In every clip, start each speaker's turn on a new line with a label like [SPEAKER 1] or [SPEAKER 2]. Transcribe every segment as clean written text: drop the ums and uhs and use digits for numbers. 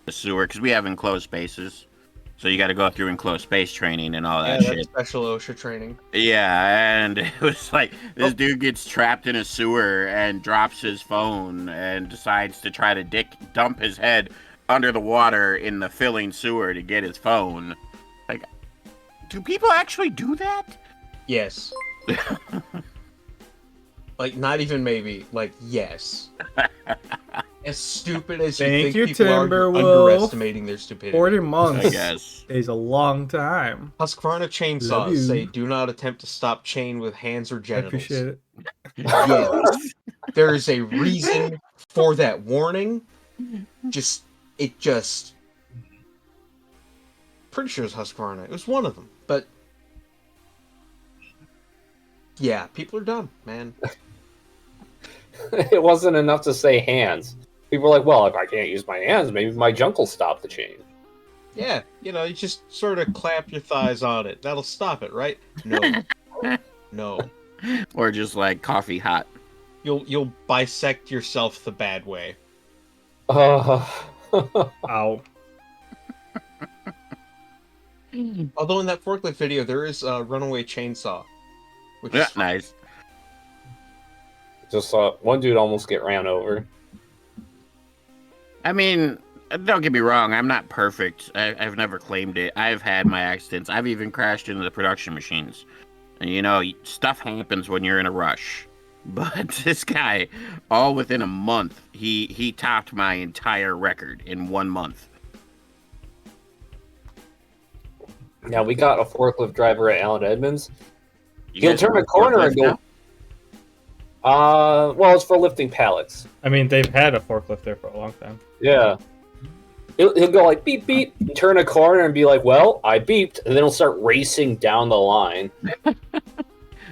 [SPEAKER 1] the sewer because we have enclosed spaces. So you got to go through enclosed space training and all that
[SPEAKER 2] that's
[SPEAKER 1] shit.
[SPEAKER 2] special OSHA training.
[SPEAKER 1] Yeah, and it was like this dude gets trapped in a sewer and drops his phone and decides to try to dump his head under the water in the filling sewer to get his phone. Like, do people actually do that?
[SPEAKER 2] Yes. Like, not even maybe. Like, yes. As stupid as you think people are, you're underestimating their stupidity.
[SPEAKER 3] 40 months
[SPEAKER 1] I guess.
[SPEAKER 3] is a long time.
[SPEAKER 2] Husqvarna chainsaws say, do not attempt to stop chain with hands or
[SPEAKER 3] I
[SPEAKER 2] genitals.
[SPEAKER 3] appreciate it.
[SPEAKER 2] Yes. There is a reason for that warning. Pretty sure it's Husqvarna. It was one of them. But, yeah, people are dumb, man.
[SPEAKER 4] It wasn't enough to say hands. People were like, well, if I can't use my hands, maybe my junk will stop the chain.
[SPEAKER 2] Yeah, you just sort of clap your thighs on it. That'll stop it, right? No. No.
[SPEAKER 1] Or just like coffee hot.
[SPEAKER 2] You'll bisect yourself the bad way.
[SPEAKER 3] Ow.
[SPEAKER 2] Although in that forklift video, there is a runaway chainsaw. Which
[SPEAKER 1] Yeah,
[SPEAKER 2] is
[SPEAKER 1] nice.
[SPEAKER 4] Just saw one dude almost get ran over.
[SPEAKER 1] I mean, don't get me wrong. I'm not perfect. I've never claimed it. I've had my accidents. I've even crashed into the production machines. And, stuff happens when you're in a rush. But this guy, all within a month, he topped my entire record in 1 month.
[SPEAKER 4] Now, we got a forklift driver at Allen Edmonds.
[SPEAKER 1] You
[SPEAKER 4] He'll
[SPEAKER 1] guys
[SPEAKER 4] turn a
[SPEAKER 1] work
[SPEAKER 4] corner and
[SPEAKER 1] forklifts
[SPEAKER 4] go...
[SPEAKER 1] now?
[SPEAKER 4] Well, it's for lifting pallets.
[SPEAKER 3] I mean, they've had a forklift there for a long time.
[SPEAKER 4] Yeah. He'll go like, beep, beep, and turn a corner and be like, well, I beeped. And then he'll start racing down the line.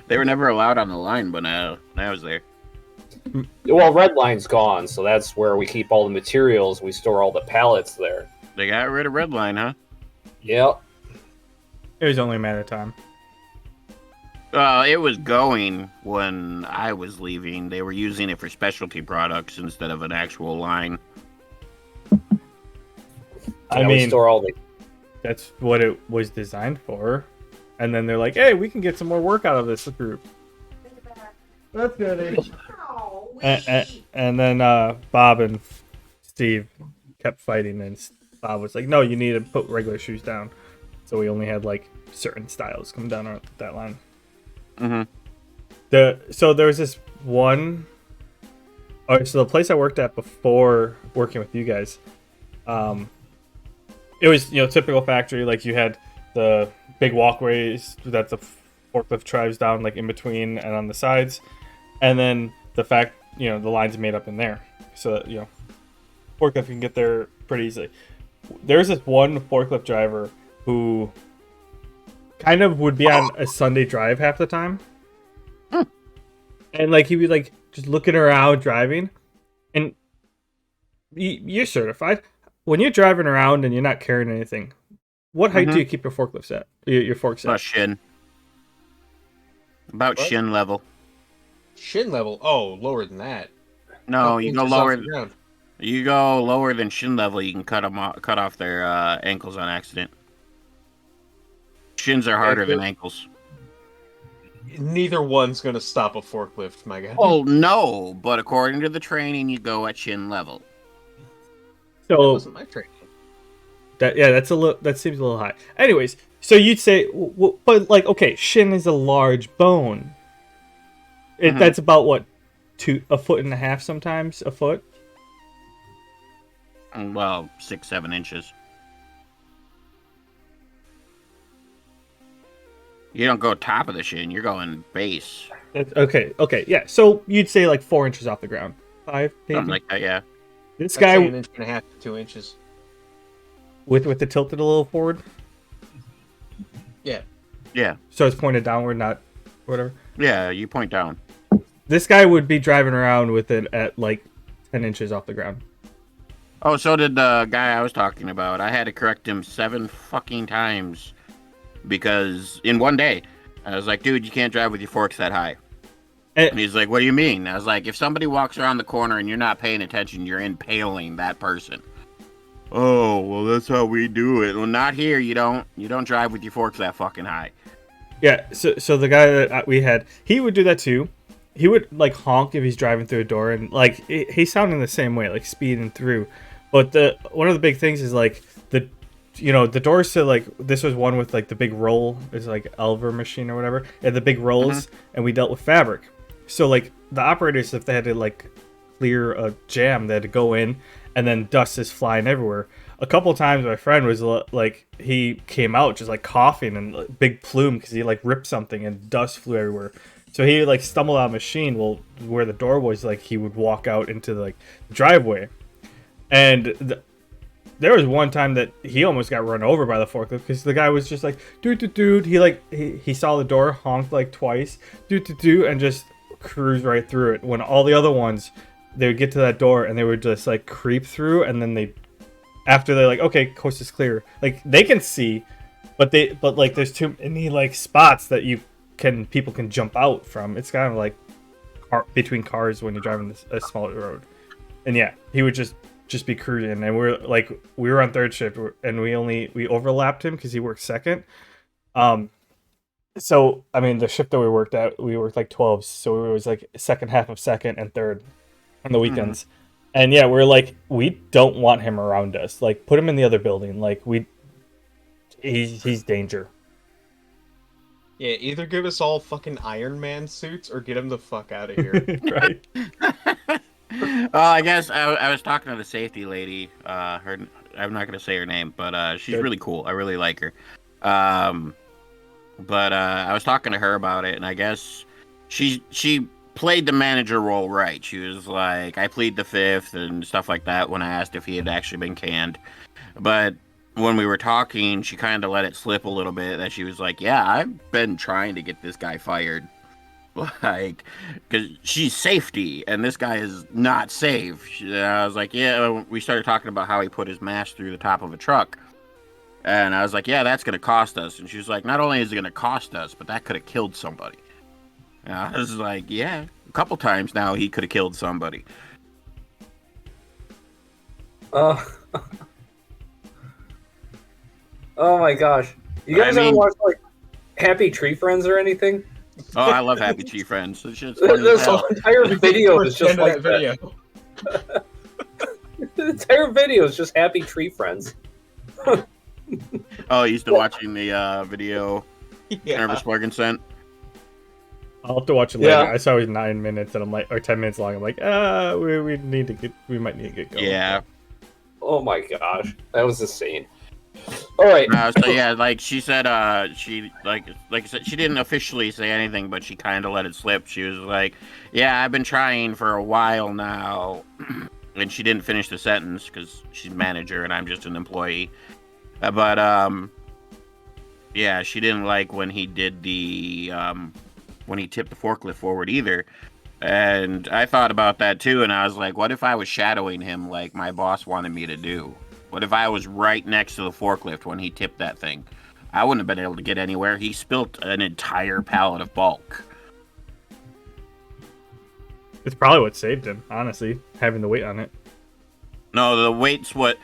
[SPEAKER 1] They were never allowed on the line, but I was there.
[SPEAKER 4] Well, red line's gone, so that's where we keep all the materials. We store all the pallets there.
[SPEAKER 1] They got rid of red line, huh?
[SPEAKER 4] Yep.
[SPEAKER 3] It was only a matter of time.
[SPEAKER 1] It was going when I was leaving. They were using it for specialty products instead of an actual line.
[SPEAKER 3] I
[SPEAKER 4] We
[SPEAKER 3] mean,
[SPEAKER 4] store all the...
[SPEAKER 3] that's what it was designed for. And then they're like, hey, we can get some more work out of this group. That's good. And then Bob and Steve kept fighting, and Bob was like, no, you need to put regular shoes down. So we only had like certain styles come down that line.
[SPEAKER 1] Mm-hmm.
[SPEAKER 3] So there was this one. Oh, so the place I worked at before working with you guys, it was typical factory. Like you had the big walkways that the forklift drives down, like in between and on the sides, and then the lines made up in there, so that forklift can get there pretty easily. There's this one forklift driver who kind of would be on a Sunday drive half the time. And like he'd be like just looking around driving, and you're certified when you're driving around and you're not carrying anything. What height do you keep your forklifts at? Your forks at?
[SPEAKER 1] About shin. About
[SPEAKER 2] What?
[SPEAKER 1] shin level.
[SPEAKER 2] shin level. Oh, lower than that.
[SPEAKER 1] No, you go lower.
[SPEAKER 2] Ground.
[SPEAKER 1] You go lower than shin level. You can cut off their ankles on accident. Shins are harder than ankles.
[SPEAKER 2] Neither one's gonna stop a forklift, my guy.
[SPEAKER 1] Oh no! But according to the training, you go at shin level.
[SPEAKER 2] That
[SPEAKER 3] So
[SPEAKER 2] wasn't my training.
[SPEAKER 3] that seems a little high. Anyways, so you'd say, but like, okay, shin is a large bone. That's about what, a foot and a half, sometimes a foot.
[SPEAKER 1] Well, 6-7 inches. You don't go top of the shin. You're going base.
[SPEAKER 3] Okay, yeah. So you'd say like 4 inches off the ground, 5, maybe.
[SPEAKER 1] Something like that. Yeah.
[SPEAKER 3] This
[SPEAKER 2] I'd
[SPEAKER 3] guy
[SPEAKER 2] say 1.5 to 2 inches.
[SPEAKER 3] with the tilted a little forward,
[SPEAKER 2] Yeah.
[SPEAKER 1] Yeah.
[SPEAKER 3] so it's pointed downward, not whatever.
[SPEAKER 1] Yeah. You point down.
[SPEAKER 3] This guy would be driving around with it at like 10 inches off the ground.
[SPEAKER 1] Oh, so did the guy I was talking about. I had to correct him 7 fucking times because in one day, I was like, dude, you can't drive with your forks that high. And he's like, what do you mean? I was like, if somebody walks around the corner and you're not paying attention, you're impaling that person. Oh, well, that's how we do it. Well, not here. You don't drive with your forks that fucking high.
[SPEAKER 3] Yeah, so the guy that we had, he would do that too. He would like honk if he's driving through a door, and like he's sounding the same way, like speeding through. But one of the big things is like the doors to like this was one with like the big roll is like Elver machine or whatever, and the big rolls, and we dealt with fabric. So like the operators, if they had to like clear a jam, they had to go in, and then dust is flying everywhere. A couple times my friend was like, he came out just like coughing and like, big plume because he like ripped something and dust flew everywhere. So he like stumbled out of the machine. Well, where the door was, like he would walk out into like the driveway, and there was one time that he almost got run over by the forklift because the guy was just like dude. He saw the door, honked like twice, dude, and just cruised right through it. When all the other ones, they would get to that door and they would just like creep through, and then after they're like, okay, coast is clear, like they can see, but like there's too many like spots that people can jump out from. It's kind of like between cars when you're driving a smaller road. And yeah, he would just be cruising, and we were on third shift, and we overlapped him because he worked second. So I mean, the shift that we worked like 12, so it was like second half of second and third on the weekends. And yeah, we're like, we don't want him around us. Like, put him in the other building. Like, he's danger.
[SPEAKER 2] Yeah, either give us all fucking Iron Man suits or get him the fuck out of here.
[SPEAKER 3] Right.
[SPEAKER 1] Well, I guess I was talking to the safety lady. I'm not gonna say her name, but she's really cool. I really like her. But I was talking to her about it, and I guess she played the manager role right. She was like, I plead the fifth and stuff like that when I asked if he had actually been canned. But when we were talking, she kind of let it slip a little bit that she was like, yeah, I've been trying to get this guy fired. Like, because she's safety and this guy is not safe. I was like, yeah, we started talking about how he put his mask through the top of a truck. And I was like, yeah, that's going to cost us. And she was like, not only is it going to cost us, but that could have killed somebody. And I was like, yeah, a couple times now he could have killed somebody.
[SPEAKER 4] Oh my gosh. You guys ever watch like Happy Tree Friends or anything?
[SPEAKER 1] Oh, I love Happy Tree Friends. It's just
[SPEAKER 4] this whole entire video is just like that. Video. The entire video is just Happy Tree Friends.
[SPEAKER 1] Oh, you still watching the video Nervous Morgan sent?
[SPEAKER 3] I'll have to watch it later. Yeah. I saw it was 9 minutes, and I'm like, or 10 minutes long. I'm like, we might need to get going.
[SPEAKER 1] Yeah.
[SPEAKER 4] Oh my gosh, that was insane. All right.
[SPEAKER 1] So yeah, like she said, she like I said, she didn't officially say anything, but she kind of let it slip. She was like, "Yeah, I've been trying for a while now," and she didn't finish the sentence because she's manager and I'm just an employee. But yeah, she didn't like when he did when he tipped the forklift forward either. And I thought about that too, and I was like, what if I was shadowing him like my boss wanted me to do? What if I was right next to the forklift when he tipped that thing? I wouldn't have been able to get anywhere. He spilt an entire pallet of bulk.
[SPEAKER 3] It's probably what saved him, honestly, having the weight on it.
[SPEAKER 1] No, the weight's what...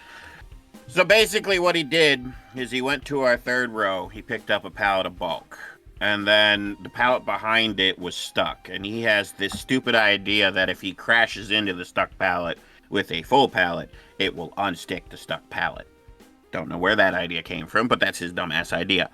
[SPEAKER 1] So basically what he did is he went to our third row. He picked up a pallet of bulk. And then the pallet behind it was stuck. And he has this stupid idea that if he crashes into the stuck pallet with a full pallet, it will unstick the stuck pallet. Don't know where that idea came from, but that's his dumbass idea.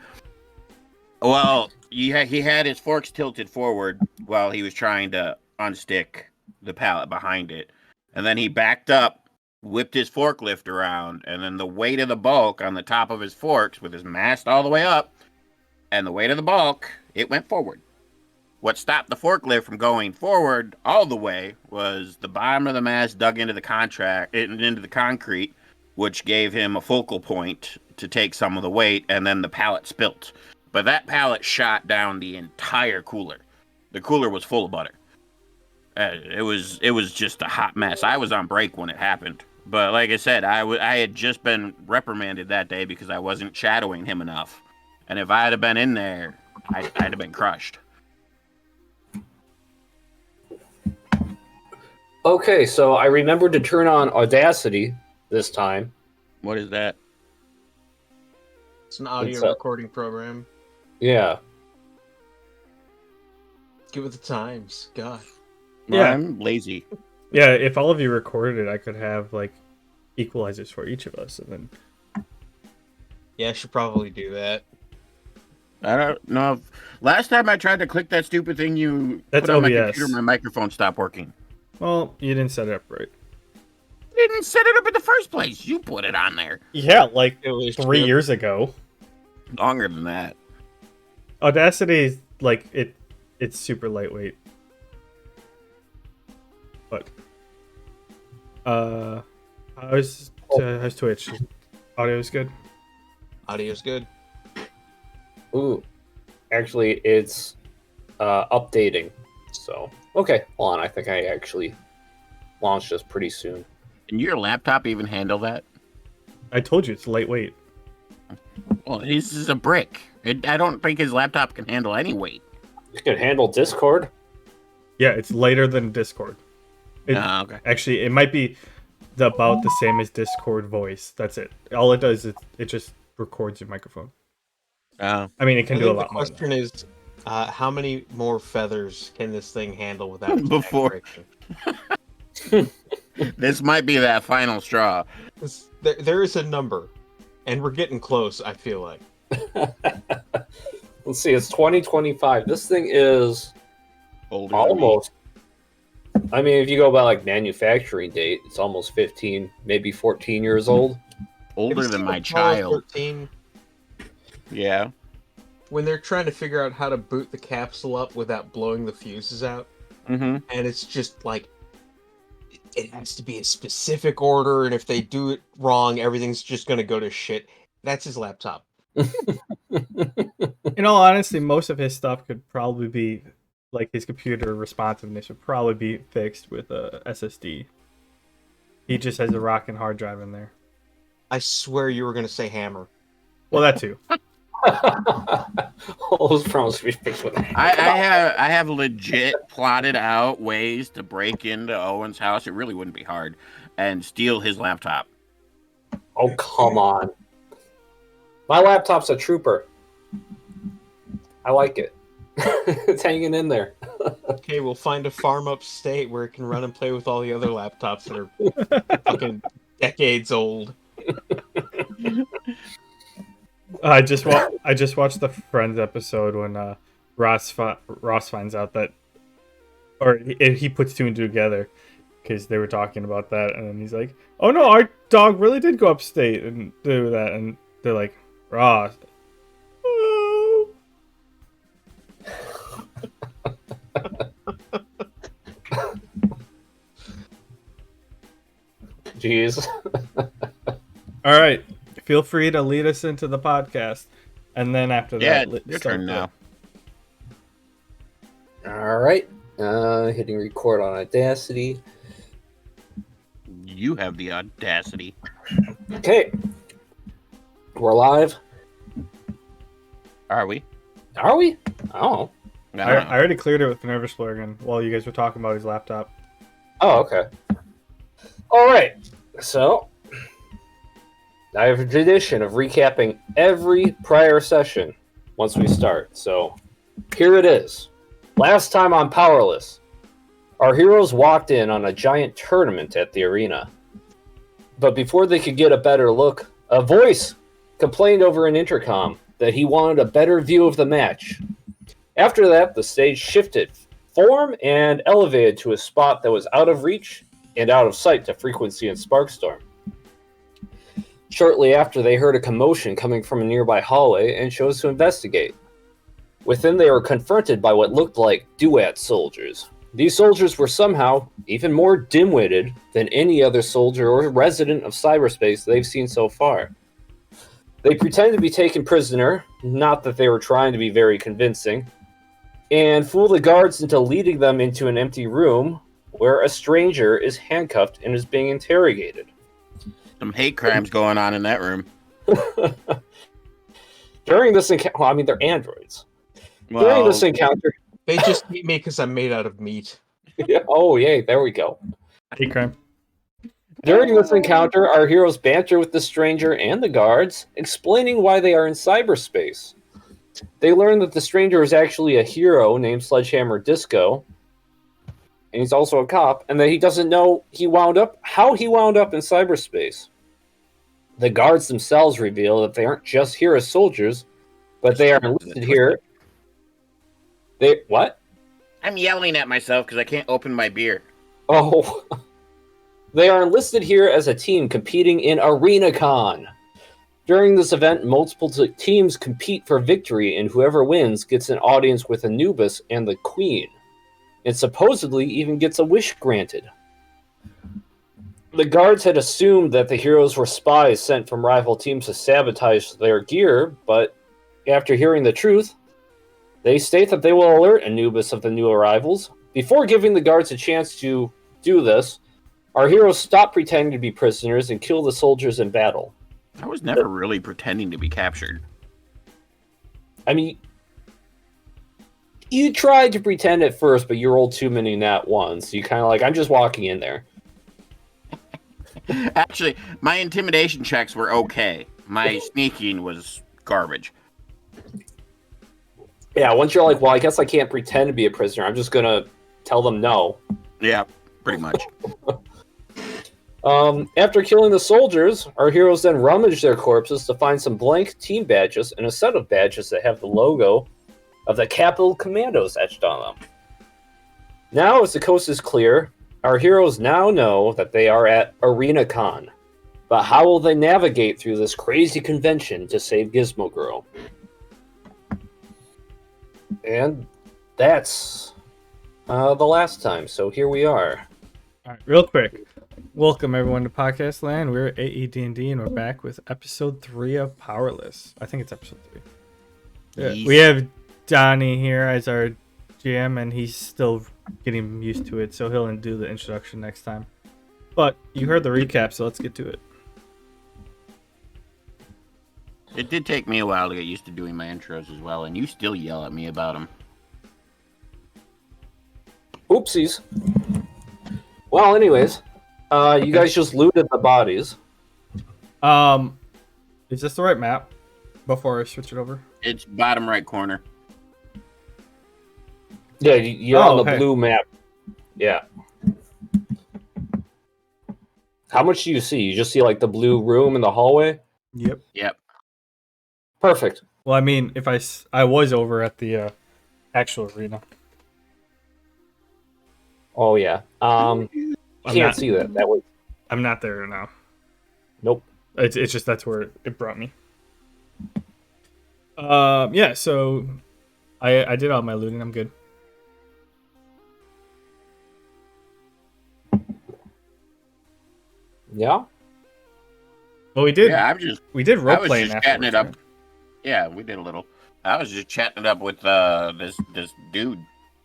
[SPEAKER 1] Well, he had his forks tilted forward while he was trying to unstick the pallet behind it. And then he backed up, whipped his forklift around, and then the weight of the bulk on the top of his forks with his mast all the way up, and the weight of the bulk, it went forward. What stopped the forklift from going forward all the way was the bottom of the mast dug into the concrete, which gave him a focal point to take some of the weight, and then the pallet spilt. But that pallet shot down the entire cooler. The cooler was full of butter. It was just a hot mess. I was on break when it happened. But like I said, I had just been reprimanded that day because I wasn't shadowing him enough. And if I had been in there, I'd have been crushed.
[SPEAKER 4] Okay, so I remembered to turn on Audacity this time.
[SPEAKER 1] What is that?
[SPEAKER 2] It's an audio recording program.
[SPEAKER 4] Yeah.
[SPEAKER 2] Get with the times. God.
[SPEAKER 1] Well,
[SPEAKER 3] Yeah.
[SPEAKER 1] I'm lazy.
[SPEAKER 3] Yeah, if all of you recorded it, I could have like equalizers for each of us, and then.
[SPEAKER 2] Yeah, I should probably do that.
[SPEAKER 1] I don't know. Last time I tried to click that stupid thing you
[SPEAKER 3] That's
[SPEAKER 1] put on my
[SPEAKER 3] OBS.
[SPEAKER 1] computer, my microphone stopped working.
[SPEAKER 3] Well, you didn't set it up right.
[SPEAKER 1] I didn't set it up in the first place. You put it on there.
[SPEAKER 3] Yeah, like
[SPEAKER 2] It was
[SPEAKER 3] 3
[SPEAKER 2] true.
[SPEAKER 3] years ago.
[SPEAKER 1] Longer than that.
[SPEAKER 3] Audacity, like it's super lightweight. But how's Twitch? Audio's good.
[SPEAKER 2] Audio's good.
[SPEAKER 4] Ooh. Actually, it's updating. So, okay. Hold on. I think I actually launched this pretty soon.
[SPEAKER 1] Can your laptop even handle that?
[SPEAKER 3] I told you it's lightweight.
[SPEAKER 1] Well, this is a brick. I don't think his laptop can handle any weight.
[SPEAKER 4] You can handle Discord.
[SPEAKER 3] Yeah, it's lighter than Discord.
[SPEAKER 1] Okay.
[SPEAKER 3] Actually, it might be about the same as Discord voice. That's it. All it does is it just records your microphone. I mean, it can do a lot more.
[SPEAKER 2] The question is, how many more feathers can this thing handle without
[SPEAKER 1] Before. This might be that final straw.
[SPEAKER 2] There is a number, and we're getting close, I feel like.
[SPEAKER 4] Let's see, it's 2025. This thing is
[SPEAKER 1] Older
[SPEAKER 4] almost. I mean, if you go by like manufacturing date, it's almost 15, maybe 14 years old.
[SPEAKER 1] Older than my child.
[SPEAKER 2] 13,
[SPEAKER 1] Yeah.
[SPEAKER 2] when they're trying to figure out how to boot the capsule up without blowing the fuses out,
[SPEAKER 1] Mm-hmm.
[SPEAKER 2] and it's just like it has to be a specific order, and if they do it wrong, everything's just going to go to shit. That's his laptop.
[SPEAKER 3] In all honesty, most of his stuff could probably be, like his computer responsiveness would probably be fixed with a SSD. He just has a rockin' hard drive in there.
[SPEAKER 2] I swear you were going to say hammer.
[SPEAKER 3] Well, that too.
[SPEAKER 4] All those problems to be fixed with.
[SPEAKER 1] I have legit plotted out ways to break into Owen's house. It really wouldn't be hard, and steal his laptop.
[SPEAKER 4] Oh, come on. My laptop's a trooper. I like it. It's hanging in there.
[SPEAKER 2] Okay, we'll find a farm upstate where it can run and play with all the other laptops that are fucking decades old.
[SPEAKER 3] I just watched the Friends episode when Ross finds out that, or he puts two and two together because they were talking about that, and then he's like, "Oh no, our dog really did go upstate and do that," and they're like, "Ross." Oh.
[SPEAKER 4] Jeez.
[SPEAKER 3] All right, feel free to lead us into the podcast, and then after that,
[SPEAKER 1] Your turn now.
[SPEAKER 4] All right. Hitting record on Audacity.
[SPEAKER 1] You have the audacity.
[SPEAKER 4] Okay. We're live.
[SPEAKER 1] Are we?
[SPEAKER 4] Are we? Oh.
[SPEAKER 3] I already cleared it with Nervous Blurgan while you guys were talking about his laptop.
[SPEAKER 4] Oh, okay. All right. So, I have a tradition of recapping every prior session once we start. So, here it is. Last time on Powerless, our heroes walked in on a giant tournament at the arena. But before they could get a better look, a voice complained over an intercom that he wanted a better view of the match. After that, the stage shifted form and elevated to a spot that was out of reach and out of sight to Frequency and Sparkstorm. Shortly after, they heard a commotion coming from a nearby hallway and chose to investigate. Within, they were confronted by what looked like duat soldiers. These soldiers were somehow even more dim-witted than any other soldier or resident of cyberspace they've seen so far. They pretended to be taken prisoner, not that they were trying to be very convincing, and fool the guards into leading them into an empty room where a stranger is handcuffed and is being interrogated.
[SPEAKER 1] Some hate crimes going on in that room.
[SPEAKER 4] During this encounter, well, I mean, they're androids.
[SPEAKER 1] Well,
[SPEAKER 4] During this encounter,
[SPEAKER 2] They just eat me because I'm made out of meat.
[SPEAKER 4] oh, yay, there we go.
[SPEAKER 3] Hate crime.
[SPEAKER 4] During this encounter, our heroes banter with the stranger and the guards, explaining why they are in cyberspace. They learn that the stranger is actually a hero named Sledgehammer Disco, and he's also a cop, and that he doesn't know how he wound up in cyberspace. The guards themselves reveal that they aren't just here as soldiers, but they are enlisted here. What?
[SPEAKER 1] I'm yelling at myself because I can't open my beer.
[SPEAKER 4] Oh, they are enlisted here as a team competing in ArenaCon. During this event, multiple teams compete for victory, and whoever wins gets an audience with Anubis and the Queen, and supposedly even gets a wish granted. The guards had assumed that the heroes were spies sent from rival teams to sabotage their gear, but after hearing the truth, they state that they will alert Anubis of the new arrivals. Before giving the guards a chance to do this, our heroes stop pretending to be prisoners and kill the soldiers in battle.
[SPEAKER 1] I was never really pretending to be captured.
[SPEAKER 4] I mean, you tried to pretend at first, but you rolled too many nat ones. You kind of like, I'm just walking in there.
[SPEAKER 1] Actually, my intimidation checks were okay. My sneaking was garbage.
[SPEAKER 4] Yeah, once you're like, well, I guess I can't pretend to be a prisoner. I'm just going to tell them no.
[SPEAKER 1] Yeah, pretty much.
[SPEAKER 4] After killing the soldiers, our heroes then rummage their corpses to find some blank team badges and a set of badges that have the logo of the Capital Commandos etched on them. Now, as the coast is clear, our heroes now know that they are at ArenaCon. But how will they navigate through this crazy convention to save Gizmo Girl? And that's the last time, so here we are.
[SPEAKER 3] All right, real quick. Welcome everyone to Podcast Land. We're at AED&D and we're back with episode 3 of Powerless. I think it's episode 3. Yeah, we have Donnie here as our GM, and he's still getting used to it, so he'll do the introduction next time. But you heard the recap, so let's get to it.
[SPEAKER 1] It did take me a while to get used to doing my intros as well, and you still yell at me about them.
[SPEAKER 4] Oopsies. Well, anyways, you guys just looted the bodies.
[SPEAKER 3] Is this the right map before I switch it over?
[SPEAKER 1] It's bottom right corner.
[SPEAKER 4] Yeah, you're on the blue map. Yeah. How much do you see? You just see like the blue room in the hallway?
[SPEAKER 3] Yep.
[SPEAKER 4] Perfect.
[SPEAKER 3] Well, I mean, if I was over at the actual arena.
[SPEAKER 4] Oh yeah. Can't see that. That way.
[SPEAKER 3] I'm not there now.
[SPEAKER 4] Nope.
[SPEAKER 3] It's just that's where it brought me. Yeah. So I did all my looting. I'm good.
[SPEAKER 4] Yeah.
[SPEAKER 3] Well, we did.
[SPEAKER 1] Yeah,
[SPEAKER 3] we did role
[SPEAKER 1] I was
[SPEAKER 3] playing
[SPEAKER 1] just
[SPEAKER 3] afterwards,
[SPEAKER 1] chatting it up.
[SPEAKER 3] right?
[SPEAKER 1] Yeah, we did a little. I was just chatting it up with this dude,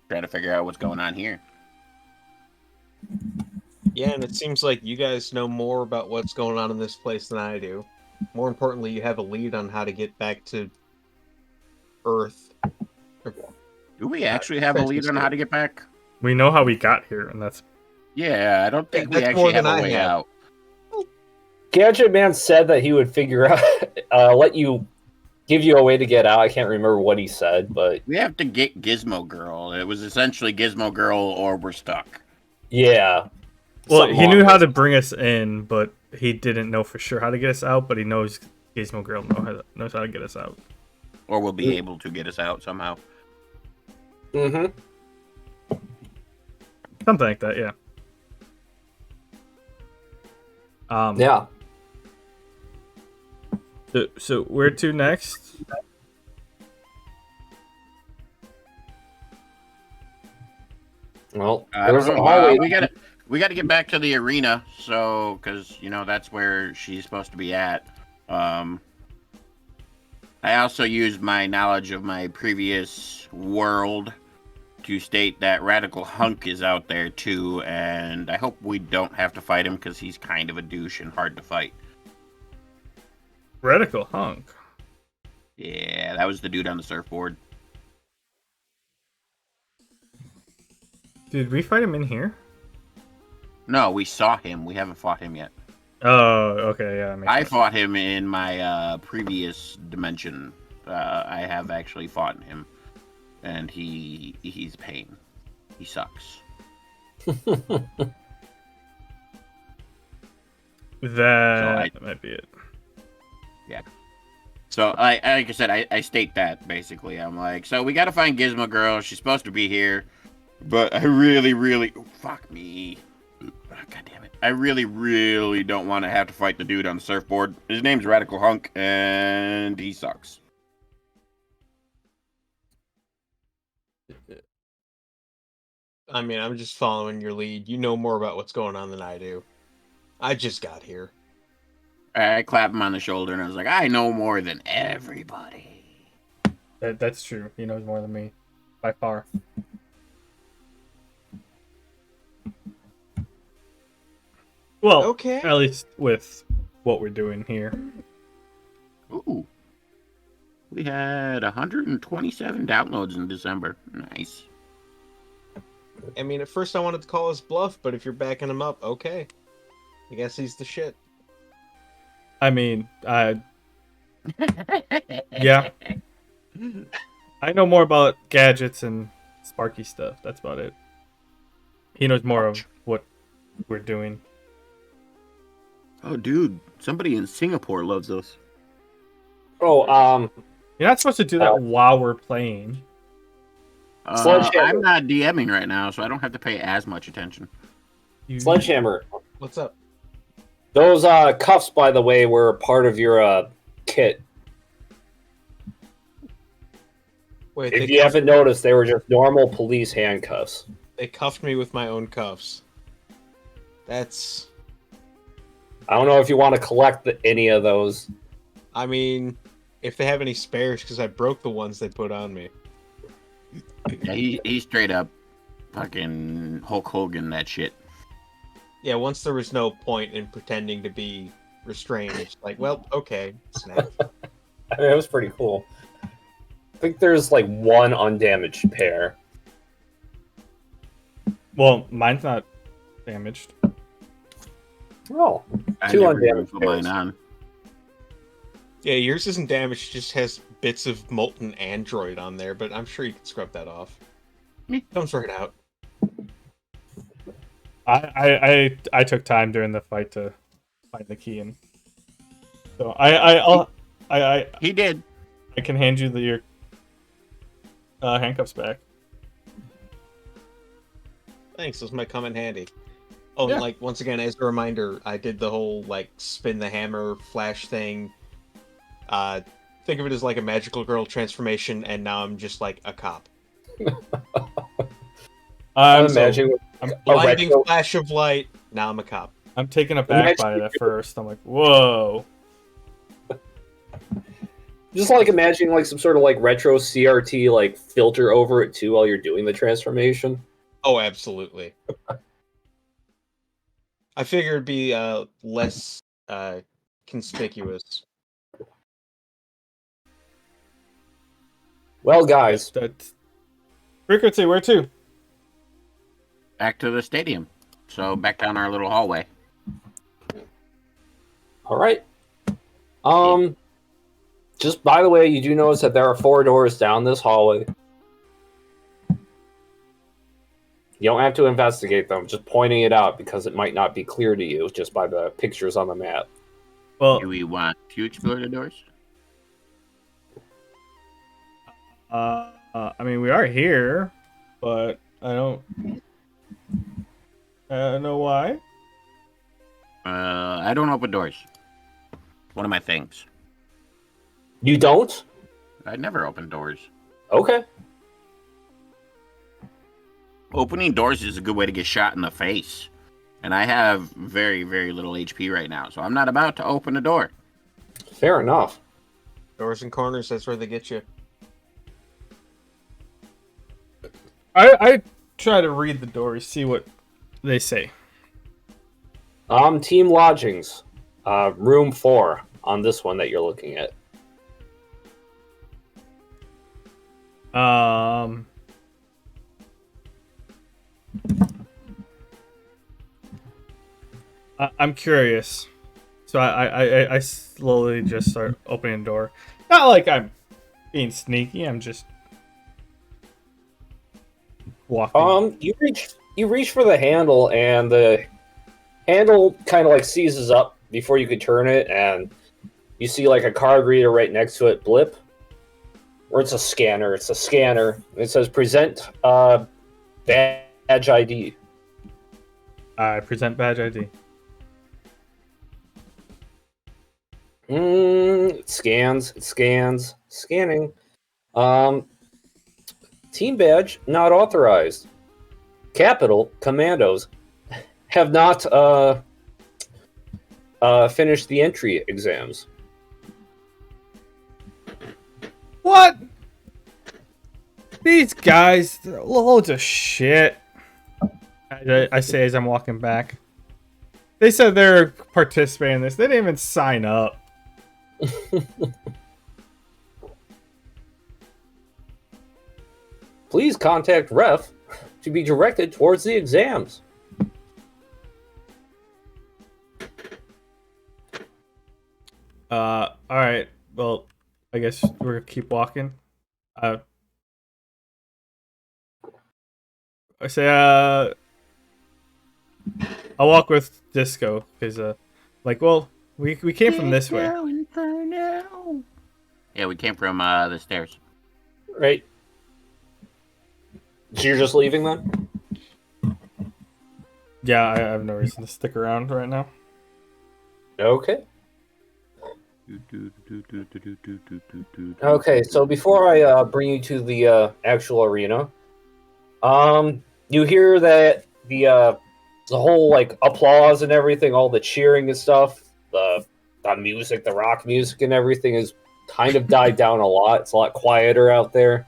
[SPEAKER 1] trying to figure out what's going on here.
[SPEAKER 2] Yeah, and it seems like you guys know more about what's going on in this place than I do. More importantly, you have a lead on how to get back to Earth.
[SPEAKER 1] Do we actually have a lead on how to get back?
[SPEAKER 3] We know how we got here, and that's
[SPEAKER 1] Yeah, I don't think we
[SPEAKER 2] that's more
[SPEAKER 1] actually have
[SPEAKER 2] than
[SPEAKER 1] a
[SPEAKER 2] I
[SPEAKER 1] way
[SPEAKER 2] have.
[SPEAKER 1] out.
[SPEAKER 4] Gadget Man said that he would figure out, give you a way to get out. I can't remember what he said, but
[SPEAKER 1] We have to get Gizmo Girl. It was essentially Gizmo Girl or we're stuck.
[SPEAKER 4] yeah.
[SPEAKER 3] well.
[SPEAKER 4] Something
[SPEAKER 3] He knew
[SPEAKER 4] along
[SPEAKER 3] how
[SPEAKER 4] those-
[SPEAKER 3] to bring us in, but he didn't know for sure how to get us out. But he knows Gizmo Girl knows how to get us out.
[SPEAKER 1] Or we'll be able to get us out somehow.
[SPEAKER 4] Mhm.
[SPEAKER 3] Something like that, yeah.
[SPEAKER 4] Yeah.
[SPEAKER 3] So where to next?
[SPEAKER 4] Well,
[SPEAKER 1] I
[SPEAKER 4] there's
[SPEAKER 1] don't
[SPEAKER 4] a
[SPEAKER 1] know.
[SPEAKER 4] hallway.
[SPEAKER 1] We got to get back to the arena, so because that's where she's supposed to be at. I also used my knowledge of my previous world to state that Radical Hunk is out there too, and I hope we don't have to fight him because he's kind of a douche and hard to fight.
[SPEAKER 3] Radical Hunk.
[SPEAKER 1] Yeah, that was the dude on the surfboard.
[SPEAKER 3] Did we fight him in here?
[SPEAKER 1] No, we saw him. We haven't fought him yet.
[SPEAKER 3] Oh, okay, yeah. That makes
[SPEAKER 1] I
[SPEAKER 3] more
[SPEAKER 1] fought him in my previous dimension. I have actually fought him, and he's pain. He sucks.
[SPEAKER 3] That might be it.
[SPEAKER 1] Yeah. So, like I said, I state that, basically. I'm like, so we gotta find Gizmo Girl. She's supposed to be here. But I really... Fuck me. God damn it. I really don't want to have to fight the dude on the surfboard. His name's Radical Hunk, and he sucks.
[SPEAKER 2] I mean, I'm just following your lead. You know more about what's going on than I do. I just got here.
[SPEAKER 1] I clapped him on the shoulder, and I was like, I know more than everybody.
[SPEAKER 3] That's true. He knows more than me, by far. Well,
[SPEAKER 2] Okay.
[SPEAKER 3] at least with what we're doing here.
[SPEAKER 1] Ooh. We had 127 downloads in December. Nice.
[SPEAKER 2] I mean, at first I wanted to call us bluff, but if you're backing him up, okay. I guess he's the shit.
[SPEAKER 3] I mean, yeah. I know more about gadgets and Sparky stuff. That's about it. He knows more of what we're doing.
[SPEAKER 1] Oh, dude. Somebody in Singapore loves us.
[SPEAKER 4] Oh,
[SPEAKER 3] You're not supposed to do that while we're playing.
[SPEAKER 4] Sledgehammer.
[SPEAKER 1] I'm not DMing right now, so I don't have to pay as much attention.
[SPEAKER 4] Sledgehammer.
[SPEAKER 2] What's up?
[SPEAKER 4] Those cuffs, by the way, were part of your kit.
[SPEAKER 2] Wait,
[SPEAKER 4] If you haven't noticed, they were just normal police handcuffs.
[SPEAKER 2] they cuffed me with my own cuffs. That's...
[SPEAKER 4] I don't know if you want to collect any of those.
[SPEAKER 2] I mean, if they have any spares, because I broke the ones they put on me.
[SPEAKER 1] Yeah, he straight up fucking Hulk Hogan that shit.
[SPEAKER 2] Yeah, once there was no point in pretending to be restrained, it's like, well, okay, snap.
[SPEAKER 4] I mean, it was pretty cool. I think there's like one undamaged pair.
[SPEAKER 3] Well, mine's not damaged.
[SPEAKER 4] Oh,
[SPEAKER 1] I
[SPEAKER 4] two
[SPEAKER 1] never even
[SPEAKER 4] undamaged
[SPEAKER 1] put mine
[SPEAKER 4] pairs.
[SPEAKER 1] on.
[SPEAKER 2] Yeah, yours isn't damaged, just has bits of molten android on there, but I'm sure you can scrub that off. Comes right out.
[SPEAKER 3] I took time during the fight to find the key, and so I
[SPEAKER 1] He did.
[SPEAKER 3] I can hand you your handcuffs back.
[SPEAKER 2] Thanks, those might come in handy. Oh,
[SPEAKER 3] Yeah.
[SPEAKER 2] and like, once again, as a reminder, I did the whole, like, spin the hammer flash thing. Think of it as like a magical girl transformation, and now I'm just like a cop.
[SPEAKER 4] I'm imagining
[SPEAKER 3] I'm,
[SPEAKER 4] a
[SPEAKER 2] Blinding
[SPEAKER 4] retro-
[SPEAKER 2] flash of light, now I'm a cop.
[SPEAKER 3] I'm taken aback by it at first. I'm like, whoa.
[SPEAKER 4] just like imagining like some sort of like retro CRT like filter over it too while you're doing the transformation.
[SPEAKER 2] Oh, absolutely. I figured it'd be less conspicuous.
[SPEAKER 4] Well, guys,
[SPEAKER 3] That frequency, where to?
[SPEAKER 1] Back to the stadium. So back down our little hallway.
[SPEAKER 4] all right. Just by the way, you do notice that there are 4 doors down this hallway. You don't have to investigate them, just pointing it out because it might not be clear to you just by the pictures on the map.
[SPEAKER 3] Well,
[SPEAKER 1] Do we want to explore the doors?
[SPEAKER 3] I mean, we are here, but I don't know why.
[SPEAKER 1] I don't open doors. One of my things.
[SPEAKER 4] You don't?
[SPEAKER 1] I never open doors.
[SPEAKER 4] Okay.
[SPEAKER 1] Opening doors is a good way to get shot in the face. And I have very, very little HP right now, so I'm not about to open a door.
[SPEAKER 4] Fair enough.
[SPEAKER 2] Doors and corners, that's where they get you.
[SPEAKER 3] I try to read the doors, see what they say.
[SPEAKER 4] Team lodgings. Room 4 on this one that you're looking at.
[SPEAKER 3] I'm curious. So I slowly just start opening the door. Not like I'm being sneaky. I'm just walking.
[SPEAKER 4] You reach for the handle, and the handle kind of like seizes up before you could turn it, and you see like a card reader right next to it blip. Or it's a scanner. It's a scanner. It says present badge ID.
[SPEAKER 3] I present badge ID.
[SPEAKER 4] It scans. It scans. Scanning. Team badge not authorized. Capital Commandos have not finished the entry exams.
[SPEAKER 3] What? These guys, they're loads of shit. I say as I'm walking back. They said they're participating in this. They didn't even sign up.
[SPEAKER 4] Please contact Ref to be directed towards the exams.
[SPEAKER 3] All right. Well, I guess we're gonna keep walking. I say, I'll walk with Disco because, like, well, we came from this way.
[SPEAKER 1] Yeah, we came from the stairs.
[SPEAKER 4] Right. So you're just leaving then?
[SPEAKER 3] Yeah, I have no reason to stick around right now.
[SPEAKER 4] Okay. Okay, so before I bring you to the actual arena, you hear that the whole like applause and everything, all the cheering and stuff, the music, the rock music and everything is kind of died down a lot. It's a lot quieter out there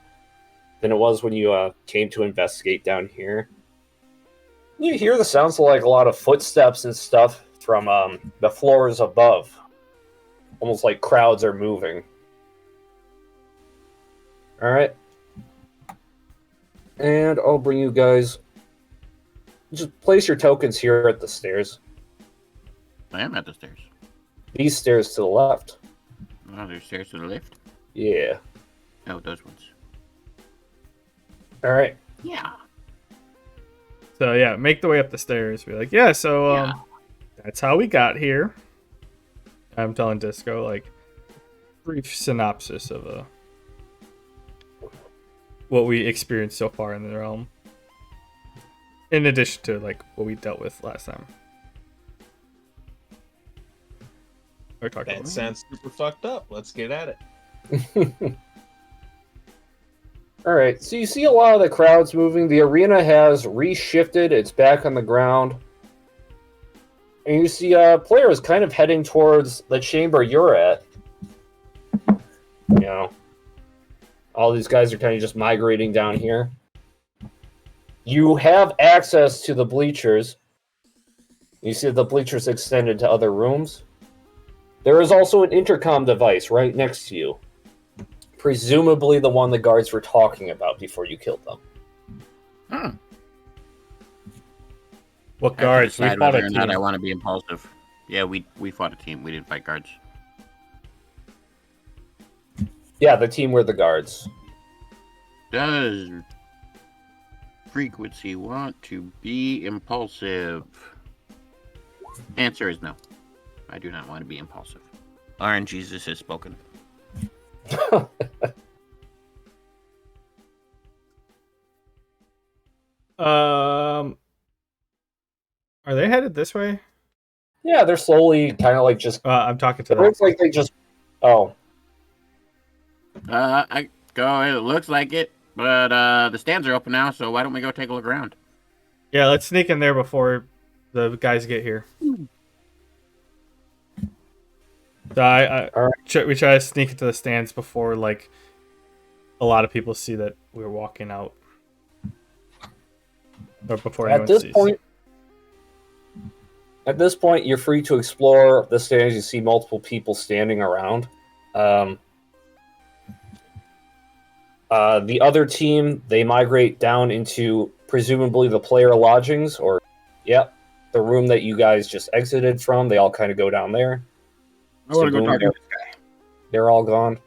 [SPEAKER 4] than it was when you came to investigate down here. You hear the sounds of like a lot of footsteps and stuff from the floors above. Almost like crowds are moving. Alright. And I'll bring you guys... Just place your tokens here at the stairs.
[SPEAKER 1] I am at the stairs.
[SPEAKER 4] These stairs to the left.
[SPEAKER 1] Oh, there's stairs to the left?
[SPEAKER 4] Yeah.
[SPEAKER 1] Oh, those ones.
[SPEAKER 4] Alright.
[SPEAKER 1] Yeah.
[SPEAKER 3] So yeah, make the way up the stairs. Be like, yeah. So that's how we got here. I'm telling Disco like brief synopsis of what we experienced so far in the realm. In addition to like what we dealt with last time. Or talked
[SPEAKER 2] That
[SPEAKER 3] about.
[SPEAKER 2] sounds super fucked up. Let's get at it.
[SPEAKER 4] Alright, so you see a lot of the crowds moving. The arena has reshifted. It's back on the ground. And you see players kind of heading towards the chamber you're at. You know, all these guys are kind of just migrating down here. You have access to the bleachers. You see the bleachers extended to other rooms. There is also an intercom device right next to you. Presumably the one the guards were talking about before you killed them.
[SPEAKER 1] Hmm.
[SPEAKER 3] What
[SPEAKER 1] I have to
[SPEAKER 3] guards? We
[SPEAKER 1] decide
[SPEAKER 3] fought
[SPEAKER 1] whether
[SPEAKER 3] a
[SPEAKER 1] or not I
[SPEAKER 3] team.
[SPEAKER 1] want to be impulsive. Yeah, we fought a team. We didn't fight guards.
[SPEAKER 4] Yeah, the team were the guards.
[SPEAKER 1] Does Frequency want to be impulsive? Answer is no. I do not want to be impulsive. Iron Jesus has spoken.
[SPEAKER 3] Are they headed this way?
[SPEAKER 4] Yeah, they're slowly kind of like just...
[SPEAKER 3] I'm talking to
[SPEAKER 4] It
[SPEAKER 3] them.
[SPEAKER 4] looks like they just... Oh.
[SPEAKER 1] I go. It looks like it, but the stands are open now. So why don't we go take a look around?
[SPEAKER 3] Yeah, let's sneak in there before the guys get here. So we try to sneak into the stands before like a lot of people see that we're walking out, or before
[SPEAKER 4] At
[SPEAKER 3] anyone
[SPEAKER 4] this
[SPEAKER 3] sees.
[SPEAKER 4] point, you're free to explore the stands. You see multiple people standing around. The other team, they migrate down into presumably the player lodgings, or... Yep. the room that you guys just exited from. They all kind of go down there.
[SPEAKER 1] I want to go
[SPEAKER 4] boom,
[SPEAKER 1] talk to this guy.
[SPEAKER 4] They're all gone.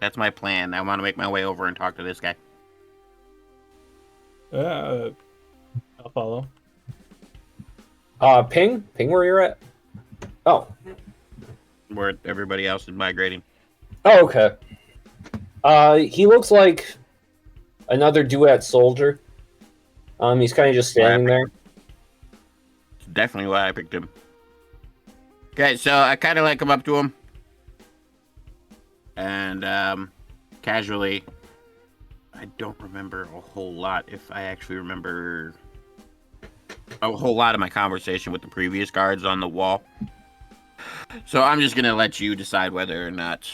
[SPEAKER 1] That's my plan. I want to make my way over and talk to this guy.
[SPEAKER 3] I'll follow.
[SPEAKER 4] Ping where you're at. Oh,
[SPEAKER 1] Where everybody else is migrating.
[SPEAKER 4] oh, okay. He looks like another duet soldier. He's kind of just standing there.
[SPEAKER 1] It's definitely why I picked him. Okay, so I kind of like come up to him. And casually, I don't remember a whole lot. If I actually remember a whole lot of my conversation with the previous guards on the wall. So I'm just going to let you decide whether or not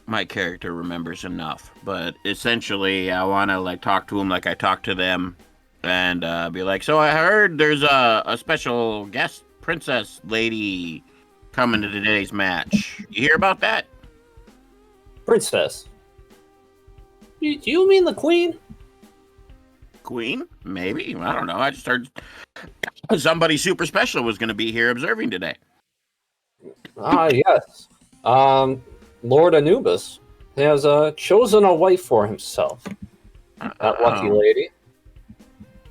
[SPEAKER 1] my character remembers enough. But essentially, I want to talk to him like I talk to them. And be like, so I heard there's a special guest princess lady coming to today's match. You hear about that?
[SPEAKER 4] Princess. Do you mean the queen?
[SPEAKER 1] Queen? Maybe. I don't know. I just heard somebody super special was going to be here observing today.
[SPEAKER 4] Yes. Lord Anubis has chosen a wife for himself. That lucky lady.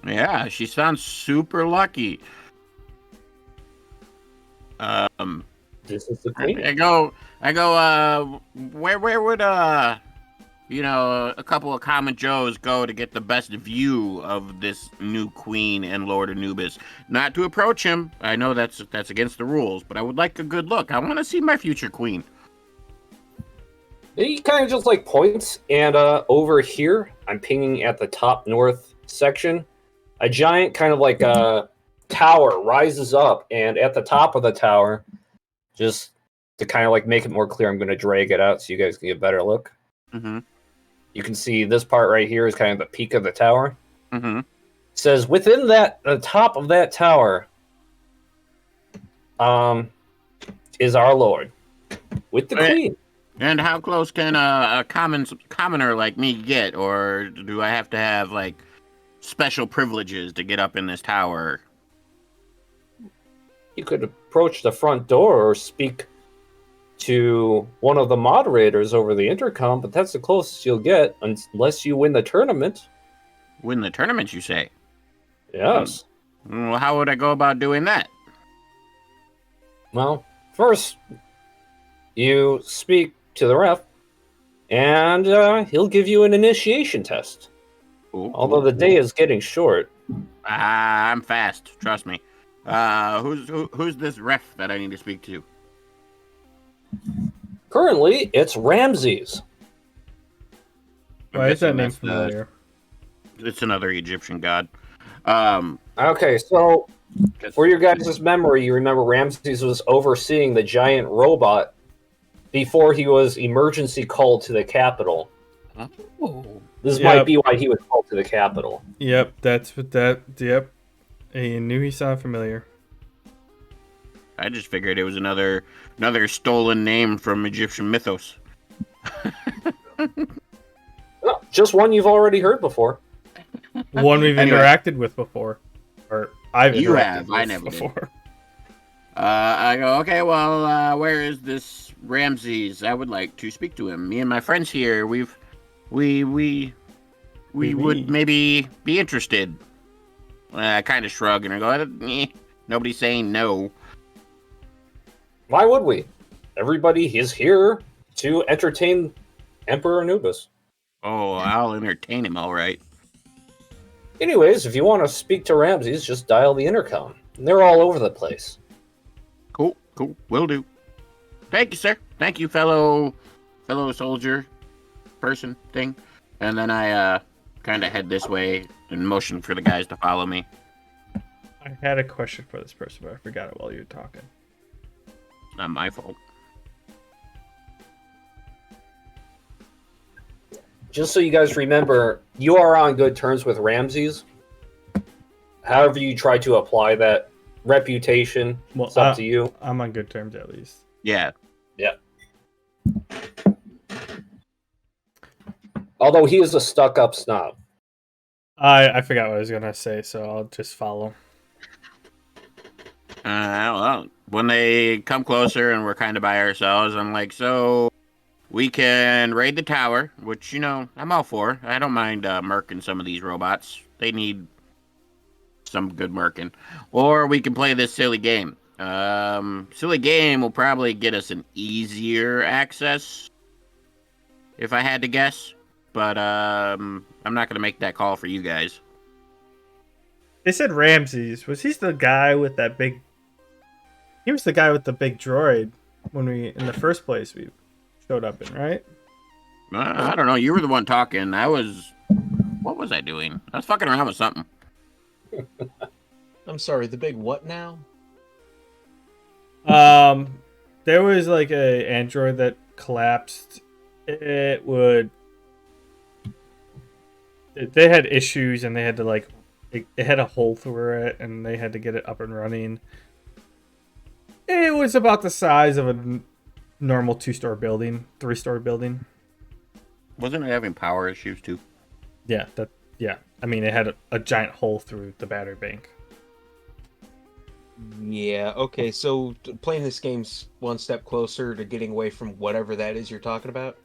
[SPEAKER 1] Yeah, she sounds super lucky.
[SPEAKER 4] This is the queen.
[SPEAKER 1] I go, where would, a couple of common Joes go to get the best view of this new queen and Lord Anubis? Not to approach him. I know that's against the rules, but I would like a good look. I want to see my future queen.
[SPEAKER 4] He kind of just points, and over here, I'm pinging at the top north section. A giant kind of tower rises up, and at the top of the tower, just to kind of make it more clear, I'm going to drag it out so you guys can get a better look.
[SPEAKER 1] Mm-hmm.
[SPEAKER 4] You can see this part right here is kind of the peak of the tower.
[SPEAKER 1] Mm-hmm.
[SPEAKER 4] It says within the top of that tower, is our Lord with the queen.
[SPEAKER 1] And how close can a commoner like me get, or do I have to have special privileges to get up in this tower?
[SPEAKER 4] You could approach the front door or speak to one of the moderators over the intercom, but that's the closest you'll get unless you win the tournament.
[SPEAKER 1] Win the tournament, you say?
[SPEAKER 4] Yes.
[SPEAKER 1] Well, how would I go about doing that?
[SPEAKER 4] Well, first, you speak to the ref, and he'll give you an initiation test.
[SPEAKER 1] Ooh,
[SPEAKER 4] Although the day is getting short.
[SPEAKER 1] I'm fast, trust me. Who's this ref that I need to speak to?
[SPEAKER 4] Currently, it's Ramses.
[SPEAKER 3] Why is that name
[SPEAKER 1] That's
[SPEAKER 3] familiar?
[SPEAKER 1] It's another Egyptian god.
[SPEAKER 4] Okay, so for your guys' memory, you remember Ramses was overseeing the giant robot before he was emergency called to the capital.
[SPEAKER 1] Oh.
[SPEAKER 4] This might be why he was called to the capital.
[SPEAKER 3] Yep, that's what that. Yep, I knew he sounded familiar.
[SPEAKER 1] I just figured it was another stolen name from Egyptian mythos.
[SPEAKER 4] No, just one you've already heard before.
[SPEAKER 3] One we've
[SPEAKER 1] Anyway.
[SPEAKER 3] interacted with before, or I've
[SPEAKER 1] You
[SPEAKER 3] interacted
[SPEAKER 1] have,
[SPEAKER 3] with
[SPEAKER 1] I never did.
[SPEAKER 3] before.
[SPEAKER 1] I go, okay, well, where is this Ramses? I would like to speak to him. Me and my friends here, we would maybe be interested. I kind of shrug and I go, nobody's saying no.
[SPEAKER 4] Why would we? Everybody is here to entertain Emperor Anubis.
[SPEAKER 1] Oh, I'll entertain him, all right.
[SPEAKER 4] Anyways, if you want to speak to Ramses, just dial the intercom. They're all over the place.
[SPEAKER 1] Cool, will do. Thank you, sir. Thank you, fellow soldier person thing. And then I kind of head this way and motion for the guys to follow me.
[SPEAKER 3] I had a question for this person, but I forgot it while you were talking.
[SPEAKER 1] Not my fault.
[SPEAKER 4] Just so you guys remember, you are on good terms with Ramses. However you try to apply that reputation, it's up to you.
[SPEAKER 3] I'm on good terms at least.
[SPEAKER 1] Yeah.
[SPEAKER 4] Although he is a stuck-up snob.
[SPEAKER 3] I forgot what I was gonna say, so I'll just follow.
[SPEAKER 1] Well, when they come closer and we're kind of by ourselves, I'm like, so we can raid the tower, which, I'm all for. I don't mind murking some of these robots. They need some good murking. Or we can play this silly game. Silly game will probably get us an easier access, if I had to guess. But I'm not going to make that call for you guys.
[SPEAKER 3] They said Ramses. Was he the guy with that big... He was the guy with the big droid when in the first place we showed up in, right?
[SPEAKER 1] I don't know. You were the one talking. What was I doing? I was fucking around with something.
[SPEAKER 2] I'm sorry, the big what now?
[SPEAKER 3] There was like a android that collapsed. They had issues and they had to it had a hole through it and they had to get it up and running. It was about the size of a normal 2-story building, 3-story building.
[SPEAKER 1] Wasn't it having power issues too?
[SPEAKER 3] Yeah, I mean, it had a giant hole through the battery bank.
[SPEAKER 2] Yeah, okay, so playing this game's one step closer to getting away from whatever that is you're talking about?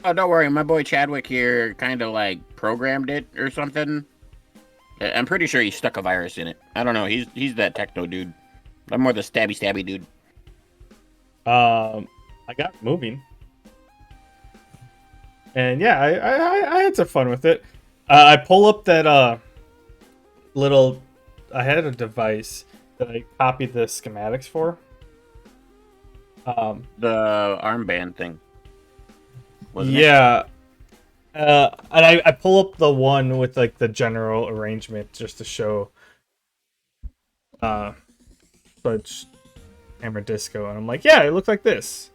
[SPEAKER 1] Oh, don't worry. My boy Chadwick here kind of programmed it or something. I'm pretty sure he stuck a virus in it. I don't know. He's that techno dude. I'm more the stabby dude.
[SPEAKER 3] I got moving. And yeah, I had some fun with it. I pull up that little... I had a device that I copied the schematics for.
[SPEAKER 1] The armband thing.
[SPEAKER 3] Yeah. And I pull up the one with the general arrangement just to show Fudge Hammer Disco, and I'm like, yeah, it looks like this.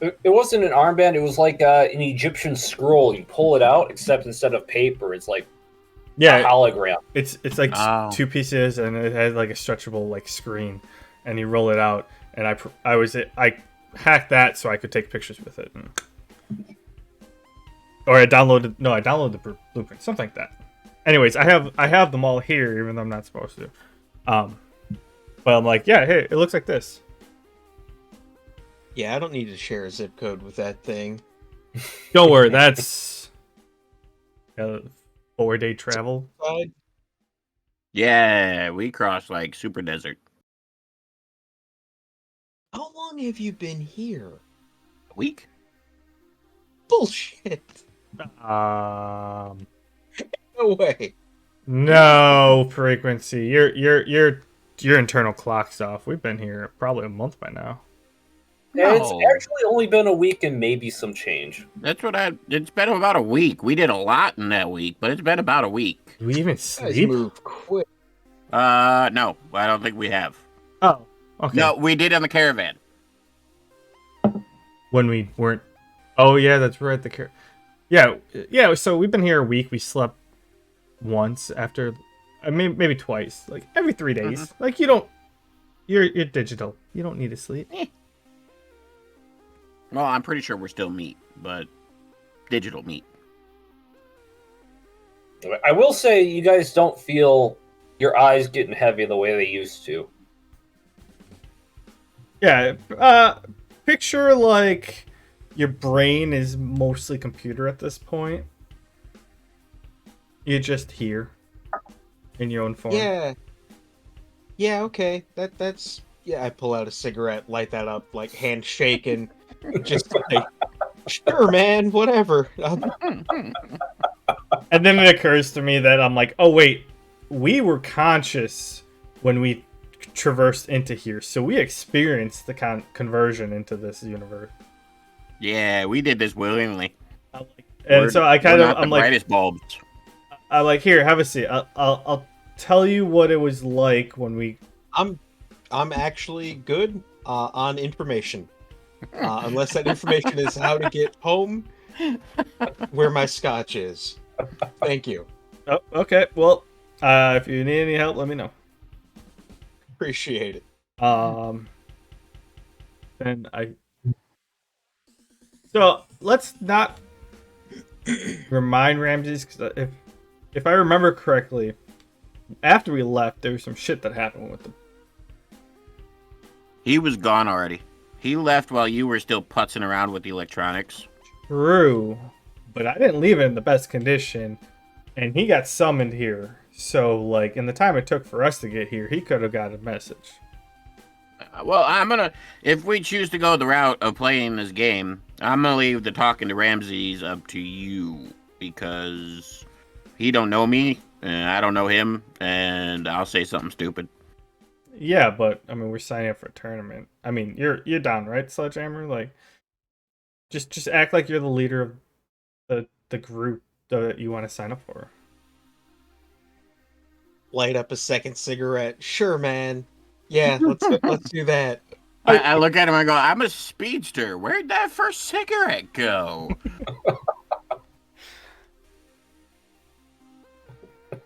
[SPEAKER 4] It wasn't an armband, it was like an Egyptian scroll. You pull it out, except instead of paper, it's like a hologram.
[SPEAKER 3] It's like 2 pieces, and it has a stretchable screen, and you roll it out. And I hacked that so I could take pictures with it. Or I downloaded the blueprint, something like that. Anyways, I have them all here, even though I'm not supposed to. But I'm like, yeah, hey, it looks like this.
[SPEAKER 2] Yeah, I don't need to share a zip code with that thing.
[SPEAKER 3] Don't worry, that's 4-day travel.
[SPEAKER 1] Yeah, we crossed super desert.
[SPEAKER 2] How long have you been here?
[SPEAKER 1] A week?
[SPEAKER 2] Bullshit.
[SPEAKER 3] No
[SPEAKER 2] way.
[SPEAKER 3] No frequency. Your internal clock's off. We've been here probably a month by now.
[SPEAKER 4] No. It's actually only been a week and maybe some change.
[SPEAKER 1] It's been about a week. We did a lot in that week, but it's been about a week.
[SPEAKER 3] Do we even sleep?
[SPEAKER 2] Move quick.
[SPEAKER 1] No, I don't think we have.
[SPEAKER 3] Oh, okay.
[SPEAKER 1] No, we did on the caravan.
[SPEAKER 3] When we weren't. Oh yeah, that's right. Yeah. So we've been here a week. We slept once after, maybe twice, every 3 days. You don't. You're digital. You don't need to sleep.
[SPEAKER 1] Well, I'm pretty sure we're still meat, but digital meat.
[SPEAKER 4] I will say, you guys don't feel your eyes getting heavy the way they used to.
[SPEAKER 3] Yeah. Picture your brain is mostly computer at this point. You're just here in your own form.
[SPEAKER 2] Yeah. Yeah, okay. That's yeah, I pull out a cigarette, light that up, hand shaking, just sure, man, whatever.
[SPEAKER 3] And then it occurs to me that I'm like, oh wait, we were conscious when we traversed into here, so we experienced the conversion into this universe.
[SPEAKER 1] Yeah, we did this willingly.
[SPEAKER 3] So I kind of, I'm like,
[SPEAKER 1] brightest bulbs.
[SPEAKER 3] I'm like, here, have a seat. I'll tell you what it was like when we.
[SPEAKER 2] I'm actually good on information, unless that information is how to get home, where my scotch is. Thank you.
[SPEAKER 3] Oh, okay. Well, if you need any help, let me know.
[SPEAKER 2] Appreciate it.
[SPEAKER 3] So let's not remind Ramses, because if I remember correctly, after we left, there was some shit that happened with them.
[SPEAKER 1] He was gone already. He left while you were still putzing around with the electronics.
[SPEAKER 3] True, but I didn't leave it in the best condition, and he got summoned here. So, like, in the time it took for us to get here, he could have got a message.
[SPEAKER 1] Well, if we choose to go the route of playing this game, I'm gonna leave the talking to Ramses up to you, because he don't know me, and I don't know him, and I'll say something stupid.
[SPEAKER 3] Yeah, but I mean, we're signing up for a tournament. I mean, you're down, right, Sledgehammer? Like, just act like you're the leader of the group that you want to sign up for.
[SPEAKER 2] Light up a second cigarette. Sure, man. Yeah, let's do that.
[SPEAKER 1] I look at him and I go, I'm a speedster. Where'd that first cigarette go?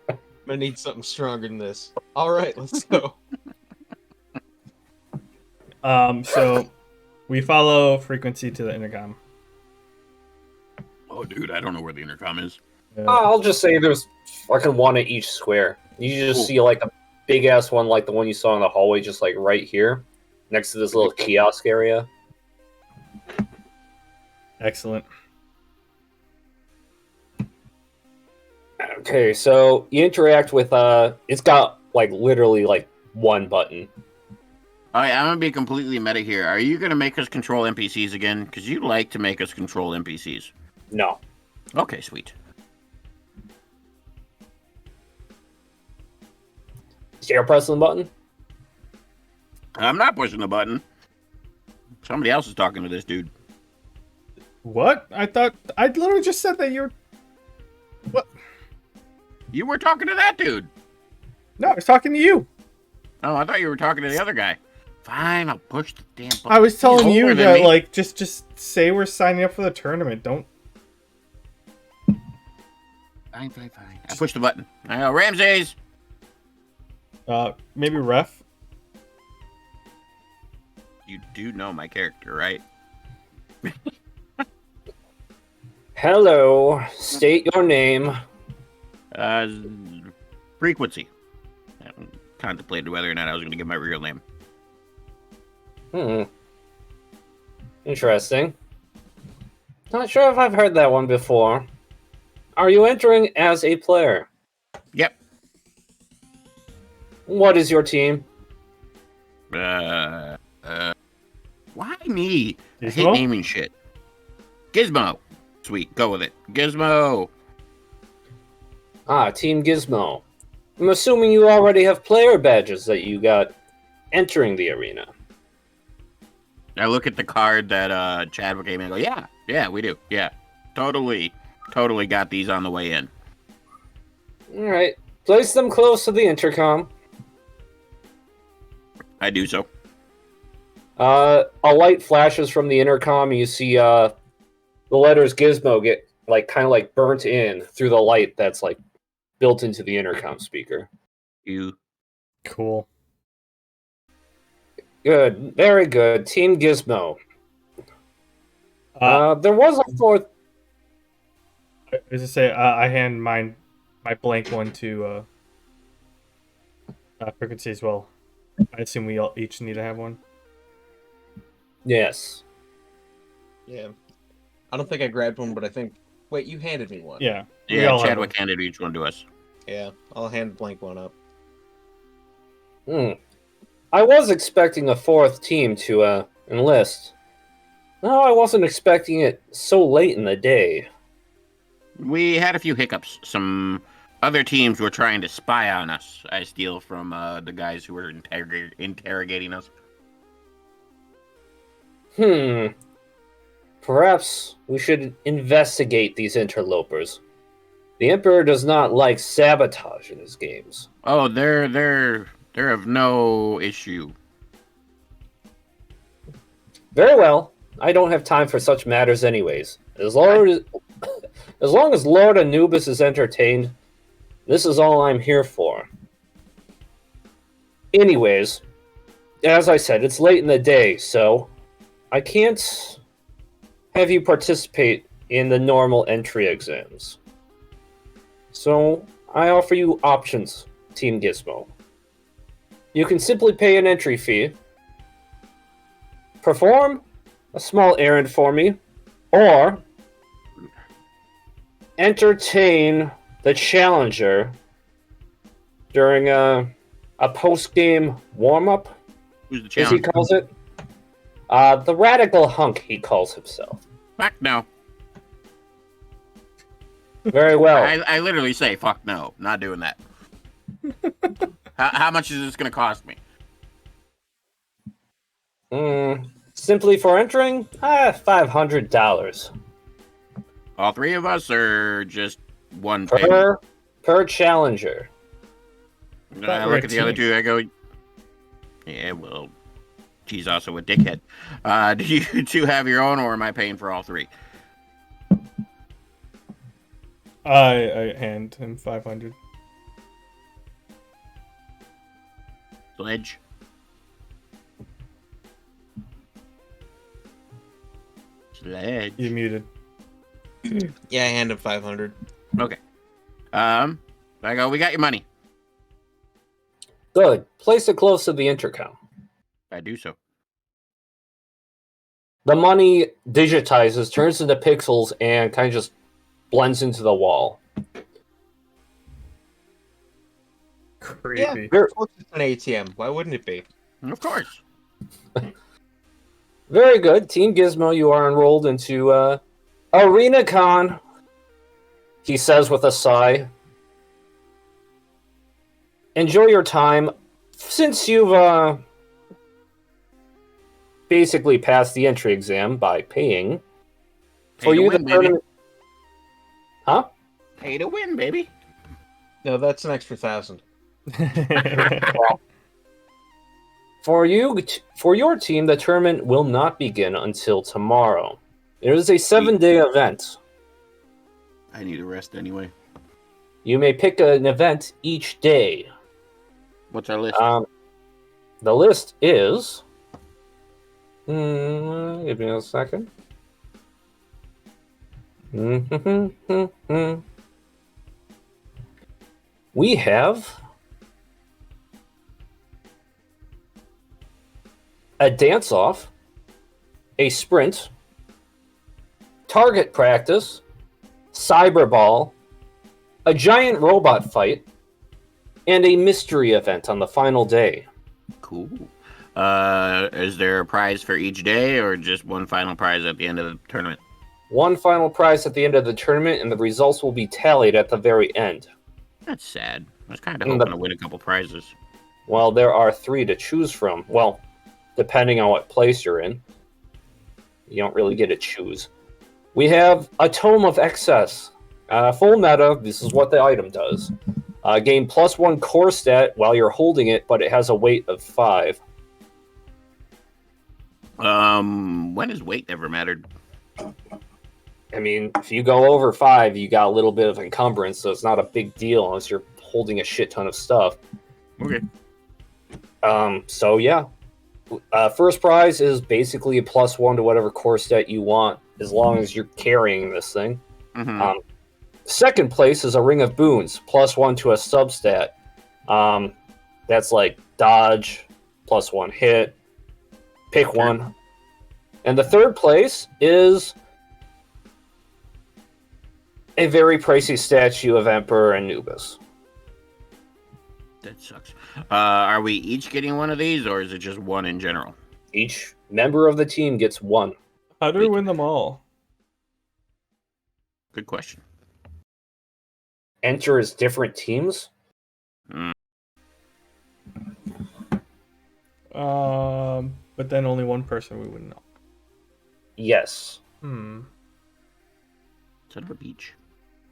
[SPEAKER 2] I'm gonna need something stronger than this. All right, let's go.
[SPEAKER 3] So we follow frequency to the intercom.
[SPEAKER 1] Oh, dude, I don't know where the intercom is.
[SPEAKER 4] I'll just say there's fucking one at each square. You just see like a big ass one, like the one you saw in the hallway, just like right here, next to this little kiosk area.
[SPEAKER 3] Excellent.
[SPEAKER 4] Okay, so you interact with it's got like literally like one button.
[SPEAKER 1] All right, I'm gonna be completely meta here. Are you gonna make us control NPCs again? Because you like to make us control NPCs.
[SPEAKER 4] No.
[SPEAKER 1] Okay, sweet.
[SPEAKER 4] So you're pressing the button?
[SPEAKER 1] I'm not pushing the button. Somebody else is talking to this dude.
[SPEAKER 3] What? I thought I literally just said that you're. What?
[SPEAKER 1] You were talking to that dude.
[SPEAKER 3] No, I was talking to you.
[SPEAKER 1] Oh, I thought you were talking to the other guy. Fine, I'll push the damn button.
[SPEAKER 3] I was telling
[SPEAKER 1] He's
[SPEAKER 3] you
[SPEAKER 1] older than
[SPEAKER 3] that,
[SPEAKER 1] me.
[SPEAKER 3] like, just say we're signing up for the tournament. Don't.
[SPEAKER 1] Fine. I pushed the button. I go, Ramses.
[SPEAKER 3] Maybe ref.
[SPEAKER 1] You do know my character, right?
[SPEAKER 4] Hello. State your name.
[SPEAKER 1] Frequency. I contemplated whether or not I was going to give my real name.
[SPEAKER 4] Interesting. Not sure if I've heard that one before. Are you entering as a player?
[SPEAKER 1] Yep.
[SPEAKER 4] What is your team?
[SPEAKER 1] Why me? I hate
[SPEAKER 3] Gizmo?
[SPEAKER 1] naming shit. Gizmo. Sweet, go with it. Gizmo.
[SPEAKER 4] Team Gizmo. I'm assuming you already have player badges that you got entering the arena.
[SPEAKER 1] I look at the card that Chadwick gave me and go, yeah, we do. Yeah, totally got these on the way in.
[SPEAKER 4] Alright. Place them close to the intercom.
[SPEAKER 1] I do so.
[SPEAKER 4] A light flashes from the intercom and you see the letters Gizmo get kind of burnt in through the light that's built into the intercom speaker.
[SPEAKER 1] You.
[SPEAKER 3] Cool.
[SPEAKER 4] Good. Very good. Team Gizmo. There was a fourth.
[SPEAKER 3] As I say, I hand my blank one to frequency as well. I assume we all each need to have one.
[SPEAKER 4] Yes.
[SPEAKER 2] Yeah. I don't think I grabbed one, but I think... Wait, you handed me one.
[SPEAKER 3] Yeah. we
[SPEAKER 1] Yeah,
[SPEAKER 3] all have
[SPEAKER 1] Chadwick
[SPEAKER 3] one.
[SPEAKER 1] handed each one to us.
[SPEAKER 2] Yeah, I'll hand the blank one up.
[SPEAKER 4] I was expecting a fourth team to enlist. No, I wasn't expecting it so late in the day.
[SPEAKER 1] We had a few hiccups. Some other teams were trying to spy on us. I steal from the guys who were interrogating us.
[SPEAKER 4] Perhaps we should investigate these interlopers. The Emperor does not like sabotage in his games.
[SPEAKER 1] Oh, they're of no issue.
[SPEAKER 4] Very well. I don't have time for such matters anyways. As long as Lord Anubis is entertained, this is all I'm here for. Anyways, as I said, it's late in the day, so I can't have you participate in the normal entry exams. So I offer you options, Team Gizmo. You can simply pay an entry fee, perform a small errand for me, or entertain the challenger during a post-game warm-up,
[SPEAKER 1] Who's the
[SPEAKER 4] as he
[SPEAKER 1] challenger?
[SPEAKER 4] calls it. The radical hunk, he calls himself.
[SPEAKER 1] Fuck no.
[SPEAKER 4] Very well.
[SPEAKER 1] I literally say fuck no. Not doing that. How much is this going to cost me?
[SPEAKER 4] Simply for entering, $500
[SPEAKER 1] All three of us, or just one payment?
[SPEAKER 4] per challenger.
[SPEAKER 1] I look at the other two. I go, yeah, well, she's also a dickhead. Do you two have your own, or am I paying for all three?
[SPEAKER 3] I hand him 500.
[SPEAKER 1] Sledge. Sledge.
[SPEAKER 3] You muted.
[SPEAKER 2] Yeah, I hand him 500.
[SPEAKER 1] Okay. I go, we got your money.
[SPEAKER 4] Good. Place it close to the intercom.
[SPEAKER 1] I do so.
[SPEAKER 4] The money digitizes, turns into pixels, and kind of just blends into the wall.
[SPEAKER 3] Creepy.
[SPEAKER 2] Of course it's an ATM. Why wouldn't it be?
[SPEAKER 1] Of course.
[SPEAKER 4] Very good. Team Gizmo, you are enrolled into ArenaCon, he says with a sigh. Enjoy your time. Since you've basically passed the entry exam by paying,
[SPEAKER 1] Pay
[SPEAKER 4] for
[SPEAKER 1] to
[SPEAKER 4] you
[SPEAKER 1] win,
[SPEAKER 4] the
[SPEAKER 1] baby.
[SPEAKER 4] tournament... Huh?
[SPEAKER 1] Pay to win, baby.
[SPEAKER 2] No, that's an extra 1,000.
[SPEAKER 4] For your team, the tournament will not begin until tomorrow. It is a 7-day event.
[SPEAKER 1] I need a rest anyway.
[SPEAKER 4] You may pick an event each day.
[SPEAKER 1] What's our list?
[SPEAKER 4] The list is... give me a second. We have a dance-off, a sprint, target practice, cyberball, a giant robot fight, and a mystery event on the final day.
[SPEAKER 1] Cool. Is there a prize for each day, or just one final prize at the end of the tournament?
[SPEAKER 4] One final prize at the end of the tournament, and the results will be tallied at the very end.
[SPEAKER 1] That's sad. I was kind of
[SPEAKER 4] And
[SPEAKER 1] hoping to win a couple prizes.
[SPEAKER 4] Well, there are 3 to choose from. Well, depending on what place you're in. You don't really get to choose. We have a Tome of Excess. Full meta, this is what the item does. Gain +1 core stat while you're holding it, but it has a weight of 5.
[SPEAKER 1] When has weight ever mattered?
[SPEAKER 4] I mean, if you go over 5, you got a little bit of encumbrance, so it's not a big deal unless you're holding a shit ton of stuff.
[SPEAKER 1] Okay.
[SPEAKER 4] So yeah. First prize is basically a +1 to whatever core stat you want, as long as you're carrying this thing.
[SPEAKER 1] Mm-hmm.
[SPEAKER 4] Second place is a Ring of Boons, +1 to a substat. That's like dodge, +1 hit, pick one. And the third place is a very pricey statue of Emperor Anubis.
[SPEAKER 1] That sucks. Are we each getting one of these, or is it just one in general?
[SPEAKER 4] Each member of the team gets one.
[SPEAKER 3] How do we win them all?
[SPEAKER 1] Good question.
[SPEAKER 4] Enter as different teams?
[SPEAKER 3] But then only one person we wouldn't know.
[SPEAKER 4] Yes.
[SPEAKER 3] Hmm.
[SPEAKER 1] Son of a beach.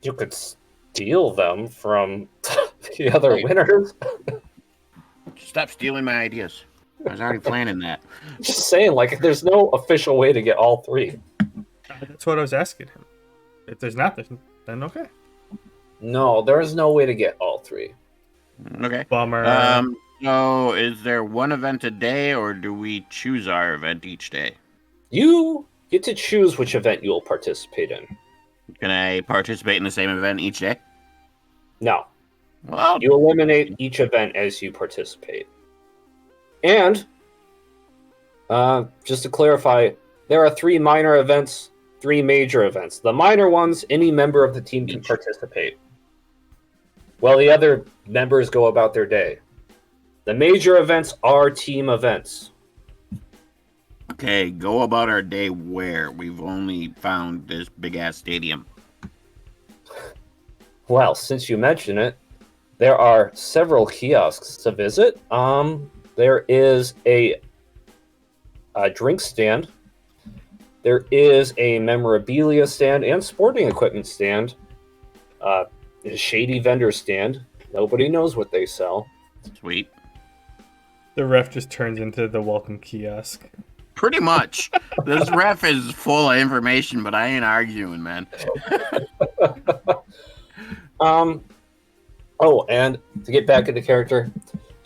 [SPEAKER 4] You could steal them from the other winners.
[SPEAKER 1] Stop stealing my ideas. I was already planning that.
[SPEAKER 4] Just saying, like, there's no official way to get all 3.
[SPEAKER 3] That's what I was asking him. If there's not, then okay.
[SPEAKER 4] No, there is no way to get all 3.
[SPEAKER 1] Okay.
[SPEAKER 3] Bummer.
[SPEAKER 1] So is there one event a day, or do we choose our event each day?
[SPEAKER 4] You get to choose which event you will participate in.
[SPEAKER 1] Can I participate in the same event each day?
[SPEAKER 4] No.
[SPEAKER 1] Well,
[SPEAKER 4] You eliminate each event as you participate. And, just to clarify, there are 3 minor events, 3 major events. The minor ones, any member of the team can participate, while the other members go about their day. The major events are team events.
[SPEAKER 1] okay, go about our day where? We've only found this big-ass stadium.
[SPEAKER 4] Well, since you mention it, there are several kiosks to visit. There is a drink stand. There is a memorabilia stand and sporting equipment stand. A shady vendor stand. Nobody knows what they sell.
[SPEAKER 1] Sweet.
[SPEAKER 3] The ref just turns into the welcome kiosk.
[SPEAKER 1] Pretty much. This ref is full of information, but I ain't arguing, man.
[SPEAKER 4] Oh, and to get back into character,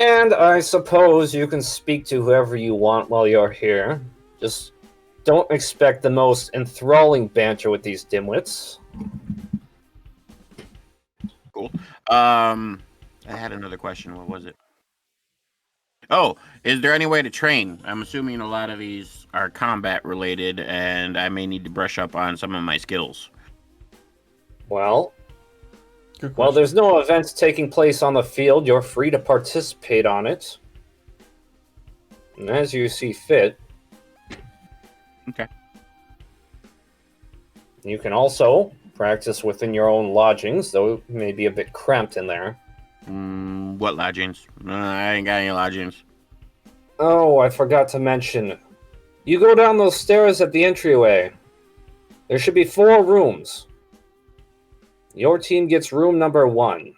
[SPEAKER 4] and I suppose you can speak to whoever you want while you're here. Just don't expect the most enthralling banter with these dimwits.
[SPEAKER 1] Cool. I had another question. What was it? Oh, is there any way to train? I'm assuming a lot of these are combat related, and I may need to brush up on some of my skills.
[SPEAKER 4] Well,
[SPEAKER 3] Good
[SPEAKER 4] while
[SPEAKER 3] question.
[SPEAKER 4] there's no events taking place on the field, you're free to participate on it. And as you see fit.
[SPEAKER 1] Okay.
[SPEAKER 4] You can also practice within your own lodgings, though it may be a bit cramped in there.
[SPEAKER 1] What lodgings? I ain't got any lodgings.
[SPEAKER 4] Oh, I forgot to mention. You go down those stairs at the entryway. There should be 4 rooms. Your team gets room number 1.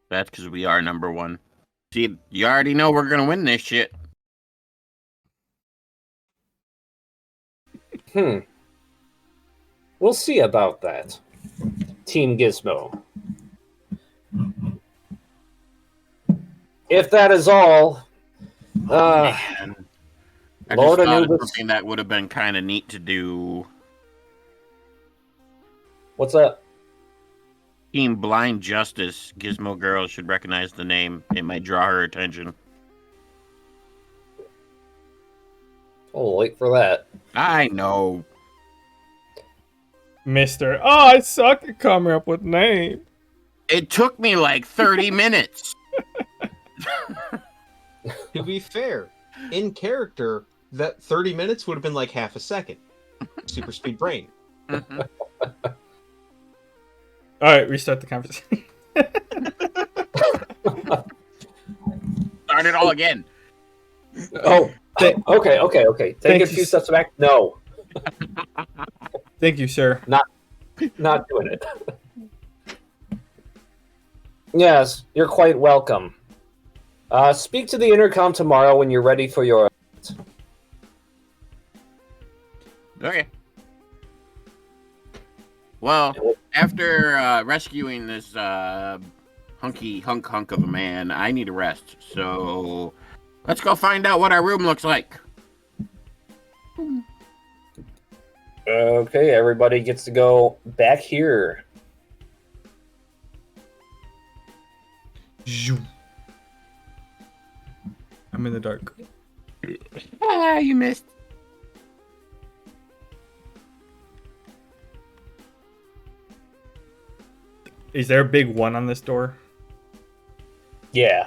[SPEAKER 1] That's because we are number 1. See, you already know we're gonna win this shit.
[SPEAKER 4] We'll see about that. Team Gizmo. If that is all,
[SPEAKER 1] Man. I
[SPEAKER 4] Lord
[SPEAKER 1] just thought of
[SPEAKER 4] Anubis.
[SPEAKER 1] something that would have been kind of neat to do.
[SPEAKER 4] What's that?
[SPEAKER 1] Team Blind Justice. Gizmo Girl should recognize the name. It might draw her attention.
[SPEAKER 4] Oh, wait for that.
[SPEAKER 1] I know.
[SPEAKER 3] Mr. Oh, I suck at coming up with names.
[SPEAKER 1] It took me like 30 minutes.
[SPEAKER 2] To be fair, in character, that 30 minutes would have been like half a second. Super speed brain.
[SPEAKER 1] Mhm.
[SPEAKER 3] All right, restart the conversation.
[SPEAKER 1] Start it all again.
[SPEAKER 4] Oh,
[SPEAKER 3] Th-
[SPEAKER 4] okay. Take
[SPEAKER 3] Thank
[SPEAKER 4] a
[SPEAKER 3] you.
[SPEAKER 4] few steps back. No,
[SPEAKER 3] Thank you, sir.
[SPEAKER 4] not doing it. Yes, you're quite welcome. Speak to the intercom tomorrow when you're ready for your...
[SPEAKER 1] Okay. Well, after rescuing this hunk of a man, I need a rest. So let's go find out what our room looks like.
[SPEAKER 4] Okay, everybody gets to go back here.
[SPEAKER 3] Zoom. I'm in the dark.
[SPEAKER 1] Ah, you missed.
[SPEAKER 3] Is there a big 1 on this door?
[SPEAKER 4] Yeah.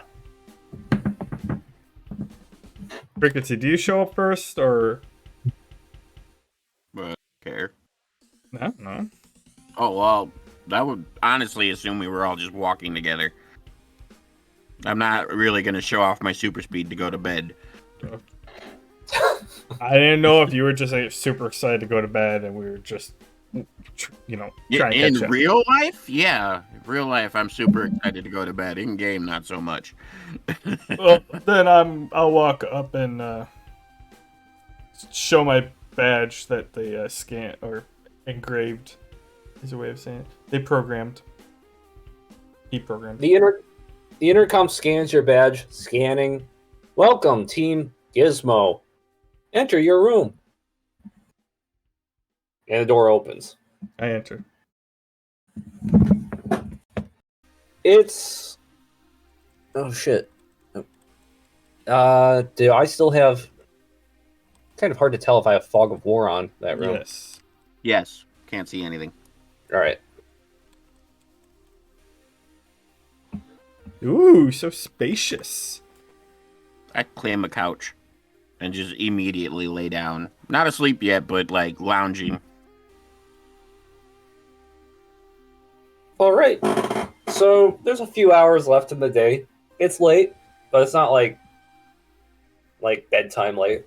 [SPEAKER 3] Frequency, do you show up first or
[SPEAKER 1] Care.
[SPEAKER 3] no? No.
[SPEAKER 1] Oh well, that would honestly assume we were all just walking together. I'm not really gonna show off my super speed to go to bed.
[SPEAKER 3] I didn't know if you were just like, super excited to go to bed and we were just, trying to
[SPEAKER 1] In
[SPEAKER 3] catch up.
[SPEAKER 1] real life, yeah. In real life, I'm super excited to go to bed. In game, not so much.
[SPEAKER 3] Well, then I'll walk up and show my badge that they scan or engraved is a way of saying it. They programmed. He programmed.
[SPEAKER 4] The intercom scans your badge. Scanning. Welcome, Team Gizmo. Enter your room. And the door opens.
[SPEAKER 3] I enter.
[SPEAKER 4] It's oh shit. Do I still have? Kind of hard to tell if I have fog of war on that room.
[SPEAKER 3] Yes.
[SPEAKER 1] Yes. Can't see anything.
[SPEAKER 4] All right.
[SPEAKER 3] Ooh, so spacious.
[SPEAKER 1] I claim a couch and just immediately lay down. Not asleep yet, but like lounging.
[SPEAKER 4] All right. So there's a few hours left in the day. It's late, but it's not like bedtime late.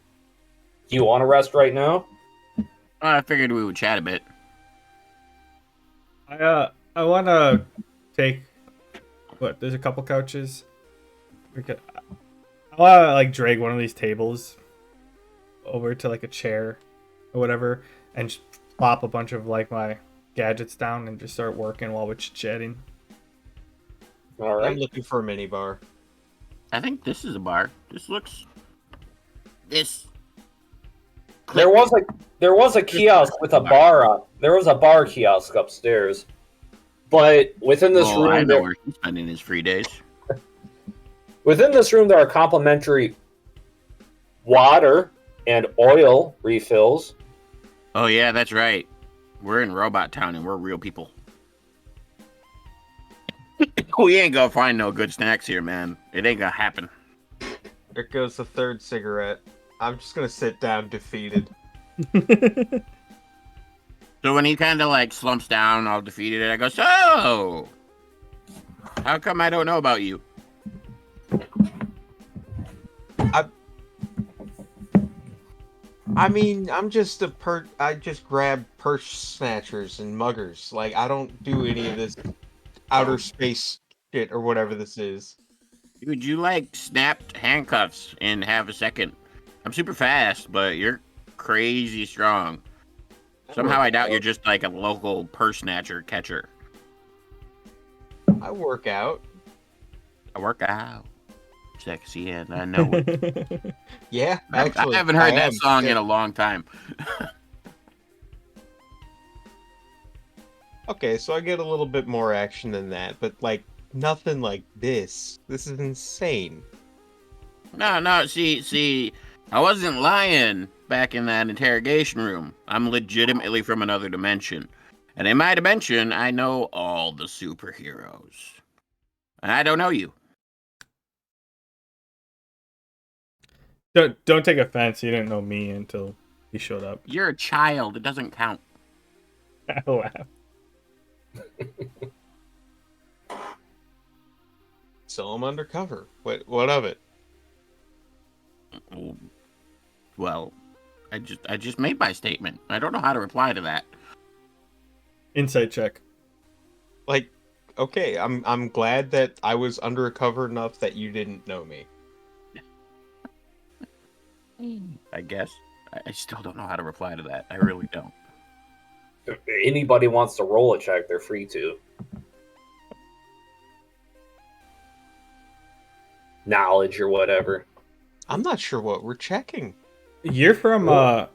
[SPEAKER 4] Do you want to rest right now?
[SPEAKER 1] I figured we would chat a bit.
[SPEAKER 3] I want to take what? There's a couple couches. I want to like drag one of these tables over to like a chair or whatever, and just plop a bunch of like my gadgets down and just start working while we're chatting.
[SPEAKER 4] All
[SPEAKER 2] I'm
[SPEAKER 4] right.
[SPEAKER 2] looking for a mini bar.
[SPEAKER 1] I think this is a bar. This looks. This.
[SPEAKER 4] There was a kiosk with a bar on. There was a bar kiosk upstairs, but within this
[SPEAKER 1] Oh, I
[SPEAKER 4] room,
[SPEAKER 1] know where he's spending his free days.
[SPEAKER 4] there are complimentary water and oil refills.
[SPEAKER 1] Oh yeah, that's right. We're in Robot Town and we're real people. We ain't gonna find no good snacks here, man. It ain't gonna happen.
[SPEAKER 2] There goes the third cigarette. I'm just gonna sit down defeated.
[SPEAKER 1] So when he kind of like slumps down, all defeated, I go, "So, how come I don't know about you?"
[SPEAKER 2] I mean, I'm just I just grab purse snatchers and muggers. Like, I don't do any of this outer space shit or whatever this is.
[SPEAKER 1] Dude, you like snapped handcuffs in half a second. I'm super fast, but you're crazy strong. Somehow I doubt you're just like a local purse snatcher catcher.
[SPEAKER 2] I work out.
[SPEAKER 1] I work out. Sexy and I know it.
[SPEAKER 2] Yeah,
[SPEAKER 1] I
[SPEAKER 2] actually,
[SPEAKER 1] haven't heard
[SPEAKER 2] I
[SPEAKER 1] that
[SPEAKER 2] am.
[SPEAKER 1] song
[SPEAKER 2] Yeah.
[SPEAKER 1] in a long time.
[SPEAKER 2] Okay, so I get a little bit more action than that, but like nothing like this. This is insane.
[SPEAKER 1] No, see, I wasn't lying back in that interrogation room. I'm legitimately from another dimension. And in my dimension, I know all the superheroes. And I don't know you.
[SPEAKER 3] Don't take offense. You didn't know me until he showed up.
[SPEAKER 1] You're a child. It doesn't count.
[SPEAKER 3] I laugh.
[SPEAKER 2] So I'm undercover. What of it?
[SPEAKER 1] Well, I just made my statement. I don't know how to reply to that.
[SPEAKER 3] Insight check.
[SPEAKER 2] Like, okay, I'm glad that I was undercover enough that you didn't know me.
[SPEAKER 1] I guess. I still don't know how to reply to that. I really don't.
[SPEAKER 4] If anybody wants to roll a check, they're free to. Knowledge or whatever.
[SPEAKER 2] I'm not sure what we're checking.
[SPEAKER 3] You're from so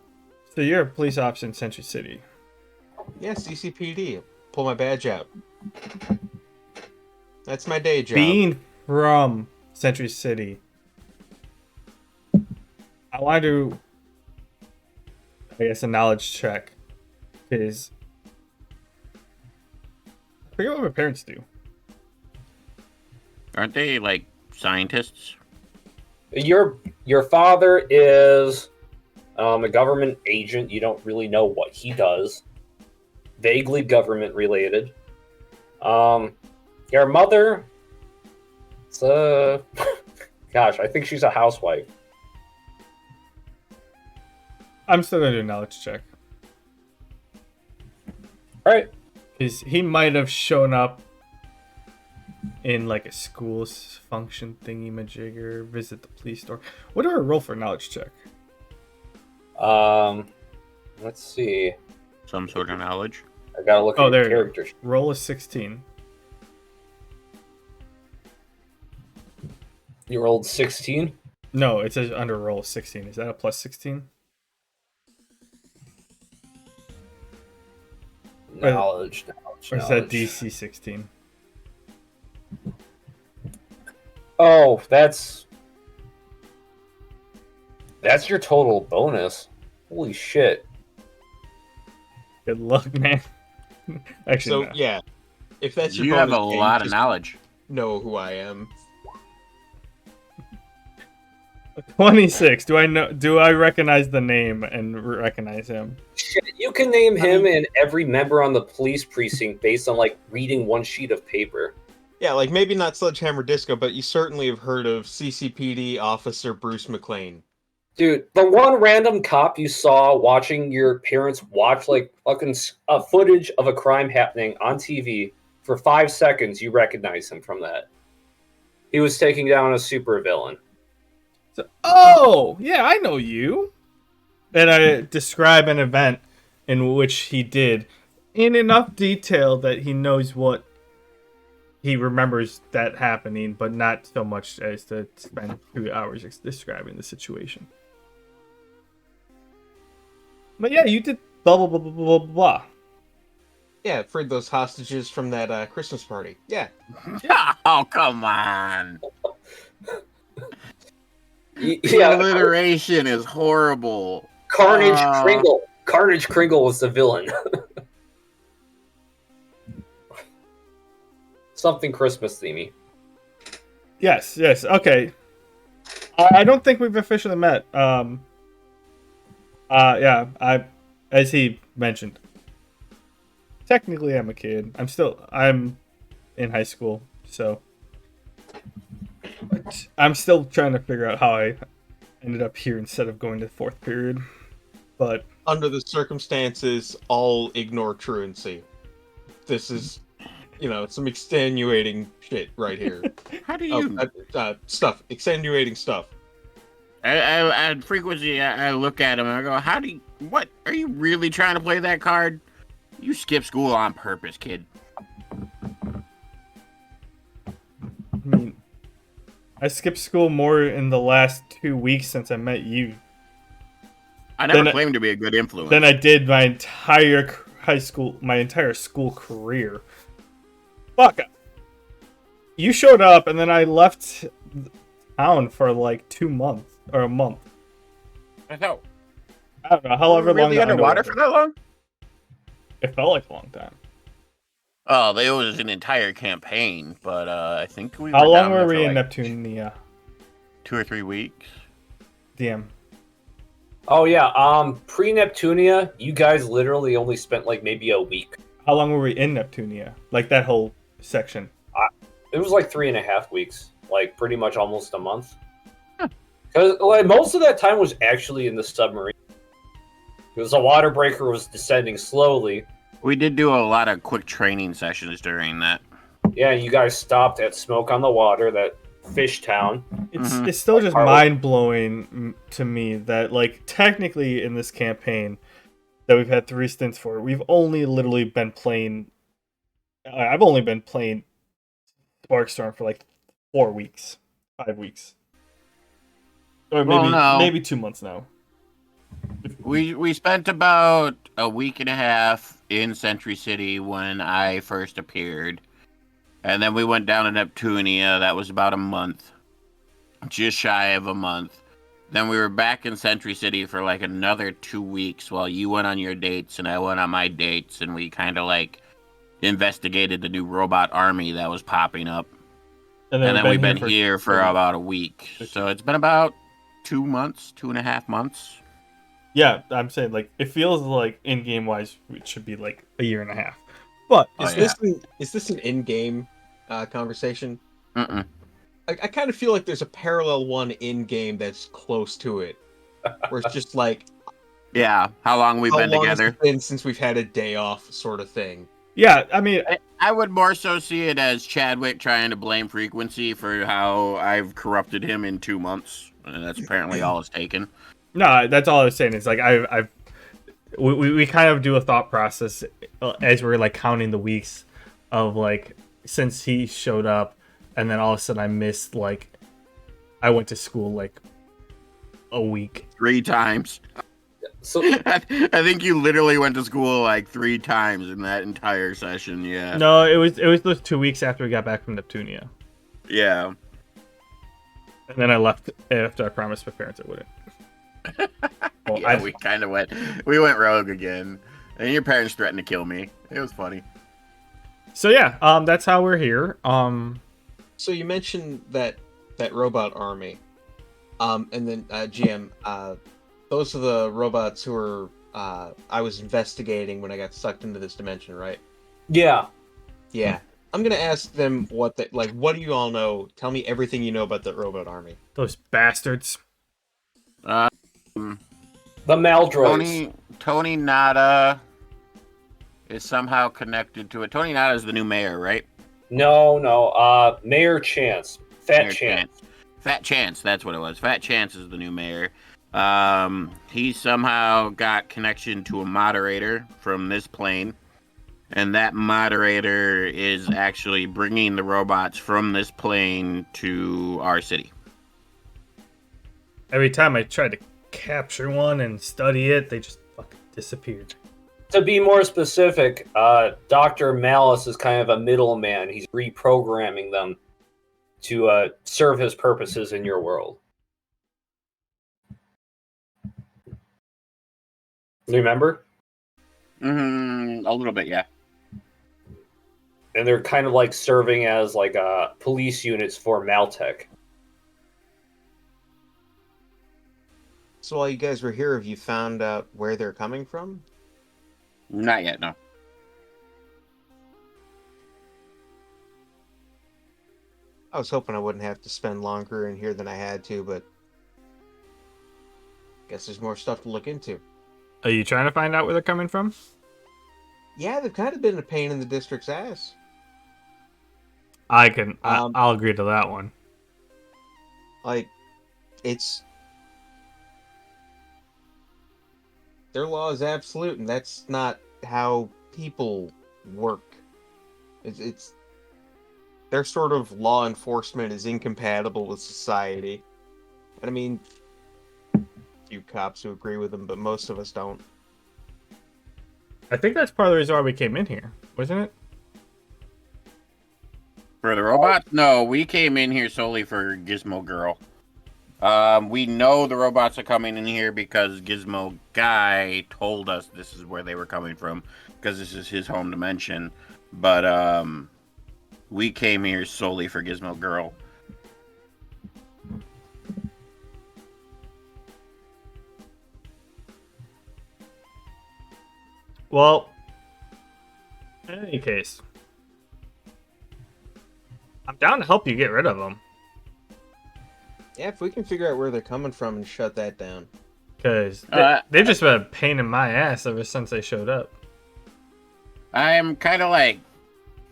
[SPEAKER 3] you're a police officer in Century City.
[SPEAKER 2] Yeah, CCPD. Pull my badge out. That's my day job.
[SPEAKER 3] Being from Century City, I want to do, I guess, a knowledge check. Because I forget what my parents do.
[SPEAKER 1] Aren't they like scientists?
[SPEAKER 4] Your father is a government agent. You don't really know what he does. Vaguely government related. Your mother, it's gosh, I think she's a housewife.
[SPEAKER 3] I'm still gonna do a knowledge check.
[SPEAKER 4] All right.
[SPEAKER 3] Because he might have shown up in like a school function thingy majigger, visit the police store. What do I roll for a knowledge check?
[SPEAKER 4] Let's see.
[SPEAKER 1] Some sort of knowledge.
[SPEAKER 4] I gotta look
[SPEAKER 3] Oh,
[SPEAKER 4] at
[SPEAKER 3] there
[SPEAKER 4] your
[SPEAKER 3] you go.
[SPEAKER 4] character.
[SPEAKER 3] Roll a 16.
[SPEAKER 4] You rolled 16.
[SPEAKER 3] No, it says under roll 16. Is that a plus 16?
[SPEAKER 4] Knowledge.
[SPEAKER 3] Or is that DC 16?
[SPEAKER 4] Oh, that's your total bonus. Holy shit.
[SPEAKER 3] Good luck, man. Actually,
[SPEAKER 2] So
[SPEAKER 3] no.
[SPEAKER 2] yeah, if that's your
[SPEAKER 1] You have
[SPEAKER 2] bonus,
[SPEAKER 1] a
[SPEAKER 2] yeah, you
[SPEAKER 1] lot of
[SPEAKER 2] just
[SPEAKER 1] knowledge.
[SPEAKER 2] know who I am.
[SPEAKER 3] 26. Do I recognize the name and recognize him?
[SPEAKER 4] Shit, you can name him and every member on the police precinct based on like reading one sheet of paper.
[SPEAKER 2] Yeah, like maybe not Sledgehammer Disco, but you certainly have heard of CCPD Officer Bruce McLean.
[SPEAKER 4] Dude, the one random cop you saw watching your parents watch like fucking footage of a crime happening on TV for 5 seconds, you recognize him from that. He was taking down a supervillain.
[SPEAKER 3] So, oh, yeah, I know you. And I describe an event in which he did in enough detail that he knows what he remembers that happening, but not so much as to spend 2 hours describing the situation. But yeah, you did blah, blah, blah, blah, blah, blah.
[SPEAKER 2] Yeah, freed those hostages from that Christmas party. Yeah.
[SPEAKER 1] Oh, come on. The
[SPEAKER 4] Yeah,
[SPEAKER 1] alliteration is horrible.
[SPEAKER 4] Carnage Kringle. Carnage Kringle was the villain. Something Christmas themey.
[SPEAKER 3] Yes, okay. I don't think we've officially met. Yeah, as he mentioned, technically I'm a kid. I'm in high school, so but I'm still trying to figure out how I ended up here instead of going to the 4th period. But
[SPEAKER 2] Under the circumstances, I'll ignore truancy. This is, some extenuating shit right here.
[SPEAKER 1] How do you...
[SPEAKER 2] Stuff. Extenuating stuff.
[SPEAKER 1] I frequently I look at him and I go, what? Are you really trying to play that card? You skip school on purpose, kid.
[SPEAKER 3] I mean, I skipped school more in the last 2 weeks since I met you
[SPEAKER 1] I never claimed to be a good influence.
[SPEAKER 3] than I did my entire my entire school career. Fuck. You showed up and then I left town for like 2 months or a month.
[SPEAKER 1] I thought.
[SPEAKER 3] I don't know, however long.
[SPEAKER 1] Really underwater for that long?
[SPEAKER 3] It felt like a long time.
[SPEAKER 1] Oh, it was an entire campaign, but I think we.
[SPEAKER 3] How
[SPEAKER 1] were
[SPEAKER 3] long
[SPEAKER 1] down
[SPEAKER 3] were
[SPEAKER 1] there
[SPEAKER 3] we
[SPEAKER 1] for
[SPEAKER 3] in
[SPEAKER 1] like
[SPEAKER 3] Neptunia?
[SPEAKER 1] 2 or 3 weeks.
[SPEAKER 3] DM.
[SPEAKER 4] Oh yeah, pre-Neptunia, you guys literally only spent like maybe a week.
[SPEAKER 3] How long were we in Neptunia? Like that whole section?
[SPEAKER 4] It was like 3.5 weeks, like pretty much almost a month. Because like most of that time was actually in the submarine. Because the water breaker was descending slowly.
[SPEAKER 1] We did do a lot of quick training sessions during that.
[SPEAKER 4] Yeah, you guys stopped at Smoke on the Water, that fish town.
[SPEAKER 3] It's still just mind blowing to me that like technically in this campaign that we've had 3 stints for, we've only literally been playing. I've only been playing Sparkstorm for like 4 weeks, 5 weeks, or maybe 2 months now.
[SPEAKER 1] We spent about a week and a half in Century City when I first appeared. And then we went down to Neptunia. That was about a month. Just shy of a month. Then we were back in Century City for like another 2 weeks while you went on your dates and I went on my dates. And we kind of like investigated the new robot army that was popping up. And then we've been here for about a week. So it's been about 2 months, 2.5 months.
[SPEAKER 3] Yeah, I'm saying like it feels like in-game wise it should be like a year and a half. But
[SPEAKER 2] Is this an in-game conversation?
[SPEAKER 1] Mm-mm.
[SPEAKER 2] I kind of feel like there's a parallel one in-game that's close to it, where it's just like,
[SPEAKER 1] yeah, how long we've been
[SPEAKER 2] how long
[SPEAKER 1] together.
[SPEAKER 2] has it been since we've had a day off, sort of thing.
[SPEAKER 3] yeah, I mean,
[SPEAKER 1] I would more so see it as Chadwick trying to blame Frequency for how I've corrupted him in 2 months. And that's apparently all it's taken.
[SPEAKER 3] no, that's all I was saying. It's like we kind of do a thought process as we're like counting the weeks of like since he showed up, and then all of a sudden I missed like I went to school like a week.
[SPEAKER 1] 3 times.
[SPEAKER 4] So
[SPEAKER 1] I think you literally went to school like 3 times in that entire session. Yeah.
[SPEAKER 3] No, it was those 2 weeks after we got back from Neptunia,
[SPEAKER 1] Yeah.
[SPEAKER 3] and then I left after I promised my parents I wouldn't. Well,
[SPEAKER 1] Yeah, we went rogue again. And your parents threatened to kill me. It was funny.
[SPEAKER 3] So yeah, that's how we're here.
[SPEAKER 2] So you mentioned that robot army, and then GM, those are the robots who were I was investigating when I got sucked into this dimension, right?
[SPEAKER 4] yeah,
[SPEAKER 2] Yeah. I'm gonna ask them what what do you all know? Tell me everything you know about the robot army.
[SPEAKER 3] Those bastards.
[SPEAKER 1] Um,
[SPEAKER 4] the Maldroids.
[SPEAKER 1] Tony Nada is somehow connected to it. Tony Nada is the new mayor, right?
[SPEAKER 4] No. Mayor Chance. Fat
[SPEAKER 1] Mayor
[SPEAKER 4] Chance.
[SPEAKER 1] Fat Chance, that's what it was. Fat Chance is the new mayor. He somehow got connection to a moderator from this plane, and that moderator is actually bringing the robots from this plane to our city.
[SPEAKER 3] Every time I tried to capture one and study it, they just fucking disappeared.
[SPEAKER 4] To be more specific, Dr. Malice is kind of a middleman. He's reprogramming them to serve his purposes in your world. Remember?
[SPEAKER 1] A little bit, yeah.
[SPEAKER 4] And they're kind of like serving as like police units for Maltech.
[SPEAKER 2] So while you guys were here, have you found out where they're coming from?
[SPEAKER 1] Not yet, no.
[SPEAKER 2] I was hoping I wouldn't have to spend longer in here than I had to, but guess there's more stuff to look into.
[SPEAKER 3] Are you trying to find out where they're coming from?
[SPEAKER 2] Yeah, they've kind of been a pain in the district's ass.
[SPEAKER 3] I'll agree to that one.
[SPEAKER 2] Like, it's... Their law is absolute, and that's not how people work. It's their sort of law enforcement is incompatible with society. And I mean, few cops who agree with them, but most of us don't.
[SPEAKER 3] I think that's part of the reason why we came in here, wasn't it?
[SPEAKER 1] For the robots? No, we came in here solely for Gizmo Girl. We know the robots are coming in here because Gizmo Guy told us this is where they were coming from, because this is his home dimension. But we came here solely for Gizmo Girl.
[SPEAKER 3] Well, in any case, I'm down to help you get rid of them.
[SPEAKER 2] Yeah, if we can figure out where they're coming from and shut that down.
[SPEAKER 3] Because they've just been a pain in my ass ever since they showed up.
[SPEAKER 1] I'm kind of like,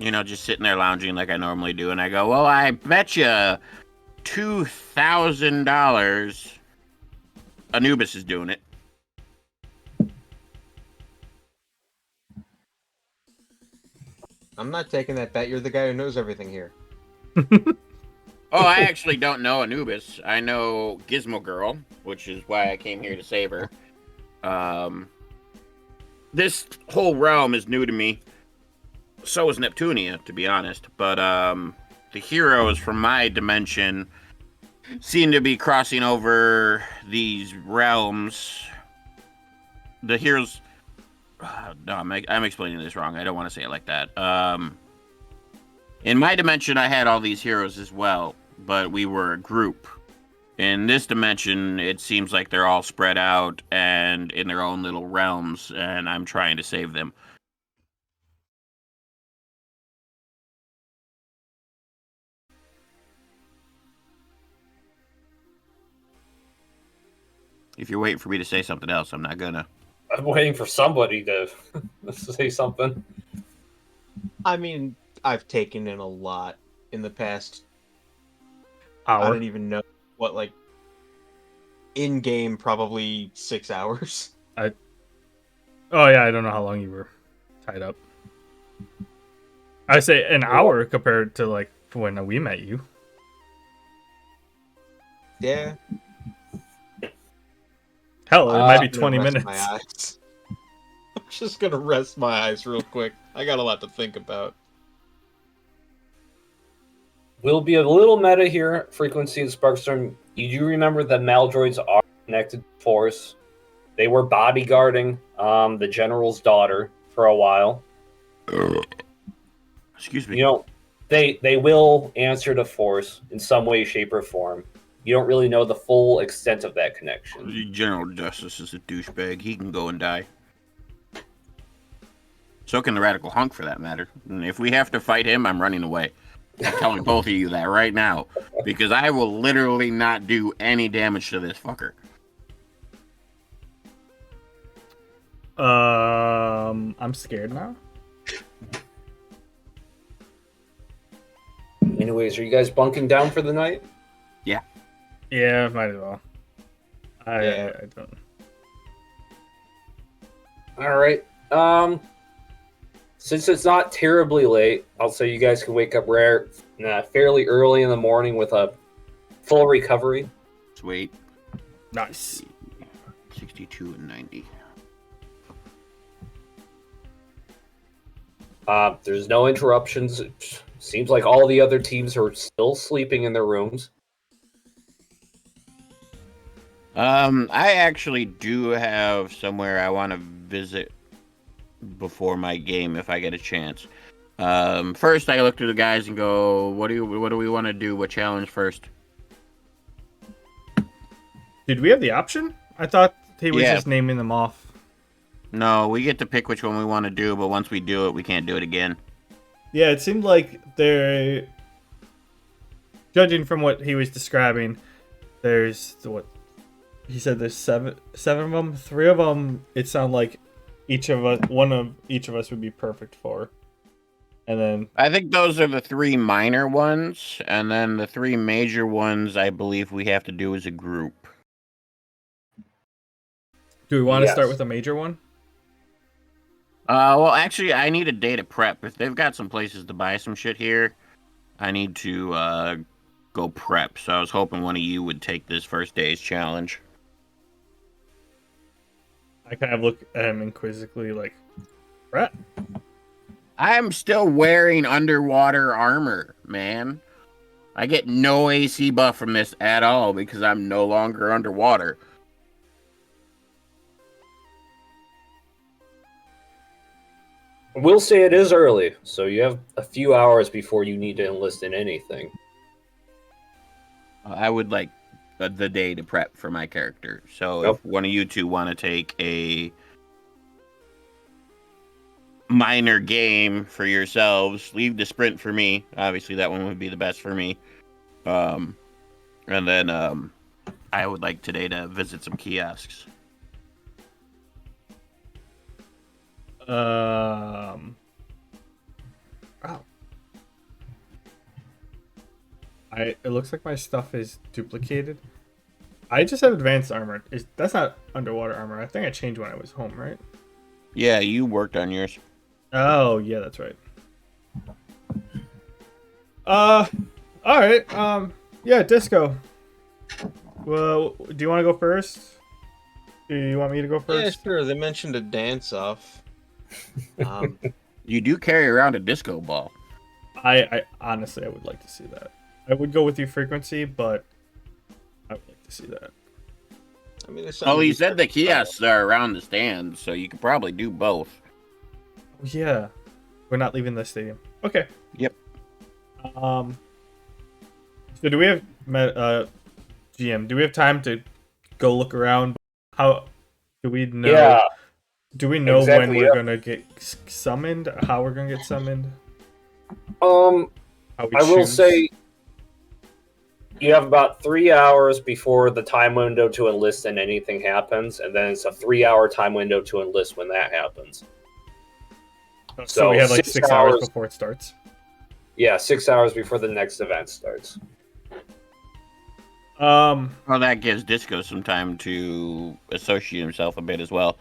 [SPEAKER 1] just sitting there lounging like I normally do, and I go, well, I bet you $2,000 Anubis is doing it.
[SPEAKER 2] I'm not taking that bet. You're the guy who knows everything here.
[SPEAKER 1] Oh, I actually don't know Anubis. I know Gizmo Girl, which is why I came here to save her. This whole realm is new to me. So is Neptunia, to be honest. But the heroes from my dimension seem to be crossing over these realms. The heroes... no, I'm explaining this wrong. I don't want to say it like that. In my dimension, I had all these heroes as well, but we were a group. In this dimension, it seems like they're all spread out and in their own little realms, and I'm trying to save them. If you're waiting for me to say something else, I'm not gonna.
[SPEAKER 4] I'm waiting for somebody to say something.
[SPEAKER 2] I mean, I've taken in a lot in the past.
[SPEAKER 3] Hour.
[SPEAKER 2] I don't even know what, in game, probably 6 hours.
[SPEAKER 3] Oh yeah, I don't know how long you were tied up. I say an hour compared to when we met you.
[SPEAKER 2] Yeah.
[SPEAKER 3] Hell, it might be
[SPEAKER 2] I'm gonna
[SPEAKER 3] 20
[SPEAKER 2] rest
[SPEAKER 3] minutes.
[SPEAKER 2] My eyes. I'm just gonna rest my eyes real quick. I got a lot to think about.
[SPEAKER 4] We'll be a little meta here, Frequency and Sparkstorm. You do remember that Maldroids are connected to Force. They were bodyguarding the General's daughter for a while.
[SPEAKER 1] Excuse me.
[SPEAKER 4] You know, they will answer to Force in some way, shape, or form. You don't really know the full extent of that connection.
[SPEAKER 1] General Justice is a douchebag. He can go and die. So can the Radical Hunk, for that matter. And if we have to fight him, I'm running away. I'm telling both of you that right now. Because I will literally not do any damage to this fucker.
[SPEAKER 3] I'm scared now.
[SPEAKER 4] Anyways, are you guys bunking down for the night?
[SPEAKER 3] Yeah, might as well.
[SPEAKER 2] Yeah.
[SPEAKER 3] I don't.
[SPEAKER 4] All right. Since it's not terribly late, I'll say you guys can wake up fairly early in the morning with a full recovery.
[SPEAKER 1] Sweet.
[SPEAKER 3] Nice.
[SPEAKER 1] 62 and 90.
[SPEAKER 4] There's no interruptions. It seems like all the other teams are still sleeping in their rooms.
[SPEAKER 1] I actually do have somewhere I want to visit before my game if I get a chance. First I look to the guys and go, what do we want to do? What challenge first?
[SPEAKER 3] Did we have the option? I thought he was
[SPEAKER 1] Yeah.
[SPEAKER 3] just naming them off.
[SPEAKER 1] No, we get to pick which one we want to do, but once we do it, we can't do it again.
[SPEAKER 3] Yeah, it seemed like they're judging from what he was describing. There's what he said. There's seven of them. 3 of them. It sounded like one of each of us would be perfect for. And then
[SPEAKER 1] I think those are the 3 minor ones, and then the 3 major ones I believe we have to do as a group.
[SPEAKER 3] do we want to
[SPEAKER 4] Yes.
[SPEAKER 3] start with a major one?
[SPEAKER 1] Well, actually, I need a day to prep. If they've got some places to buy some shit here, I need to go prep. So I was hoping one of you would take this first day's challenge.
[SPEAKER 3] I kind of look at him inquisitively, like, Brett.
[SPEAKER 1] I'm still wearing underwater armor, man. I get no AC buff from this at all because I'm no longer underwater.
[SPEAKER 4] We'll say it is early, so you have a few hours before you need to enlist in anything.
[SPEAKER 1] I would like the day to prep for my character. So
[SPEAKER 4] Yep.
[SPEAKER 1] if one of you two want to take a minor game for yourselves, leave the sprint for me. Obviously, that one would be the best for me. And then I would like today to visit some kiosks.
[SPEAKER 3] Wow. It looks like my stuff is duplicated. I just have advanced armor. That's not underwater armor. I think I changed when I was home, right?
[SPEAKER 1] Yeah, you worked on yours.
[SPEAKER 3] Oh, yeah, that's right. All right. Yeah, Disco. Well, do you want to go first? Do you want me to go
[SPEAKER 2] Yeah,
[SPEAKER 3] first?
[SPEAKER 2] sure. They mentioned a dance-off.
[SPEAKER 1] You do carry around a disco ball.
[SPEAKER 3] I honestly, I would like to see that. I would go with you, Frequency, but I would like to see that.
[SPEAKER 2] I mean, it's
[SPEAKER 1] Well, he said the kiosks are around the stand, so you could probably do both.
[SPEAKER 3] Oh, yeah, we're not leaving the stadium. Okay.
[SPEAKER 1] Yep.
[SPEAKER 3] So do we have GM? Do we have time to go look around? How do we know?
[SPEAKER 4] Yeah.
[SPEAKER 3] Do we know
[SPEAKER 4] Exactly,
[SPEAKER 3] when we're
[SPEAKER 4] yeah.
[SPEAKER 3] gonna get summoned? How we're gonna get summoned?
[SPEAKER 4] I
[SPEAKER 3] How we
[SPEAKER 4] will
[SPEAKER 3] choose?
[SPEAKER 4] say you have about 3 hours before the time window to enlist and anything happens, and then it's a 3-hour time window to enlist when that happens.
[SPEAKER 3] So we have like
[SPEAKER 4] 6
[SPEAKER 3] 6 hours
[SPEAKER 4] hours.
[SPEAKER 3] before it starts.
[SPEAKER 4] Yeah, 6 hours before the next event starts.
[SPEAKER 1] Well, that gives Disco some time to associate himself a bit as well.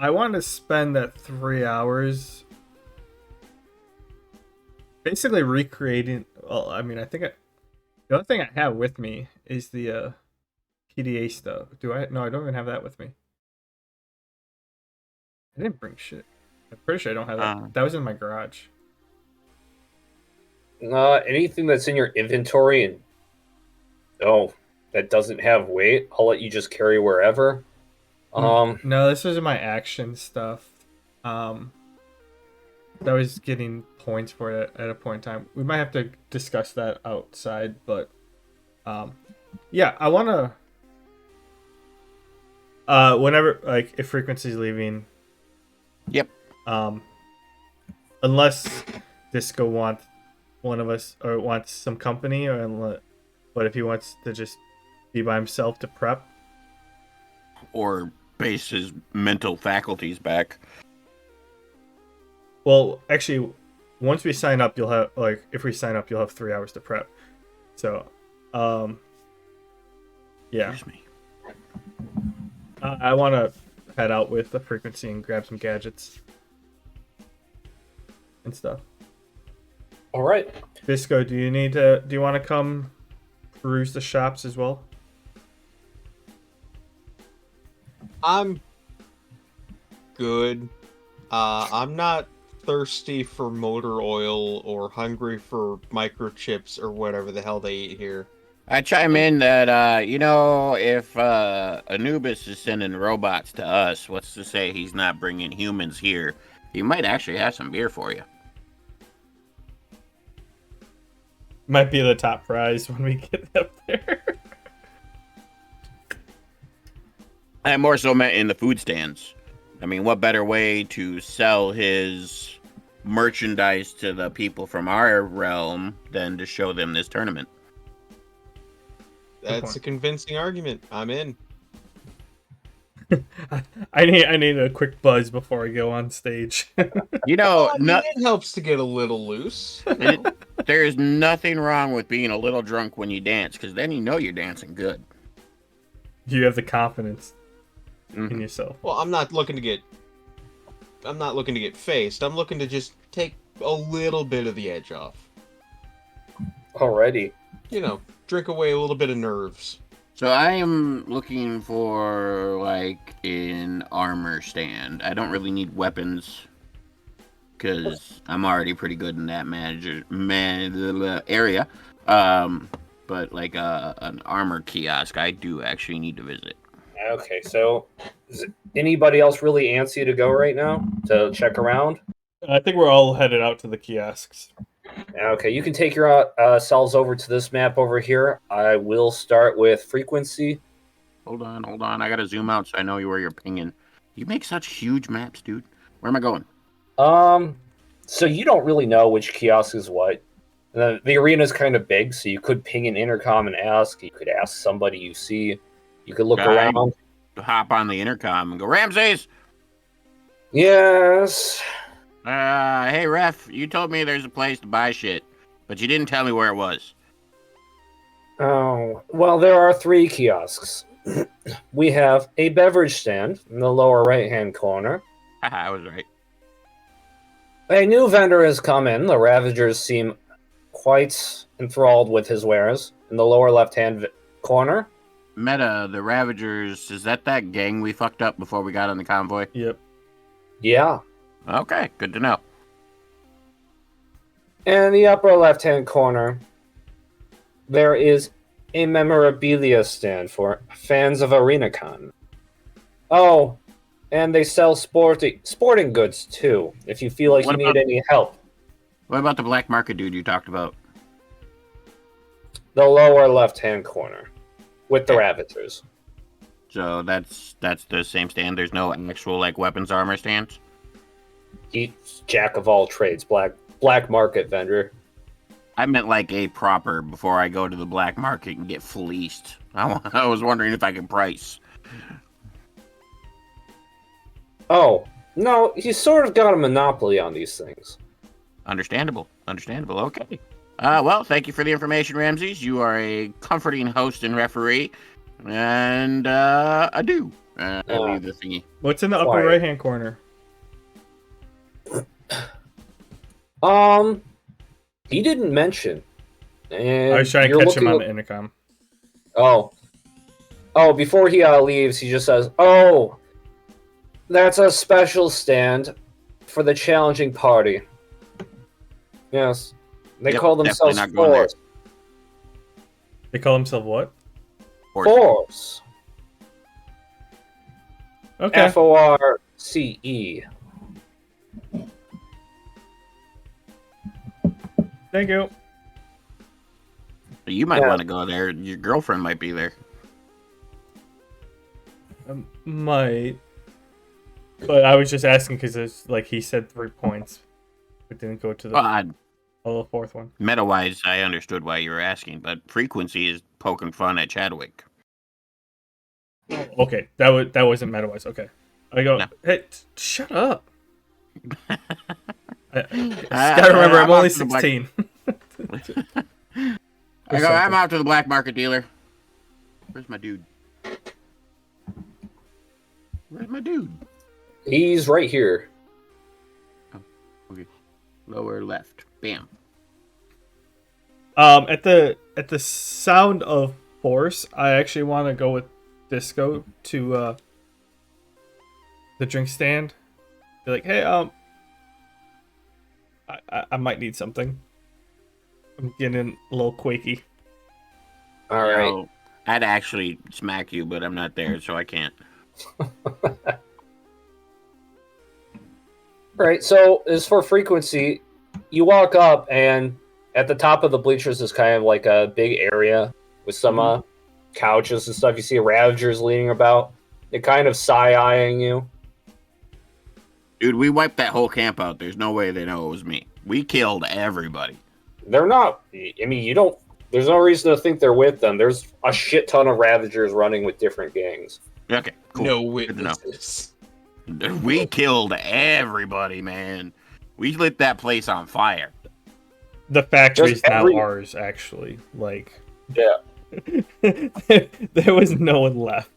[SPEAKER 3] I want to spend that 3 hours basically recreating. Well, I mean, I think The other thing I have with me is the PDA stuff. Do I? No, I don't even have that with me. I didn't bring shit. I'm pretty sure I don't have that. That was in my garage.
[SPEAKER 4] Anything that's in your inventory and that doesn't have weight, I'll let you just carry wherever.
[SPEAKER 3] No, this was in my action stuff. That was getting points for it at a point in time. We might have to discuss that outside, but yeah, I want to whenever, like, if Frequency's leaving.
[SPEAKER 1] Yep.
[SPEAKER 3] Unless Disco wants one of us or wants some company, but if he wants to just be by himself to prep,
[SPEAKER 1] or base his mental faculties back.
[SPEAKER 3] Well, actually, once we sign up, you'll have, like, if we sign up, you'll have 3 hours to prep. So, yeah.
[SPEAKER 1] Excuse me.
[SPEAKER 3] I want to head out with the Frequency and grab some gadgets and stuff.
[SPEAKER 4] All right.
[SPEAKER 3] Visco, do you want to come peruse the shops as well?
[SPEAKER 2] I'm good. I'm not thirsty for motor oil or hungry for microchips or whatever the hell they eat here.
[SPEAKER 1] I chime in that, if Anubis is sending robots to us, what's to say he's not bringing humans here? He might actually have some beer for you.
[SPEAKER 3] Might be the top prize when we get up there.
[SPEAKER 1] I more so meant in the food stands. I mean, what better way to sell his merchandise to the people from our realm than to show them this tournament?
[SPEAKER 2] That's a convincing argument. I'm in.
[SPEAKER 3] I need a quick buzz before I go on stage.
[SPEAKER 2] It helps to get a little loose.
[SPEAKER 1] There is nothing wrong with being a little drunk when you dance, because then you know you're dancing good.
[SPEAKER 3] You have the confidence in yourself.
[SPEAKER 2] Well, I'm not looking to get faced. I'm looking to just take a little bit of the edge off.
[SPEAKER 4] Alrighty.
[SPEAKER 2] Drink away a little bit of nerves.
[SPEAKER 1] So I am looking for, like, an armor stand. I don't really need weapons, because I'm already pretty good in that area. But, like, an armor kiosk, I do actually need to visit.
[SPEAKER 4] Okay, so is anybody else really antsy to go right now to check around?
[SPEAKER 3] I think we're all headed out to the kiosks.
[SPEAKER 4] Okay, you can take your cells over to this map over here. I will start with Frequency.
[SPEAKER 1] Hold on. I gotta zoom out so I know where you're pinging. You make such huge maps, dude. Where am I going?
[SPEAKER 4] So you don't really know which kiosk is what. The arena is kind of big, so you could ping an intercom and ask. You could ask somebody you see. You could look around.
[SPEAKER 1] Hop on the intercom and go, Ramses!
[SPEAKER 4] Yes.
[SPEAKER 1] Hey, ref, you told me there's a place to buy shit, but you didn't tell me where it was.
[SPEAKER 4] Oh, well, there are 3 kiosks. We have a beverage stand in the lower right-hand corner.
[SPEAKER 1] Haha, I was right.
[SPEAKER 4] A new vendor has come in. The Ravagers seem quite enthralled with his wares. In the lower left-hand corner.
[SPEAKER 1] Meta, the Ravagers, is that gang we fucked up before we got on the convoy?
[SPEAKER 3] Yep.
[SPEAKER 4] Yeah.
[SPEAKER 1] Okay, good to know.
[SPEAKER 4] In the upper left-hand corner, there is a memorabilia stand for fans of ArenaCon. Oh, and they sell sporting goods, too, if you feel like you need any help.
[SPEAKER 1] What about the black market dude you talked about?
[SPEAKER 4] The lower left-hand corner, with the Ravagers.
[SPEAKER 1] So that's the same stand? There's no actual, like, weapons armor stands?
[SPEAKER 4] He's jack of all trades, black market vendor.
[SPEAKER 1] I meant like a proper before I go to the black market and get fleeced. I was wondering if I could price.
[SPEAKER 4] Oh, no, he's sort of got a monopoly on these things.
[SPEAKER 1] Understandable. Okay. Well, thank you for the information, Ramses. You are a comforting host and referee. And, adieu. I leave the thingy.
[SPEAKER 3] What's in the upper right-hand corner?
[SPEAKER 4] He didn't mention. And
[SPEAKER 3] I was trying to
[SPEAKER 4] you're
[SPEAKER 3] catch him
[SPEAKER 4] looking
[SPEAKER 3] on
[SPEAKER 4] at-
[SPEAKER 3] the intercom.
[SPEAKER 4] Oh, before he leaves, he just says, "Oh, that's a special stand for the challenging party." Yes, they
[SPEAKER 1] Yep,
[SPEAKER 4] call
[SPEAKER 1] definitely
[SPEAKER 4] themselves
[SPEAKER 1] not going there.
[SPEAKER 4] Force.
[SPEAKER 3] They call himself what?
[SPEAKER 4] Force.
[SPEAKER 3] Okay.
[SPEAKER 4] FORCE.
[SPEAKER 3] Thank you.
[SPEAKER 1] You might
[SPEAKER 4] Yeah.
[SPEAKER 1] want to go there. Your girlfriend might be there.
[SPEAKER 3] Might. But I was just asking because it's like he said 3 points, but didn't go to the fourth one.
[SPEAKER 1] Meta-wise, I understood why you were asking, but frequency is poking fun at Chadwick.
[SPEAKER 3] Okay, that wasn't meta-wise. Okay, I go.
[SPEAKER 1] No.
[SPEAKER 3] Hey, shut up. I gotta remember, I'm only 16.
[SPEAKER 1] I go, I'm out to the black market dealer. Where's my dude? Where's my dude?
[SPEAKER 4] He's right here.
[SPEAKER 1] Oh, okay. Lower left. Bam.
[SPEAKER 3] At the sound of force, I actually want to go with Disco to the drink stand. Be like, hey, I might need something. I'm getting a little quaky.
[SPEAKER 4] All right.
[SPEAKER 1] No, I'd actually smack you, but I'm not there, so I can't.
[SPEAKER 4] Right, so as for frequency, you walk up, and at the top of the bleachers is kind of like a big area with some couches and stuff. You see Ravagers leaning about. They're kind of side-eyeing you.
[SPEAKER 1] Dude, we wiped that whole camp out. There's no way they know it was me. We killed everybody.
[SPEAKER 4] They're not... I mean, you don't... There's no reason to think they're with them. There's a shit ton of Ravagers running with different gangs.
[SPEAKER 1] Okay, cool.
[SPEAKER 2] No
[SPEAKER 1] Good to know.
[SPEAKER 2] witnesses.
[SPEAKER 1] We killed everybody, man. We lit that place on fire.
[SPEAKER 3] The factory's
[SPEAKER 4] Just every-
[SPEAKER 3] now ours, actually. Like,
[SPEAKER 4] Yeah.
[SPEAKER 3] there was no one left.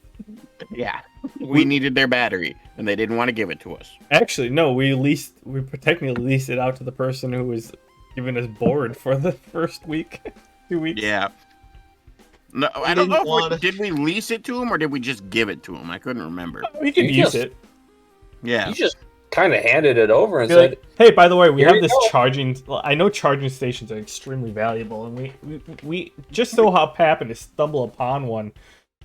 [SPEAKER 1] Yeah. We needed their battery, and they didn't want to give it to us.
[SPEAKER 3] Actually, no, we technically leased it out to the person who was giving us board for the first week, 2 weeks.
[SPEAKER 1] Yeah. No, I don't know if did we lease it to him or did we just give it to him? I couldn't remember.
[SPEAKER 3] We could
[SPEAKER 4] You
[SPEAKER 3] use
[SPEAKER 4] just-
[SPEAKER 3] it.
[SPEAKER 1] Yeah.
[SPEAKER 4] You just kind of handed it over and
[SPEAKER 3] Be
[SPEAKER 4] said,
[SPEAKER 3] like, hey, by the way, we
[SPEAKER 4] "Here
[SPEAKER 3] have
[SPEAKER 4] you
[SPEAKER 3] this
[SPEAKER 4] go."
[SPEAKER 3] charging. I know charging stations are extremely valuable, and we just so happen to stumble upon one.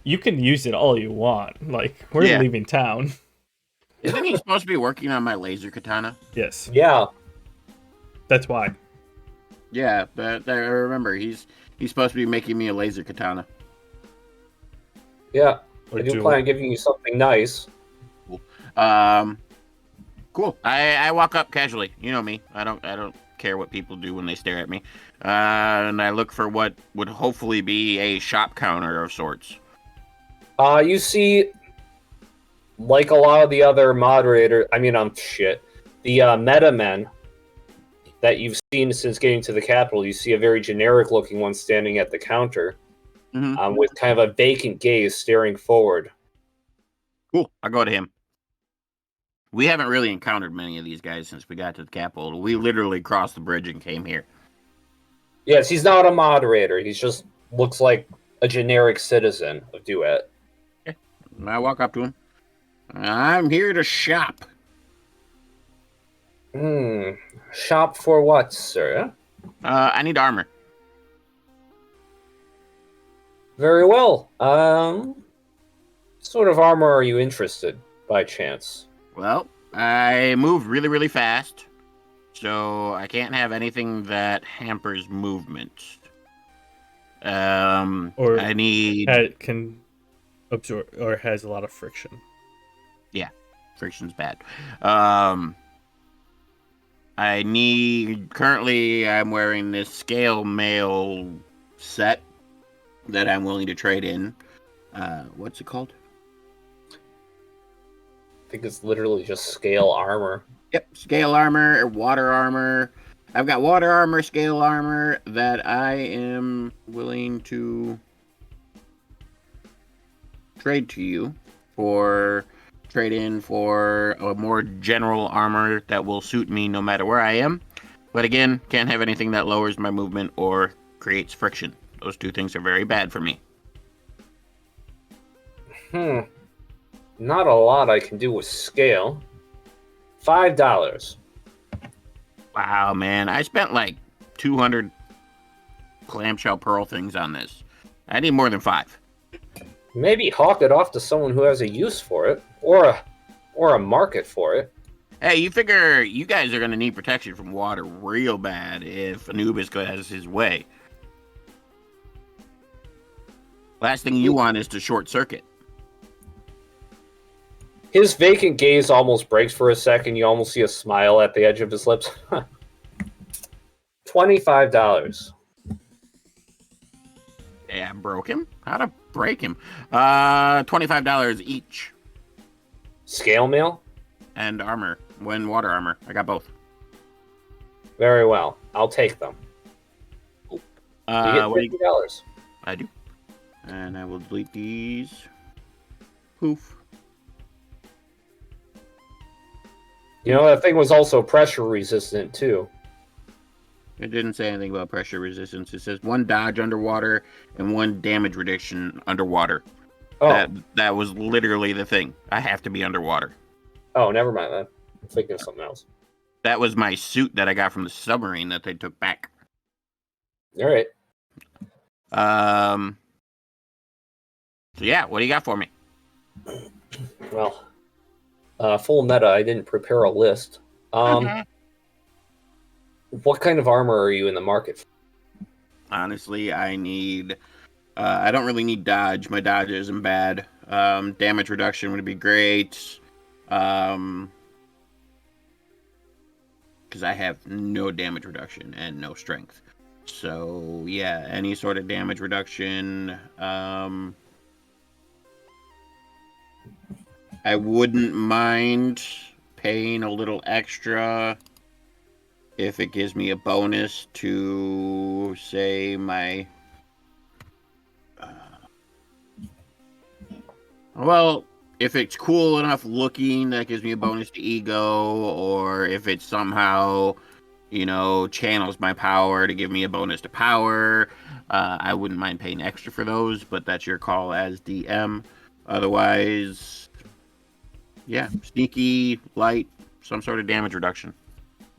[SPEAKER 3] You can use it all you want. Like, we're
[SPEAKER 1] Yeah.
[SPEAKER 3] leaving town.
[SPEAKER 1] Isn't he supposed to be working on my laser katana?
[SPEAKER 3] Yes,
[SPEAKER 4] "Yeah,
[SPEAKER 3] that's why.
[SPEAKER 1] Yeah, but I remember he's supposed to be making me a laser katana.
[SPEAKER 4] yeah,
[SPEAKER 3] Or
[SPEAKER 4] I do
[SPEAKER 3] dual.
[SPEAKER 4] plan on giving you something nice."
[SPEAKER 1] Cool. I walk up casually. You know me. I don't care what people do when they stare at me. And I look for what would hopefully be a shop counter of sorts.
[SPEAKER 4] You see, like a lot of the other the meta men that you've seen since getting to the capital, you see a very generic-looking one standing at the counter,
[SPEAKER 1] Mm-hmm.
[SPEAKER 4] with kind of a vacant gaze staring forward.
[SPEAKER 1] Cool. I'll go to him. We haven't really encountered many of these guys since we got to the capital. We literally crossed the bridge and came here.
[SPEAKER 4] Yes, he's not a moderator. He just looks like a generic citizen of Duet.
[SPEAKER 1] I walk up to him. I'm here to shop.
[SPEAKER 4] Shop for what, sir?
[SPEAKER 1] I need armor.
[SPEAKER 4] Very well. What sort of armor are you interested, by chance?
[SPEAKER 1] Well, I move really, really fast, so I can't have anything that hampers movement.
[SPEAKER 3] Or
[SPEAKER 1] I need
[SPEAKER 3] can absorb or has a lot of friction.
[SPEAKER 1] friction's bad. I need currently I'm wearing this scale mail set that I'm willing to trade in. What's it called?
[SPEAKER 4] I think it's literally just scale armor.
[SPEAKER 1] Yep, scale armor or water armor. I've got water armor, scale armor that I am willing to trade to you for trade in for a more general armor that will suit me no matter where I am. But again, can't have anything that lowers my movement or creates friction. Those two things are very bad for me.
[SPEAKER 4] Not a lot I can do with scale. $5.
[SPEAKER 1] Wow, man. I spent like 200 clamshell pearl things on this. I need more than 5.
[SPEAKER 4] Maybe hawk it off to someone who has a use for it, or a market for it.
[SPEAKER 1] Hey, you figure you guys are going to need protection from water real bad if Anubis has his way. Last thing you want is to short circuit.
[SPEAKER 4] His vacant gaze almost breaks for a second. You almost see a smile at the edge of his lips. $25.
[SPEAKER 1] Yeah, broke him? How to break him? $25 each.
[SPEAKER 4] Scale mail?
[SPEAKER 1] And armor. Water armor. I got both.
[SPEAKER 4] Very well. I'll take them. You get $50.
[SPEAKER 1] I do. And I will delete these. Poof.
[SPEAKER 4] You know, that thing was also pressure resistant, too.
[SPEAKER 1] It didn't say anything about pressure resistance. It says 1 dodge underwater and 1 damage reduction underwater.
[SPEAKER 4] Oh.
[SPEAKER 1] That was literally the thing. I have to be underwater.
[SPEAKER 4] Oh, never mind that. I'm thinking of something else.
[SPEAKER 1] That was my suit that I got from the submarine that they took back.
[SPEAKER 4] All right.
[SPEAKER 1] So yeah, what do you got for me?
[SPEAKER 4] Well, full meta, I didn't prepare a list. What kind of armor are you in the market for?
[SPEAKER 1] Honestly, I need... I don't really need dodge. My dodge isn't bad. Damage reduction would be great. Because I have no damage reduction and no strength. So, yeah, any sort of damage reduction. I wouldn't mind paying a little extra if it gives me a bonus to, say, my... well, if it's cool enough looking, that gives me a bonus to ego, or if it somehow, channels my power to give me a bonus to power, I wouldn't mind paying extra for those, but that's your call as DM. Otherwise, yeah, sneaky, light, some sort of damage reduction.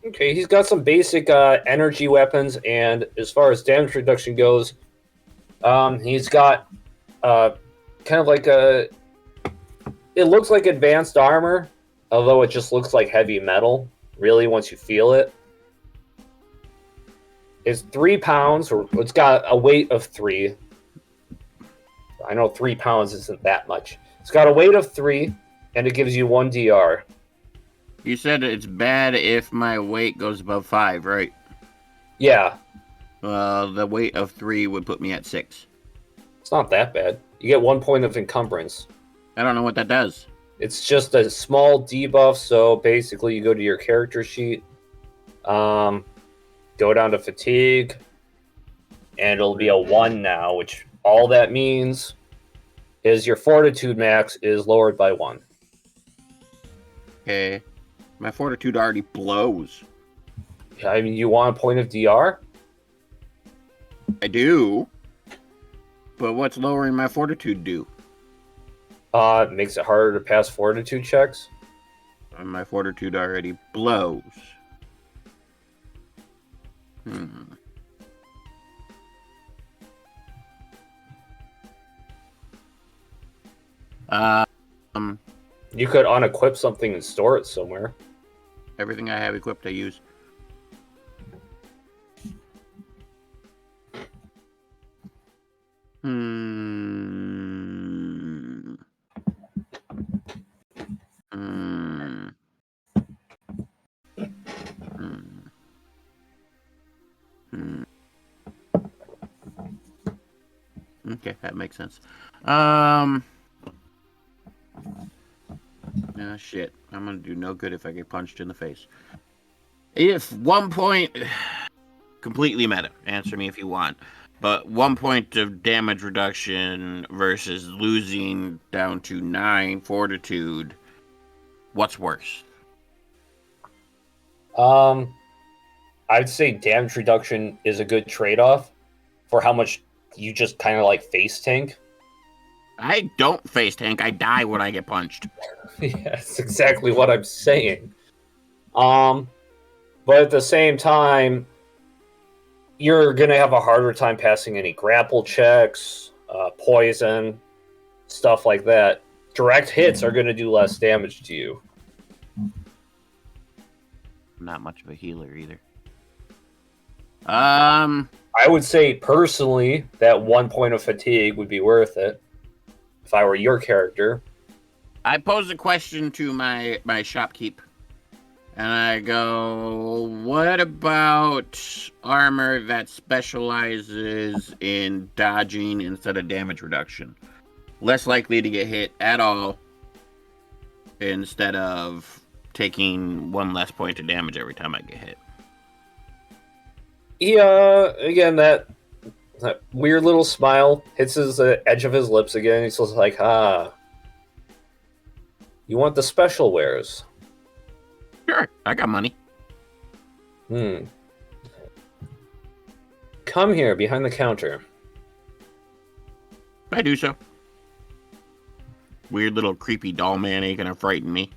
[SPEAKER 4] Okay, he's got some basic energy weapons, and as far as damage reduction goes, he's got kind of like a... It looks like advanced armor, although it just looks like heavy metal, really, once you feel it. It's 3 pounds, or it's got a weight of 3. I know 3 pounds isn't that much. It's got a weight of 3, and it gives you 1 DR.
[SPEAKER 1] You said it's bad if my weight goes above 5, right?
[SPEAKER 4] Yeah.
[SPEAKER 1] The weight of 3 would put me at 6.
[SPEAKER 4] It's not that bad. You get 1 point of encumbrance.
[SPEAKER 1] I don't know what that does.
[SPEAKER 4] It's just a small debuff, so basically you go to your character sheet, go down to fatigue, and it'll be a 1 now, which all that means is your fortitude max is lowered by 1.
[SPEAKER 1] Okay. My fortitude already blows.
[SPEAKER 4] I mean, you want a point of DR?
[SPEAKER 1] I do. But what's lowering my fortitude do?
[SPEAKER 4] It makes it harder to pass fortitude checks.
[SPEAKER 1] And my fortitude already blows.
[SPEAKER 4] You could unequip something and store it somewhere.
[SPEAKER 1] Everything I have equipped, I use. Okay, that makes sense. Shit. I'm gonna do no good if I get punched in the face. If 1 point... completely meta. Answer me if you want. But 1 point of damage reduction versus losing down to 9 fortitude. What's worse?
[SPEAKER 4] I'd say damage reduction is a good trade-off. for how much you just kind of like face tank.
[SPEAKER 1] I don't face tank. I die when I get punched.
[SPEAKER 4] Yeah, that's exactly what I'm saying. But at the same time, you're gonna have a harder time passing any grapple checks, poison, stuff like that. Direct hits are gonna do less damage to you.
[SPEAKER 1] I'm not much of a healer either.
[SPEAKER 4] I would say personally that 1 point of fatigue would be worth it if I were your character.
[SPEAKER 1] I posed a question to my shopkeep, and I go, "What about armor that specializes in dodging instead of damage reduction? Less likely to get hit at all, instead of taking 1 less point of damage every time I get hit."
[SPEAKER 4] Again, that weird little smile hits his edge of his lips again. He's just like, you want the special wares?
[SPEAKER 1] Sure, I got money.
[SPEAKER 4] Come here, behind the counter.
[SPEAKER 1] I do so. Weird little creepy doll man ain't gonna frighten me.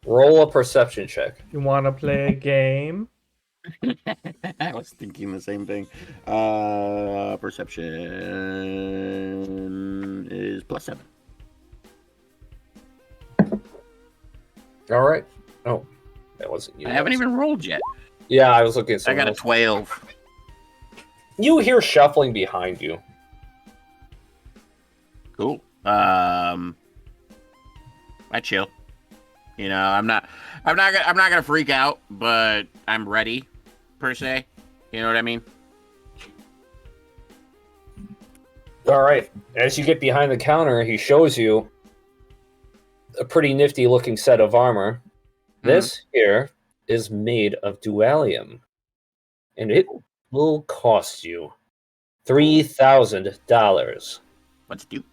[SPEAKER 4] Roll a perception check.
[SPEAKER 3] You want to play a game?
[SPEAKER 1] I was thinking the same thing. Perception is +7.
[SPEAKER 4] All right. Oh, that wasn't you.
[SPEAKER 1] I haven't even rolled yet.
[SPEAKER 4] Yeah, I was looking at
[SPEAKER 1] I
[SPEAKER 4] someone
[SPEAKER 1] got a
[SPEAKER 4] else.
[SPEAKER 1] 12.
[SPEAKER 4] You hear shuffling behind you.
[SPEAKER 1] Cool. I chill. You know, I'm not gonna freak out, but I'm ready, per se. You know what I mean?
[SPEAKER 4] All right. As you get behind the counter, he shows you a pretty nifty looking set of armor. This here is made of dualium, and it will cost you $3,000.
[SPEAKER 1] Let's do.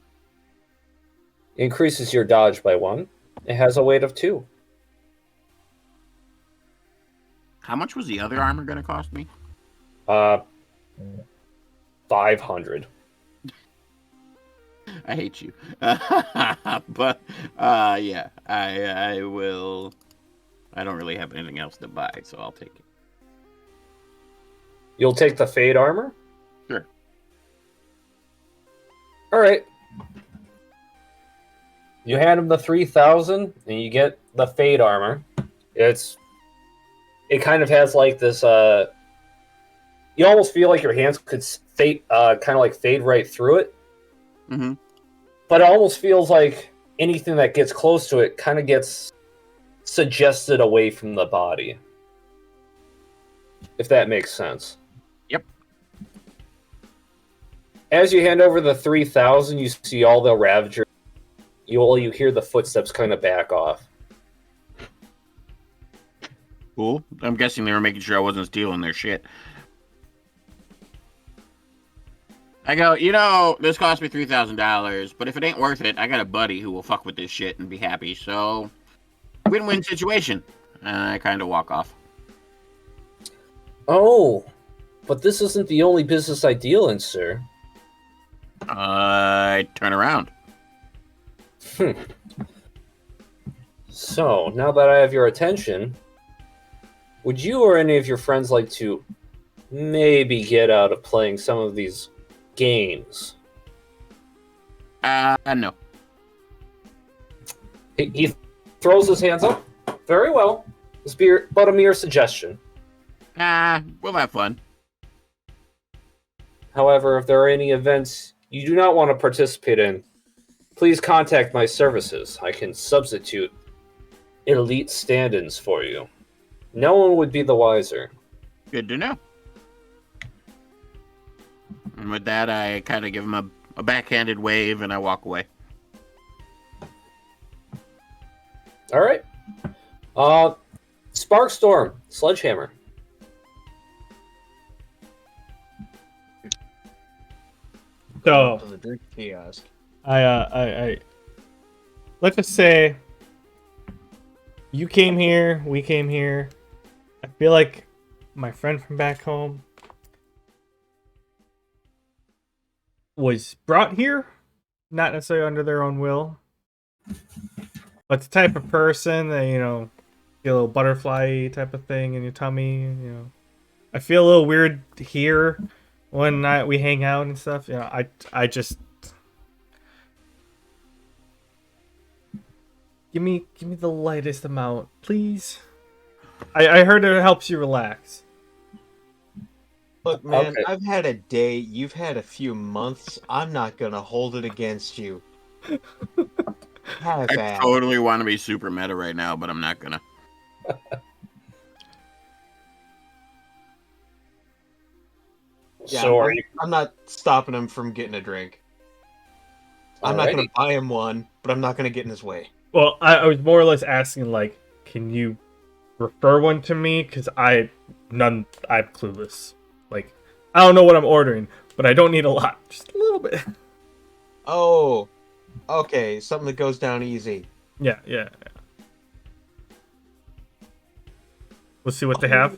[SPEAKER 4] Increases your dodge by 1. It has a weight of 2.
[SPEAKER 1] How much was the other armor gonna cost me?
[SPEAKER 4] 500.
[SPEAKER 1] I hate you. But yeah, I will. I don't really have anything else to buy, so I'll take it.
[SPEAKER 4] You'll take the Fade armor?
[SPEAKER 1] Sure.
[SPEAKER 4] All right. You hand him the 3,000, and you get the Fade armor. It kind of has like this. You almost feel like your hands could fade, kind of like fade right through it.
[SPEAKER 1] Mm-hmm.
[SPEAKER 4] But it almost feels like anything that gets close to it kind of gets suggested away from the body. If that makes sense.
[SPEAKER 1] Yep.
[SPEAKER 4] As you hand over the 3,000, you see all the Ravagers. You hear the footsteps kind of back off.
[SPEAKER 1] Cool. I'm guessing they were making sure I wasn't stealing their shit. I go, you know, this cost me $3,000, but if it ain't worth it, I got a buddy who will fuck with this shit and be happy, so win-win situation. And I kind of walk off.
[SPEAKER 4] Oh, but this isn't the only business I deal in, sir.
[SPEAKER 1] I turn around.
[SPEAKER 4] So, now that I have your attention, would you or any of your friends like to maybe get out of playing some of these games?
[SPEAKER 1] No.
[SPEAKER 4] He throws his hands up. Very well. This be but a mere suggestion.
[SPEAKER 1] We'll have fun.
[SPEAKER 4] However, if there are any events you do not want to participate in, please contact my services. I can substitute elite stand-ins for you. No one would be the wiser.
[SPEAKER 1] Good to know. And with that, I kind of give him a backhanded wave and I walk away.
[SPEAKER 4] All right. Sparkstorm, Sledgehammer.
[SPEAKER 3] So
[SPEAKER 2] To the drink kiosk.
[SPEAKER 3] I let's just say you came here, we came here. I feel like my friend from back home was brought here, not necessarily under their own will, but the type of person that, get a little butterfly type of thing in your tummy. I feel a little weird here when we hang out and stuff. I just give me the lightest amount, please. I heard it helps you relax.
[SPEAKER 2] Look, man,
[SPEAKER 4] Okay.
[SPEAKER 2] I've had a day. You've had a few months. I'm not gonna hold it against you. Have
[SPEAKER 1] I
[SPEAKER 2] at it.
[SPEAKER 1] totally want to be super meta right now, but I'm not gonna.
[SPEAKER 2] Yeah,
[SPEAKER 4] So are you?
[SPEAKER 2] I'm not stopping him from getting a drink. I'm not gonna
[SPEAKER 4] Alrighty.
[SPEAKER 2] buy him one, but I'm not gonna get in his way.
[SPEAKER 3] Well, I was more or less asking, like, can you refer one to me? Because I'm clueless. Like, I don't know what I'm ordering, but I don't need a lot. Just a little bit.
[SPEAKER 2] Oh, okay, something that goes down easy.
[SPEAKER 3] Yeah. We'll see what they have.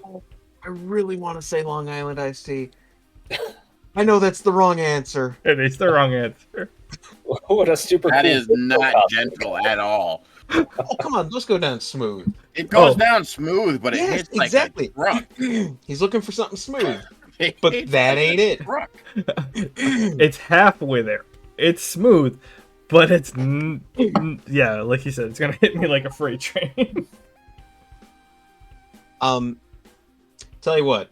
[SPEAKER 2] I really want to say Long Island iced tea. I know that's the wrong answer.
[SPEAKER 3] It is the wrong answer.
[SPEAKER 4] What a super
[SPEAKER 1] That
[SPEAKER 4] cool
[SPEAKER 1] is not gentle at all.
[SPEAKER 2] Oh, come on, those go down smooth.
[SPEAKER 1] It goes
[SPEAKER 3] Oh.
[SPEAKER 1] down smooth, but it
[SPEAKER 2] Yes,
[SPEAKER 1] hits like
[SPEAKER 2] exactly.
[SPEAKER 1] a truck.
[SPEAKER 2] He's looking for something smooth,
[SPEAKER 1] It
[SPEAKER 2] but
[SPEAKER 1] hits
[SPEAKER 2] that
[SPEAKER 1] like
[SPEAKER 2] ain't
[SPEAKER 1] a
[SPEAKER 2] it.
[SPEAKER 1] truck.
[SPEAKER 3] It's halfway there. It's smooth, but it's yeah, like you said, it's gonna hit me like a freight train.
[SPEAKER 2] Tell you what.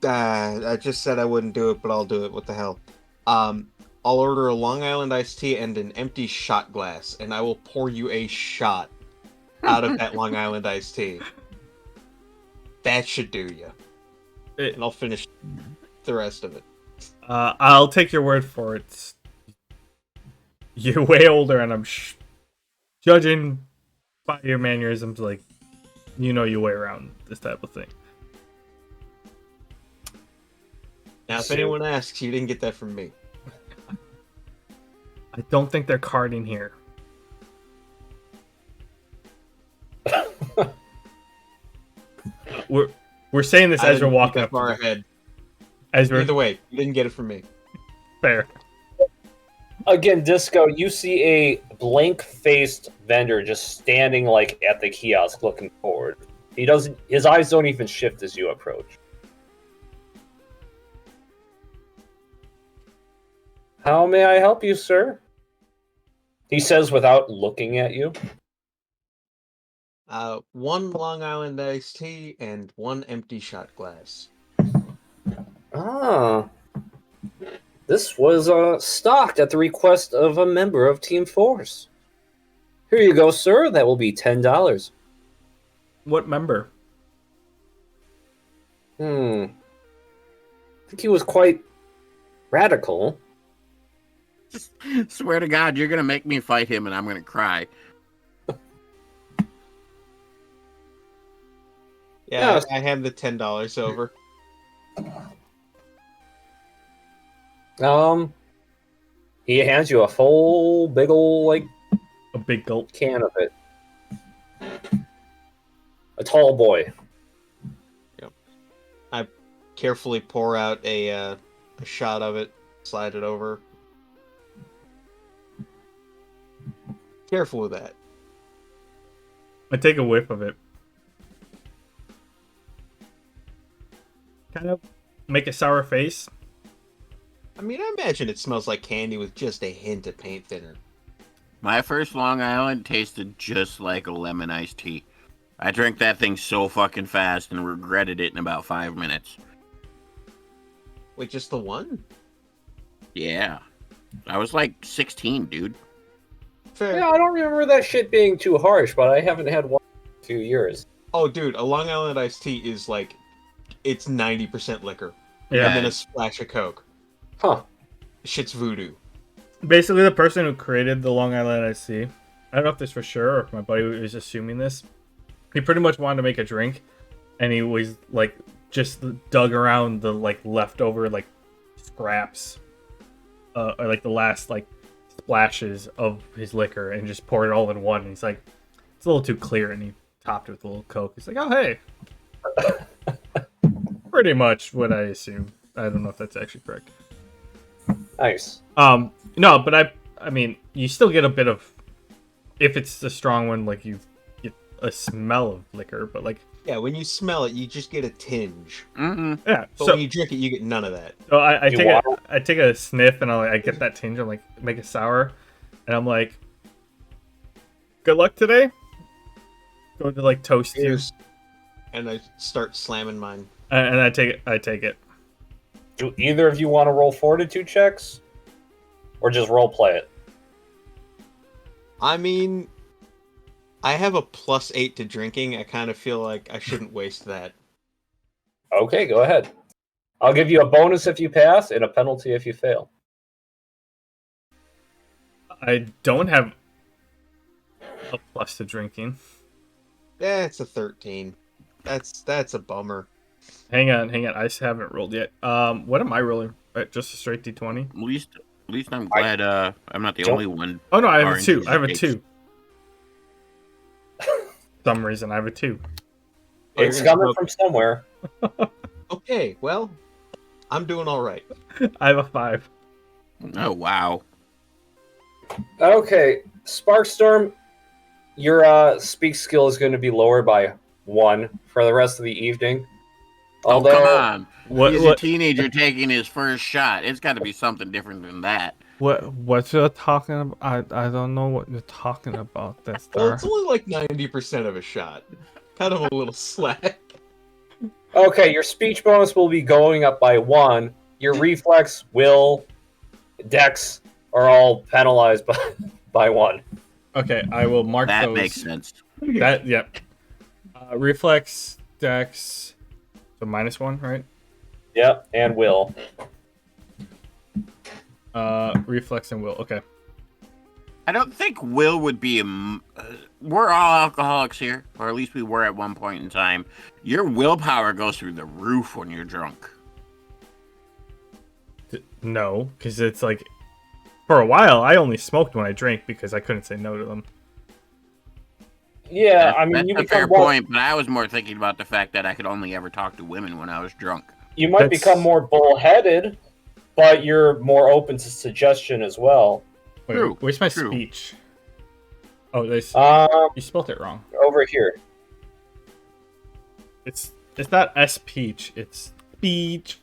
[SPEAKER 2] I just said I wouldn't do it, but I'll do it. What the hell? I'll order a Long Island iced tea and an empty shot glass, and I will pour you a shot out of that Long Island iced tea. That should do you. And I'll finish the rest of it.
[SPEAKER 3] I'll take your word for it. You're way older, and I'm judging by your mannerisms, like, your way around this type of thing.
[SPEAKER 2] Now, if
[SPEAKER 4] So-
[SPEAKER 2] anyone asks, you didn't get that from me.
[SPEAKER 3] I don't think they're carding here. We're saying this
[SPEAKER 2] I
[SPEAKER 3] as we're
[SPEAKER 2] didn't
[SPEAKER 3] walking
[SPEAKER 2] think
[SPEAKER 3] up.
[SPEAKER 2] that far ahead.
[SPEAKER 3] As we're
[SPEAKER 2] Either way, you didn't get it from me.
[SPEAKER 3] fair.
[SPEAKER 4] Again, Disco, you see a blank-faced vendor just standing like at the kiosk looking forward. He doesn't. His eyes don't even shift as you approach. How may I help you, sir? He says without looking at you.
[SPEAKER 2] One Long Island iced tea and one empty shot glass.
[SPEAKER 4] Ah. This was stocked at the request of a member of Team Force. Here you go, sir. That will be $10.
[SPEAKER 3] What member?
[SPEAKER 4] I think he was quite radical.
[SPEAKER 1] Swear to God, you're gonna make me fight him, and I'm gonna cry.
[SPEAKER 2] Yeah,
[SPEAKER 4] Yes.
[SPEAKER 2] I have the $10 over.
[SPEAKER 4] He hands you a full, big ol' like
[SPEAKER 3] A big gulp.
[SPEAKER 4] can of it. A tall boy.
[SPEAKER 2] Carefully pour out a shot of it, slide it over. Careful with that.
[SPEAKER 3] I take a whiff of it. Kind of make a sour face.
[SPEAKER 2] I mean, I imagine it smells like candy with just a hint of paint thinner.
[SPEAKER 1] My first Long Island tasted just like a lemon iced tea. I drank that thing so fucking fast and regretted it in about 5 minutes.
[SPEAKER 2] Wait, just the one?
[SPEAKER 1] Yeah. I was like 16, dude.
[SPEAKER 2] Fair.
[SPEAKER 4] Yeah, I don't remember that shit being too harsh, but I haven't had one in a few years.
[SPEAKER 2] Oh, dude, a Long Island iced tea is like, it's 90% liquor.
[SPEAKER 3] Yeah.
[SPEAKER 2] And then a splash of Coke.
[SPEAKER 4] Huh.
[SPEAKER 2] Shit's voodoo.
[SPEAKER 3] Basically, the person who created the Long Island Iced Tea, I don't know if this for sure or if my buddy was assuming this. He pretty much wanted to make a drink, and he was like just dug around the like leftover like scraps, or like the last like splashes of his liquor, and just poured it all in one. And he's like, it's a little too clear, and he topped it with a little Coke. He's like, oh hey, pretty much what I assumed. I don't know if that's actually correct.
[SPEAKER 4] Nice.
[SPEAKER 3] No, but I mean, you still get a bit of, if it's a strong one, like you get a smell of liquor, but like,
[SPEAKER 2] Yeah, when you smell it, you just get a tinge.
[SPEAKER 1] Mm-mm.
[SPEAKER 3] yeah.
[SPEAKER 2] But
[SPEAKER 3] So,
[SPEAKER 2] when you drink it, you get none of that.
[SPEAKER 3] so I
[SPEAKER 4] You
[SPEAKER 3] take
[SPEAKER 4] want-
[SPEAKER 3] I take a sniff and I get that tinge. I'm like, make it sour, and I'm like, good luck today. Going to like toast you,
[SPEAKER 2] Cheers. And I start slamming mine.
[SPEAKER 3] and I take it. I take it.
[SPEAKER 4] Do either of you want to roll fortitude checks, or just role play it?
[SPEAKER 2] I mean, I have a +8 to drinking. I kind of feel like I shouldn't waste that.
[SPEAKER 4] Okay, go ahead. I'll give you a bonus if you pass and a penalty if you fail.
[SPEAKER 3] I don't have a plus to drinking.
[SPEAKER 2] Yeah, it's a 13. That's a bummer.
[SPEAKER 3] Hang on. I just haven't rolled yet. What am I rolling? Just a straight d20.
[SPEAKER 1] At least I'm glad I'm not the
[SPEAKER 4] Don't-
[SPEAKER 1] only one.
[SPEAKER 3] Oh no, I have a
[SPEAKER 1] orange
[SPEAKER 3] 2.
[SPEAKER 1] is
[SPEAKER 3] I have a
[SPEAKER 1] baked.
[SPEAKER 3] 2. Some reason I have a 2.
[SPEAKER 2] Oh,
[SPEAKER 4] It's
[SPEAKER 2] you're gonna
[SPEAKER 4] coming
[SPEAKER 2] smoke-
[SPEAKER 4] from somewhere.
[SPEAKER 2] Okay, well, I'm doing all right.
[SPEAKER 3] I have a 5.
[SPEAKER 1] Oh wow.
[SPEAKER 4] Okay, Sparkstorm, your speak skill is going to be lower by 1 for the rest of the evening. Although,
[SPEAKER 1] Oh come on.
[SPEAKER 3] What-
[SPEAKER 1] He's
[SPEAKER 3] what-
[SPEAKER 1] a teenager taking his first shot. It's got to be something different than that.
[SPEAKER 3] What you're talking about? I don't know what you're talking about. That's
[SPEAKER 2] Well, it's only like 90% of a shot. Cut him a little slack.
[SPEAKER 4] okay, your speech bonus will be going up by 1. Your reflex, will, dex are all penalized by 1.
[SPEAKER 3] Okay, I will mark
[SPEAKER 1] That
[SPEAKER 3] those.
[SPEAKER 1] makes sense.
[SPEAKER 3] That yep. Reflex, dex, so -1, right?
[SPEAKER 4] Yep, and will.
[SPEAKER 3] Reflex and will. Okay.
[SPEAKER 1] I don't think Will would be we're all alcoholics here, or at least we were at one point in time. Your willpower goes through the roof when you're drunk.
[SPEAKER 3] No, because it's like, for a while I only smoked when I drank because I couldn't say no to them.
[SPEAKER 4] Yeah, I mean,
[SPEAKER 1] That's
[SPEAKER 4] you
[SPEAKER 1] a fair
[SPEAKER 4] become more,
[SPEAKER 1] point, but I was more thinking about the fact that I could only ever talk to women when I was drunk.
[SPEAKER 4] you might
[SPEAKER 3] That's-
[SPEAKER 4] become more bullheaded, but you're more open to suggestion as well.
[SPEAKER 3] Wait,
[SPEAKER 1] True,
[SPEAKER 3] where's my
[SPEAKER 1] true.
[SPEAKER 3] speech? Oh, you spelled it wrong.
[SPEAKER 4] Over here.
[SPEAKER 3] It's not S-peach, it's speech.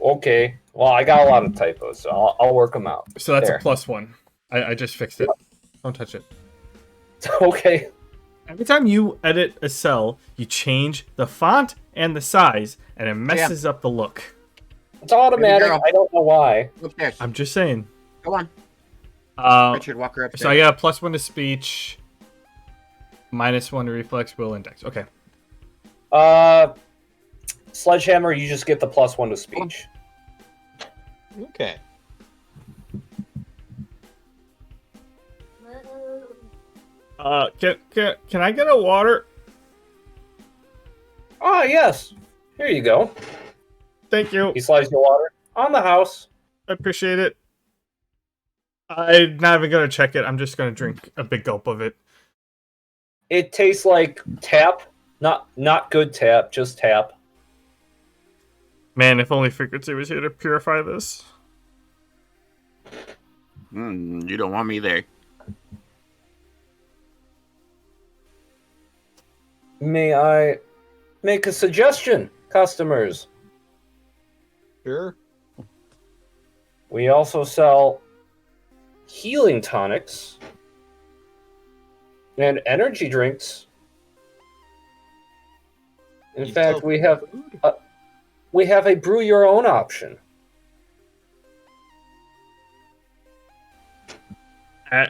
[SPEAKER 4] Okay. Well, I got a lot of typos, so I'll work them out.
[SPEAKER 3] So that's
[SPEAKER 4] There.
[SPEAKER 3] a +1. I just fixed it. Don't touch it.
[SPEAKER 4] Okay.
[SPEAKER 3] Every time you edit a cell, you change the font and the size, and it messes up the look.
[SPEAKER 4] It's automatic.
[SPEAKER 1] girl.
[SPEAKER 4] I don't know why.
[SPEAKER 1] Upstairs.
[SPEAKER 3] I'm just saying.
[SPEAKER 1] Go on. Richard, walk her upstairs.
[SPEAKER 3] So I got a +1 to speech, -1 to reflex, will, index. Okay.
[SPEAKER 4] Sledgehammer, you just get the +1 to speech.
[SPEAKER 2] Okay.
[SPEAKER 3] Can I get a water?
[SPEAKER 4] Ah, yes. Here you go.
[SPEAKER 3] Thank you.
[SPEAKER 4] He slides your water on the house.
[SPEAKER 3] I appreciate it. I'm not even gonna check it. I'm just gonna drink a big gulp of it.
[SPEAKER 4] It tastes like tap, not good tap, just tap.
[SPEAKER 3] Man, if only Frequency was here to purify this.
[SPEAKER 1] You don't want me there.
[SPEAKER 4] May I make a suggestion, customers?
[SPEAKER 2] Sure.
[SPEAKER 4] We also sell healing tonics and energy drinks. In
[SPEAKER 2] You
[SPEAKER 4] fact,
[SPEAKER 2] sell
[SPEAKER 4] we have
[SPEAKER 2] food?
[SPEAKER 4] a brew your own option.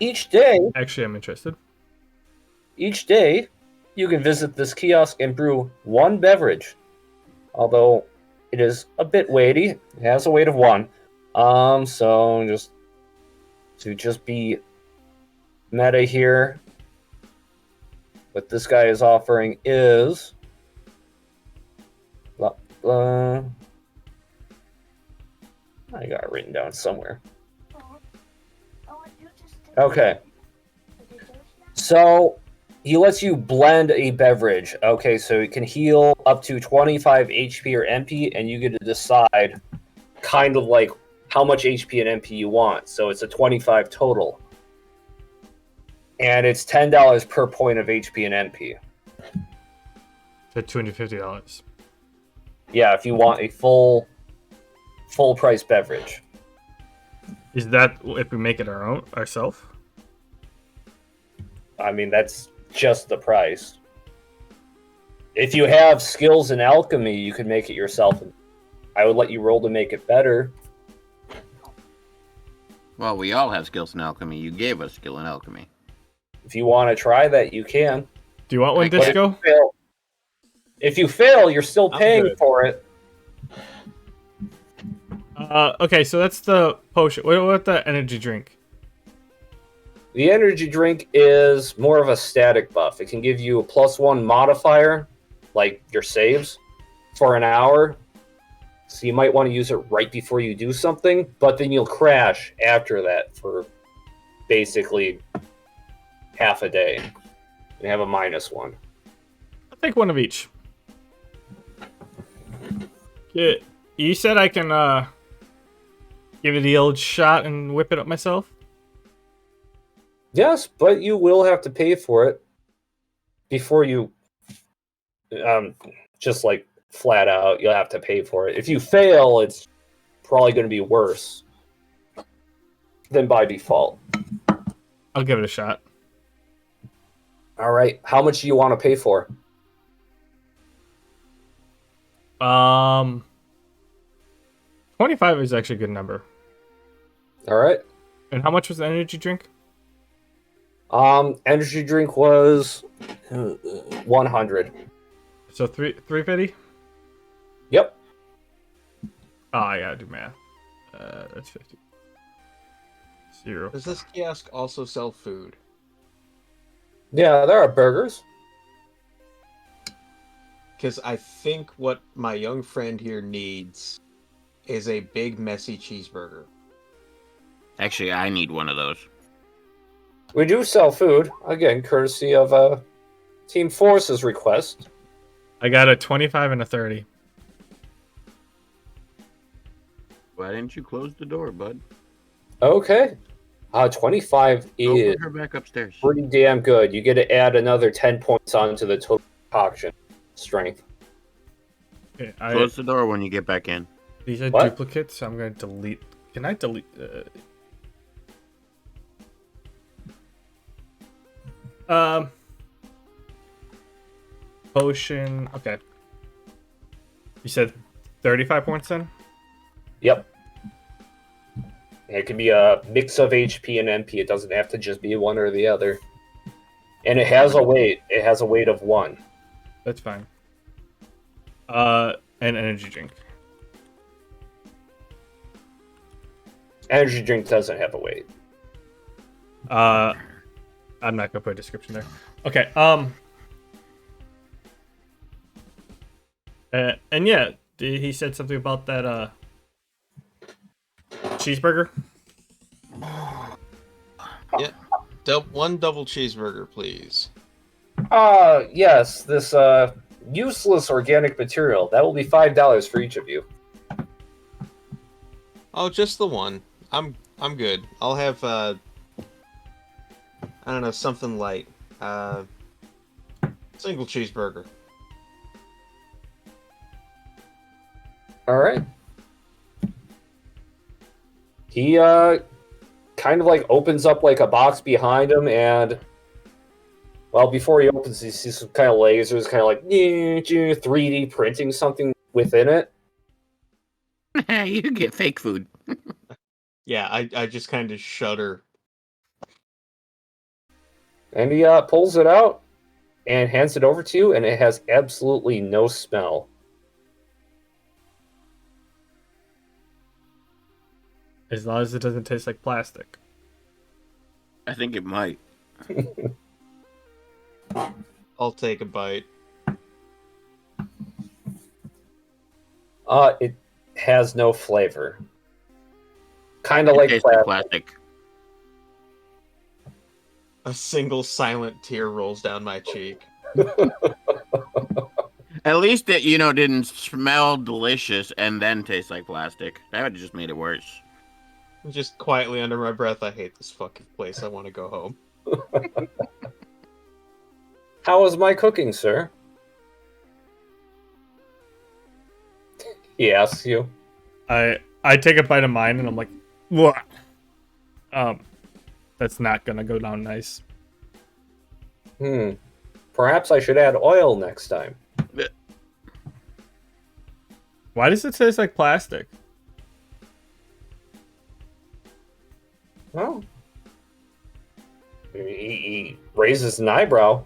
[SPEAKER 4] Each day,
[SPEAKER 3] Actually, I'm interested.
[SPEAKER 4] you can visit this kiosk and brew one beverage. Although it is a bit weighty, it has a weight of 1. So just to be meta here, what this guy is offering is blah, blah. I got it written down somewhere. Okay. So he lets you blend a beverage. Okay, so it can heal up to 25 HP or MP, and you get to decide kind of like how much HP and MP you want. So it's a 25 total. And it's $10 per point of HP and MP.
[SPEAKER 3] For $250.
[SPEAKER 4] Yeah, if you want a full price beverage.
[SPEAKER 3] Is that if we make it ourselves?
[SPEAKER 4] I mean, that's just the price. If you have skills in alchemy, you could make it yourself. I would let you roll to make it better.
[SPEAKER 1] Well, we all have skills in alchemy. You gave us skill in alchemy.
[SPEAKER 4] If you want to try that, you can.
[SPEAKER 3] Do you want one,
[SPEAKER 1] But
[SPEAKER 3] Disco?
[SPEAKER 4] If you fail, you're still
[SPEAKER 2] I'm
[SPEAKER 4] paying
[SPEAKER 2] good.
[SPEAKER 4] for it.
[SPEAKER 3] Okay, so that's the potion. What about the energy drink?
[SPEAKER 4] The energy drink is more of a static buff. It can give you a +1 modifier, like your saves, for an hour. So you might want to use it right before you do something, but then you'll crash after that for basically half a day. You have a -1.
[SPEAKER 3] I'll take one of each. Yeah, you said I can give it the old shot and whip it up myself?
[SPEAKER 4] Yes, but you will have to pay for it before you just like flat out, you'll have to pay for it. If you fail, it's probably going to be worse than by default.
[SPEAKER 3] I'll give it a shot.
[SPEAKER 4] All right, how much do you want to pay for?
[SPEAKER 3] 25 is actually a good number.
[SPEAKER 4] All right.
[SPEAKER 3] And how much was the energy drink?
[SPEAKER 4] Energy drink was 100.
[SPEAKER 3] So 350?
[SPEAKER 4] Yep.
[SPEAKER 3] Oh, I gotta do math. That's 50. 0.
[SPEAKER 2] Does this kiosk also sell food?
[SPEAKER 4] Yeah, there are burgers.
[SPEAKER 2] Because I think what my young friend here needs is a big, messy cheeseburger.
[SPEAKER 1] Actually, I need one of those.
[SPEAKER 4] We do sell food, again, courtesy of Team Force's request.
[SPEAKER 3] I got a 25 and a 30.
[SPEAKER 1] Why didn't you close the door, bud?
[SPEAKER 4] Okay. 25
[SPEAKER 1] Go
[SPEAKER 4] is
[SPEAKER 1] put her back upstairs.
[SPEAKER 4] pretty damn good. You get to add another 10 points onto the total concoction strength.
[SPEAKER 3] Okay,
[SPEAKER 1] Close the door when you get back in.
[SPEAKER 3] these are
[SPEAKER 4] What?
[SPEAKER 3] duplicates, so I'm gonna delete. Can I delete? Potion. Okay. You said 35 points then?
[SPEAKER 4] Yep. It can be a mix of HP and MP. It doesn't have to just be one or the other. And it has a weight. It has a weight of 1.
[SPEAKER 3] That's fine. An energy drink.
[SPEAKER 4] Energy drink doesn't have a weight.
[SPEAKER 3] I'm not gonna put a description there. Okay. And yeah, he said something about that cheeseburger.
[SPEAKER 2] One double cheeseburger, please.
[SPEAKER 4] Yes, this useless organic material. That will be $5 for each of you.
[SPEAKER 2] Oh, just the one. I'm good. I'll have I don't know, something light. Single cheeseburger.
[SPEAKER 4] All right. He kind of like opens up like a box behind him, and well, before he opens, he sees some kind of lasers, kind of like 3D printing something within it.
[SPEAKER 1] You get fake food.
[SPEAKER 2] Yeah, I just kind of shudder.
[SPEAKER 4] And he pulls it out and hands it over to you, and it has absolutely no smell.
[SPEAKER 3] As long as it doesn't taste like plastic.
[SPEAKER 1] I think it might.
[SPEAKER 2] I'll take a bite.
[SPEAKER 4] It has no flavor. Kind of
[SPEAKER 1] It
[SPEAKER 4] like
[SPEAKER 1] tastes like
[SPEAKER 4] plastic.
[SPEAKER 1] plastic.
[SPEAKER 2] A single silent tear rolls down my cheek.
[SPEAKER 1] At least it, didn't smell delicious and then taste like plastic. That would have just made it worse.
[SPEAKER 2] Just quietly under my breath, I hate this fucking place. I want to go home.
[SPEAKER 4] How was my cooking, sir? He asks you.
[SPEAKER 3] I take a bite of mine and I'm like, what? That's not gonna go down nice.
[SPEAKER 4] Perhaps I should add oil next time.
[SPEAKER 3] Why does it taste like plastic?
[SPEAKER 4] Well, he raises an eyebrow.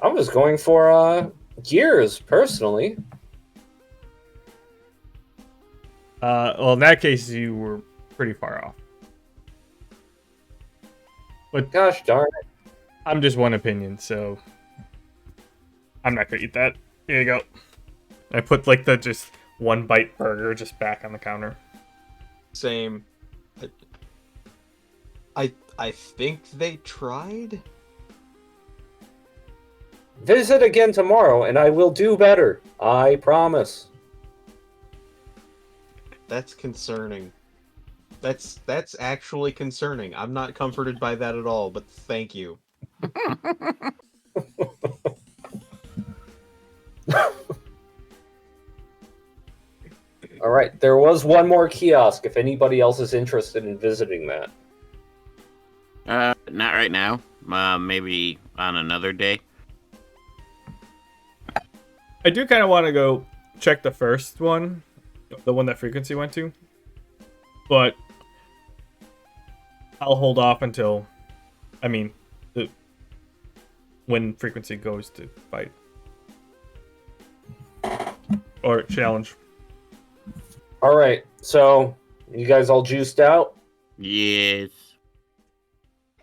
[SPEAKER 4] I was going for gears, personally.
[SPEAKER 3] Well, in that case, you were pretty far off. But
[SPEAKER 4] Gosh darn it.
[SPEAKER 3] I'm just one opinion, so I'm not gonna eat that. Here you go. I put like the just one bite burger just back on the counter.
[SPEAKER 2] Same. I think they tried?
[SPEAKER 4] Visit again tomorrow, and I will do better. I promise.
[SPEAKER 2] That's concerning. That's actually concerning. I'm not comforted by that at all, but thank you.
[SPEAKER 4] All right, there was one more kiosk if anybody else is interested in visiting that.
[SPEAKER 1] Not right now. Maybe on another day.
[SPEAKER 3] I do kind of want to go check the first one, the one that Frequency went to, but I'll hold off until, when Frequency goes to fight or challenge.
[SPEAKER 4] All right, so you guys all juiced out?
[SPEAKER 1] Yes.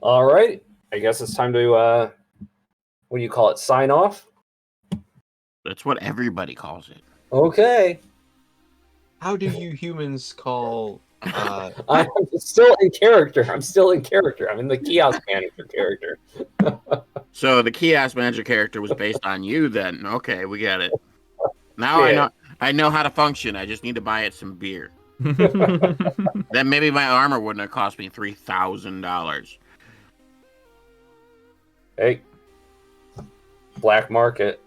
[SPEAKER 4] All right, I guess it's time to, what do you call it, sign off?
[SPEAKER 1] That's what everybody calls it.
[SPEAKER 4] Okay.
[SPEAKER 2] How do you humans call
[SPEAKER 4] I'm still in character. I'm in the kiosk manager character.
[SPEAKER 1] So the kiosk manager character was based on you then. Okay, we got it. Now
[SPEAKER 4] Yeah.
[SPEAKER 1] I know how to function. I just need to buy it some beer. Then maybe my armor wouldn't have cost me $3,000.
[SPEAKER 4] Hey. Black market.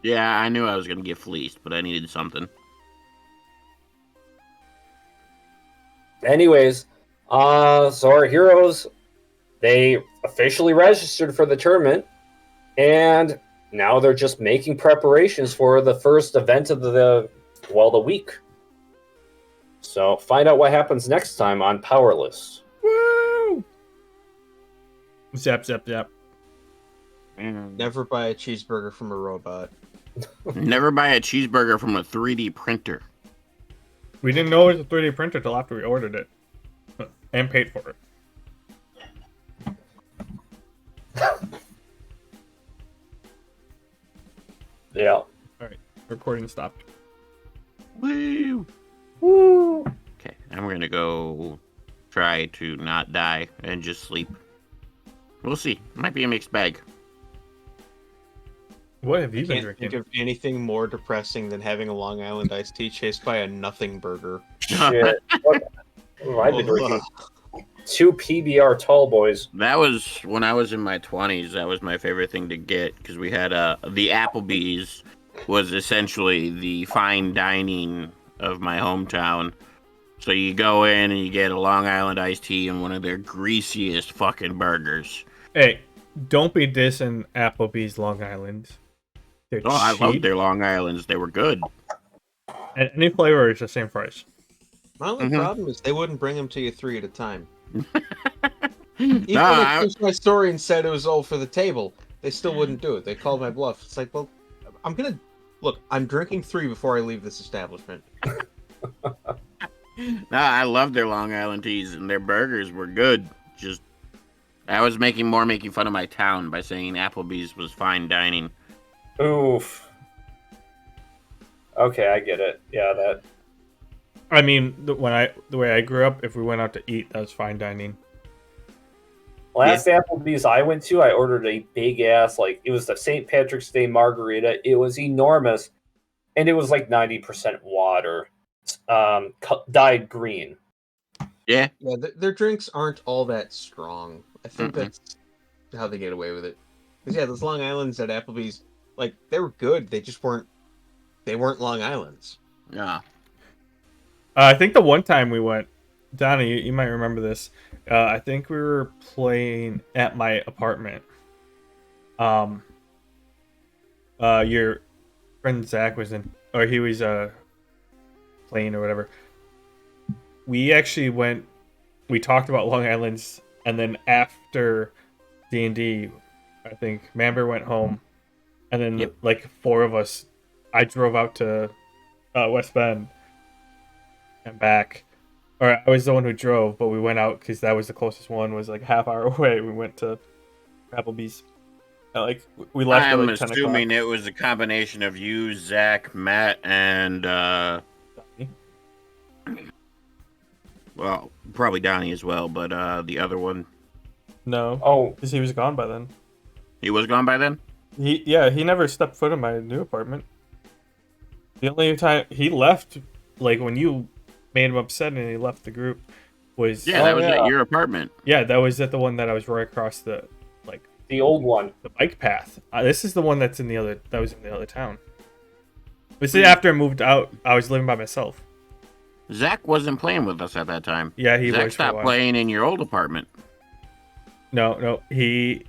[SPEAKER 1] Yeah, I knew I was gonna get fleeced, but I needed something.
[SPEAKER 4] Anyways, so our heroes, they officially registered for the tournament, and now they're just making preparations for the first event of the week. So find out what happens next time on Powerless.
[SPEAKER 3] Woo! Zap, zap, zap.
[SPEAKER 2] never buy a cheeseburger from a robot?
[SPEAKER 1] Never buy a cheeseburger from a 3D printer.
[SPEAKER 3] We didn't know it was a 3D printer till after we ordered it and paid for it.
[SPEAKER 4] Yeah.
[SPEAKER 3] All right, recording stopped.
[SPEAKER 1] Woo! Woo! Okay, I'm gonna go try to not die and just sleep. We'll see. Might be a mixed bag.
[SPEAKER 3] What have you been
[SPEAKER 2] Can't
[SPEAKER 3] drinking?
[SPEAKER 2] think of anything more depressing than having a Long Island iced tea chased by a nothing burger.
[SPEAKER 4] Shit. What have I been drinking?
[SPEAKER 2] Ugh.
[SPEAKER 4] 2 PBR tall boys.
[SPEAKER 1] That was when I was in my 20s. That was my favorite thing to get because we had the Applebee's was essentially the fine dining of my hometown. So you go in and you get a Long Island iced tea and one of their greasiest fucking burgers.
[SPEAKER 3] Hey, don't be dissing Applebee's Long Island. They're
[SPEAKER 1] Oh, I
[SPEAKER 3] cheap,
[SPEAKER 1] loved their Long Islands. They were good.
[SPEAKER 3] and any flavor is the same price.
[SPEAKER 2] My only
[SPEAKER 1] Mhm.
[SPEAKER 2] problem is they wouldn't bring them to you 3 at a time. Even if
[SPEAKER 1] Nah,
[SPEAKER 2] I finished my story and said it was all for the table, they still wouldn't do it. They called my bluff. It's like, well, I'm drinking 3 before I leave this establishment.
[SPEAKER 1] I loved their Long Island teas and their burgers were good. Just I was making fun of my town by saying Applebee's was fine dining.
[SPEAKER 4] Oof. Okay, I get it. Yeah, that.
[SPEAKER 3] I mean, the way I grew up, if we went out to eat, that was fine dining.
[SPEAKER 4] Last Applebee's I went to, I ordered a big ass, like, it was the St. Patrick's Day margarita. It was enormous, and it was like 90% water, dyed green.
[SPEAKER 1] Yeah.
[SPEAKER 2] Yeah, their drinks aren't all that strong. I think
[SPEAKER 1] Mm-mm.
[SPEAKER 2] that's how they get away with it. Because yeah, those Long Island's at Applebee's, like they were good. They just weren't. They weren't Long Island's.
[SPEAKER 1] Yeah.
[SPEAKER 3] I think the one time we went, Donnie, you might remember this. I think we were playing at my apartment. Your friend Zach was in, or he was playing or whatever. We actually went. We talked about Long Island's, and then after D&D, I think Mamber went home, and then
[SPEAKER 1] Yep.
[SPEAKER 3] like four of us, I drove out to West Bend and back. Or I was the one who drove, but we went out because that was the closest one. Was like a half hour away. We went to Applebee's. Like we left at
[SPEAKER 1] I'm
[SPEAKER 3] like 10 o'clock.
[SPEAKER 1] assuming it was a combination of you, Zach, Matt, and well, probably Donnie as well, but the other one,
[SPEAKER 3] No,
[SPEAKER 4] Oh,
[SPEAKER 3] because he was gone by then.
[SPEAKER 1] he was gone by then.
[SPEAKER 3] He never stepped foot in my new apartment. The only time he left, like when you made him upset and he left the group, was
[SPEAKER 1] Yeah, that was
[SPEAKER 4] yeah.
[SPEAKER 1] at your apartment.
[SPEAKER 3] yeah, that was at the one that I was right across the
[SPEAKER 4] the old one.
[SPEAKER 3] the bike path. This is the one that's in the other that was in the other town. This is after I moved out. I was living by myself.
[SPEAKER 1] Zach wasn't playing with us at that time.
[SPEAKER 3] Yeah, he
[SPEAKER 1] Zach
[SPEAKER 3] was for a
[SPEAKER 1] stopped
[SPEAKER 3] while.
[SPEAKER 1] playing in your old apartment.
[SPEAKER 3] No, he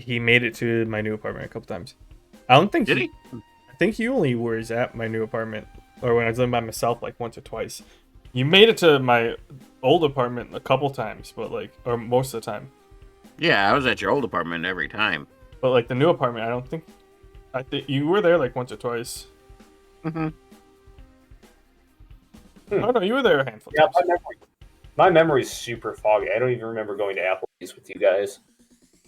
[SPEAKER 3] made it to my new apartment a couple times. I don't think
[SPEAKER 1] Did he?
[SPEAKER 3] I think he only was at my new apartment, or when I was living by myself, like once or twice. You made it to my old apartment a couple times, but like, or most of the time.
[SPEAKER 1] Yeah, I was at your old apartment every time.
[SPEAKER 3] But like the new apartment, I don't think. I think you were there like once or twice.
[SPEAKER 1] Mm-hmm.
[SPEAKER 3] Oh no, you were there a handful
[SPEAKER 4] Yeah,
[SPEAKER 3] of times.
[SPEAKER 4] my memory's super foggy. I don't even remember going to Applebee's with you guys.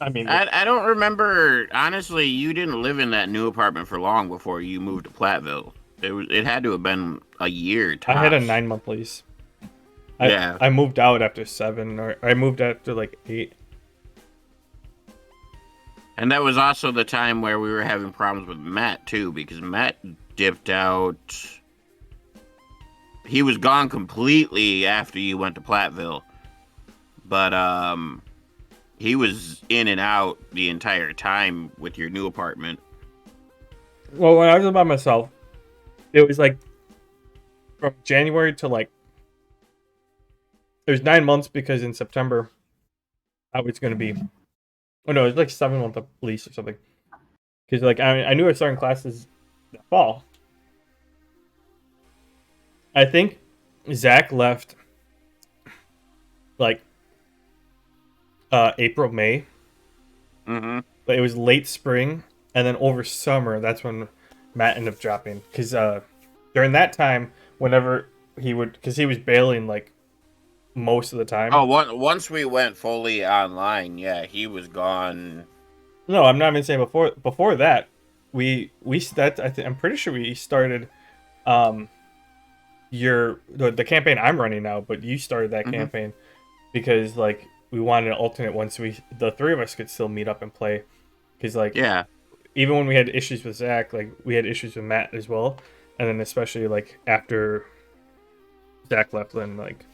[SPEAKER 3] I mean,
[SPEAKER 1] I don't remember. Honestly, you didn't live in that new apartment for long before you moved to Platteville. It had to have been a year.
[SPEAKER 3] I had a
[SPEAKER 1] tops.
[SPEAKER 3] 9-month lease.
[SPEAKER 1] Yeah.
[SPEAKER 3] I moved out after 7, or I moved after like 8.
[SPEAKER 1] And that was also the time where we were having problems with Matt too, because Matt dipped out. He was gone completely after you went to Platteville, but he was in and out the entire time with your new apartment.
[SPEAKER 3] Well, when I was by myself, it was like from January to like it was 9 months because in September I was gonna be. Oh no, it was like 7-month lease or something. Because like I knew I was starting classes that fall. I think Zach left like April, May.
[SPEAKER 1] Mm-hmm.
[SPEAKER 3] But it was late spring, and then over summer, that's when Matt ended up dropping. Because during that time, whenever he would, because he was bailing like most of the time.
[SPEAKER 1] Oh, once we went fully online, yeah, he was gone.
[SPEAKER 3] No, I'm not even saying before. Before that, I'm pretty sure we started the campaign I'm running now, but you started that
[SPEAKER 1] Mhm.
[SPEAKER 3] campaign because like we wanted an alternate one, so the three of us could still meet up and play. Because like
[SPEAKER 1] Yeah.
[SPEAKER 3] even when we had issues with Zach, like we had issues with Matt as well, and then especially like after Zach left, then like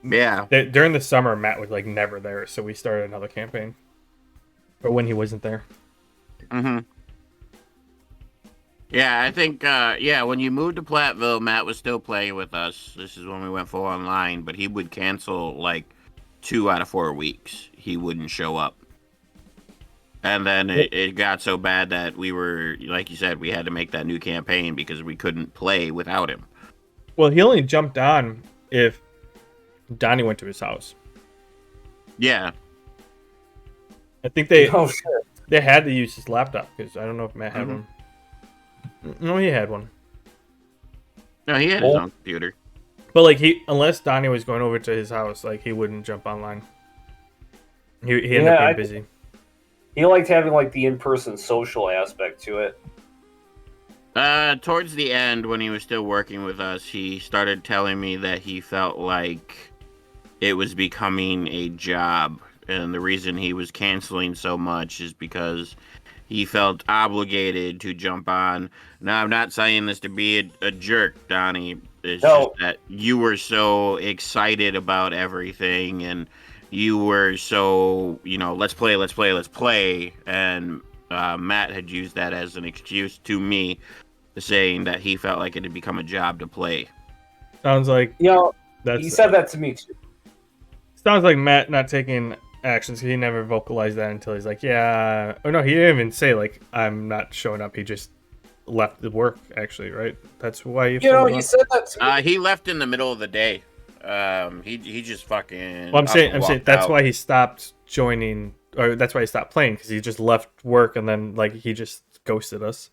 [SPEAKER 1] Yeah.
[SPEAKER 3] during the summer, Matt was like never there, so we started another campaign. Or when he wasn't there.
[SPEAKER 1] Mm-hmm. Yeah, I think, when you moved to Platteville, Matt was still playing with us. This is when we went full online, but he would cancel, like, 2 out of 4 weeks. He wouldn't show up. And then it got so bad that we were, like you said, we had to make that new campaign because we couldn't play without him.
[SPEAKER 3] Well, he only jumped on if Donnie went to his house.
[SPEAKER 1] Yeah.
[SPEAKER 3] I think they
[SPEAKER 4] Oh shit!
[SPEAKER 3] they had to use his laptop because I don't know if Matt had one. No, he had one.
[SPEAKER 1] No, he had his own computer.
[SPEAKER 3] But like unless Donnie was going over to his house, like he wouldn't jump online. He ended up being busy.
[SPEAKER 4] He liked having like the in-person social aspect to it.
[SPEAKER 1] Towards the end, when he was still working with us, he started telling me that he felt like it was becoming a job and the reason he was canceling so much is because he felt obligated to jump on. Now, I'm not saying this to be a jerk, Donnie. It's just
[SPEAKER 4] No.
[SPEAKER 1] that you were so excited about everything, and you were so, let's play, let's play, let's play. And Matt had used that as an excuse to me, saying that he felt like it had become a job to play.
[SPEAKER 3] Sounds like
[SPEAKER 4] You know,
[SPEAKER 3] that's
[SPEAKER 4] he said that to me too.
[SPEAKER 3] sounds like Matt not taking actions. He never vocalized that until he's like, yeah. Oh no, he didn't even say like I'm not showing up. He just left the work. Actually, right? That's why
[SPEAKER 4] You know, he said that to me.
[SPEAKER 1] He left in the middle of the day. He just fucking.
[SPEAKER 3] Well, I'm saying
[SPEAKER 1] walked
[SPEAKER 3] that's
[SPEAKER 1] out.
[SPEAKER 3] why he stopped joining, or that's why he stopped playing because he just left work and then like he just ghosted us.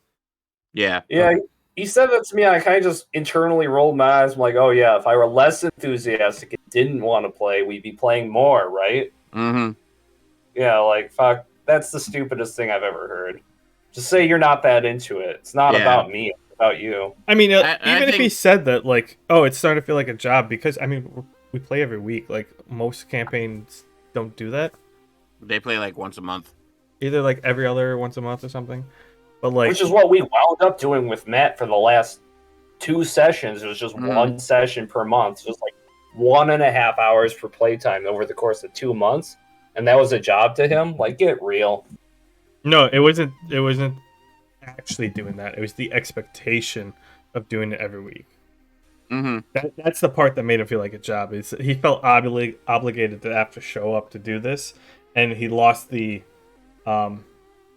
[SPEAKER 1] Yeah.
[SPEAKER 4] Yeah, he said that to me, and I kind of just internally rolled my eyes. I'm like, oh yeah, if I were less enthusiastic and didn't want to play, we'd be playing more, right?
[SPEAKER 1] Mm-hmm.
[SPEAKER 4] Yeah, like, fuck, that's the stupidest thing I've ever heard. Just say you're not that into it. It's not
[SPEAKER 1] Yeah.
[SPEAKER 4] about me, it's about you.
[SPEAKER 3] I mean,
[SPEAKER 1] I
[SPEAKER 3] even if he
[SPEAKER 1] think-
[SPEAKER 3] said that, like, oh, it's starting to feel like a job because I mean, we play every week. Like most campaigns don't do that.
[SPEAKER 1] They play like once a month.
[SPEAKER 3] Either like every other once a month or something. But like,
[SPEAKER 4] Which is what we wound up doing with Matt for the last 2 sessions. It was just one session per month. Just like 1.5 hours for playtime over the course of 2 months. And that was a job to him. Like, get real.
[SPEAKER 3] no, it wasn't. It wasn't actually doing that. It was the expectation of doing it every week.
[SPEAKER 1] Mm-hmm.
[SPEAKER 3] That's the part that made him feel like a job. Is he felt obligated to have to show up to do this, and he lost the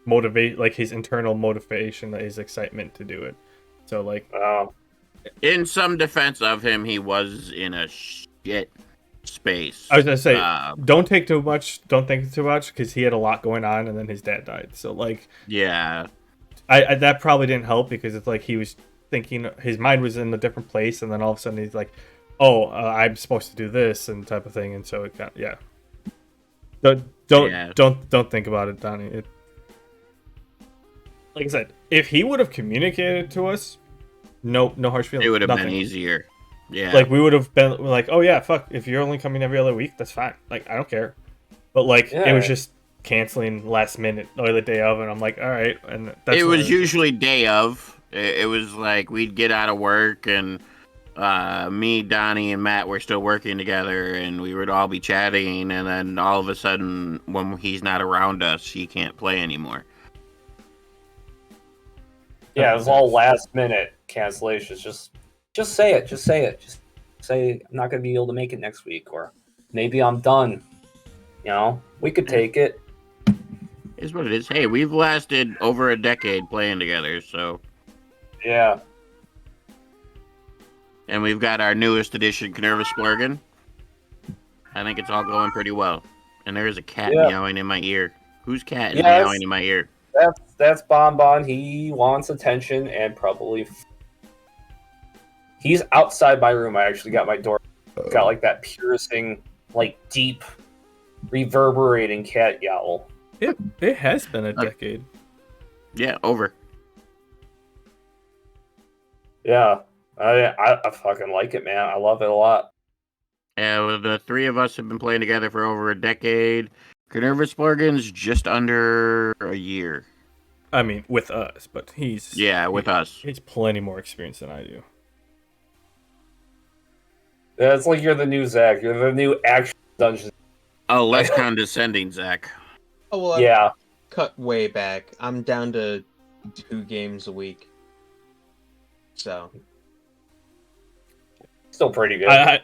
[SPEAKER 3] motivate, like his internal motivation, his excitement to do it. So like,
[SPEAKER 1] In some defense of him, he was in a shit space.
[SPEAKER 3] I was gonna say, don't take too much, don't think too much, because he had a lot going on, and then his dad died. So like,
[SPEAKER 1] Yeah.
[SPEAKER 3] I that probably didn't help because it's like he was thinking his mind was in a different place, and then all of a sudden he's like, oh, I'm supposed to do this and type of thing, and so it got Don't think about it, Donnie. Like I said, if he would have communicated to us, no harsh feelings.
[SPEAKER 1] It would have
[SPEAKER 3] nothing.
[SPEAKER 1] been easier. Yeah.
[SPEAKER 3] Like we would have been like, oh yeah, fuck. If you're only coming every other week, that's fine. Like I don't care. But like it was just canceling last minute or the day of, and I'm like, all right. And that's
[SPEAKER 1] it was usually day of. It was like we'd get out of work and me, Donnie, and Matt were still working together, and we would all be chatting, and then all of a sudden, when he's not around us, he can't play anymore.
[SPEAKER 4] Yeah, it was all last minute cancellations. Just say it. Just say it. Just say I'm not going to be able to make it next week, or maybe I'm done. You know, we could take it.
[SPEAKER 1] Is what it is. Hey, we've lasted over a decade playing together, so.
[SPEAKER 4] Yeah.
[SPEAKER 1] And we've got our newest edition, Canerva Splurgen. I think it's all going pretty well. And there is a cat meowing in my ear. Whose cat is meowing in my ear?
[SPEAKER 4] That's Bonbon. He wants attention and probably. He's outside my room. I actually got my door. Got like that piercing, like deep, reverberating cat yowl.
[SPEAKER 3] It has been a decade.
[SPEAKER 1] Yeah, over.
[SPEAKER 4] Yeah, I fucking like it, man. I love it a lot.
[SPEAKER 1] Yeah, the three of us have been playing together for over a decade. Canerva Splurgen's just under a year.
[SPEAKER 3] I mean, with us, but he's
[SPEAKER 1] with us.
[SPEAKER 3] He's plenty more experience than I do.
[SPEAKER 4] Yeah, it's like you're the new Zach. You're the new action dungeon.
[SPEAKER 1] Oh, less condescending, Zach.
[SPEAKER 2] Oh well, I've cut way back. I'm down to 2 games a week. So
[SPEAKER 4] still pretty good.
[SPEAKER 3] I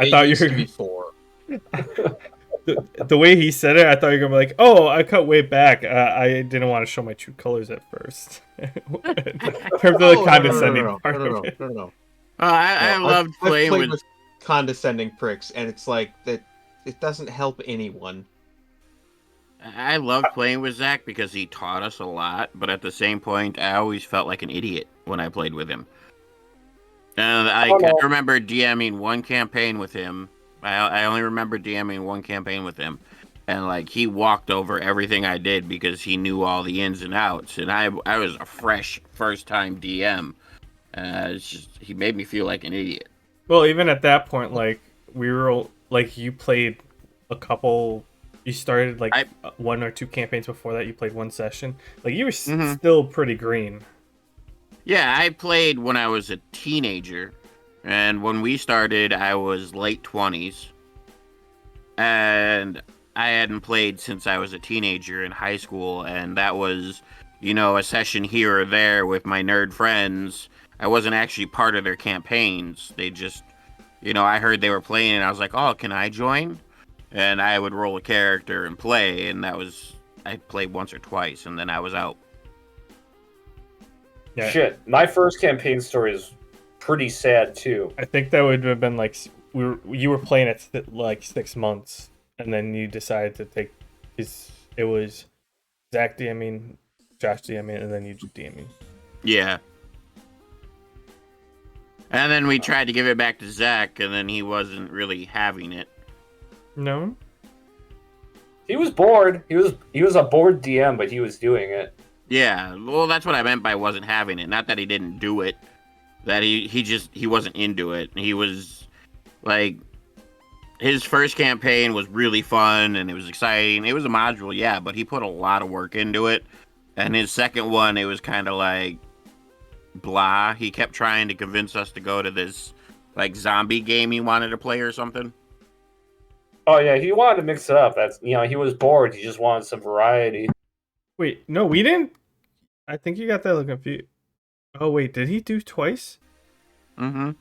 [SPEAKER 3] thought you were
[SPEAKER 2] to be 4.
[SPEAKER 3] The way he said it, I thought you were gonna be like, "Oh, I cut way back. I didn't want to show my true colors at first." In terms of the condescending part of it.
[SPEAKER 2] No.
[SPEAKER 1] I loved playing with
[SPEAKER 2] condescending pricks, and it's like that. It doesn't help anyone.
[SPEAKER 1] I loved playing with Zach because he taught us a lot, but at the same point, I always felt like an idiot when I played with him. And I remember DMing one campaign with him. I only remember DMing one campaign with him, and like he walked over everything I did because he knew all the ins and outs, and I was a fresh first time DM. It's just, he made me feel like an idiot.
[SPEAKER 3] Well, even at that point, like we were like you played a couple you started like
[SPEAKER 1] I-
[SPEAKER 3] one or two campaigns before that. You played one session. Like you were
[SPEAKER 1] Mhm.
[SPEAKER 3] still pretty green.
[SPEAKER 1] Yeah, I played when I was a teenager, and when we started, I was late 20s, and I hadn't played since I was a teenager in high school, and that was, a session here or there with my nerd friends. I wasn't actually part of their campaigns. They just, I heard they were playing, and I was like, oh, can I join? And I would roll a character and play, and I played once or twice, and then I was out.
[SPEAKER 3] Yeah.
[SPEAKER 4] Shit, my first campaign story is pretty sad too.
[SPEAKER 3] I think that would have been like you were playing at like 6 months, and then you decided to take it was Zach DMing, Josh DMing, and then you DMing.
[SPEAKER 1] Yeah. And then we tried to give it back to Zach, and then he wasn't really having it.
[SPEAKER 3] No.
[SPEAKER 4] He was bored. He was a bored DM, but he was doing it.
[SPEAKER 1] Yeah, well, that's what I meant by wasn't having it. Not that he didn't do it, that he wasn't into it. He was like, his first campaign was really fun and it was exciting. It was a module, yeah, but he put a lot of work into it. And his second one, it was kind of like blah. He kept trying to convince us to go to this like zombie game he wanted to play or something.
[SPEAKER 4] Oh yeah, he wanted to mix it up. That's he was bored. He just wanted some variety.
[SPEAKER 3] Wait, no, we didn't. I think you got that look confused. Oh wait, did he do twice?
[SPEAKER 1] Mm-hmm.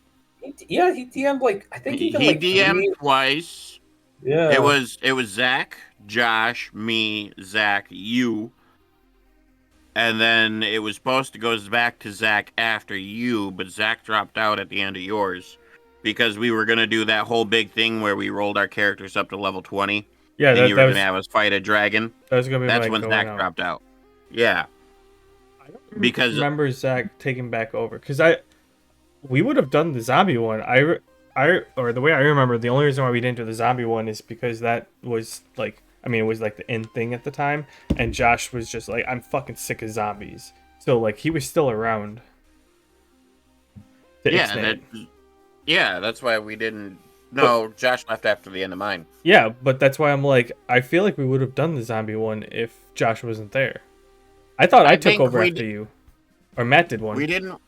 [SPEAKER 4] Yeah, he DM'd like I think
[SPEAKER 1] He
[SPEAKER 4] did, like
[SPEAKER 1] DM'd
[SPEAKER 4] 3.
[SPEAKER 1] twice.
[SPEAKER 4] Yeah,
[SPEAKER 1] It was Zach, Josh, me, Zach, you. And then it was supposed to go back to Zach after you, but Zach dropped out at the end of yours because we were going to do that whole big thing where we rolled our characters up to level 20.
[SPEAKER 3] Yeah,
[SPEAKER 1] and you were
[SPEAKER 3] that
[SPEAKER 1] going
[SPEAKER 3] was
[SPEAKER 1] to have us fight a dragon.
[SPEAKER 3] that was gonna be
[SPEAKER 1] That's
[SPEAKER 3] my
[SPEAKER 1] when
[SPEAKER 3] going
[SPEAKER 1] Zach
[SPEAKER 3] out.
[SPEAKER 1] dropped out. Yeah.
[SPEAKER 3] I don't
[SPEAKER 1] Because-
[SPEAKER 3] remember Zach taking back over because we would have done the zombie one. Or the way I remember, the only reason why we didn't do the zombie one is because that was like, I mean, it was like the end thing at the time, and Josh was just like, I'm fucking sick of zombies. So like he was still around. to extend it.
[SPEAKER 1] That's why we didn't. No, Josh left after the end of mine.
[SPEAKER 3] Yeah, but that's why I'm like, I feel like we would have done the zombie one if Josh wasn't there. I thought I took
[SPEAKER 1] think
[SPEAKER 3] over
[SPEAKER 1] we
[SPEAKER 3] after you, or Matt did one.
[SPEAKER 1] We didn't.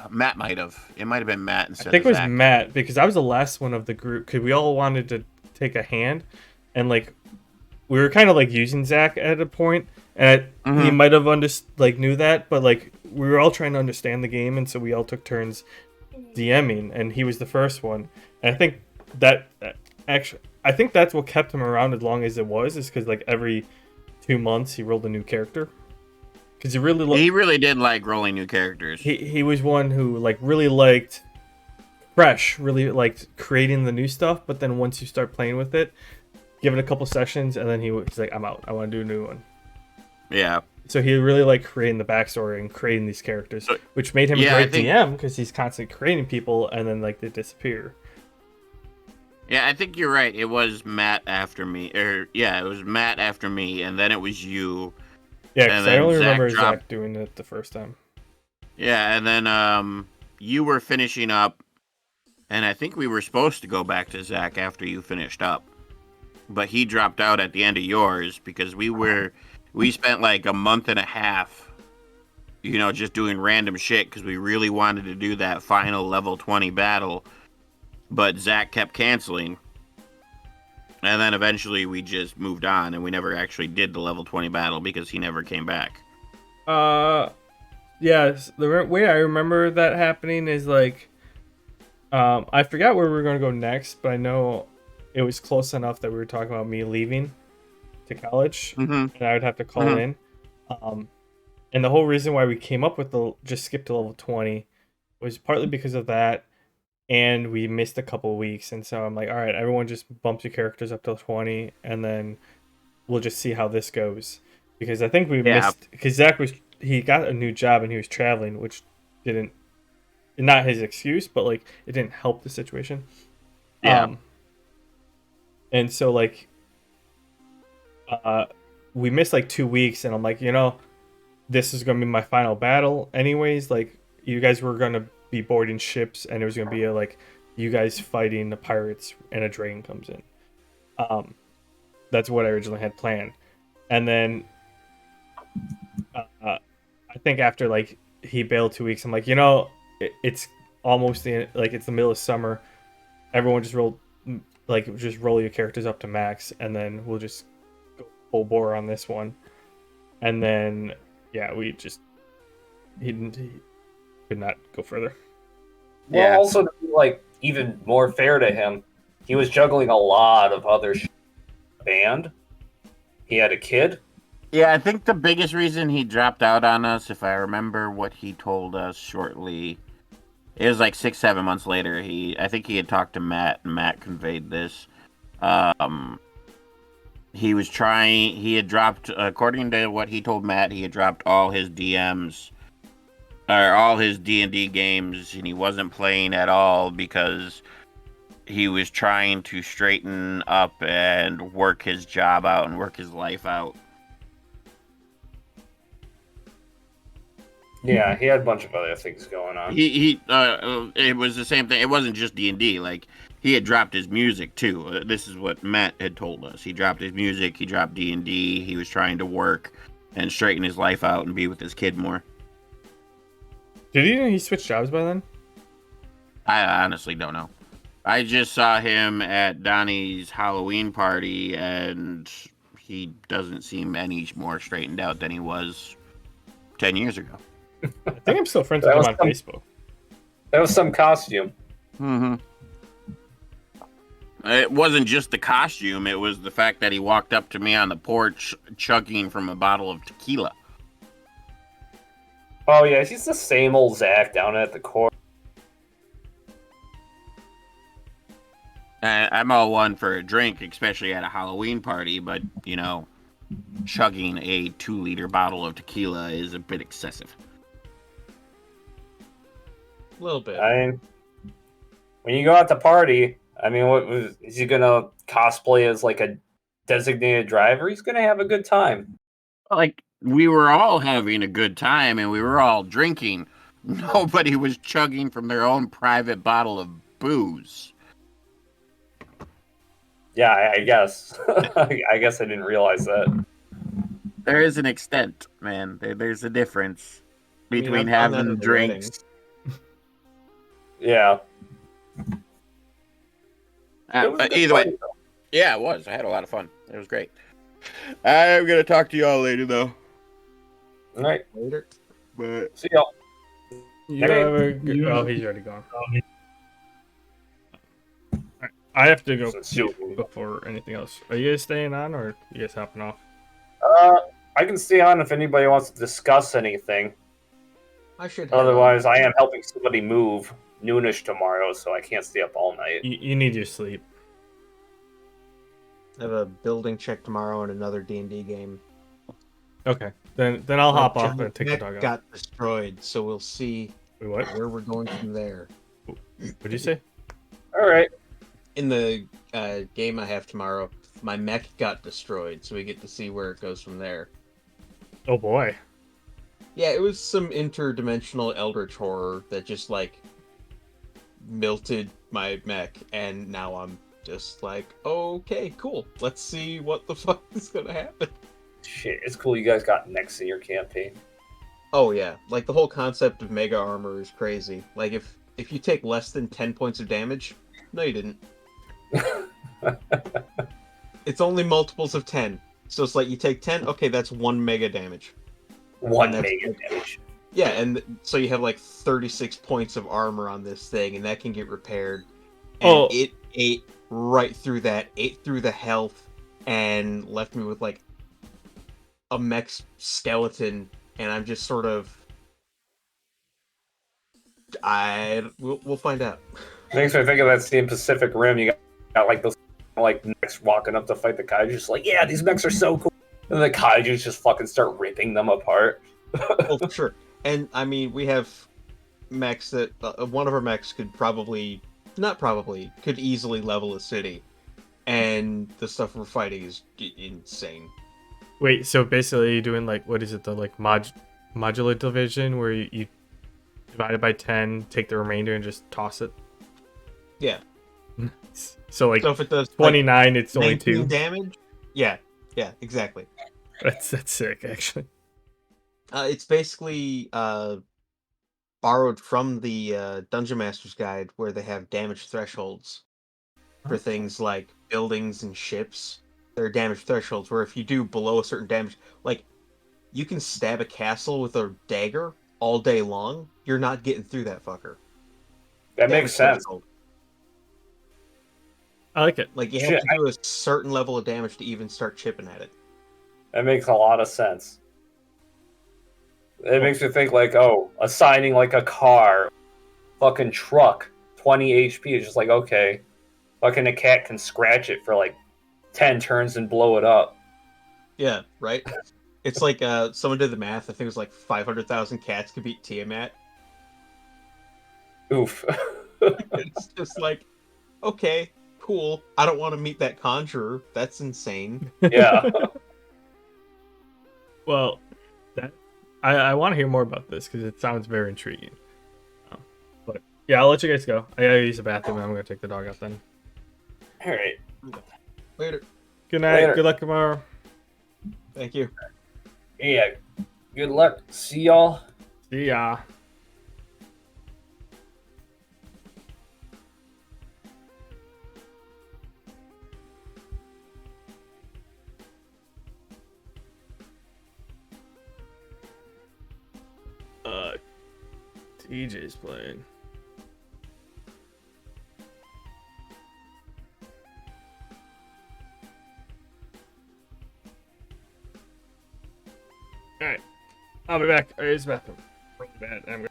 [SPEAKER 1] Matt might have. It might have been Matt
[SPEAKER 3] I
[SPEAKER 1] instead
[SPEAKER 3] think
[SPEAKER 1] of
[SPEAKER 3] it was
[SPEAKER 1] Zach.
[SPEAKER 3] Matt because I was the last one of the group because we all wanted to take a hand, and like we were kind of like using Zach at a point, and he
[SPEAKER 1] Mhm.
[SPEAKER 3] might have knew that, but like we were all trying to understand the game, and so we all took turns DMing, and he was the first one. And I think I think that's what kept him around as long as it was, is because like every 2 months he rolled a new character. Because he really
[SPEAKER 1] did like rolling new characters.
[SPEAKER 3] he was one who like really liked fresh, really liked creating the new stuff. But then once you start playing with it, give it a couple sessions, and then he's like, I'm out. I want to do a new one.
[SPEAKER 1] Yeah.
[SPEAKER 3] So he really liked creating the backstory and creating these characters, which made him a
[SPEAKER 1] Yeah, I
[SPEAKER 3] great
[SPEAKER 1] think-
[SPEAKER 3] DM because he's constantly creating people, and then like they disappear.
[SPEAKER 1] Yeah, I think you're right. It was Matt after me. It was Matt after me, and then it was you.
[SPEAKER 3] Yeah,
[SPEAKER 1] And
[SPEAKER 3] because I
[SPEAKER 1] then
[SPEAKER 3] only
[SPEAKER 1] Zach
[SPEAKER 3] remember
[SPEAKER 1] dropped-
[SPEAKER 3] Zach doing it the first time.
[SPEAKER 1] Yeah, and then you were finishing up, and I think we were supposed to go back to Zach after you finished up, but he dropped out at the end of yours because we spent like a month and a half, just doing random shit because we really wanted to do that final level 20 battle, but Zach kept canceling. And then eventually we just moved on, and we never actually did the level 20 battle because he never came back.
[SPEAKER 3] Yeah, the way I remember that happening is like, I forgot where we were going to go next, but I know it was close enough that we were talking about me leaving to college,
[SPEAKER 1] Mm-hmm.
[SPEAKER 3] and I would have to call in. And the whole reason why we came up with the just skip to level 20 was partly because of that, and we missed a couple of weeks, and so I'm like, all right, everyone just bumps your characters up to 20, and then we'll just see how this goes. Because I think we missed, because Zach he got a new job and he was traveling, which didn't, not his excuse, but like it didn't help the situation.
[SPEAKER 1] Yeah.
[SPEAKER 3] And so like, we missed like 2 weeks, and I'm like, this is gonna be my final battle, anyways. Like, you guys were gonna be boarding ships, and it was gonna be like you guys fighting the pirates, and a dragon comes in. that's what I originally had planned. And then I think after like he bailed 2 weeks, I'm like, it's almost it's the middle of summer. Everyone just roll your characters up to max, and then we'll just go full bore on this one. And then yeah, he could not go further.
[SPEAKER 4] Well,
[SPEAKER 1] Yeah.
[SPEAKER 4] also to be like even more fair to him, he was juggling a lot of other band. He had a kid.
[SPEAKER 1] Yeah, I think the biggest reason he dropped out on us, if I remember what he told us shortly, it was like 6-7 months later. I think he had talked to Matt, and Matt conveyed this. He had dropped, according to what he told Matt, he had dropped all his DMs, or all his D&D games, and he wasn't playing at all because he was trying to straighten up and work his job out and work his life out.
[SPEAKER 4] Yeah, he had a bunch of other things going on.
[SPEAKER 1] It was the same thing. It wasn't just D&D. Like, he had dropped his music too. This is what Matt had told us. He dropped his music. He dropped D&D. He was trying to work and straighten his life out and be with his kid more.
[SPEAKER 3] Did he switch jobs by then?
[SPEAKER 1] I honestly don't know. I just saw him at Donnie's Halloween party, and he doesn't seem any more straightened out than he was 10 years ago.
[SPEAKER 3] I think I'm still friends with him on Facebook.
[SPEAKER 4] That was some costume.
[SPEAKER 1] Mm-hmm. It wasn't just the costume. It was the fact that he walked up to me on the porch chugging from a bottle of tequila.
[SPEAKER 4] Oh yeah, he's the same old Zach down at the core.
[SPEAKER 1] I'm all one for a drink, especially at a Halloween party, but, chugging a 2-liter bottle of tequila is a bit excessive.
[SPEAKER 2] A little bit.
[SPEAKER 4] When you go out to party, is he gonna cosplay as like a designated driver? He's gonna have a good time.
[SPEAKER 1] Like, we were all having a good time and we were all drinking. Nobody was chugging from their own private bottle of booze.
[SPEAKER 4] Yeah, I guess. I guess I didn't realize that.
[SPEAKER 1] There is an extent, man. There's a difference between
[SPEAKER 2] I've done that
[SPEAKER 1] having
[SPEAKER 2] at a
[SPEAKER 1] drinks.
[SPEAKER 4] Yeah. It was a good
[SPEAKER 1] Either way.
[SPEAKER 4] party, though.
[SPEAKER 1] Yeah, it was. I had a lot of fun. It was great. I'm going to talk to y'all later, though.
[SPEAKER 4] All right.
[SPEAKER 2] Later.
[SPEAKER 1] But
[SPEAKER 4] See y'all.
[SPEAKER 3] Oh, he's already gone. Alright, I have to go before anything else. Are you guys staying on, or are you guys hopping off?
[SPEAKER 4] I can stay on if anybody wants to discuss anything.
[SPEAKER 2] I should.
[SPEAKER 4] Otherwise, I am helping somebody move noonish tomorrow, so I can't stay up all night.
[SPEAKER 3] You need your sleep.
[SPEAKER 2] I have a building check tomorrow and another D&D game.
[SPEAKER 3] Okay, then I'll hop off
[SPEAKER 2] Giant
[SPEAKER 3] and take the
[SPEAKER 2] mech
[SPEAKER 3] dog out.
[SPEAKER 2] got destroyed, so we'll see
[SPEAKER 3] Wait, what?
[SPEAKER 2] where we're going from there.
[SPEAKER 3] What'd you say?
[SPEAKER 4] All right.
[SPEAKER 2] In the game I have tomorrow, my mech got destroyed, so we get to see where it goes from there.
[SPEAKER 3] Oh boy.
[SPEAKER 2] Yeah, it was some interdimensional eldritch horror that just, melted my mech, and now I'm just like, okay, cool. Let's see what the fuck is gonna happen.
[SPEAKER 4] Shit, it's cool you guys got mechs in your campaign.
[SPEAKER 2] Oh yeah, the whole concept of mega armor is crazy. If you take less than 10 points of damage, no you didn't. It's only multiples of 10. So it's you take 10, okay, that's 1 mega damage.
[SPEAKER 4] One
[SPEAKER 2] And that's
[SPEAKER 4] mega damage.
[SPEAKER 2] Yeah, and so you have 36 points of armor on this thing, and that can get repaired. And it ate right through that, ate through the health, and left me with a mech skeleton, and I'm just sort of... We'll find out.
[SPEAKER 4] Makes me think of that scene in Pacific Rim. You got those mechs walking up to fight the kaiju, just yeah, these mechs are so cool. And the kaijus just fucking start ripping them apart.
[SPEAKER 2] Oh, for sure. And we have mechs that one of our mechs could could easily level a city, and the stuff we're fighting is insane.
[SPEAKER 3] Wait, so basically you're doing what is it, the modular division where you divide it by 10, take the remainder and just toss it?
[SPEAKER 2] Yeah.
[SPEAKER 3] So
[SPEAKER 2] So if it does
[SPEAKER 3] 29, it's only 2.
[SPEAKER 2] damage, Yeah, exactly.
[SPEAKER 3] That's sick, actually.
[SPEAKER 2] It's basically borrowed from the Dungeon Master's Guide, where they have damage thresholds for things like buildings and ships. There are damage thresholds where if you do below a certain damage, like you can stab a castle with a dagger all day long, you're not getting through that fucker.
[SPEAKER 4] That
[SPEAKER 2] Damage
[SPEAKER 4] makes sense.
[SPEAKER 2] threshold.
[SPEAKER 3] I like it.
[SPEAKER 2] Like you have
[SPEAKER 4] Shit,
[SPEAKER 2] to do a certain level of damage to even start chipping at it.
[SPEAKER 4] that makes a lot of sense. It
[SPEAKER 3] Cool.
[SPEAKER 4] makes me think like, oh, assigning like a car, fucking truck, 20 HP is just like, okay, fucking a cat can scratch it for like 10 turns and blow it up.
[SPEAKER 2] Yeah, right? It's like someone did the math. I think it was like 500,000 cats could beat Tiamat.
[SPEAKER 4] Oof.
[SPEAKER 2] It's just like, okay, cool. I don't want to meet that conjurer. That's insane.
[SPEAKER 4] Yeah.
[SPEAKER 3] Well, that I want to hear more about this because it sounds very intriguing. But yeah, I'll let you guys go. I gotta use the bathroom and I'm gonna take the dog out then.
[SPEAKER 4] All right.
[SPEAKER 2] Later.
[SPEAKER 3] Good night.
[SPEAKER 4] Later.
[SPEAKER 3] Good luck tomorrow.
[SPEAKER 2] Thank you.
[SPEAKER 4] Yeah. Good luck. See y'all.
[SPEAKER 3] See ya. TJ's playing. Alright. I'll be back. I use the bathroom. Really bad. I'm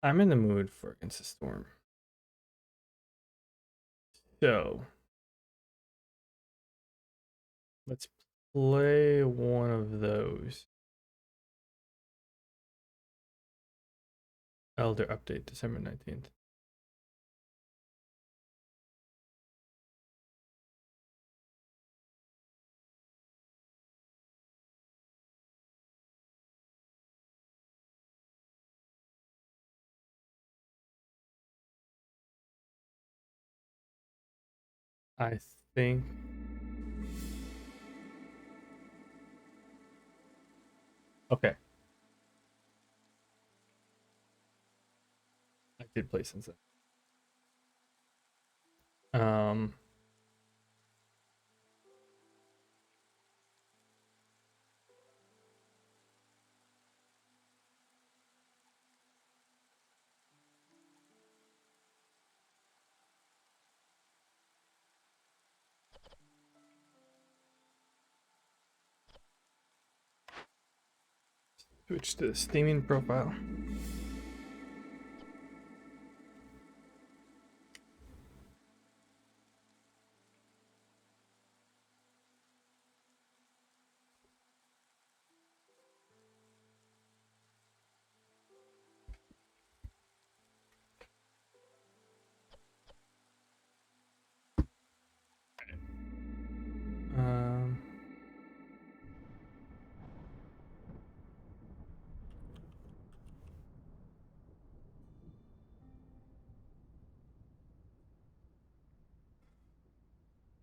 [SPEAKER 3] I'm in the mood for Against the Storm. So let's play one of those. Elder update December 19th. I think okay. I did play since then. Switch to the steaming profile. Um,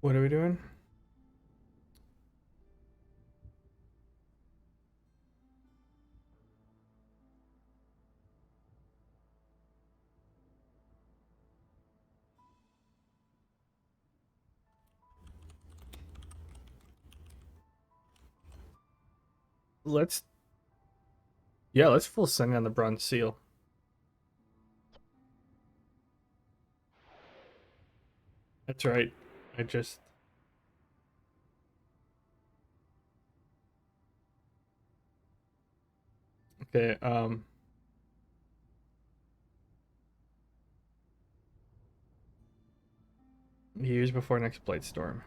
[SPEAKER 3] what are we doing? Let's full send on the bronze seal. That's right. I just okay. Years before next Blight Storm.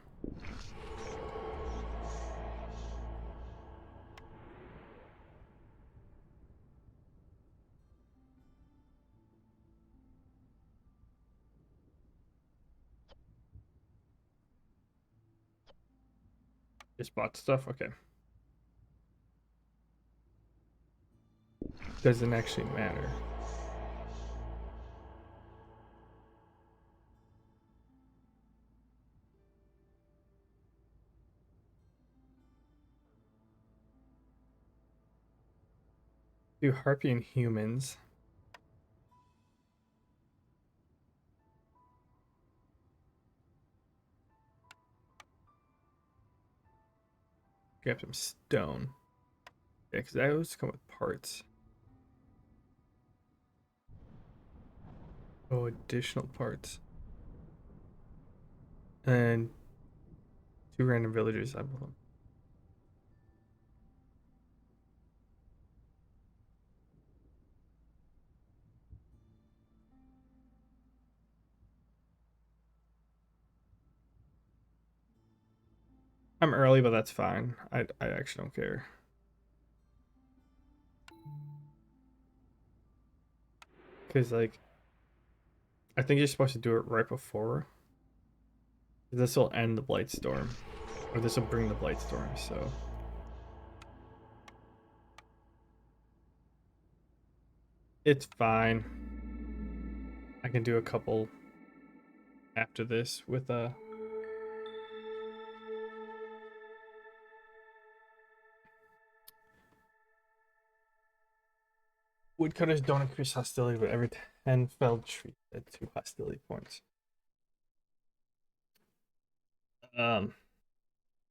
[SPEAKER 3] Just bought stuff. Okay. Doesn't actually matter. Do Harpian humans. Grab some stone. Yeah, because I always come with parts. Oh, additional parts. And 2 random villagers, I believe. I'm early, but that's fine. I actually don't care. Because, like, I think you're supposed to do it right before. This will end the Blight Storm. Or this will bring the Blight Storm, so. It's fine. I can do a couple after this with woodcutters don't increase hostility, but every 10 felled trees add 2 hostility points.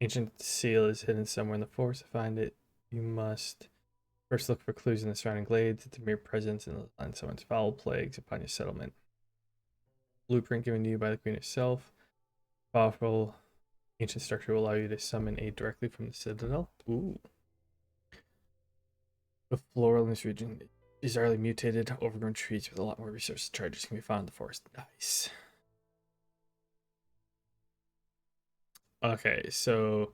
[SPEAKER 3] Ancient seal is hidden somewhere in the forest. To find it, you must first look for clues in the surrounding glades. It's a mere presence and someone's foul plagues upon your settlement. Blueprint given to you by the queen herself. Powerful ancient structure will allow you to summon aid directly from the citadel. Ooh. The floral in this region bizarrely mutated, overgrown trees with a lot more resource charges can be found in the forest. Nice. Okay, so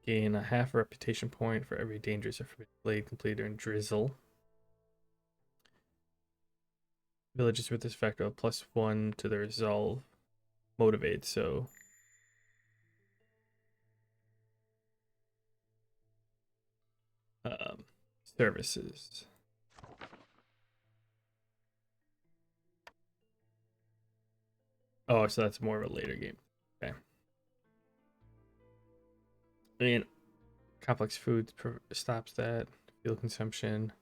[SPEAKER 3] gain a half reputation point for every dangerous or forbidden blade completed during drizzle. Villages with this effect of +1 to the resolve motivate, so services. Oh, so that's more of a later game. Okay. And complex foods stops that. Fuel consumption.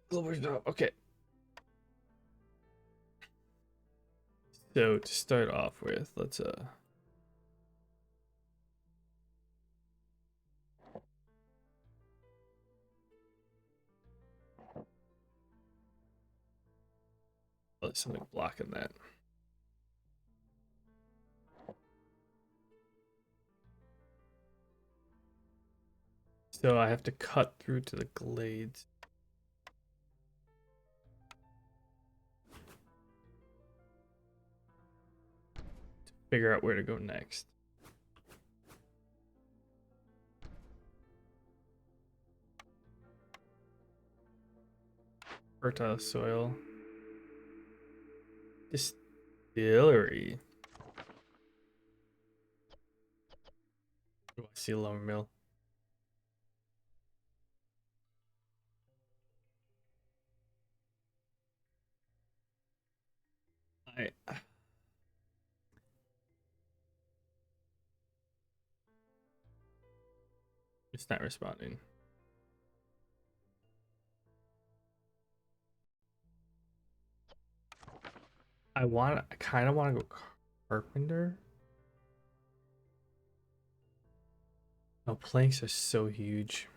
[SPEAKER 3] Global. Okay. So to start off with, let's let something blocking that. So I have to cut through to the glades. To figure out where to go next. Fertile soil. Distillery. Oh, I see a lumber mill. It's not responding. I kind of want to go carpenter. Oh, planks are so huge.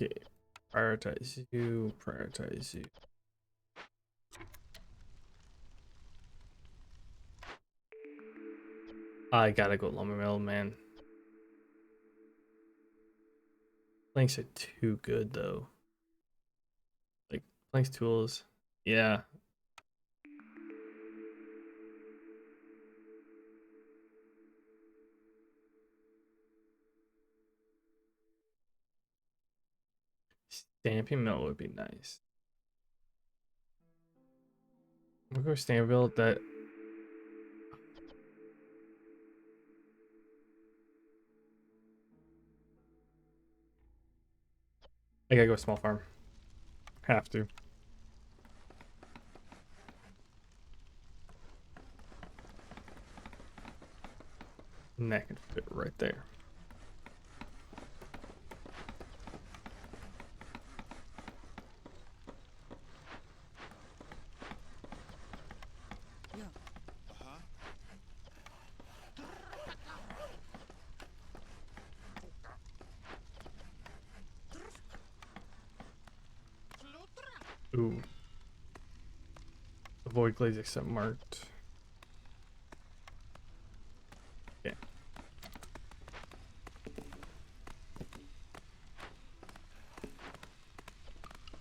[SPEAKER 3] Okay, prioritize you, prioritize you. I gotta go lumber mill, man. Planks are too good though. Like planks tools, yeah. Stamping mill would be nice. We'll go stamping mill. That I gotta go small farm. Have to. And that can fit right there. Ooh. Avoid glaze except marked. Okay.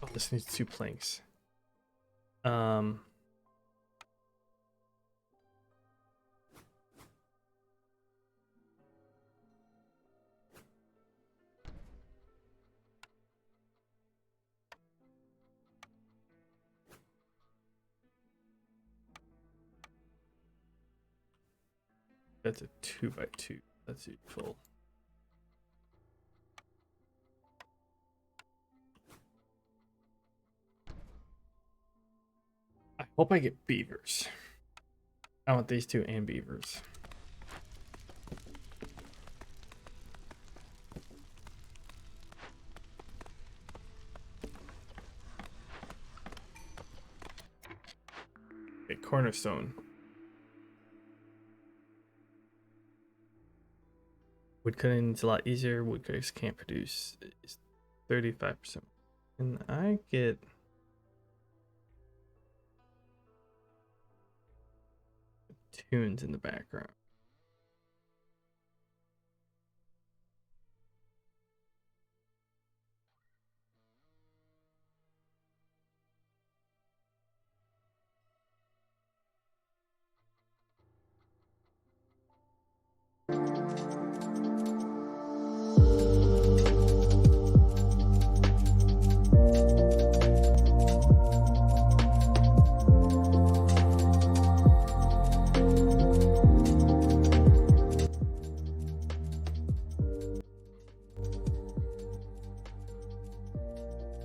[SPEAKER 3] Oh, this needs 2 planks. That's a 2x2. That's useful. I hope I get beavers. I want these 2 and beavers. cornerstone. Wood cutting is a lot easier. Woodcutters can't produce 35%. And I get tunes in the background.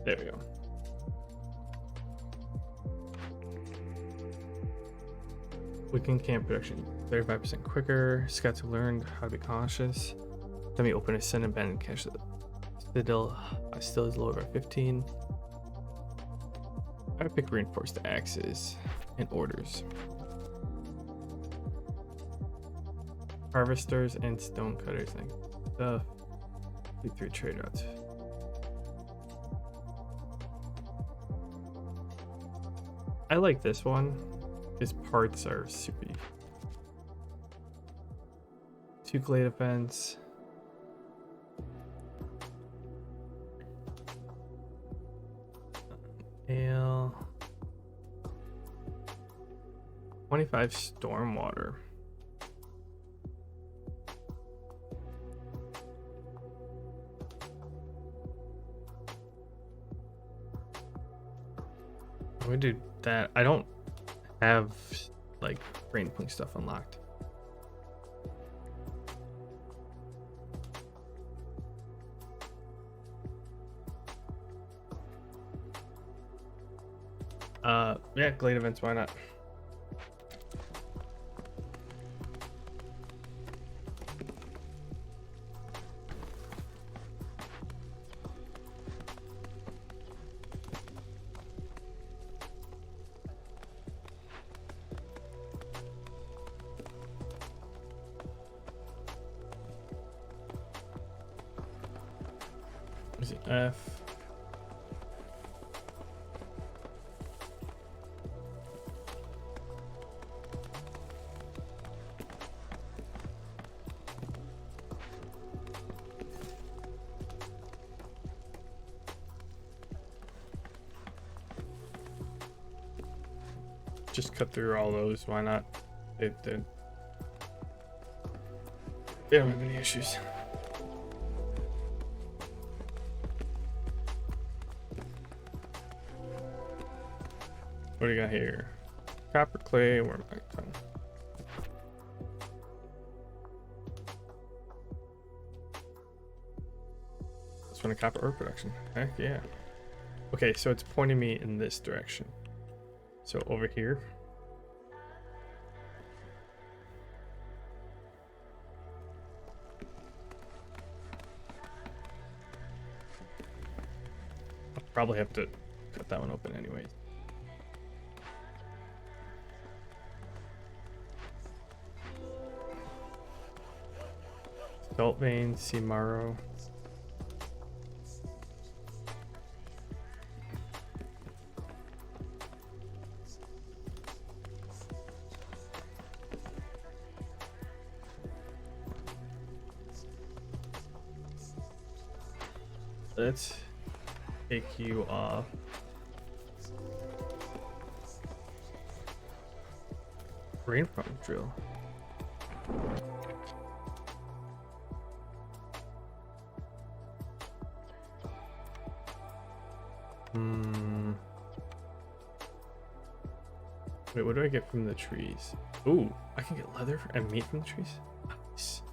[SPEAKER 3] There we go. Weekend camp production 35% quicker. Scouts have learned how to be cautious. Let me open a send and abandoned cache. Still is lower by 15. I pick reinforced axes and orders. Harvesters and stone cutters and stuff. 3 trade routes. I like this one. His parts are super. 2 clay defense. Ale. 25 stormwater. I'm gonna do that. I don't have like brain punk stuff unlocked. Yeah, glade events, why not? Is it F? Just cut through all those, why not? They don't have any issues. What do you got here? Copper, clay, where am I done? This one a copper ore production. Heck yeah. Okay, so it's pointing me in this direction. So over here. I'll probably have to cut that one open anyways. Salt vein, Simaro. Let's take you off. Rain pump drill. Wait, what do I get from the trees? Ooh, I can get leather and meat from the trees? Nice.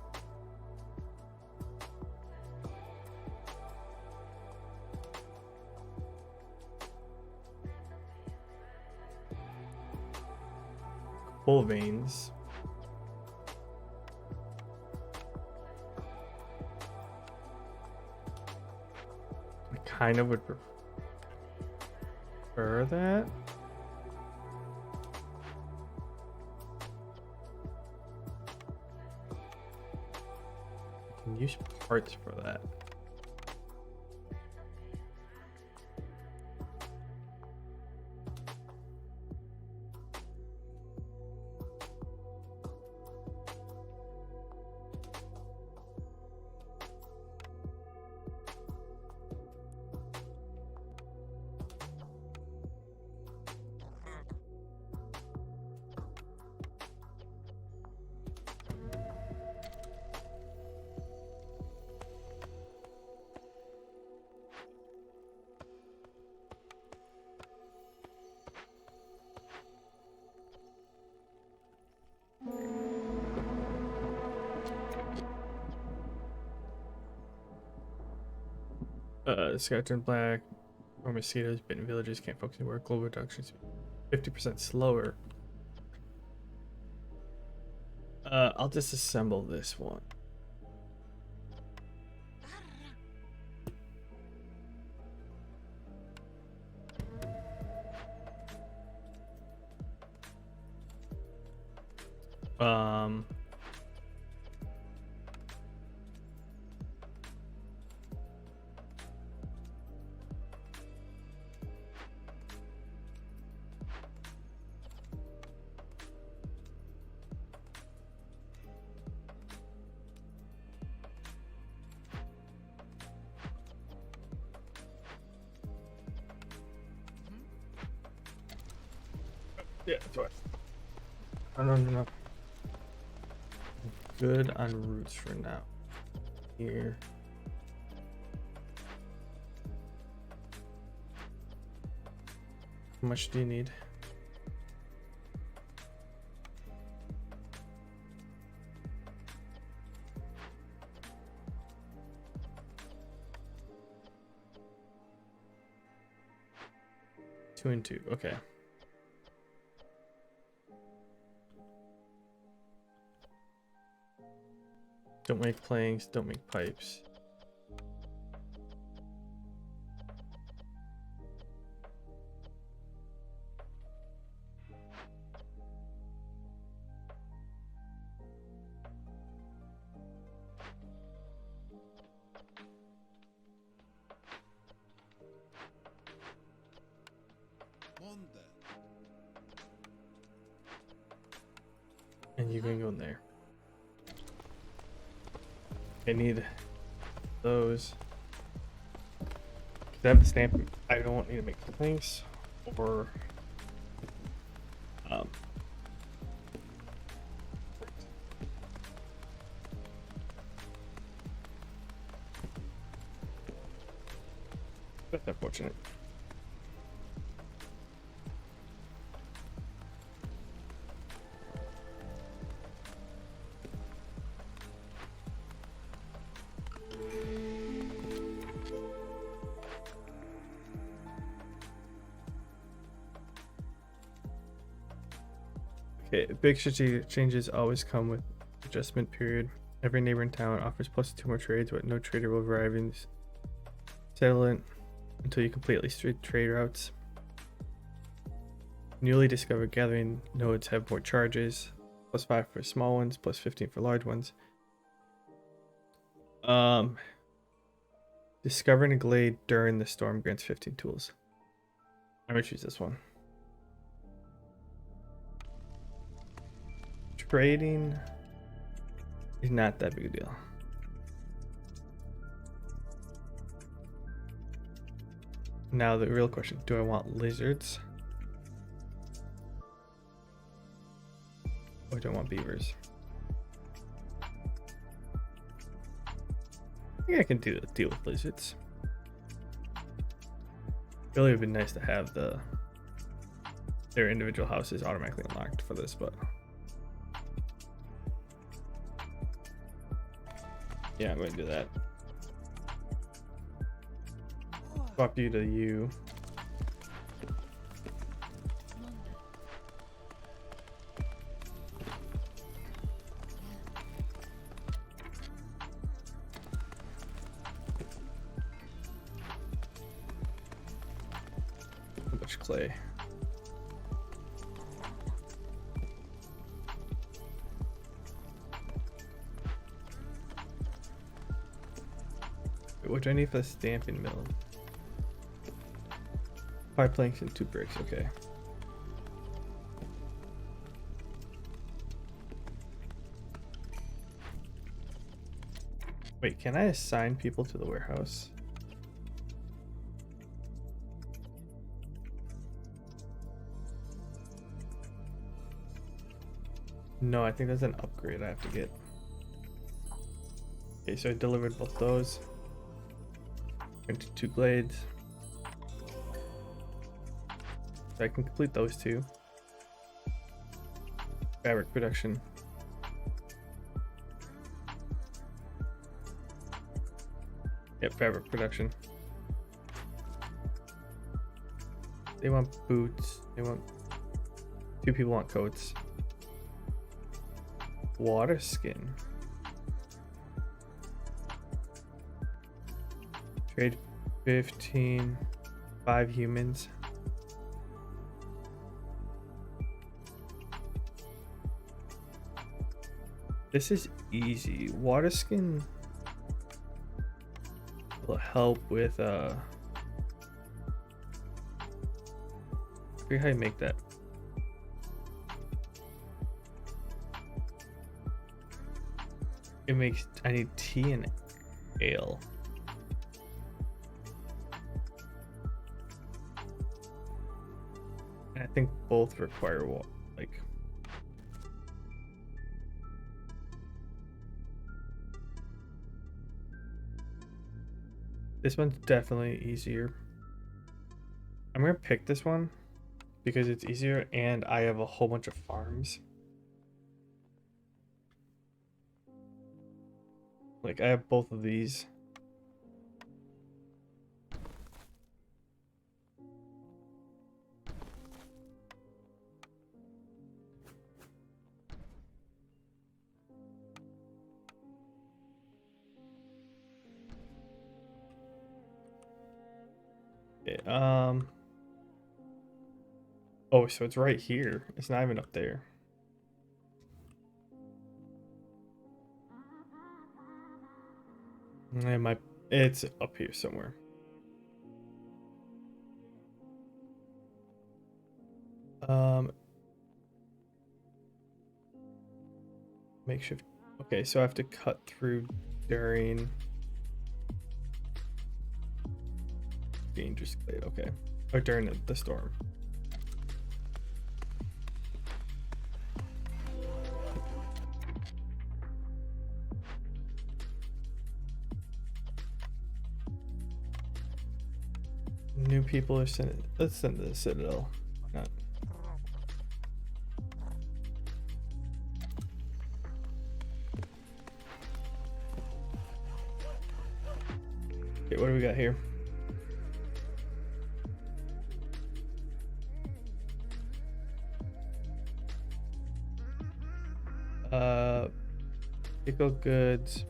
[SPEAKER 3] Coal veins. I kind of would prefer that. use parts for that. The sky turned black. Or mosquitoes, bitten villages can't focus anywhere. Global reductions 50% slower. I'll disassemble this one. Um. Yeah, that's right. No. Good on roots for now. Here. How much do you need? Two and two. Okay. Don't make planks, don't make pipes. And you can go in there. I need those. I have the stamp. I don't need to make planks or that's unfortunate. Okay, big strategic changes always come with adjustment period. Every neighboring town offers +2 more trades, but no trader will arrive in settlement until you complete at least 3 trade routes. Newly discovered gathering nodes have more charges, +5 for small ones, +15 for large ones. Discovering a glade during the storm grants 15 tools. I'm gonna choose this one. Trading is not that big a deal. Now the real question, do I want lizards? Or do I want beavers? I think I can deal with lizards. Really would be nice to have their individual houses automatically unlocked for this, but yeah, I'm going to do that. Swap you to you. How much clay? what do I need for the stamping mill? 5 planks and 2 bricks, okay. Wait, can I assign people to the warehouse? No, I think that's an upgrade I have to get. Okay, so I delivered both those. Into 2 glades. So I can complete those 2. Fabric production. Yep, fabric production. They want boots. They want 2 people want coats. Water skin. Trade 15. 5 humans. This is easy. Water skin will help with I forget how you make that. It makes, I need tea and ale. And I think both require water, like. This one's definitely easier. I'm gonna pick this one because it's easier and I have a whole bunch of farms. Like I have both of these. Okay, oh, so it's right here. It's not even up there. It's up here somewhere. Makeshift. Okay, so I have to cut through during dangerous glade. Okay, or during the storm. New people are sending. Let's send to the Citadel. Why not? Okay, what do we got here? Pickle goods.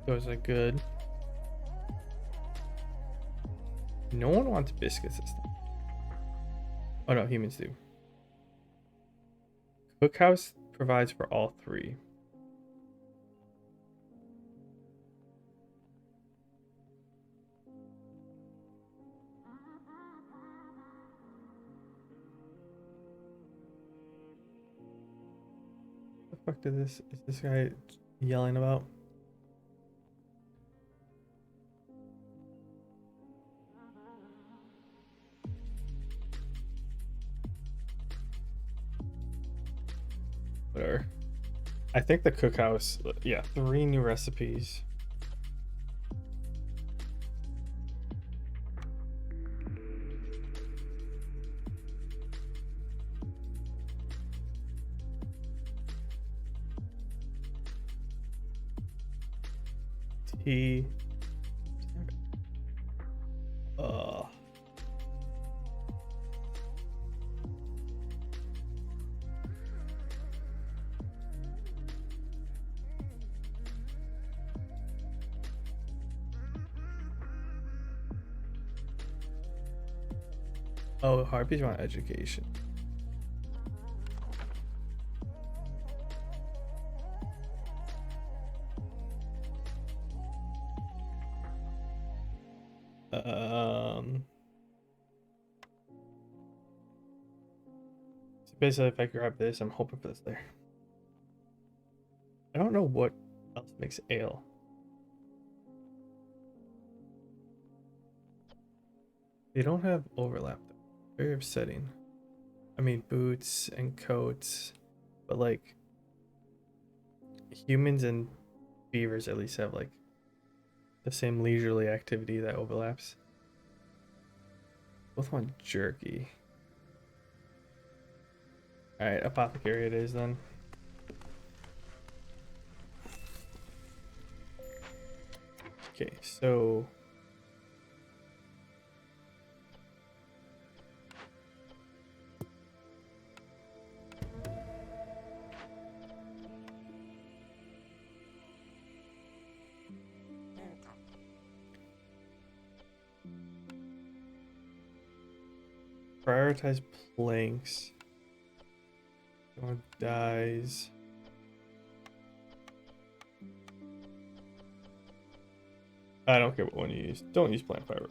[SPEAKER 3] Those are good. No one wants biscuits this time. Oh no, humans do. Cookhouse provides for all 3. What the fuck is this guy yelling about? Whatever. I think the cookhouse, yeah, 3 new recipes. Tea. Oh, harpies want education. Basically, if I grab this, I'm hoping for this there. I don't know what else makes ale. They don't have overlap though. Very upsetting. I mean, boots and coats, but like humans and beavers at least have like the same leisurely activity that overlaps. Both want jerky. Alright, apothecary it is then. Okay, so prioritize planks. Or dyes. I don't care what one you use. Don't use plant fiber.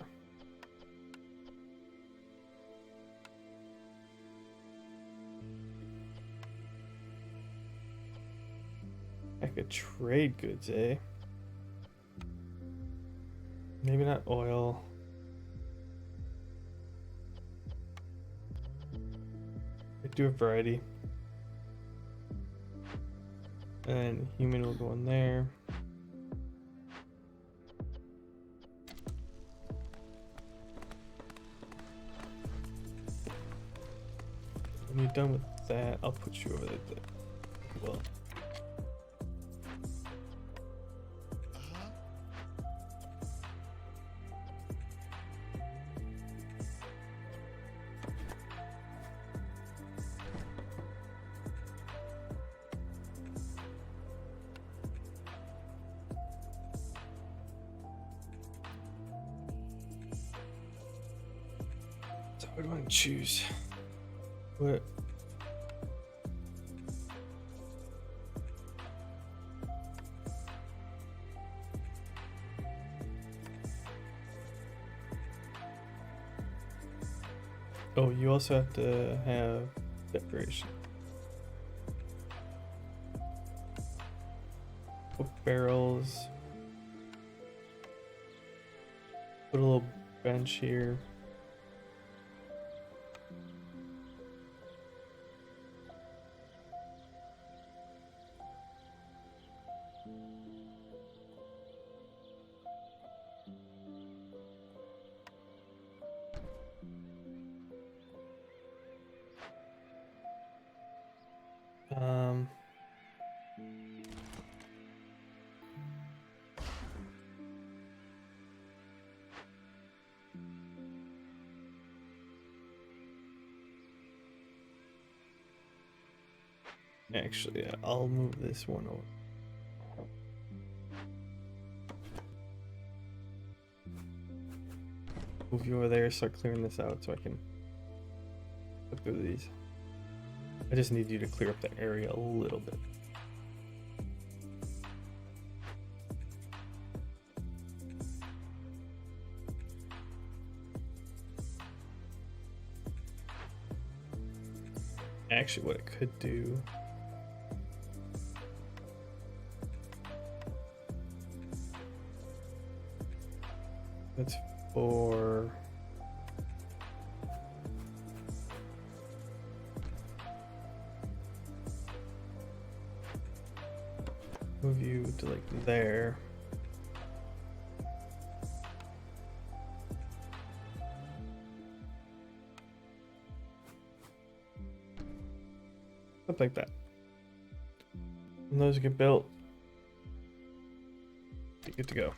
[SPEAKER 3] I could trade goods, eh? Maybe not oil. I do a variety. And human will go in there. When you're done with that, I'll put you over there. Well. So what do I choose? What? Oh, you also have to have decoration. Put barrels. Put a little bench here. Um, Actually, I'll move this one over. Move you over there, start clearing this out so I can look through these. I just need you to clear up the area a little bit. Actually, what I could do. That's for. Move you to like there. Something like that. And those get built. Be good to go.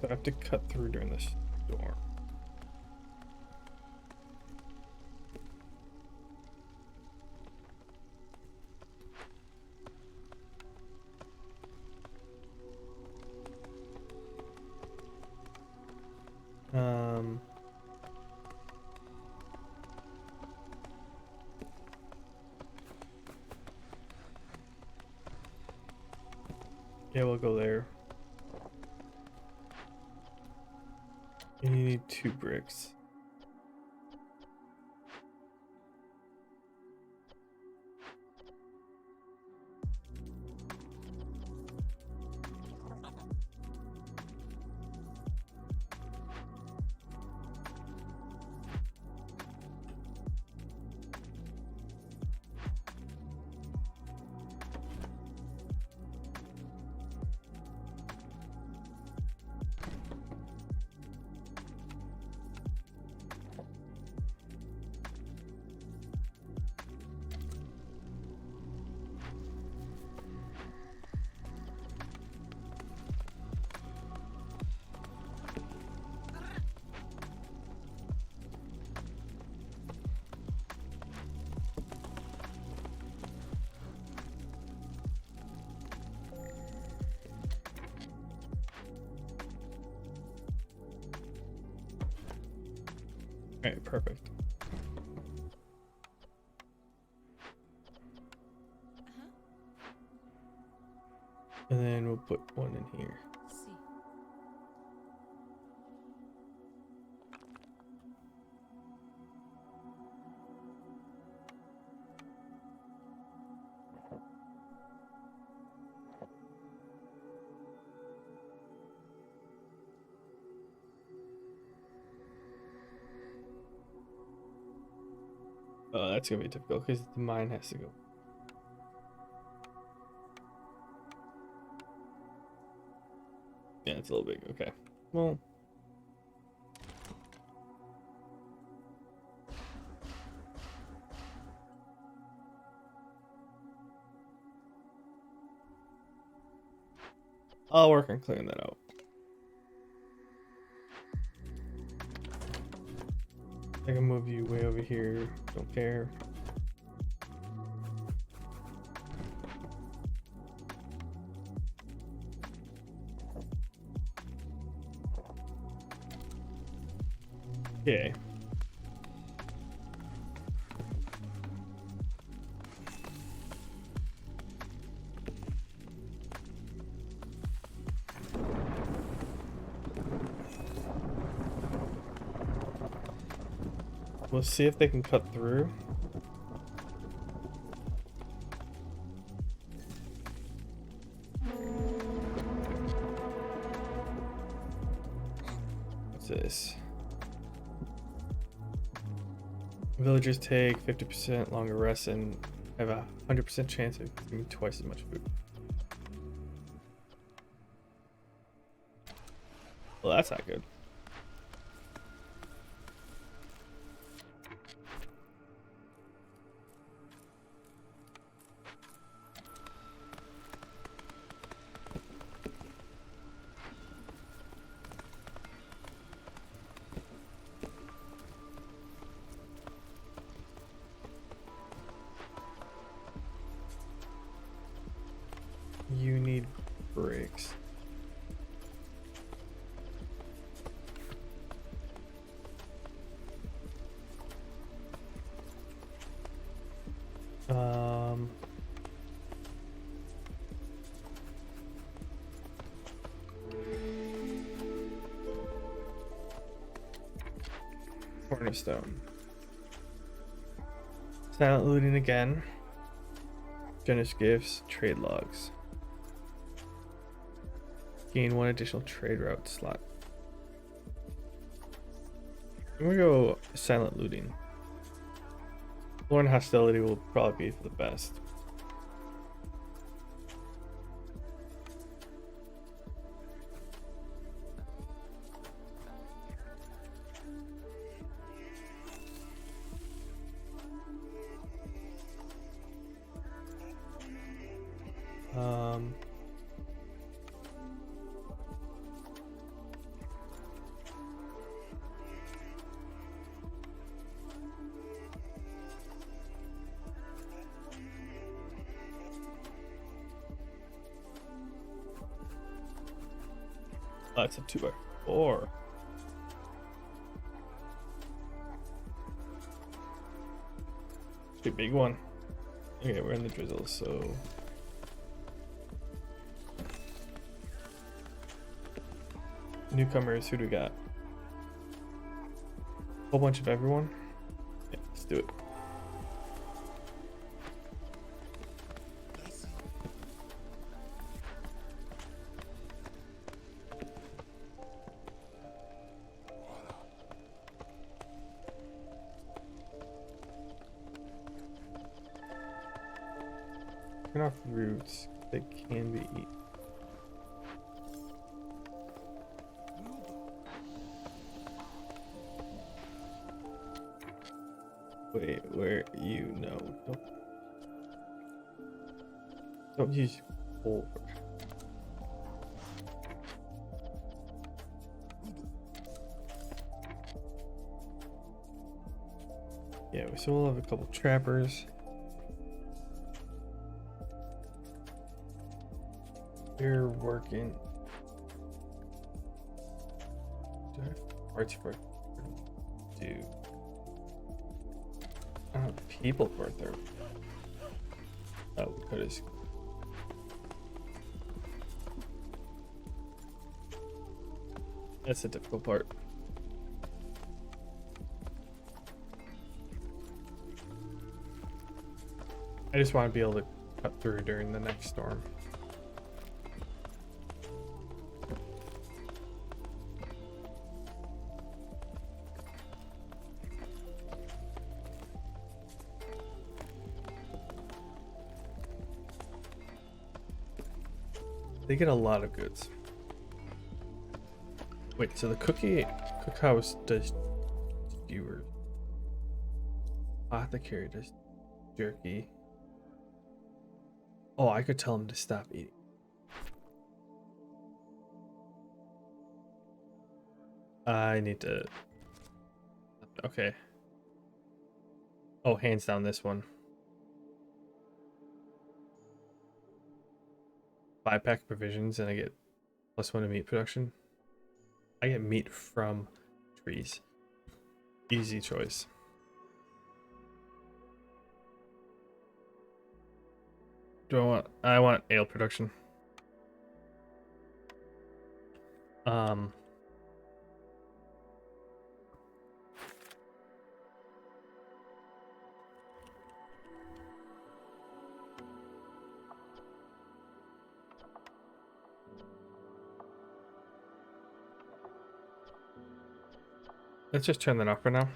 [SPEAKER 3] I have to cut through during this storm. Yeah, we'll go there. You need 2 bricks. Alright, perfect. And then we'll put one in here.
[SPEAKER 5] See.
[SPEAKER 3] Oh, that's gonna be difficult because the mine has to go. Yeah, it's a little big. Okay. Well. I'll work on clearing that out. I can move you way over here. Don't care. Okay. We'll see if they can cut through. What's this? Villagers take 50% longer rest and have a 100% chance of getting twice as much food. Well, that's not good. You need bricks. Cornerstone. Silent looting again. Generous gifts, trade logs. Gain 1 additional trade route slot. I'm gonna go silent looting. Foreign hostility will probably be for the best. That's a 2x4. It's a big one. Okay, we're in the drizzle, so Newcomers, who do we got? Whole bunch of everyone? Yeah, let's do it. Turn off roots that can be eaten. Wait, where you know? Don't use coal. Yeah, we still have a couple trappers. They're working. Do I have parts for it? Do I don't have people for it there? Oh, we could have. That's the difficult part. I just want to be able to cut through during the next storm. They get a lot of goods. Wait, so the cookhouse does skewers. Apothecary does jerky. Oh, I could tell him to stop eating. I need to. Okay. Oh, hands down this one. 5-pack provisions and I get +1 to meat production. I get meat from trees. Easy choice. I want ale production. Let's just turn that off for now.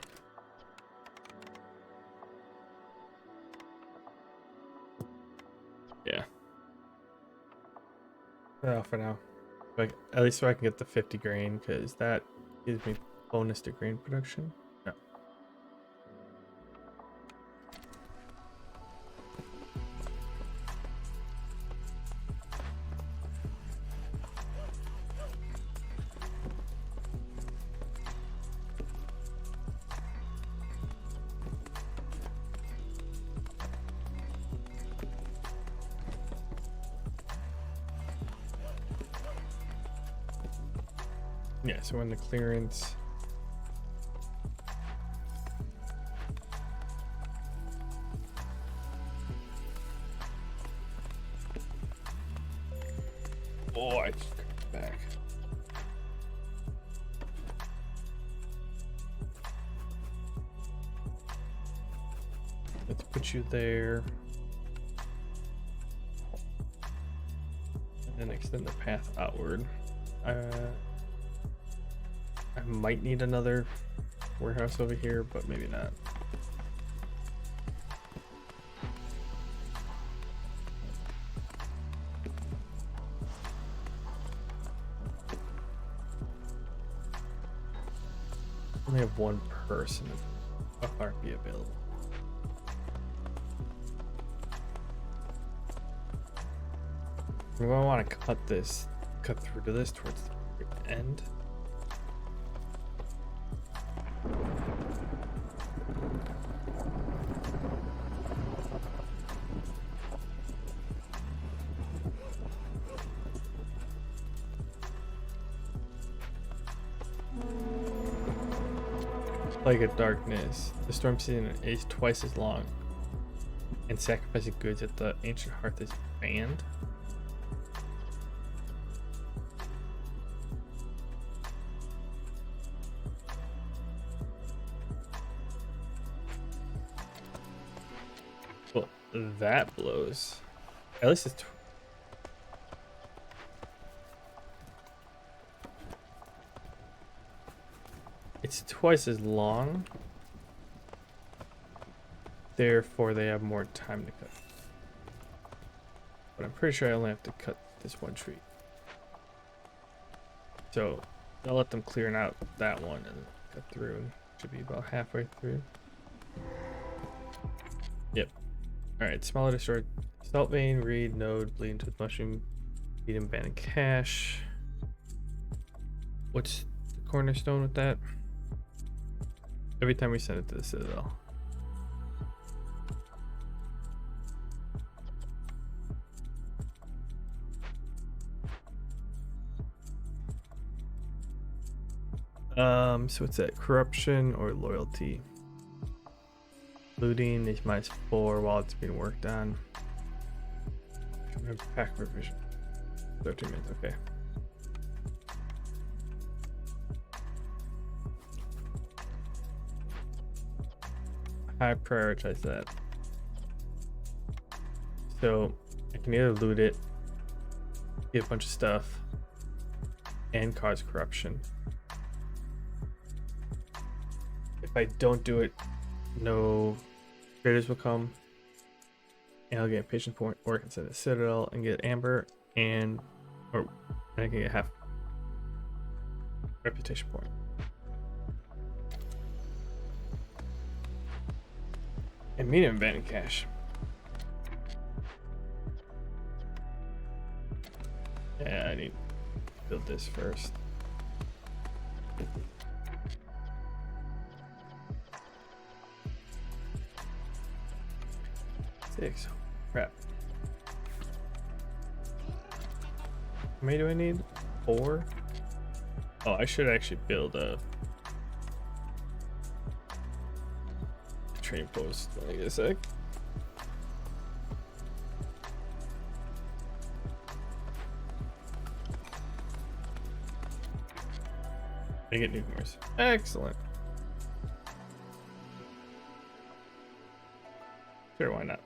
[SPEAKER 3] Yeah. Turn it off for now. Like, at least so I can get the 50 grain, because that gives me bonus to grain production. No. Yeah, so in the clearance. Oh, I just got back. Let's put you there. And then extend the path outward. I might need another warehouse over here, but maybe not. Only have one person of RP available. We might want to cut through to this towards the end. Plague of Darkness. The storm season is twice as long, and sacrificing goods at the ancient hearth is banned. that blows. At least it's twice as long. Therefore, they have more time to cut. But I'm pretty sure I only have to cut this one tree. So I'll let them clear out that one and cut through. Should be about halfway through. Yep. Alright, smaller destroyed salt vein, reed, node, bleed into mushroom, feed and abandoned cache. What's the cornerstone with that? Every time we send it to the Citadel. So what's that? Corruption or loyalty? Looting is -4 while it's being worked on. Pack revision. 13 minutes, okay. I prioritize that. So I can either loot it, get a bunch of stuff, and cause corruption. If I don't do it, no traders will come, and I'll get a patience point, or I can send a Citadel and get Amber, and I can get half reputation point. And medium abandoned cache. Yeah, I need to build this first. Six. Crap. How many do I need? 4? Oh, I should actually build a train post. Let me get a sec. I get newcomers. Excellent. Sure, why not?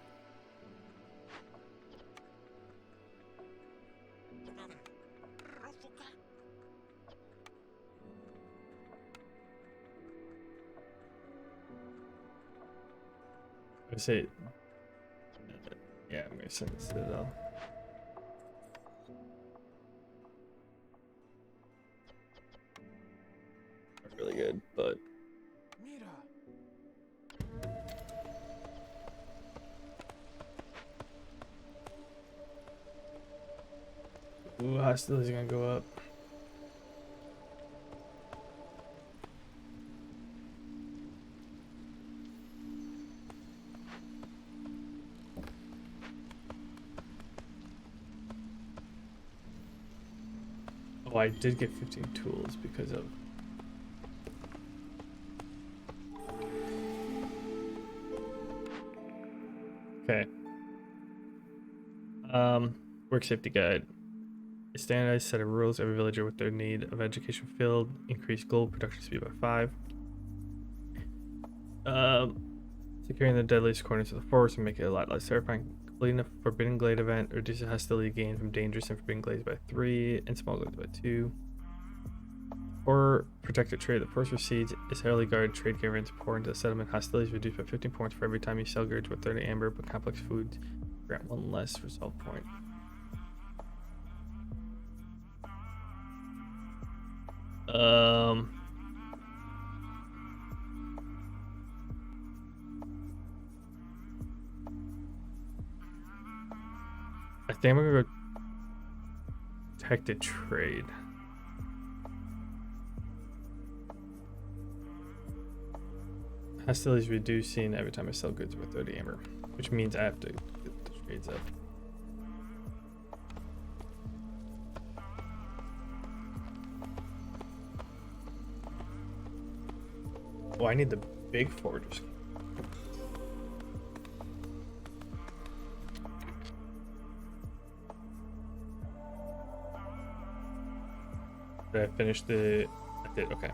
[SPEAKER 3] I say, yeah, I'm gonna send this to Citadel. Not really good, but ooh, hostility's gonna go up. Oh, I did get 15 tools because of... Okay. Work safety guide. A standardized set of rules, every villager with their need of education filled. Increase global production speed by 5. Securing the deadliest corners of the forest and make it a lot less terrifying. Completing a Forbidden Glade event reduces hostility gain from dangerous and forbidden glades by 3 and small glades by 2. Or protected trade. The forest recedes is heavily guarded trade caravans pour into the settlement. Hostility is reduced by 15 points for every time you sell goods with 30 amber, but complex foods grant 1 less resolve point. I think I'm gonna go protected trade. Hostility is reducing every time I sell goods with 30 amber, which means I have to get the trades up. Oh, I need the big forgers. Did I finish the... I did, okay.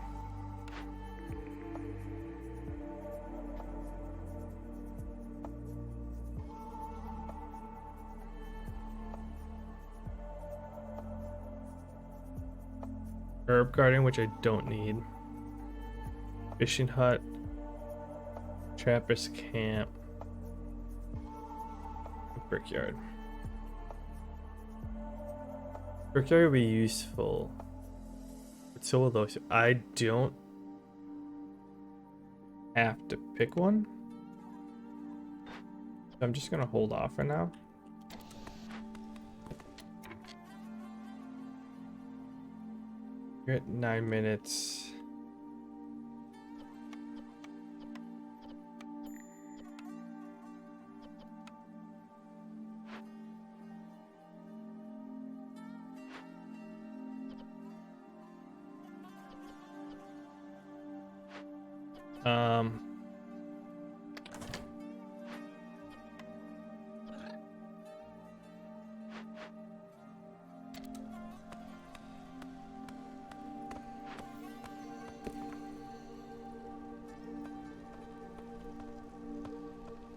[SPEAKER 3] Herb garden, which I don't need. Fishing hut. Trapper's camp. Brickyard. Brickyard would be useful. But so will those. I don't have to pick one. I'm just gonna hold off for now. You're at 9 minutes. Um,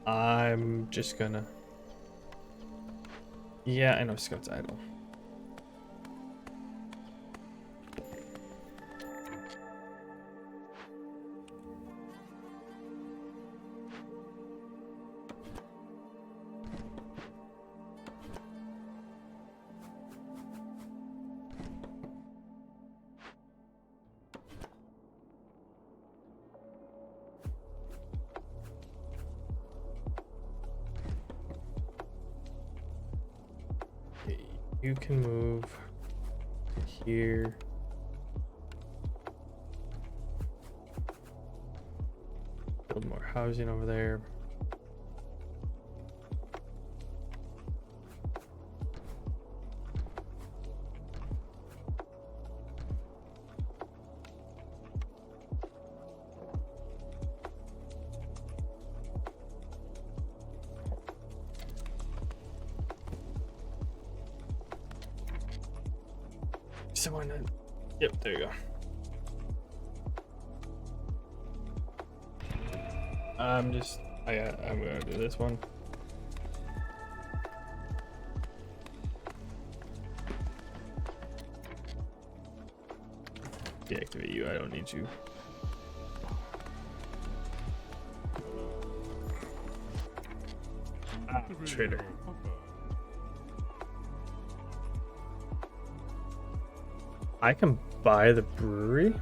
[SPEAKER 3] I'm just gonna. Yeah, I know Scout's idle. You can move here. Build more housing over there. Someone. Yep, there you go. I'm gonna do this one. Deactivate you. I don't need you. Traitor. I can buy the brewery.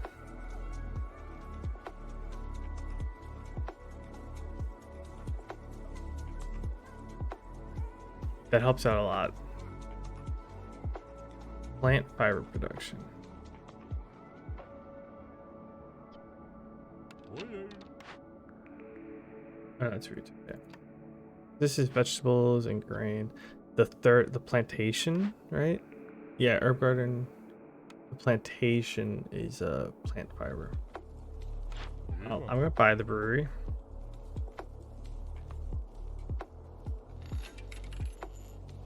[SPEAKER 3] That helps out a lot. Plant fiber production. Oh, that's retail. Yeah. This is vegetables and grain. The plantation, right? Yeah, herb garden. The plantation is plant fiber. I'm gonna buy the brewery.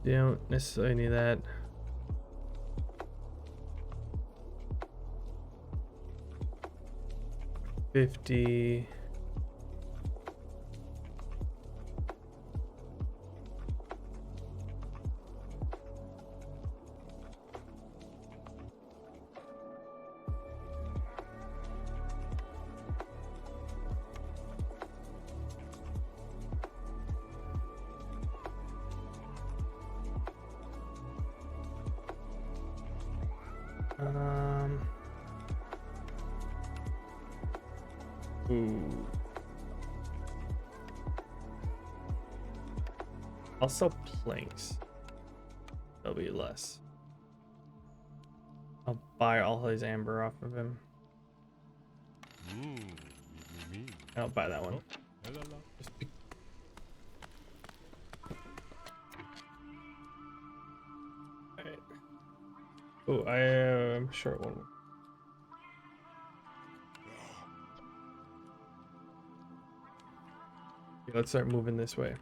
[SPEAKER 3] You don't necessarily need that. $50. Ooh. I'll sell planks. That'll be less. I'll buy all his amber off of him. I'll buy that one. Alright. Oh, I'm short one. Okay, let's start moving this way.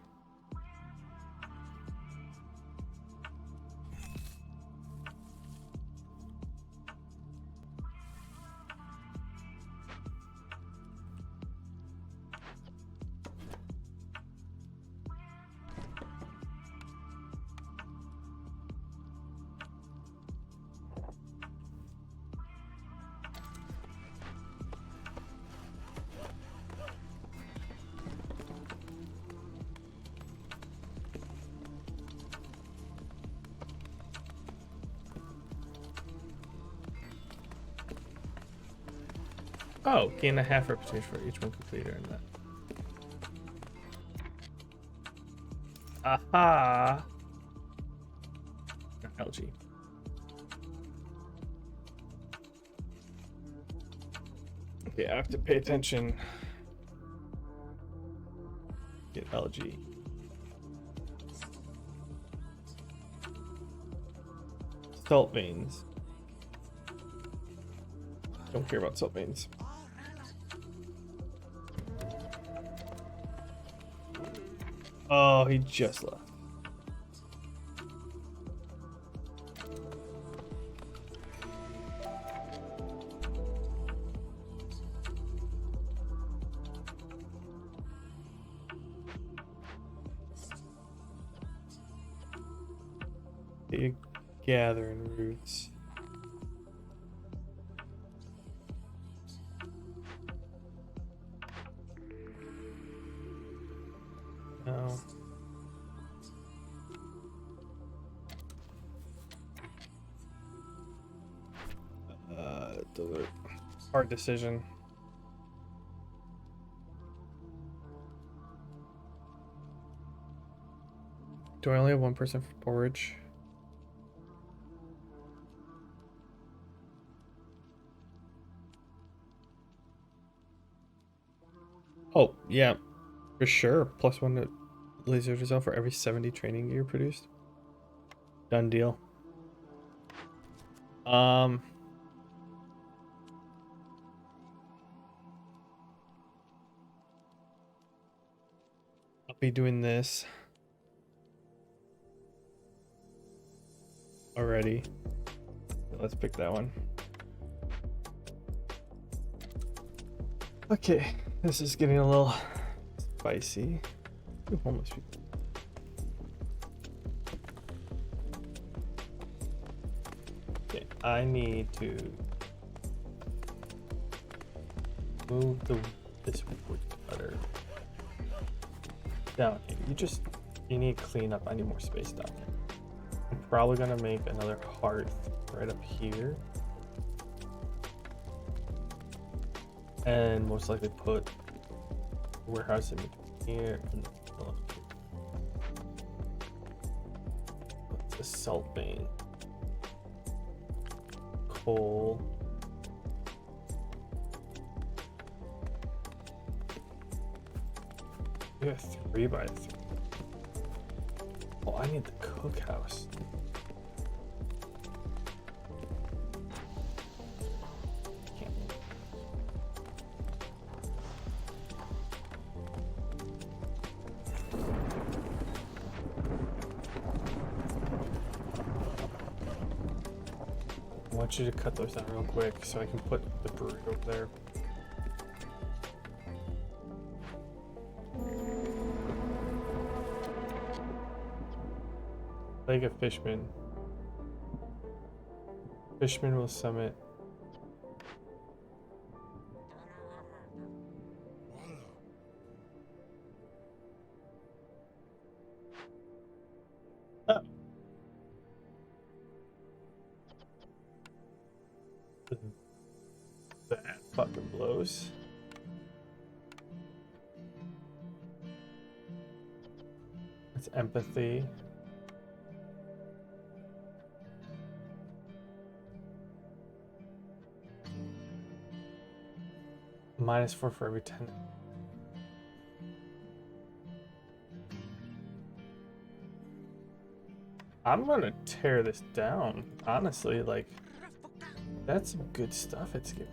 [SPEAKER 3] Oh, gain a half reputation for each one completed in that. Aha! Not LG. Okay, I have to pay attention. Get LG. Salt veins. Don't care about salt veins. Oh, he just left. You gathering roots. No. Hard decision. Do I only have one person for forage? Oh, yeah, for sure. +1 to laser result for every 70 training gear produced. Done deal. I'll be doing this already. Let's pick that one. Okay, this is getting a little spicy. Ooh, homeless people. Okay, I need to move this wood cutter down here. You need cleanup. I need more space down here. I'm probably gonna make another hearth right up here. And most likely put a warehouse in here and it's a salt vein. Coal. We have 3x3. Oh, I need the cookhouse. I want you to cut those down real quick so I can put the brewery over there. Lake of Fishman. Fishman will summit. Oh. That fucking blows. It's empathy. -4 for every 10. I'm gonna tear this down, honestly. Like, that's some good stuff it's giving.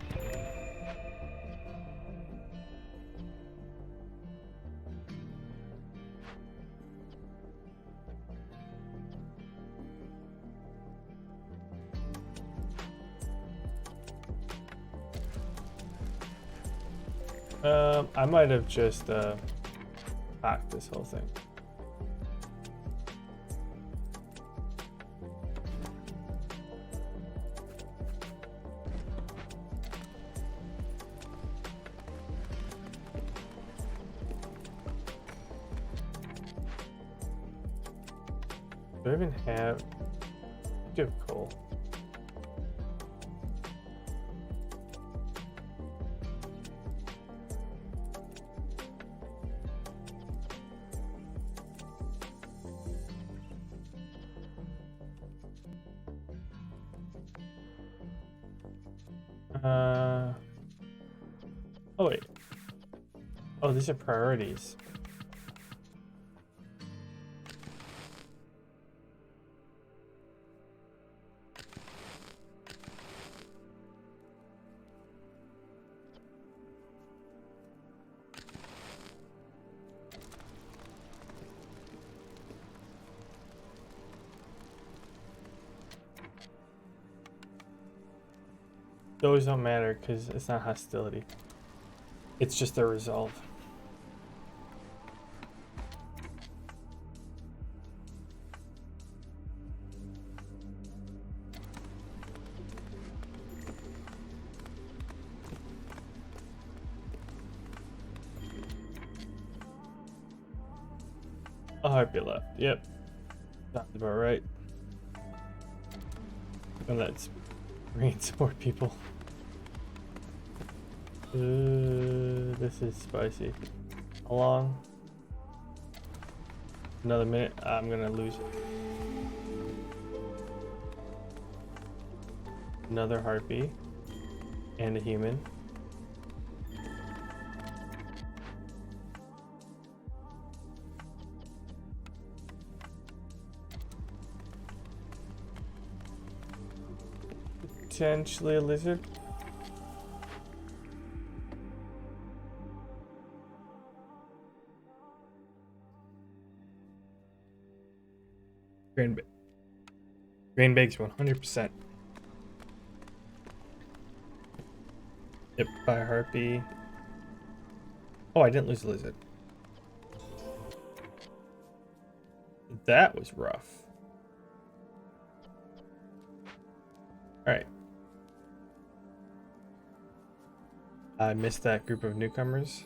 [SPEAKER 3] I might have just hacked this whole thing. Do I even have? I do have coal. Oh wait. Oh, these are priorities. Those don't matter because it's not hostility. It's just a resolve. A heartbeat left. Yep. Sounds about right. And let's bring in some more people. This is spicy. How long? Another minute. I'm gonna lose it. Another heartbeat. And a human. Potentially a lizard. Green bakes 100%. Yep, by a heartbeat. Oh, I didn't lose the lizard. That was rough. Alright. I missed that group of newcomers.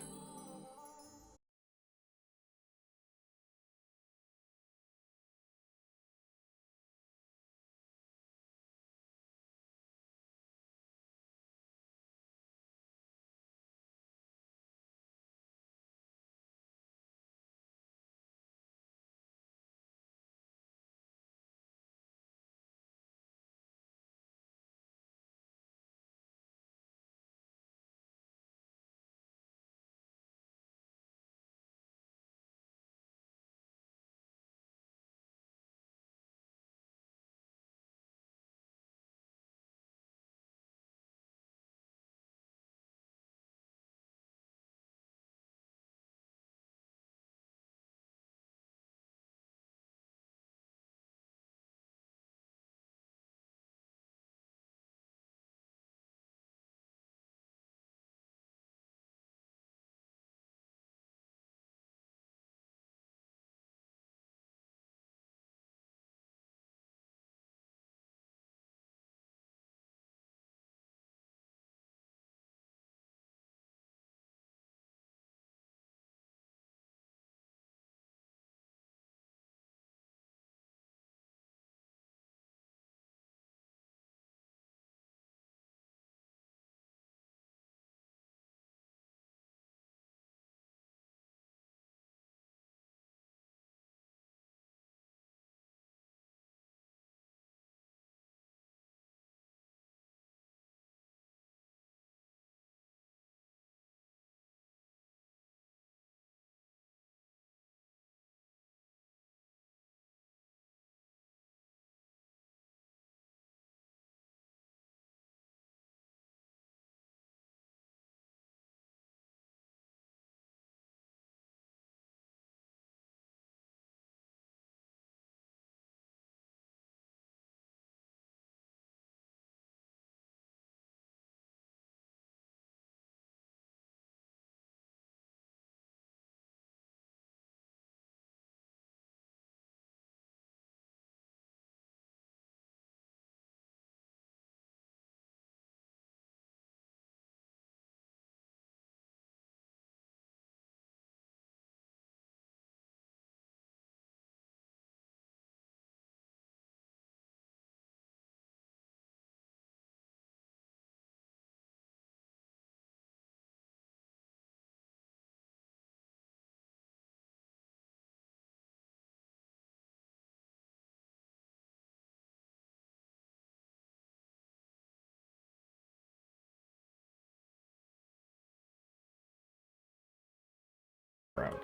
[SPEAKER 3] around,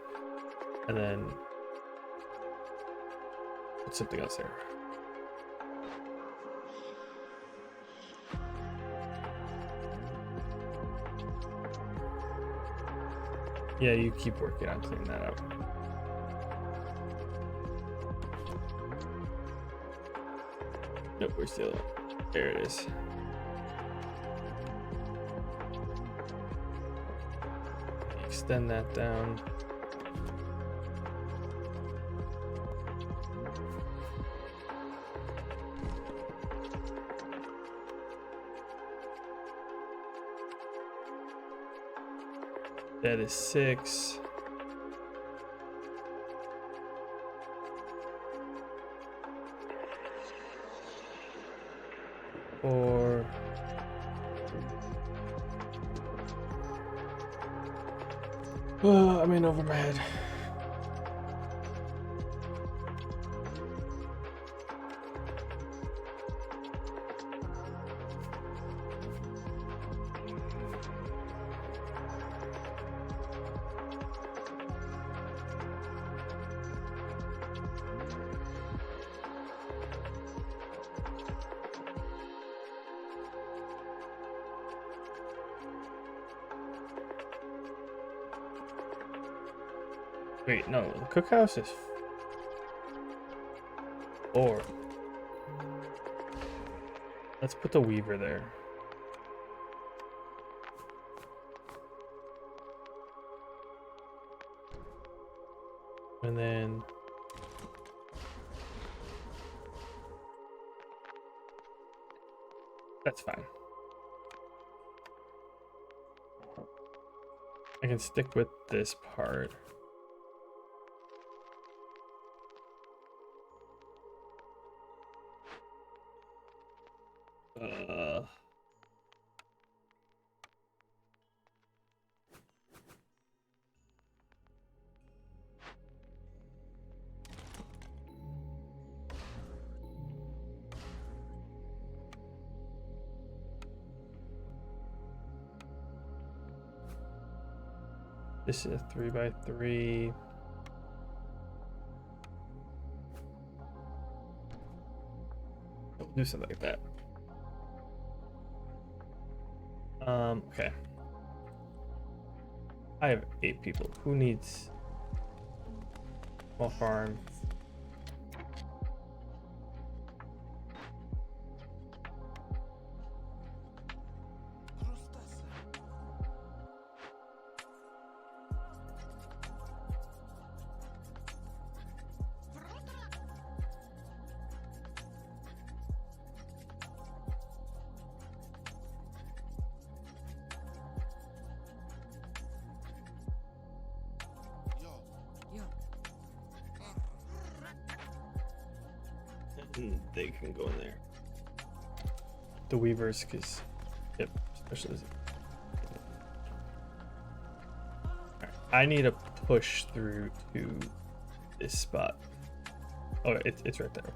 [SPEAKER 3] and then put something else there. Yeah, you keep working on cleaning that up. Nope, we're still. There it is. Extend that down. That is 6. Or I'm in over my head. Wait, no, the cookhouse is 4. Let's put the weaver there. And then that's fine. I can stick with this part. This is a 3x3. We'll do something like that. Okay. I have 8 people. Who needs small farm? They can go in there. The weavers, because yep, specialism. Right. I need to push through to this spot. Oh, it's right there.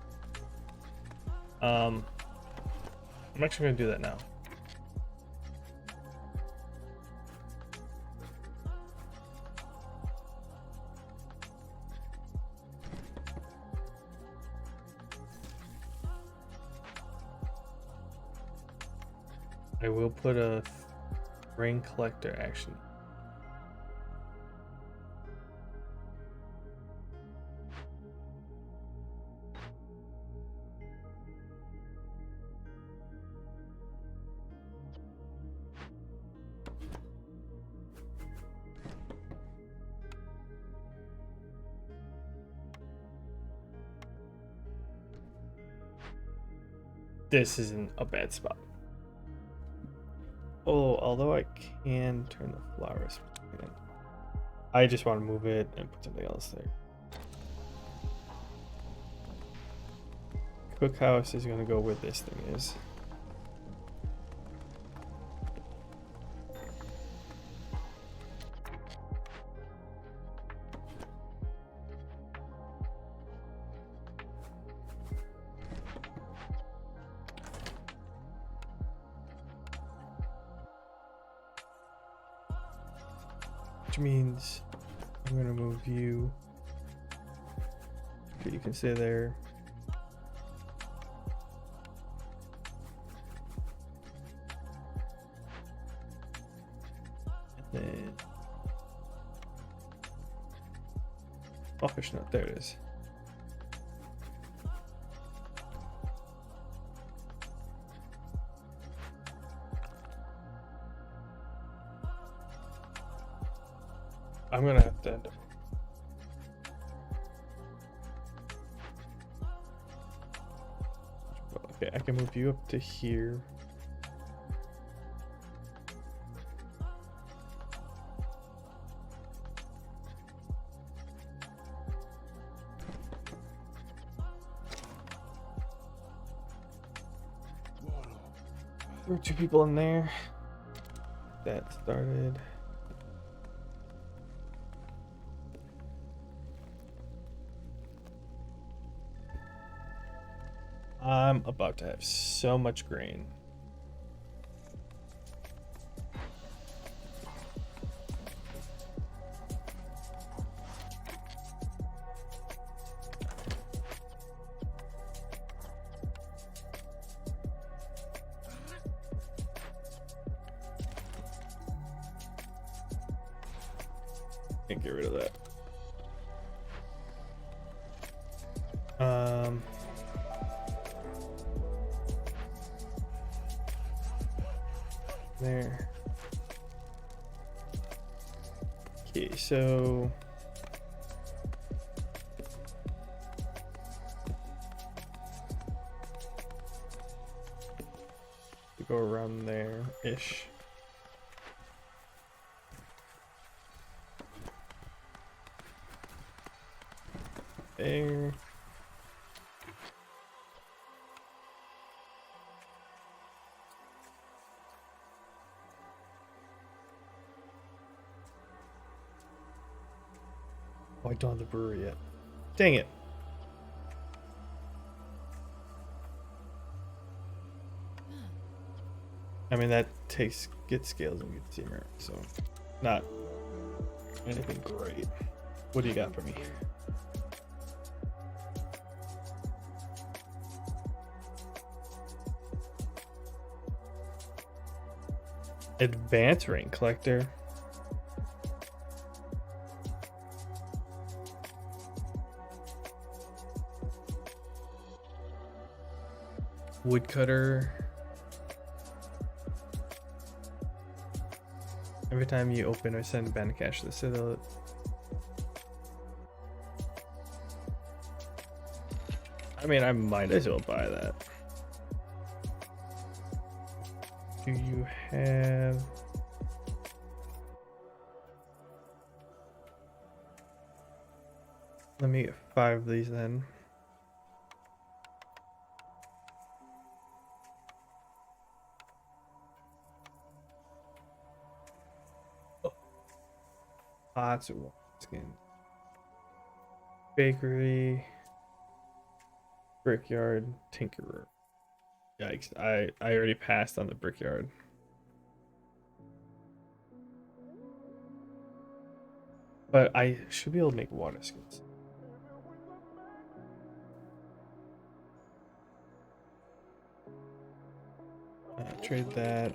[SPEAKER 3] I'm actually gonna do that now. I will put a grain collector action. This isn't a bad spot. Oh, although I can turn the flowers. I just want to move it and put something else there. Cookhouse is going to go where this thing is. Which means I'm gonna move you. Okay, you can stay there. And then oh, fish nut. There it is. I'm gonna have to end up. Okay, I can move you up to here. There were 2 people in there. That started. I'm about to have so much grain. Can't get rid of that. There. Okay, so we go around there ish. There. Oh, I don't have the brewery yet. Dang it. I mean, that gets scales and gets steamer, so not anything great. What do you got for me? Advanced rank collector. Woodcutter. Every time you open or send band cash to the citadel. I mean, I might as well buy that. Do you have... Let me get 5 of these then. Pots or skin. Bakery. Brickyard. Tinkerer. Yikes, I already passed on the brickyard. But I should be able to make water skins. Trade that.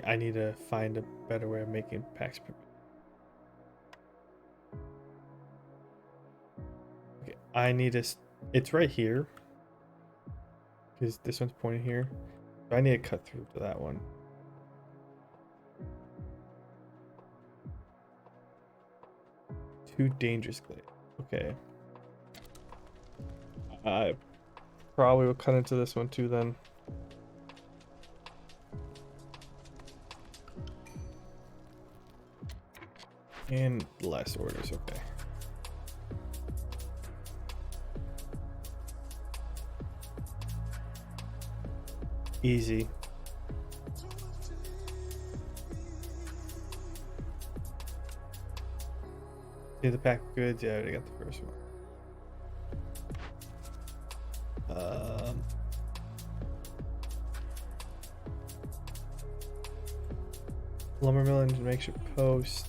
[SPEAKER 3] I need to find a better way of making packs per minute. Okay, I need a. It's right here. Because this one's pointing here. So I need to cut through to that one. Too dangerous glade. Okay. I probably will cut into this one too then. And less orders, okay. Easy. See the pack of goods? Yeah, I already got the first one. Lumber mill and makeshift post.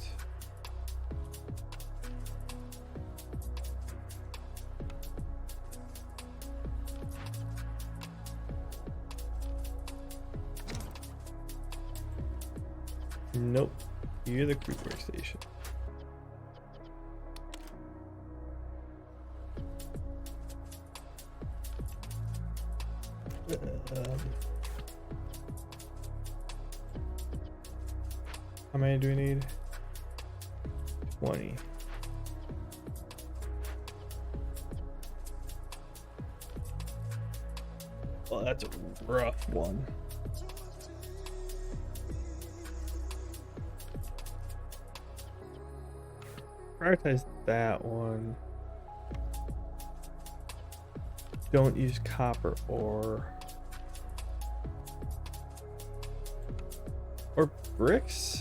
[SPEAKER 3] Nope. You're the creep workstation. How many do we need? 20. Well, that's a rough one. Prioritize that one. Don't use copper ore. Or bricks?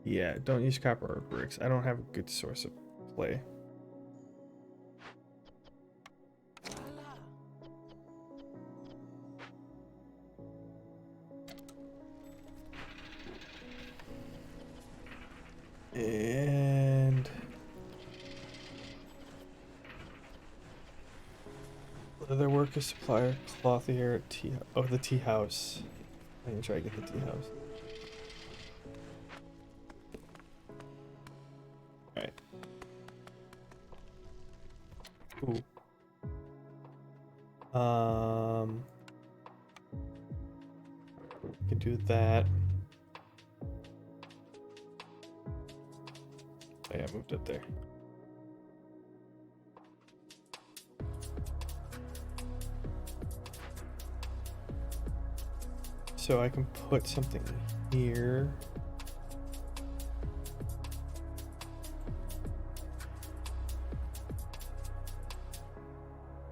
[SPEAKER 3] Yeah, don't use copper or bricks. I don't have a good source of clay. And leather worker supplier clothier at tea. Oh, the tea house. I need to try to get the tea house. Alright. Ooh. Can do that. Oh, yeah, I moved it there. So I can put something here.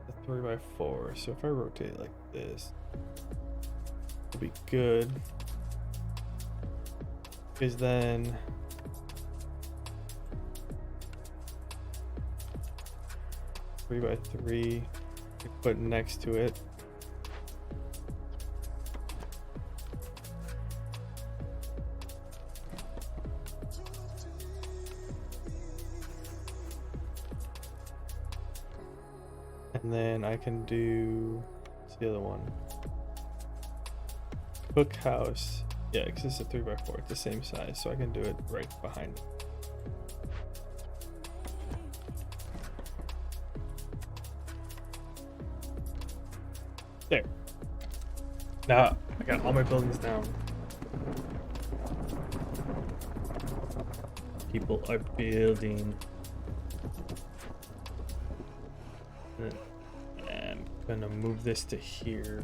[SPEAKER 3] A 3x4. So if I rotate it like this, it'll be good. Because then 3x3, put next to it. And then I can do, what's the other one? Cookhouse. Yeah, because it's a 3x4, it's the same size, so I can do it right behind it. There. Now I got all my buildings down. People are building. And I'm gonna move this to here.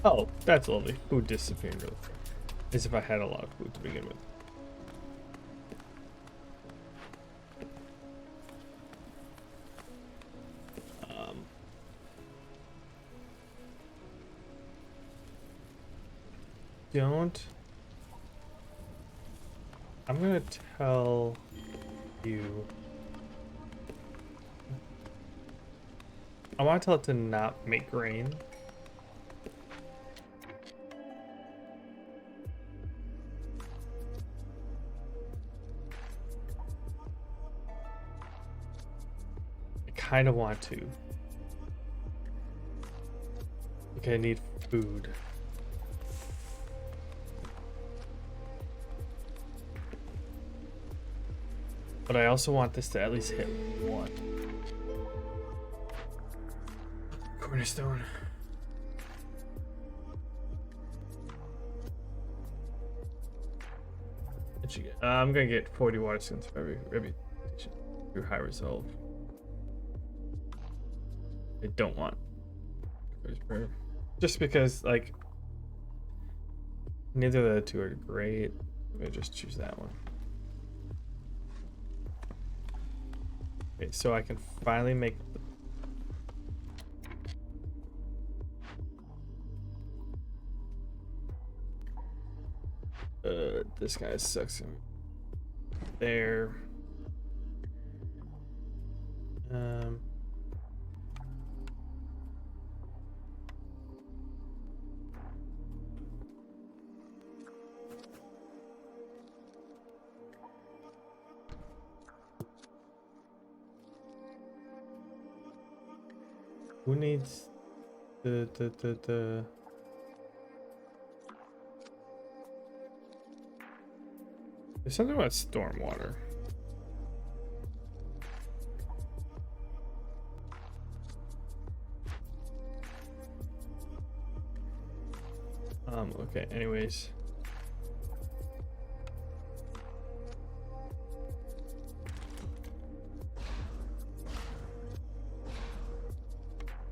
[SPEAKER 3] Oh, that's lovely. Food disappeared really quick. As if I had a lot of food to begin with. I'm gonna tell you. I want to tell it to not make rain. I kind of want to. Okay, I need food. But I also want this to at least hit one. Cornerstone. What'd you get? I'm gonna get 40 water skins for every reputation through high resolve. I don't want just because like neither of the two are great. I'm gonna just choose that one. Okay, so I can finally make the This guy sucks. There. Um. Who needs the There's something about stormwater. Okay, anyways.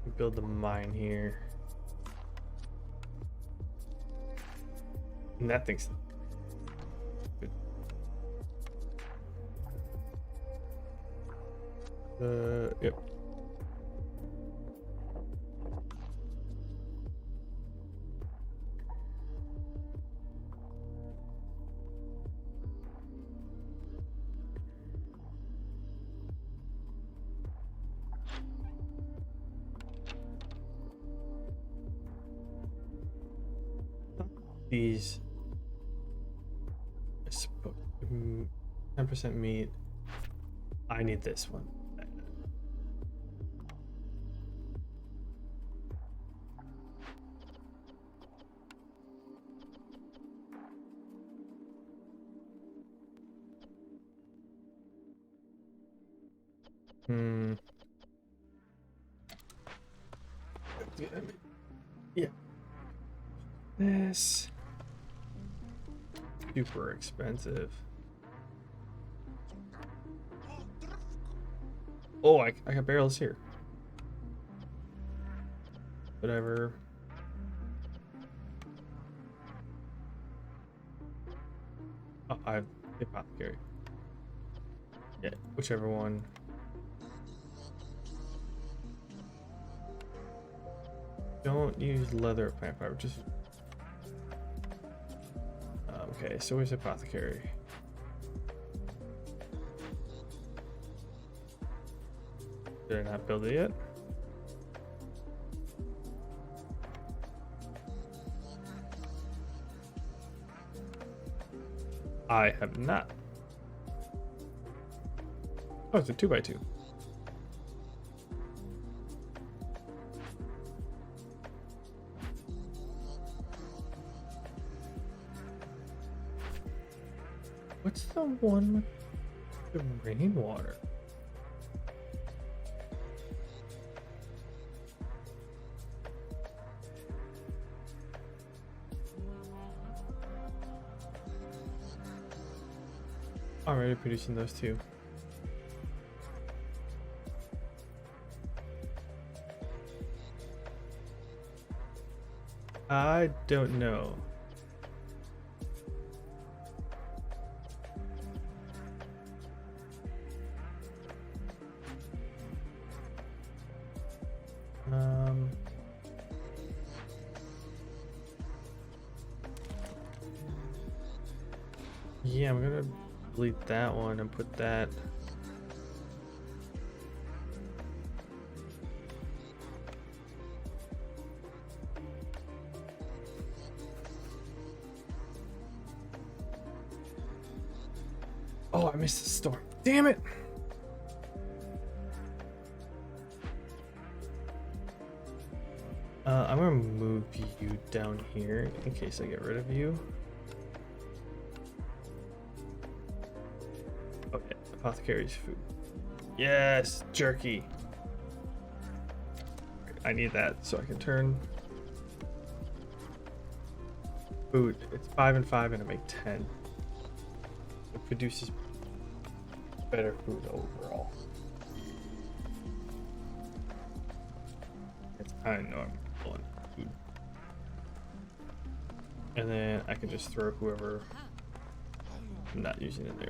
[SPEAKER 3] We build the mine here. And that thing's good. Yep. These 10% meat. I need this one. Yeah. This. Super expensive. Oh, I got barrels here. Whatever. Oh, I have the apothecary. Yeah, whichever one. Don't use leather or plant fiber, just... okay, so where's the apothecary? Did I not build it yet? I have not. Oh, it's a 2x2. What's the one with the rainwater? Already producing those two. I don't know. Yeah, I'm gonna delete that one and put that. Oh, I missed the storm. Damn it! I'm gonna move you down here in case I get rid of you. Okay, apothecary's food. Yes, jerky. I need that so I can turn food. It's 5 and 5, and I make 10. It produces better food overall. I know I'm pulling food. And then I can just throw whoever I'm not using in there.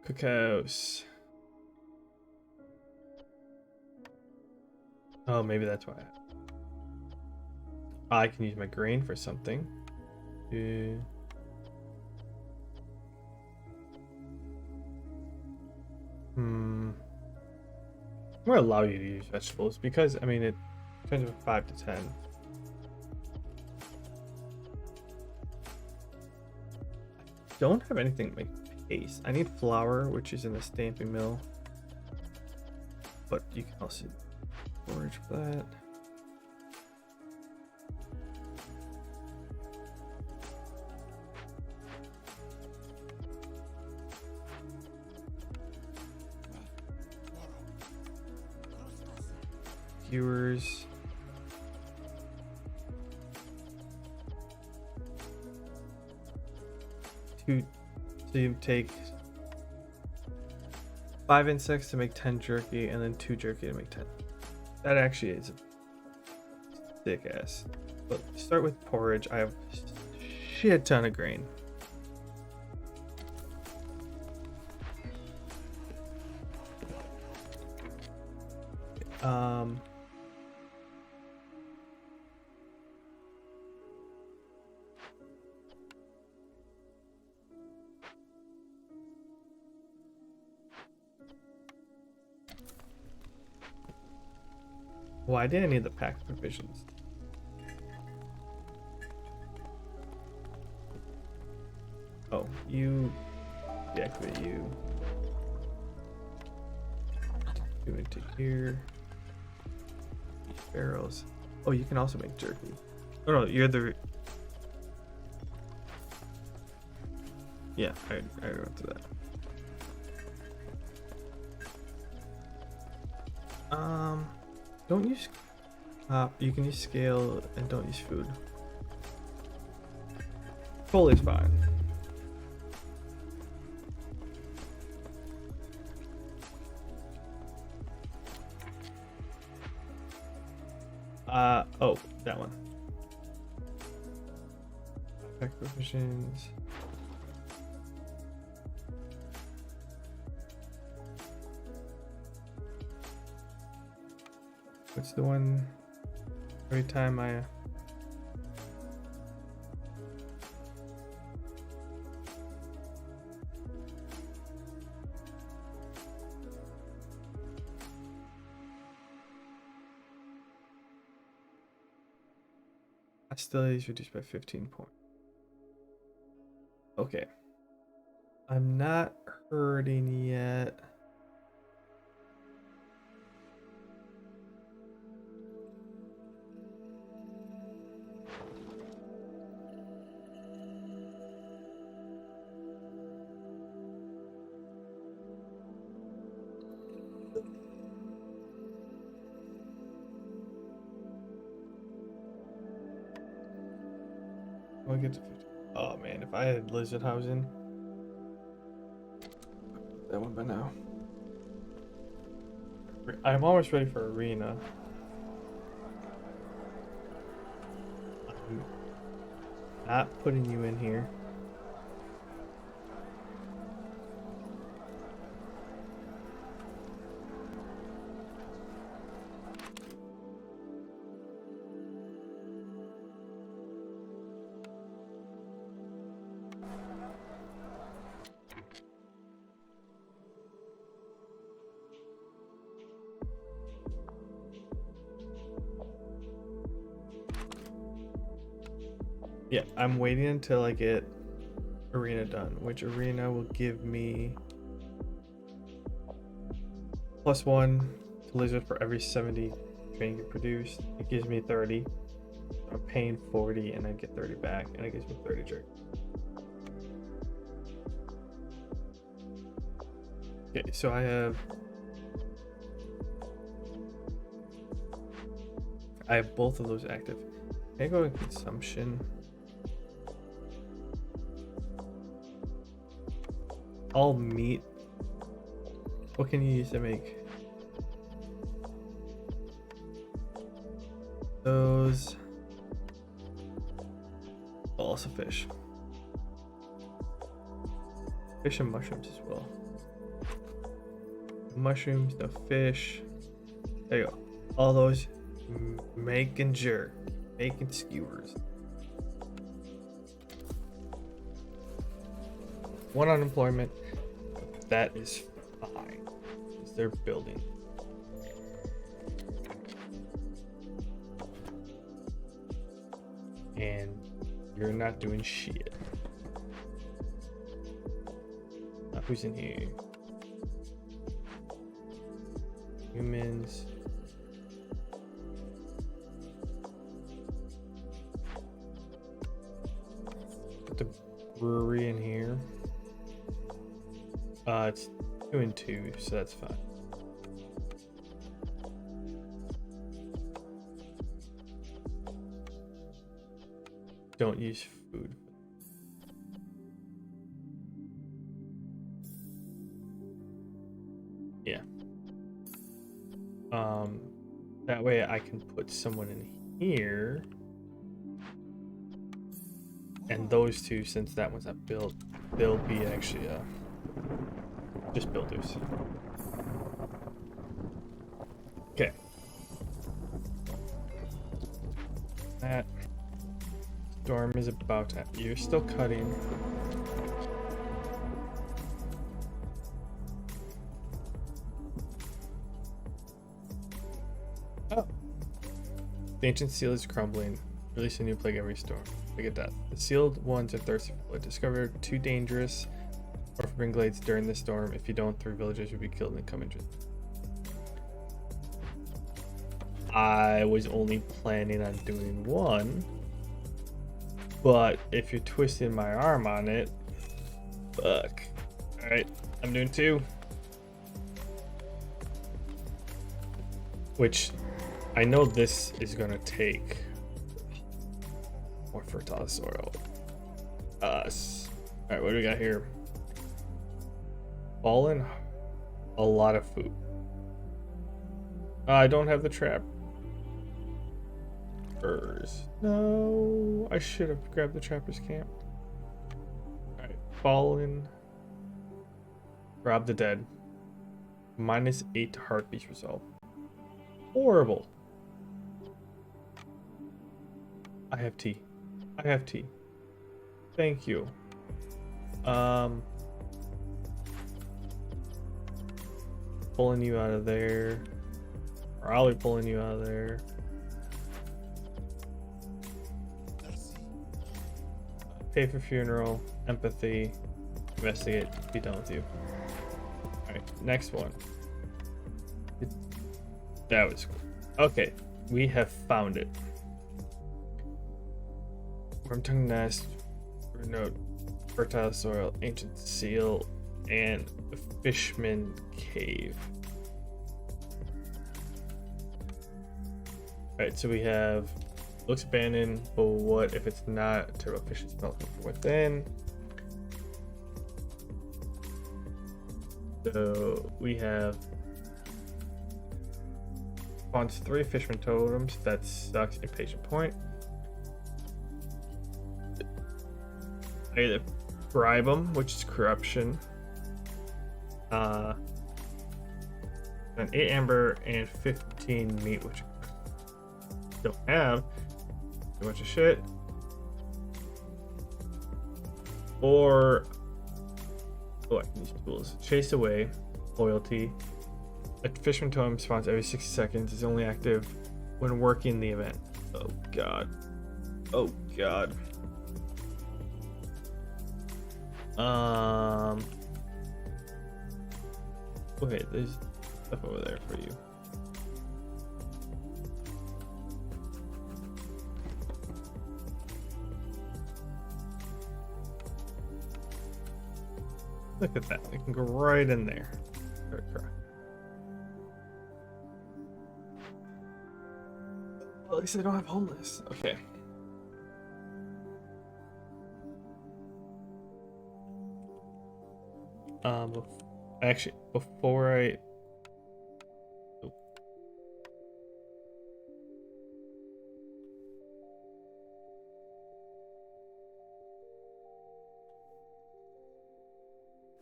[SPEAKER 3] Cookhouse. Oh, maybe that's why. I can use my grain for something. Yeah. I'm gonna allow you to use vegetables because I mean it turns from 5 to 10. Don't have anything like paste. I need flour, which is in the stamping mill. But you can also forage for that. Viewers. So you take 5 insects to make 10 jerky, and then 2 jerky to make 10. That actually is a thick ass. But start with porridge. I have a shit ton of grain. Why did I need the pack provisions? Oh, you deactivate you. Go into here. These barrels. Oh, you can also make jerky. Oh no, you're the. Yeah, I went through that. Don't use. You can use scale and don't use food. Full is fine. Oh, that one. Pack provisions. What's the one every time I hostility is reduced by 15 points. Okay. I'm not hurting yet. I get to 50. Oh man, if I had lizard housing, that one by now. I'm almost ready for arena. I'm not putting you in here. Yeah, I'm waiting until I get arena done, which arena will give me +1 to lizard for every 70 training you produce. It gives me 30. I'm paying 40 and I get 30 back, and it gives me 30 jerk. Okay, so I have both of those active. Can I go in consumption? All meat. What can you use to make those? Also fish. Fish and mushrooms as well. mushrooms, the fish. There you go. All those making jerk, making skewers. 1 unemployment. That is fine. Because they're building. And you're not doing shit. Who's in here? Humans. Put the brewery in here. It's 2 and 2, so that's fine. Don't use food. Yeah. That way I can put someone in here. And those two, since that one's not built, they'll be actually just builders. Okay. That storm is about to. You're still cutting. Oh. The ancient seal is crumbling. Release a new plague every storm. Plague of death. The sealed ones are thirsty for blood. Discovered too dangerous or forbidden glades during the storm. If you don't, 3 villagers will be killed and come injured. I was only planning on doing 1. But if you're twisting my arm on it, fuck. Alright, I'm doing 2. Which I know this is gonna take more fertile soil. Us. Alright, what do we got here? Fallen. A lot of food. I don't have the trap. No, I should have grabbed the trapper's camp. Alright, fallen. Rob the dead. -8 to heartbeat result. Horrible. I have tea. I have tea. Thank you. Pulling you out of there. Or I'll be pulling you out of there. Pay for funeral. Empathy. Investigate. Be done with you. Alright, next one. That was cool. Okay, we have found it. Wormtongue nest, note, fertile soil, ancient seal, and fishman cave. Alright, so we have looks abandoned, but what if it's not? Turbo fish is melting from within. So we have spawns 3 fishman totems. That sucks. Impatient point. I either bribe them, which is corruption. And 8 amber and 15 meat, which I don't have. A bunch of shit. Or I can use tools. Chase away. Loyalty. A fishman totem spawns every 60 seconds. Is only active when working the event. Oh god. Oh god. Okay, there's stuff over there for you. Look at that. I can go right in there. Well, at least I don't have homeless. Okay. Actually, before I... Oh.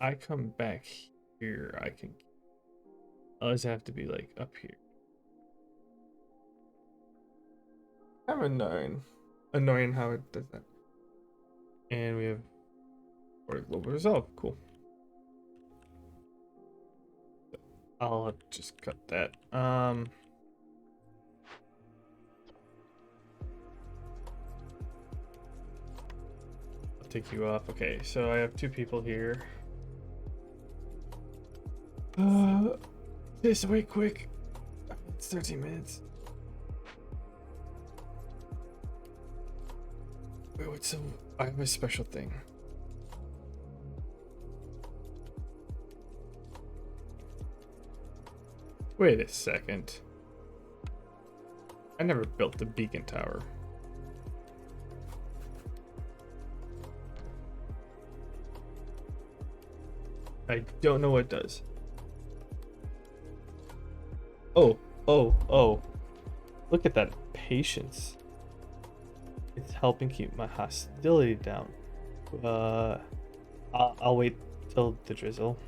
[SPEAKER 3] I come back here, I can Oh, does it have to be like up here? I'm annoying how it does that. And we have global resolve. Cool. I'll just cut that. I'll take you off. Okay, so I have 2 people here. This way quick. It's 13 minutes. Wait, what's so? I have a special thing. Wait a second. I never built the beacon tower. I don't know what it does. Oh. Look at that patience. It's helping keep my hostility down. I'll wait till the drizzle.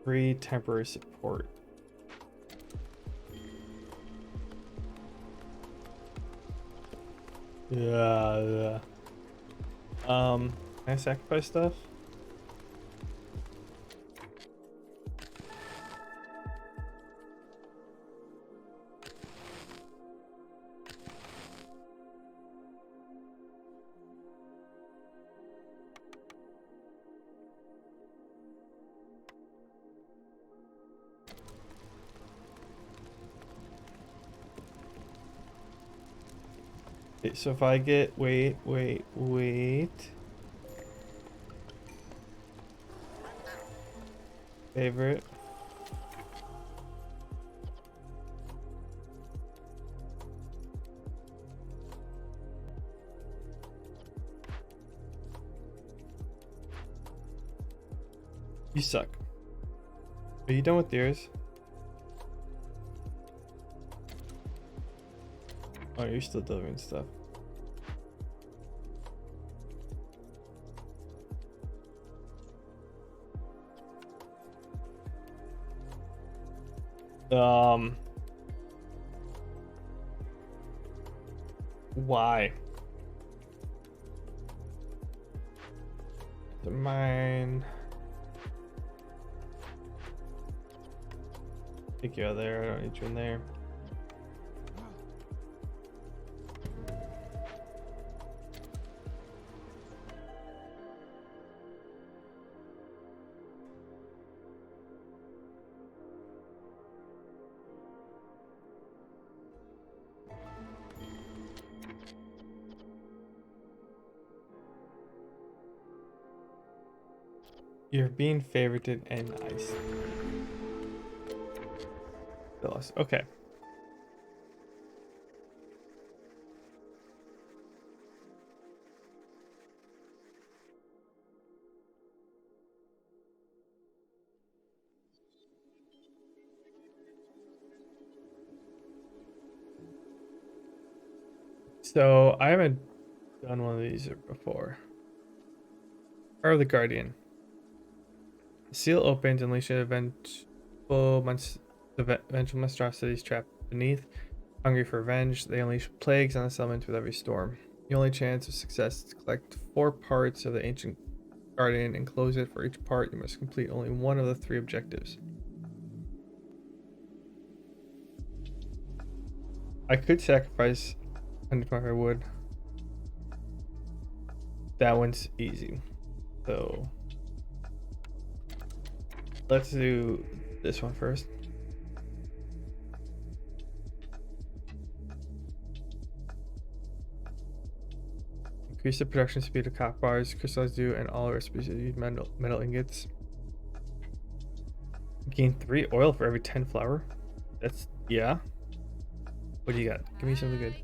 [SPEAKER 3] Free temporary support. Yeah. Can I sacrifice stuff? Okay, so if I get wait. Favorite. You suck. Are you done with yours? Oh, you're still delivering stuff. Why? The mine. Take you out of there. I don't need you in there. You're being favorited and nice. Phyllis. Okay. So I haven't done one of these before. Power of the Guardian. The seal opens, unleashing vengeful monstrosities trapped beneath. Hungry for revenge, they unleash plagues on the settlement with every storm. The only chance of success is to collect 4 parts of the ancient guardian and close it. For each part, you must complete only one of the 3 objectives. I could sacrifice 125 wood. That one's easy. So let's do this one first. Increase the production speed of copper bars, crystallized dew, and all recipes use metal ingots. Gain 3 oil for every 10 flour. That's, yeah. What do you got? Give me something good.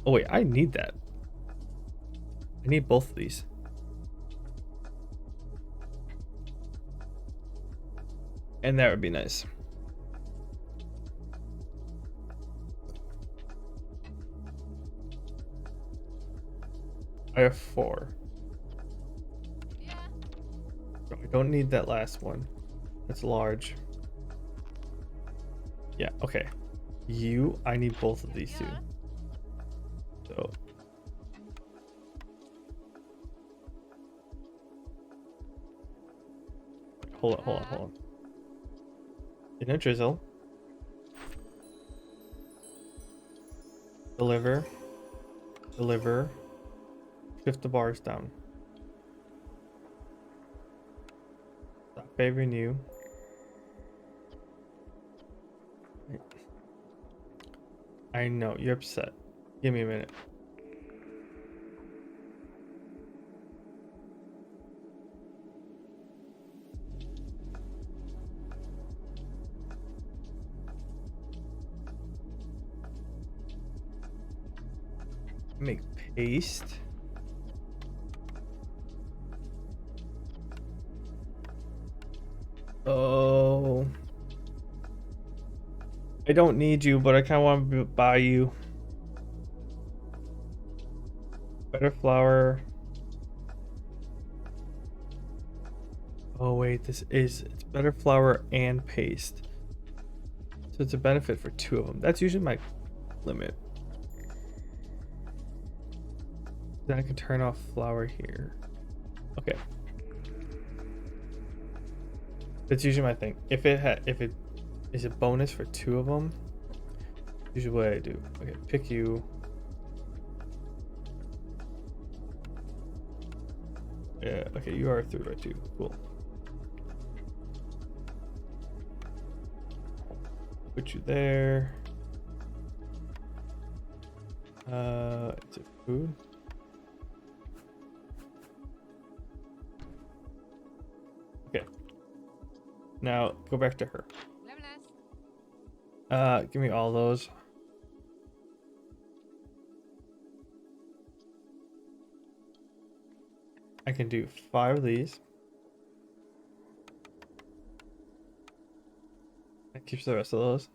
[SPEAKER 3] Oh wait, I need that. I need both of these. And that would be nice. I have 4. So I don't need that last one. That's large. Yeah, okay. I need both of these two. So hold on. In a drizzle. Deliver. Shift the bars down. Stop favoring you. I know, you're upset. Give me a minute. Make paste. Oh. I don't need you, but I kind of want to buy you. Better flour. Oh wait, it's better flour and paste. So it's a benefit for 2 of them. That's usually my limit. Then I can turn off flour here. Okay. That's usually my thing. If it is a bonus for 2 of them, usually what I do. Okay, pick you. Yeah, okay, you are through right too. Cool. Put you there. It's a food. Okay. Now go back to her. Give me all those. I can do 5 of these. That keeps the rest of those.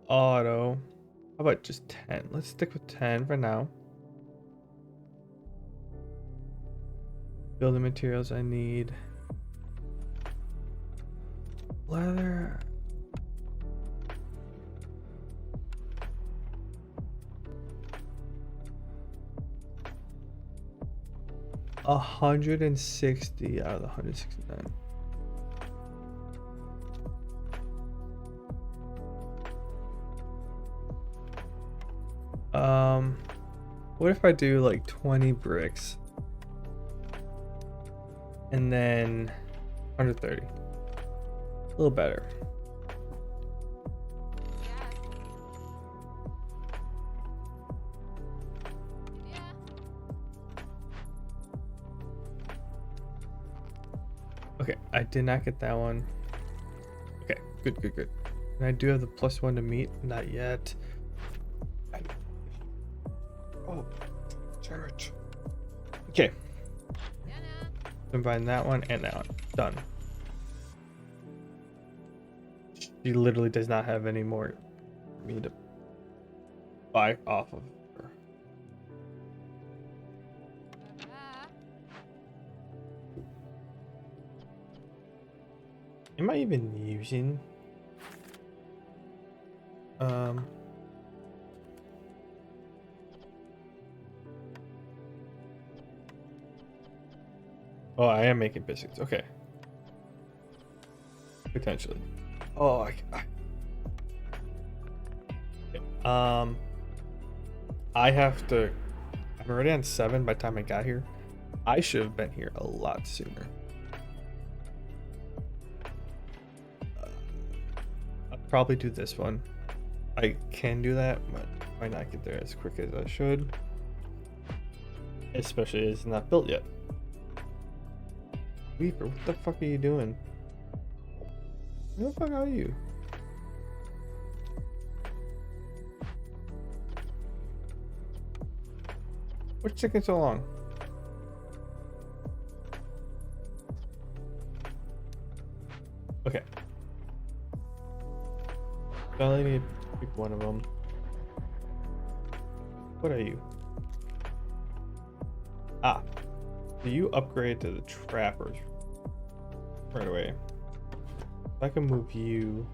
[SPEAKER 3] Auto. How about just 10? Let's stick with 10 for now. Building materials I need. Leather. $160 out of the 169. What if I do like 20 bricks and then 130? A little better. Okay, I did not get that one. Okay, good. And I do have the +1 to meet. Not yet. Oh, church. Okay. Combine that one and that one. Done. She literally does not have any more for me to buy off of her. Am I even using? Oh, I am making biscuits. Okay. Potentially. Oh, okay. I have to. I'm already on 7 by the time I got here. I should have been here a lot sooner. I'll probably do this one. I can do that, but I might not get there as quick as I should. Especially as it's not built yet. Weeper, what the fuck are you doing? Who the fuck are you? What's taking so long? Okay. I only need to pick one of them. What are you? Ah, so you upgrade to the trappers right away. If I can move you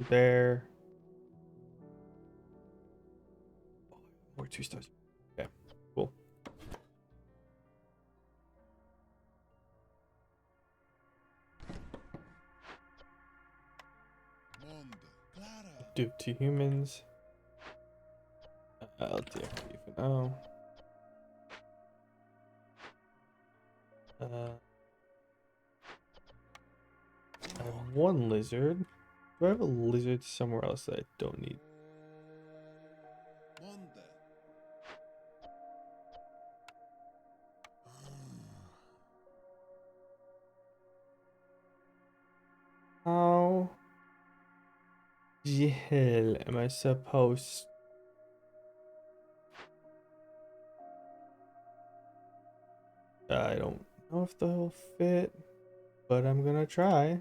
[SPEAKER 3] there. More 2 stars. Okay, cool. Do 2 humans. I'll deactivate for now. I have 1 lizard. Do I have a lizard somewhere else that I don't need? How the hell am I supposed? I don't know if they'll fit, but I'm gonna try.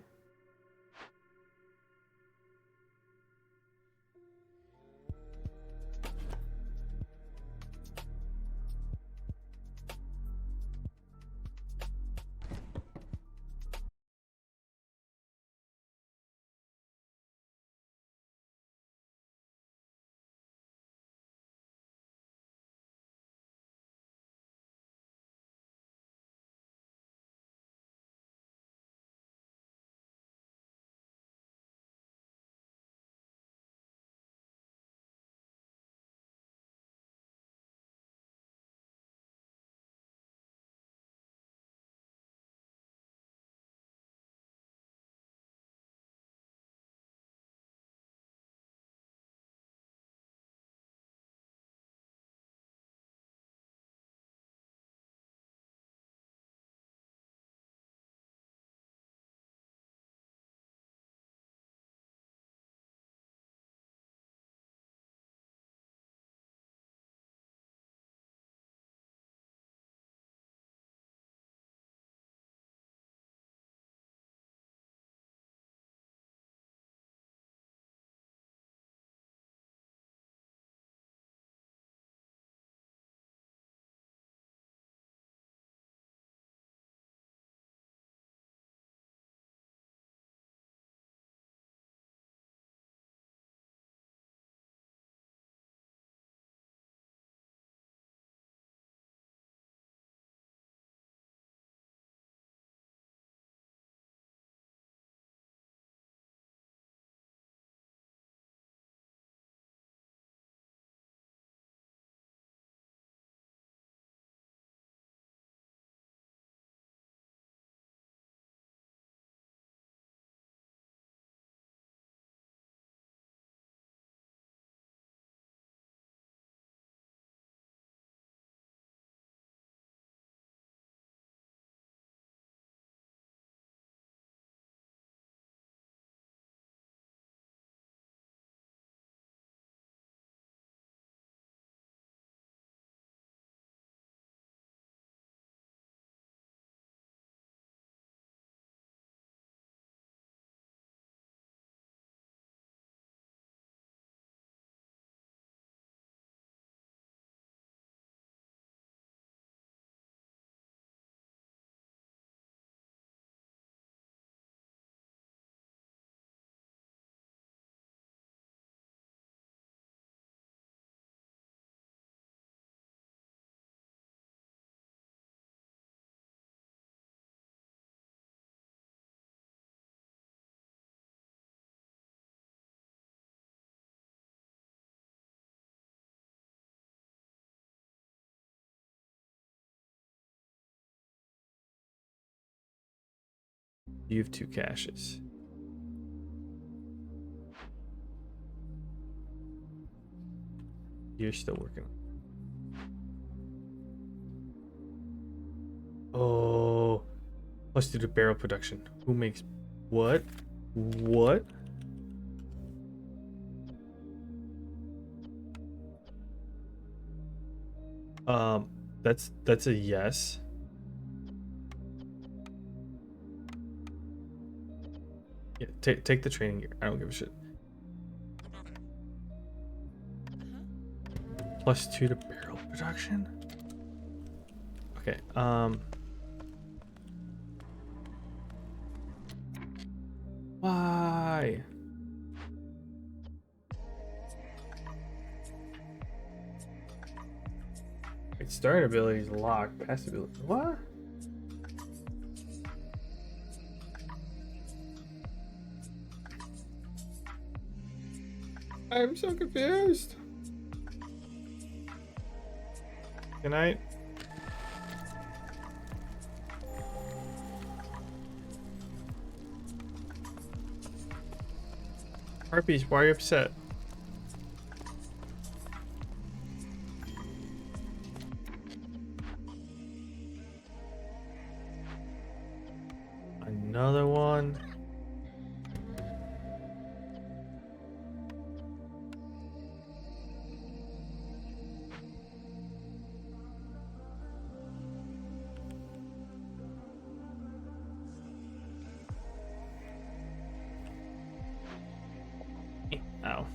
[SPEAKER 3] You have 2 caches. You're still working on. Oh, let's do the barrel production. Who makes what? What? Um, that's a yes. Yeah, take the training gear. I don't give a shit. +2 to barrel production. Okay. Why? Wait, starting ability is locked. Passive ability. What? I'm so confused. Good night. Harpies, why are you upset? Another one. Ow.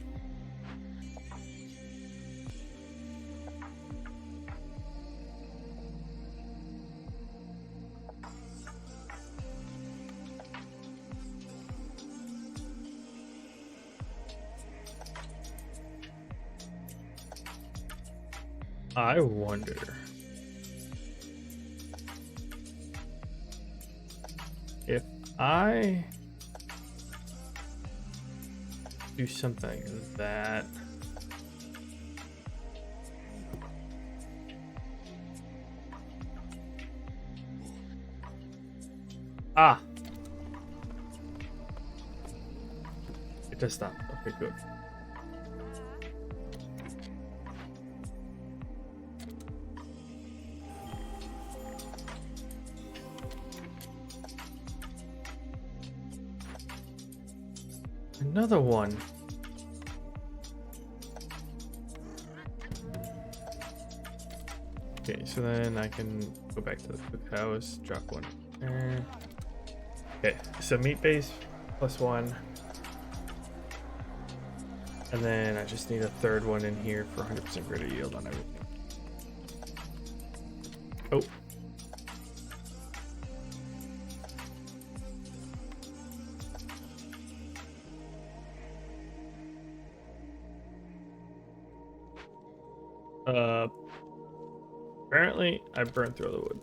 [SPEAKER 3] I wonder if I do something that it does stop. Okay, good. Another one. Okay, so then I can go back to the cookhouse, drop one there. Okay, so meat base +1. And then I just need a third one in here for 100% greater yield on everything. Oh. Apparently I burned through all the wood.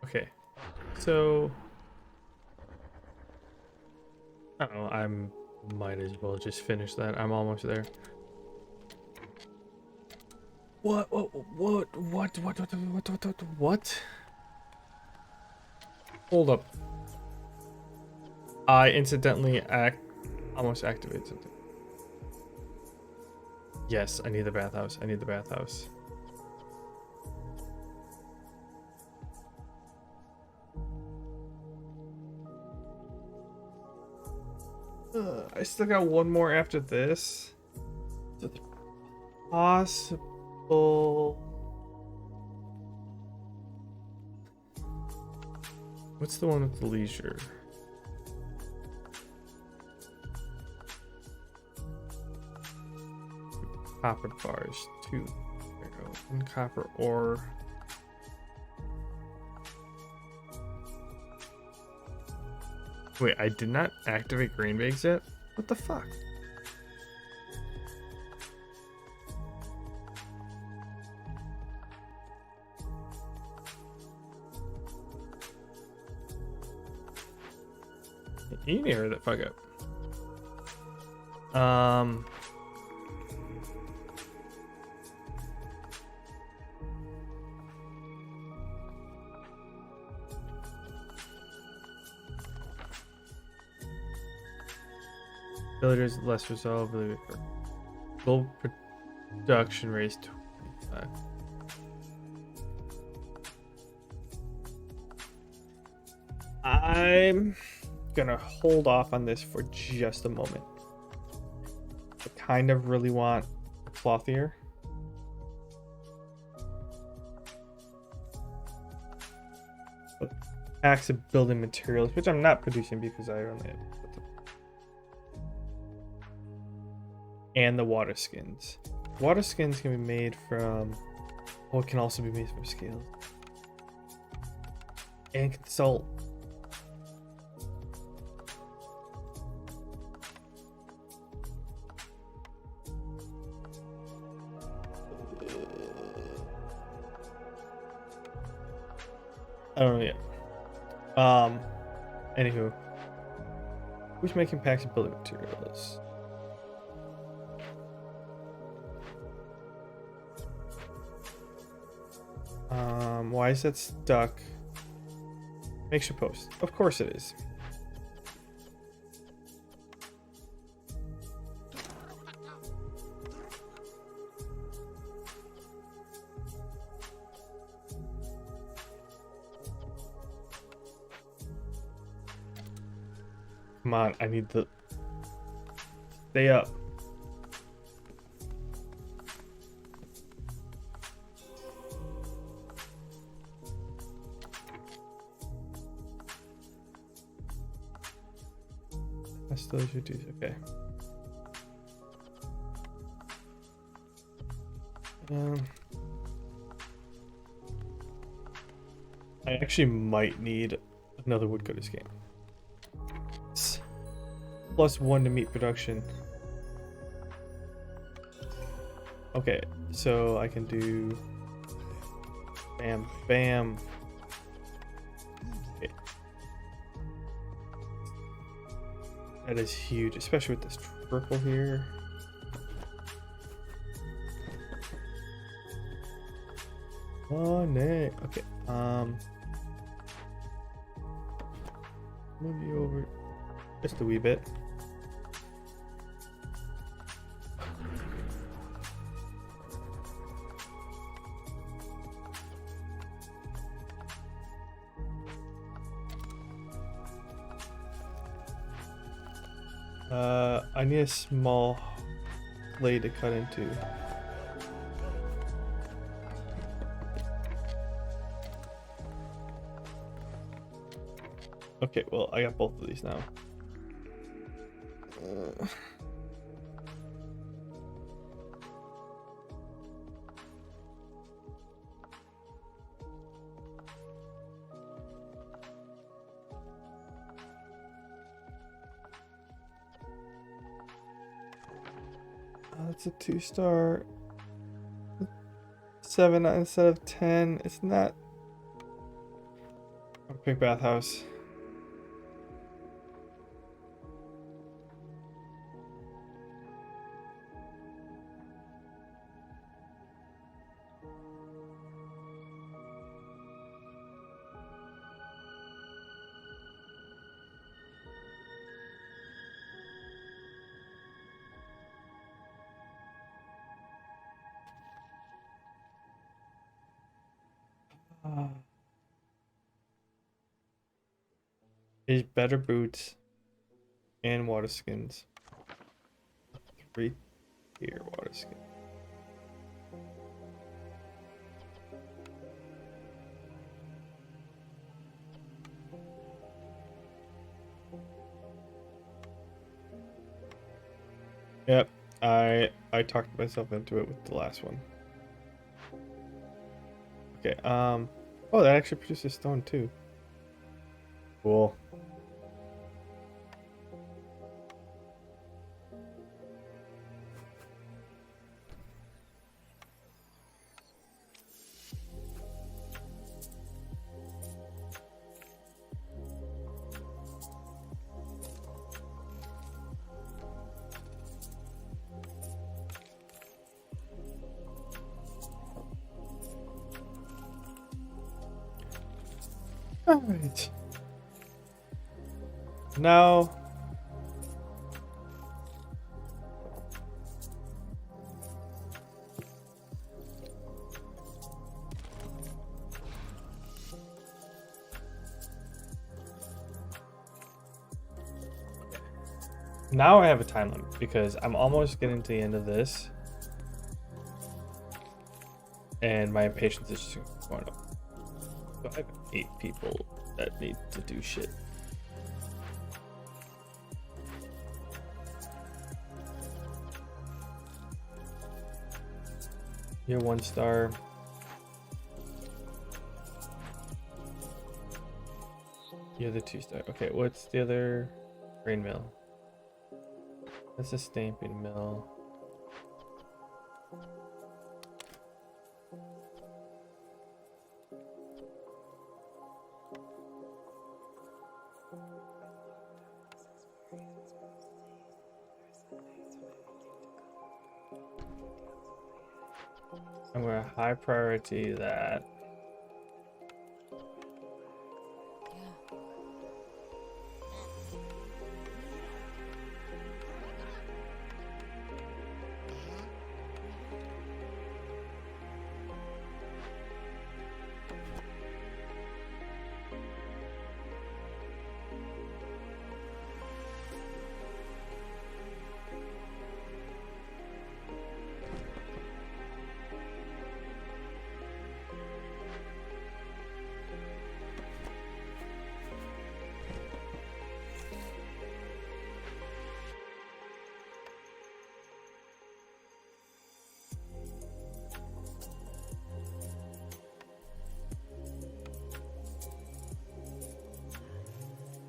[SPEAKER 3] Okay, so I don't know. I might as well just finish that. I'm almost there. What? Hold up. I incidentally almost activated something. Yes, I need the bathhouse. I need the bathhouse. I still got one more after this. So it's possible. What's the one with the leisure? Copper bars, 2. There we go. 1 copper ore. Wait, I did not activate green bags yet? What the fuck? You need to hurry the fuck up. Villagers less resolved. Gold production raised 25. I'm gonna hold off on this for just a moment. I kind of really want a clothier. But packs of building materials, which I'm not producing because I only have and the water skins. Water skins can be made from, oh, it can also be made from scales. And consult. I don't know yet. Anywho, who's making packs of building materials? Why is that stuck? Makes your post. Of course it is. Come on, I need to stay up. That's those your duties, okay. I actually might need another woodcutter's game. +1 to meat production. Okay, so I can do bam, bam. Okay. That is huge, especially with this triple here. Oh, no. Okay, move you over just a wee bit. I need a small blade to cut into. Okay, well, I got both of these now. It's a 2-star. 7 instead of 10. It's not a big bathhouse. Is better boots and water skins. 3-tier water skin. Yep, I talked myself into it with the last one. Okay, oh, that actually produces stone too. Cool. All right. Now, I have a time limit because I'm almost getting to the end of this, and my impatience is just going up. So I have 8 people that need to do shit. You're 1 star. You're the 2 star. Okay, what's the other grain mill? That's a stamping mill. I'm gonna high priority that.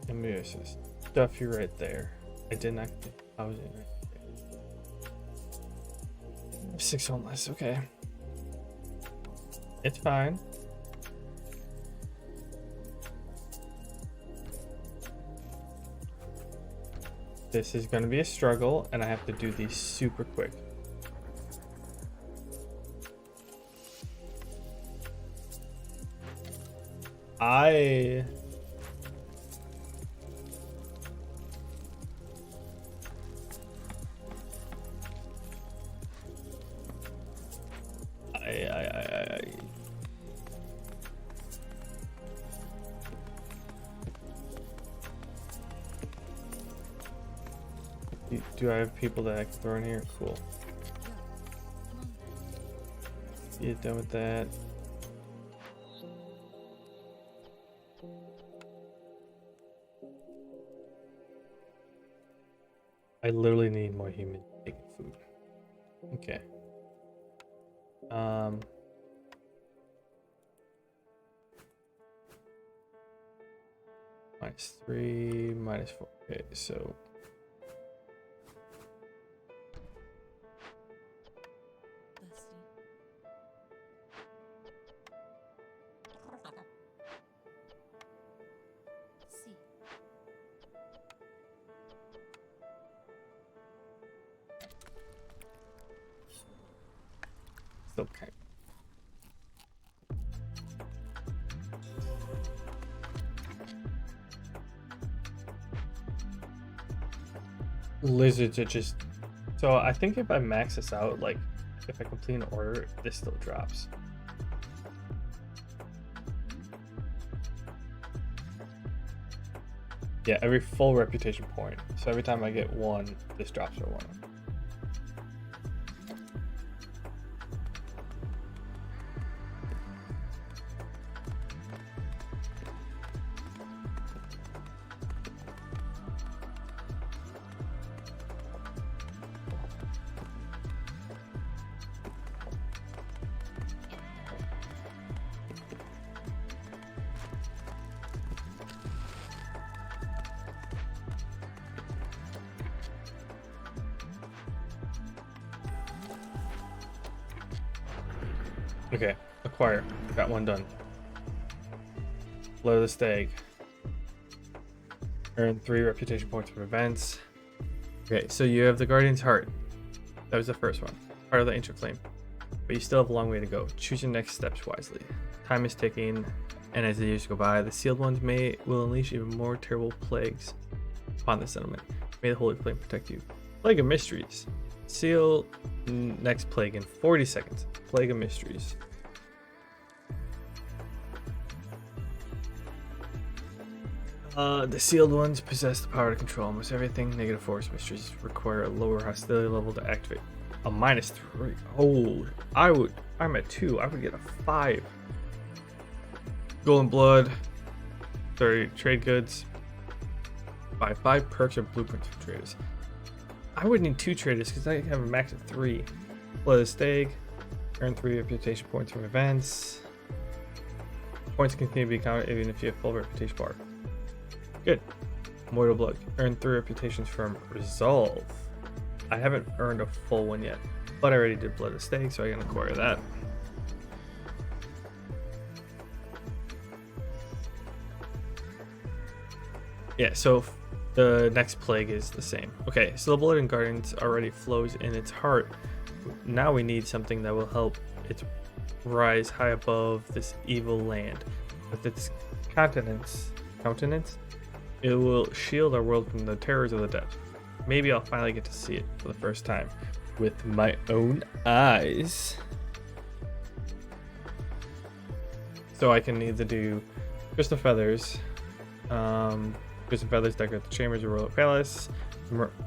[SPEAKER 3] I'm gonna just stuff you right there. I didn't activate housing right there. 6 homeless, okay. It's fine. This is gonna be a struggle, and I have to do these super quick. I do I have people that I can throw in here? Cool. Get done with that. I literally need more humans taking food. Okay. -3, -4. Okay, so still kind. Lizards are just so I think if I max this out, like if I complete an order, this still drops. Yeah, every full reputation point. So every time I get 1, this drops for 1. Okay, acquire. Got 1 done. Blow the stag. Earn 3 reputation points for events. Okay, so you have the Guardian's Heart. That was the first one. Part of the Ancient Flame. But you still have a long way to go. Choose your next steps wisely. Time is ticking, and as the years go by, the Sealed Ones will unleash even more terrible plagues upon the settlement. May the Holy Flame protect you. Plague of Mysteries. Seal next plague in 40 seconds. Plague of Mysteries. The Sealed Ones possess the power to control almost everything. Negative Force Mysteries require a lower hostility level to activate. A -3. Oh, I'm at 2. I would get a 5. Golden blood. 30 trade goods. Buy 5 perks or blueprints for traders. I would need 2 traders because I have a max of 3. Blood of Stag. Earn 3 reputation points from events. Points continue to be counted even if you have full reputation bar. Good. Mortal Blood. Earn 3 reputations from Resolve. I haven't earned a full one yet, but I already did Blood of Stag, so I can acquire that. Yeah, so the next plague is the same. Okay, so the Blood and Gardens already flows in its heart. Now we need something that will help it rise high above this evil land. With its countenance, it will shield our world from the terrors of the dead. Maybe I'll finally get to see it for the first time with my own eyes. So I can either do Crystal Feathers, Crystal Feathers decorate the chambers of Royal Palace.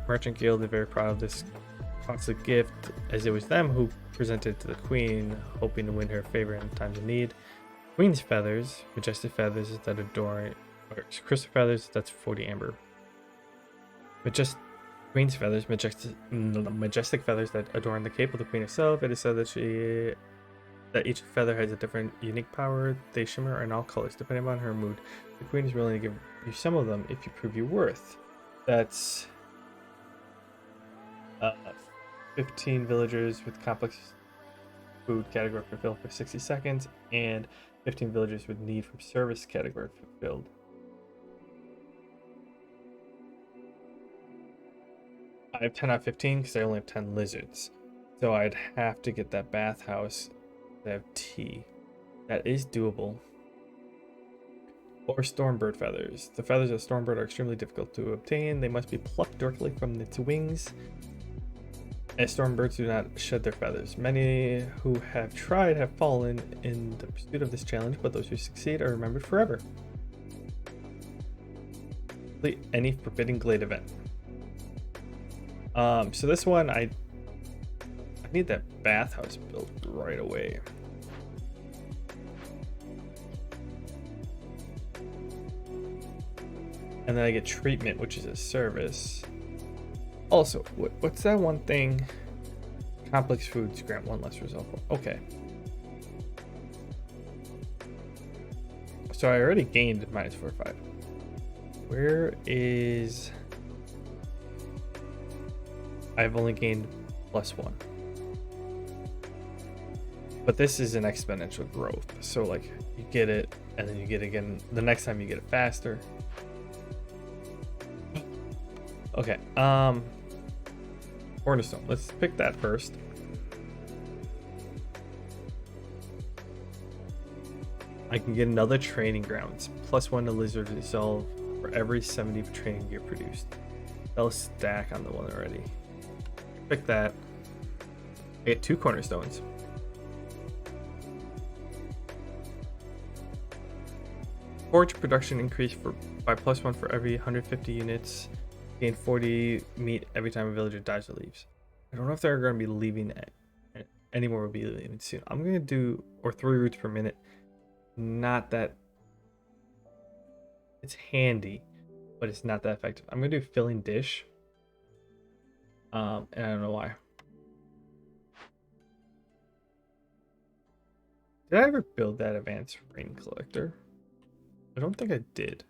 [SPEAKER 3] Merchant Guild is very proud of this costly gift, as it was them who presented it to the Queen, hoping to win her favor in times of need. Queen's Feathers, Majestic Feathers that adorn, or Crystal Feathers, that's 40 amber. Queen's Feathers, majestic feathers that adorn the cape of the Queen herself. It is said that each feather has a different unique power. They shimmer in all colors, depending on her mood. The Queen is willing to give you some of them if you prove your worth. That's 15 villagers with complex food category fulfilled for 60 seconds, and 15 villagers with need from service category fulfilled. I have 10 out of 15 because I only have 10 lizards. So I'd have to get that bathhouse to have tea. That is doable. Or Stormbird feathers. The feathers of Stormbird are extremely difficult to obtain. They must be plucked directly from its wings, as Stormbirds do not shed their feathers. Many who have tried have fallen in the pursuit of this challenge, but those who succeed are remembered forever. Complete any Forbidden Glade event. So this one, I need that bathhouse built right away. And then I get treatment, which is a service. Also, what's that one thing? Complex foods grant 1 less result. Okay. So I already gained minus 4 or 5. Where is... I've only gained +1. But this is an exponential growth. So like you get it and then you get it again. The next time you get it faster. Okay, Cornerstone. Let's pick that first. I can get another training grounds. +1 to lizard resolve for every 70 training gear produced. That'll stack on the one already. Pick that. I get 2 cornerstones. Forge production increased by +1 for every 150 units. Gain 40 meat every time a villager dies or leaves. I don't know if they're going to be leaving anymore. Will be leaving soon. I'm going to do 3 roots per minute. Not that it's handy, but it's not that effective. I'm going to do filling dish. And I don't know why. Did I ever build that advanced rain collector? I don't think I did.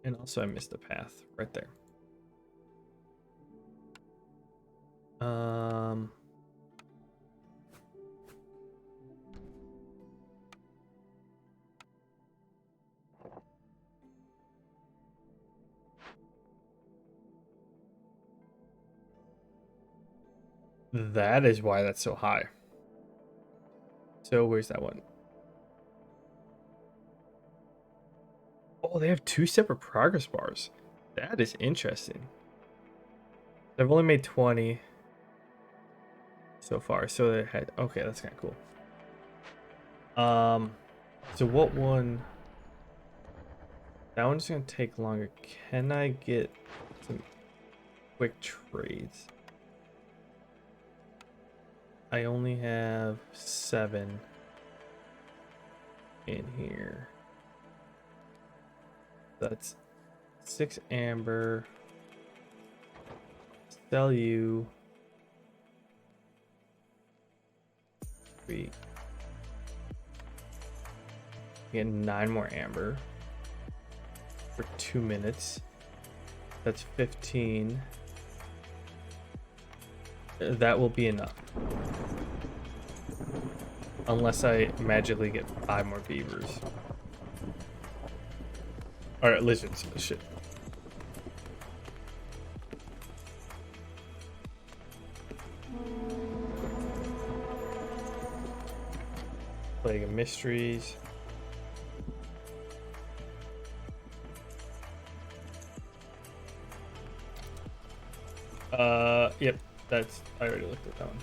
[SPEAKER 3] And also I missed a path right there. That is why that's so high. So where's that one? Oh, they have 2 separate progress bars. That is interesting. They've only made 20 so far. So they had, okay, that's kind of cool. So what one? That one's gonna take longer. Can I get some quick trades. I only have 7 in here. That's 6 amber. Sell you 3. Get 9 more amber for 2 minutes. That's 15. That will be enough. Unless I magically get 5 more beavers. Alright, lizards. Shit. Plague of Mysteries. Yep, that's, I already looked at that one.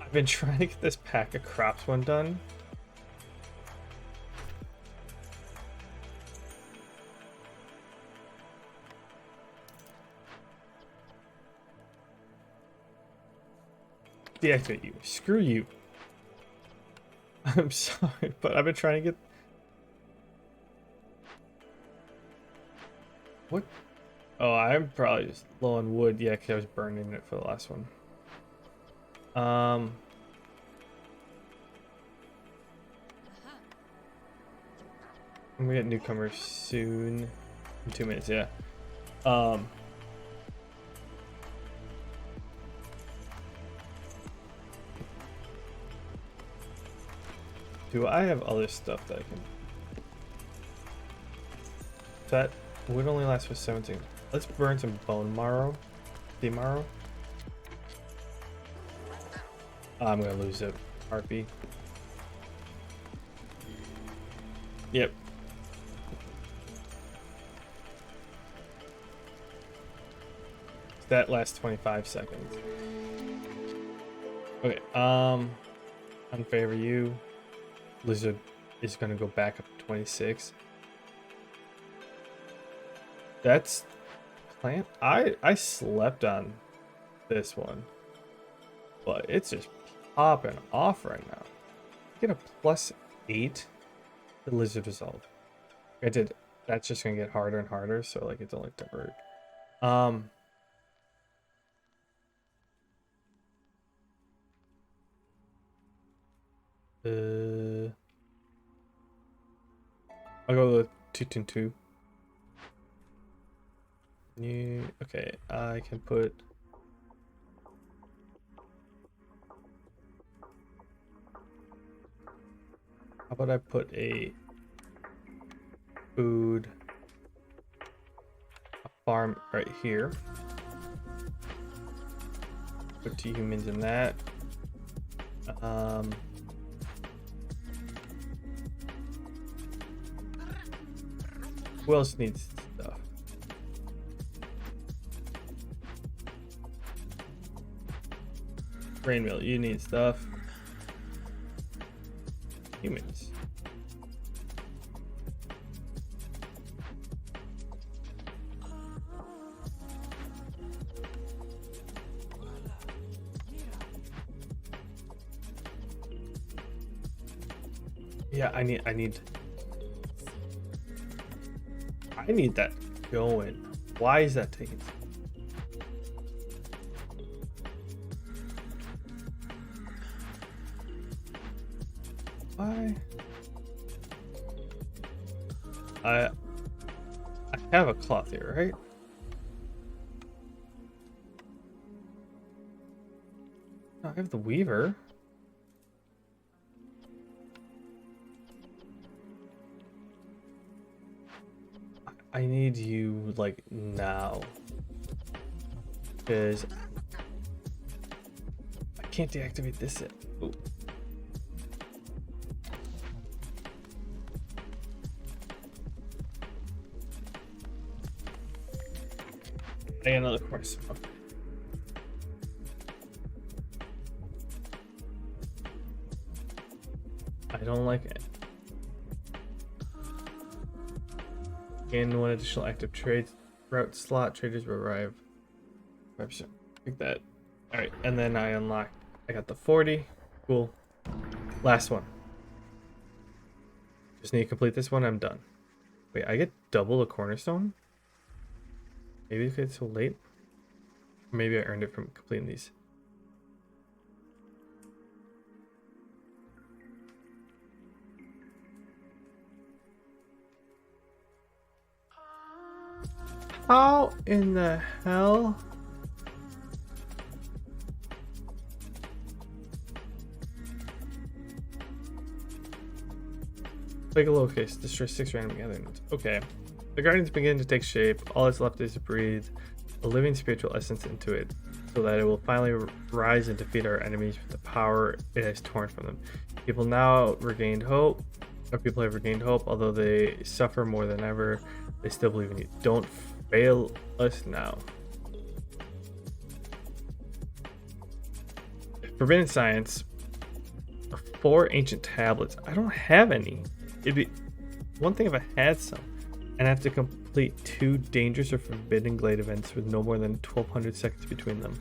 [SPEAKER 3] I've been trying to get this pack of crops one done. Deactivate you. Screw you. I'm sorry, but I've been trying to get... What? Oh, I'm probably just low on wood. Yeah, because I was burning it for the last one. We get newcomers soon. In 2 minutes, yeah. Do I have other stuff that I can... That would only last for 17. Let's burn some bone marrow. Marrow. Oh, I'm gonna lose a harpy. Yep. That lasts 25 seconds. Okay, unfavor you. Lizard is gonna go back up to 26. That's plant. I slept on this one, but it's just popping off right now. Get a +8. The lizard resolve. I did. That's just gonna get harder and harder. So like it's only temporary. I'll go with 222. New. Okay, I can put. How about I put a food, a farm right here. Put 2 humans in that. Who else needs stuff? Rainmill, you need stuff. Humans. Yeah, I need that going. Why is that taking so long? Why? I have a cloth here, right? No, I have the weaver. I need you like now, because I can't deactivate this yet. Ooh. I got another course. Okay. I don't like it. Gain 1 additional active trade route slot. Traders will arrive. 5%. Like that. Alright, and then I unlocked. I got the 40. Cool. Last one. Just need to complete this one. I'm done. Wait, I get double the cornerstone? Maybe if it's so late? Or maybe I earned it from completing these. How in the hell? Take a locust, destroy 6 random gatherings. Okay. The guardians begin to take shape. All that's left is to breathe a living spiritual essence into it, so that it will finally rise and defeat our enemies with the power it has torn from them. People now regained hope. Or people have regained hope, although they suffer more than ever. They still believe in you. Don't fail us now. Forbidden Science. 4 ancient tablets. I don't have any. It'd be one thing if I had some. And I have to complete 2 dangerous or forbidden glade events with no more than 1200 seconds between them.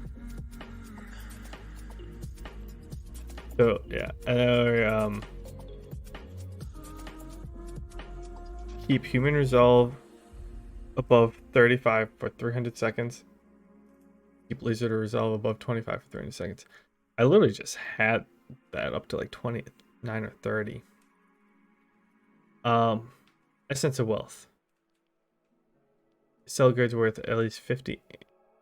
[SPEAKER 3] So yeah, keep human resolve above 35 for 300 seconds. Keep laser to resolve above 25 for 300 seconds. I literally just had that up to like 29 or 30. Essence of Wealth. Sell goods worth at least 50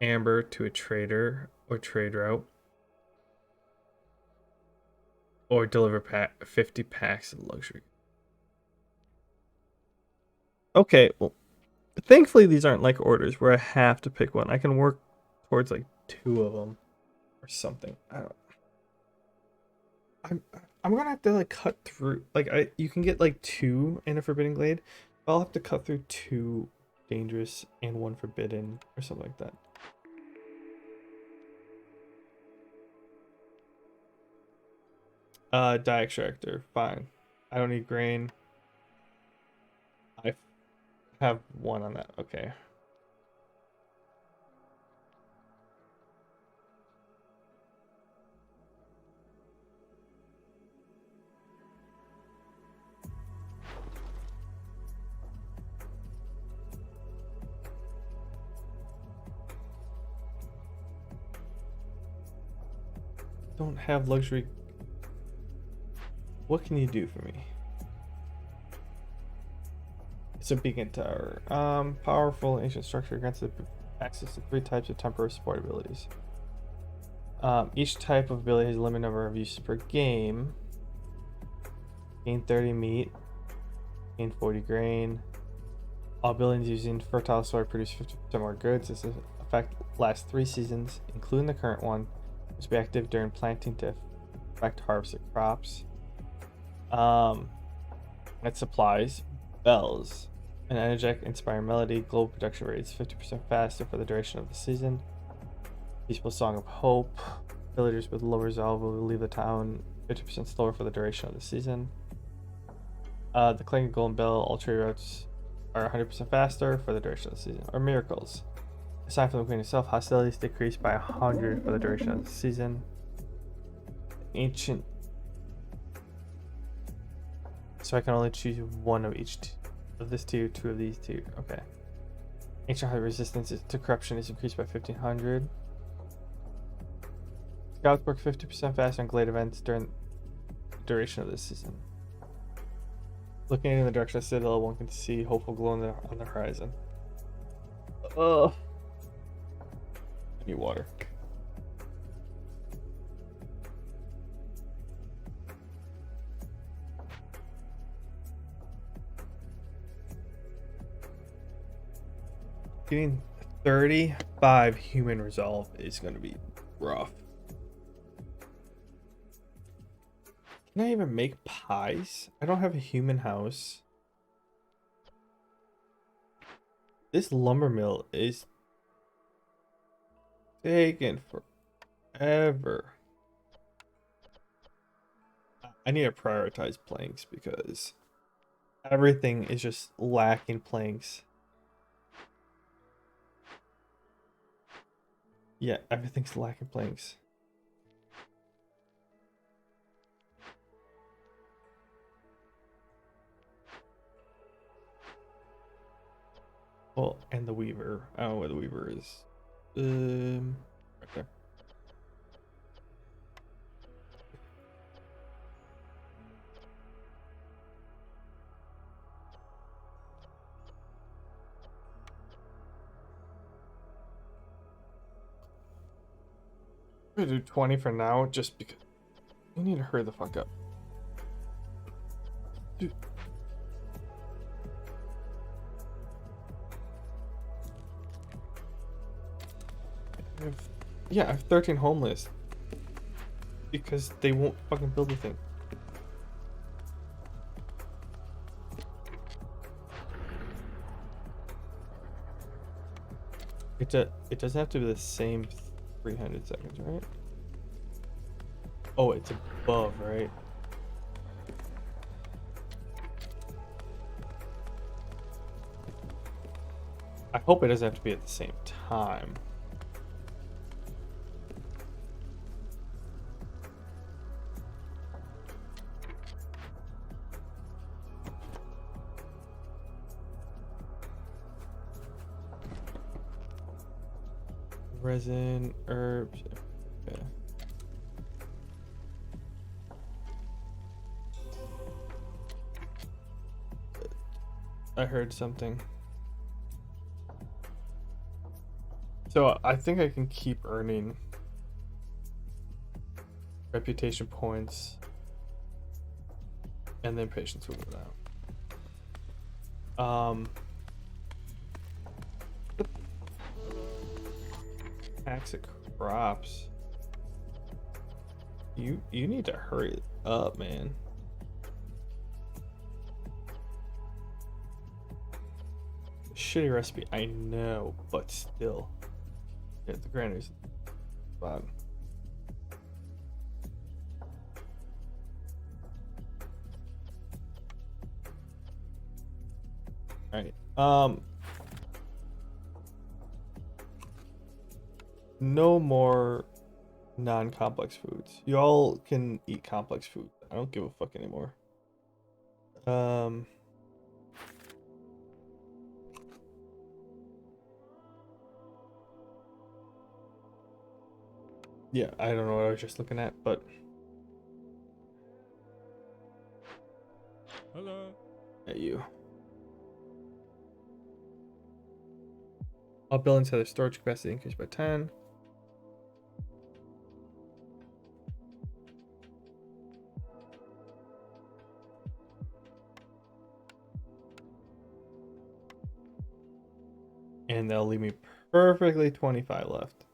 [SPEAKER 3] amber to a trader or trade route. Or deliver 50 packs of luxury. Okay, well, thankfully these aren't like orders where I have to pick one. I can work towards like 2 of them or something. I don't. I'm gonna have to like cut through. Like you can get like 2 in a forbidden glade. I'll have to cut through 2 dangerous and 1 forbidden or something like that. Dye extractor, fine. I don't need grain. I have 1 on that. Okay. Don't have luxury. What can you do for me? It's a beacon tower. Powerful ancient structure grants access to 3 types of temporary support abilities. Each type of ability has a limited number of uses per game. Gain 30 meat. Gain 40 grain. All abilities using fertile soil produce 50% more goods. This effect lasts 3 seasons, including the current one. Must be active during planting to affect harvested crops. It supplies bells. An energetic, inspiring melody. Global production rate is 50% faster for the duration of the season. Peaceful Song of Hope. Villagers with low resolve will leave the town 50% slower for the duration of the season. The Clang and Golden Bell. All trade routes are 100% faster for the duration of the season. Or miracles. Aside from the Queen herself, hostilities decrease by 100 for the duration of the season. Ancient. So I can only choose 1 of each of this 2 of these 2. Okay. Ancient Heart resistance to corruption is increased by 1500. Scouts work 50% faster on glade events during the duration of this season. Looking in the direction of Citadel, one can see hopeful glow on the horizon. Ugh. I need water. Getting 35 human resolve is going to be rough. Can I even make pies? I don't have a human house. This lumber mill is taking forever. I need to prioritize planks because everything is just lacking planks. Yeah, everything's lacking planks. Well, and the weaver. I don't know where the weaver is. Right there. I'm gonna do 20 for now, just because you need to hurry the fuck up. Dude. I have 13 homeless. Because they won't fucking build the thing. It doesn't have to be the same 300 seconds, right? Oh, it's above, right? I hope it doesn't have to be at the same time. Resin, herbs. Okay. I heard something. So I think I can keep earning reputation points and then patience will go down. Tax at crops. You need to hurry it up, man. Shitty recipe, I know, but still. Yeah, the granaries bottom. Alright. No more non-complex foods. You all can eat complex food. I don't give a fuck anymore. Yeah, I don't know what I was just looking at, but
[SPEAKER 5] Hello.
[SPEAKER 3] at you. All buildings have their storage capacity increased by 10. And they'll leave me perfectly 25 left.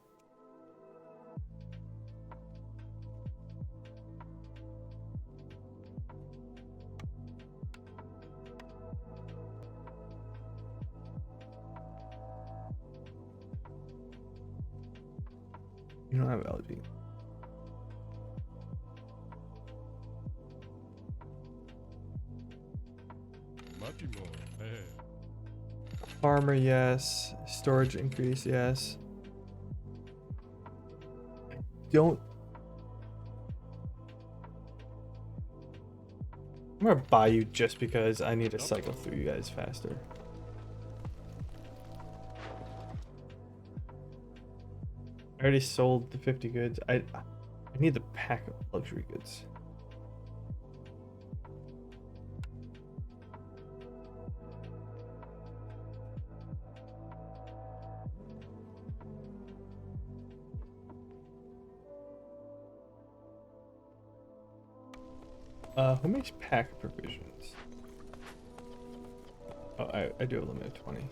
[SPEAKER 3] You don't have LG.
[SPEAKER 5] Matimo. Hey.
[SPEAKER 3] Farmer, yes. Storage increase, yes. Don't. I'm gonna buy you just because I need to cycle through you guys faster. I already sold the 50 goods. I need the pack of luxury goods. Who makes pack provisions? Oh, I do have a limit of 20.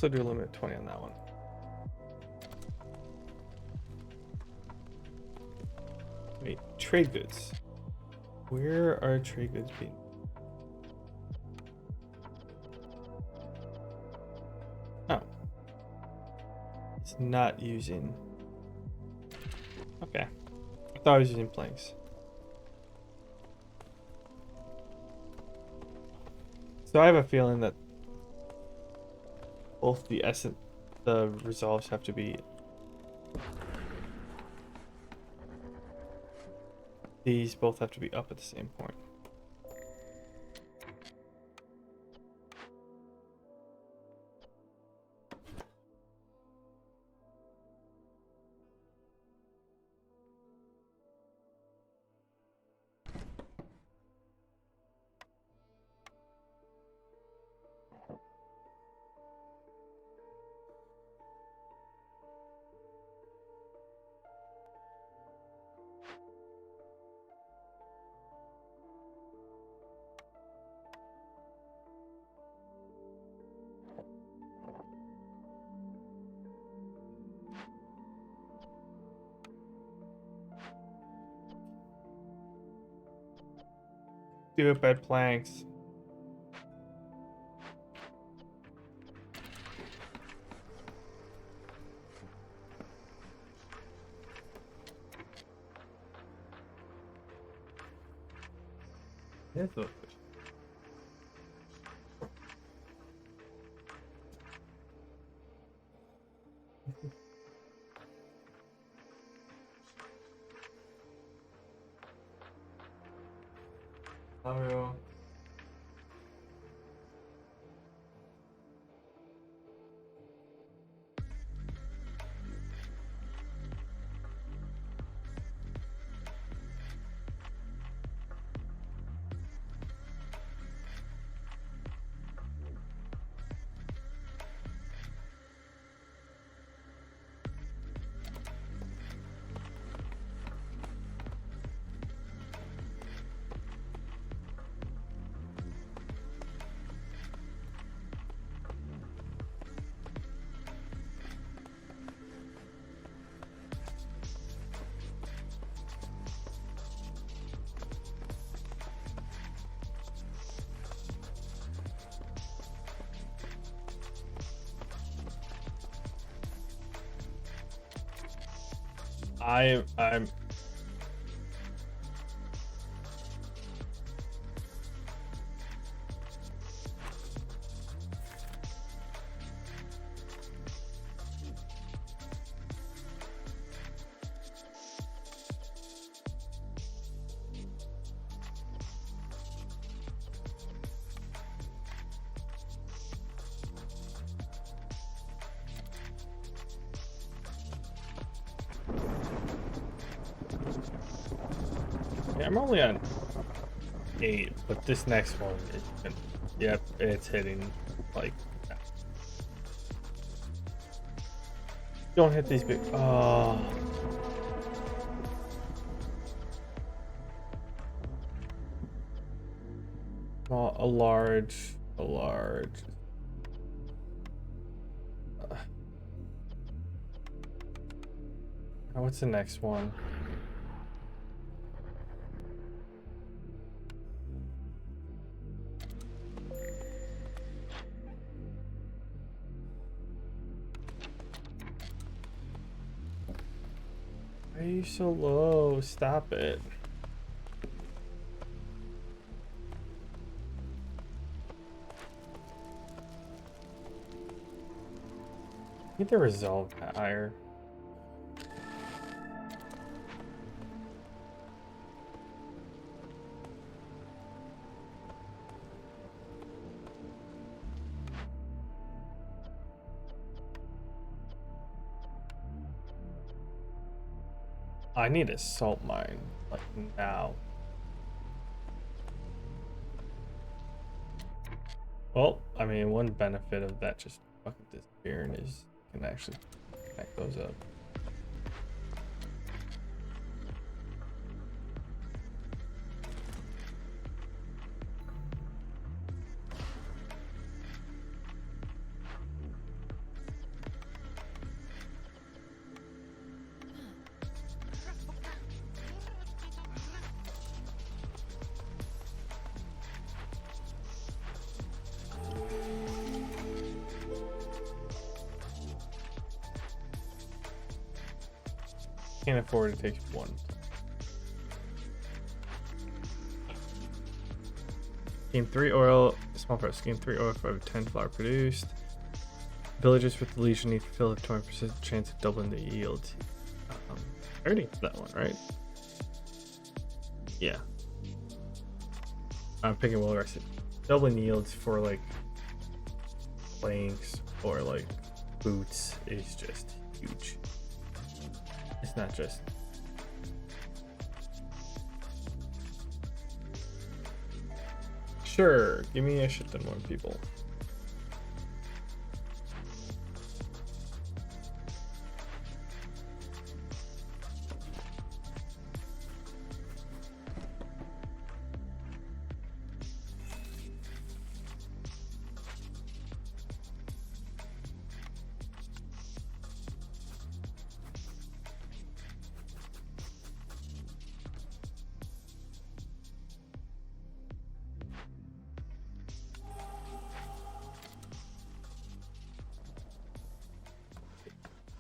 [SPEAKER 3] also do limit 20 on that one. Wait, trade goods. Where are trade goods being? Oh. It's not using. Okay. I thought I was using planks. So I have a feeling that both the resolves have to be. These both have to be up at the same point. Stupid planks. That's what. Hello. I'm I'm only on 8, but this next one is, yep, it's hitting like. Don't hit these big. Oh. Well, a large. What's the next one? Why are you so low? Stop it. Need to resolve higher. I need a salt mine, like now. Well, I mean, one benefit of that just fucking disappearing is you can actually connect those up. can't afford to take one. Gain 3 oil, small price. Gain 3 oil for every 10 flour produced. Villagers with the legion need to fill a 20% chance of doubling the yield. I already have that one, right? Yeah. I'm picking well rested. Doubling the yields for like planks or like boots is just huge. It's not just. Sure, give me a shit ton more people.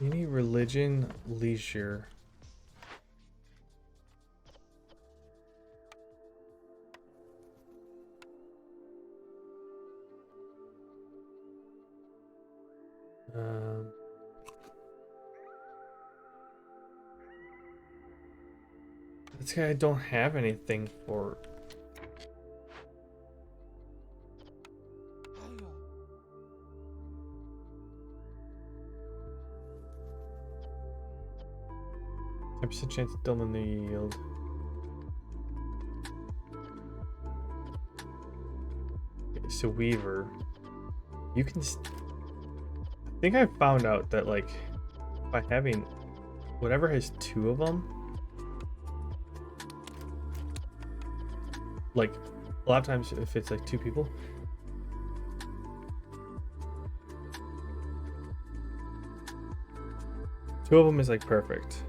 [SPEAKER 3] Any religion, leisure. This guy, I don't have anything for. There's a chance of doubling the yield. Okay, so Weaver, you can. I think I found out that like by having whatever has 2 of them, like a lot of times if it's like 2 people, two of them is like perfect.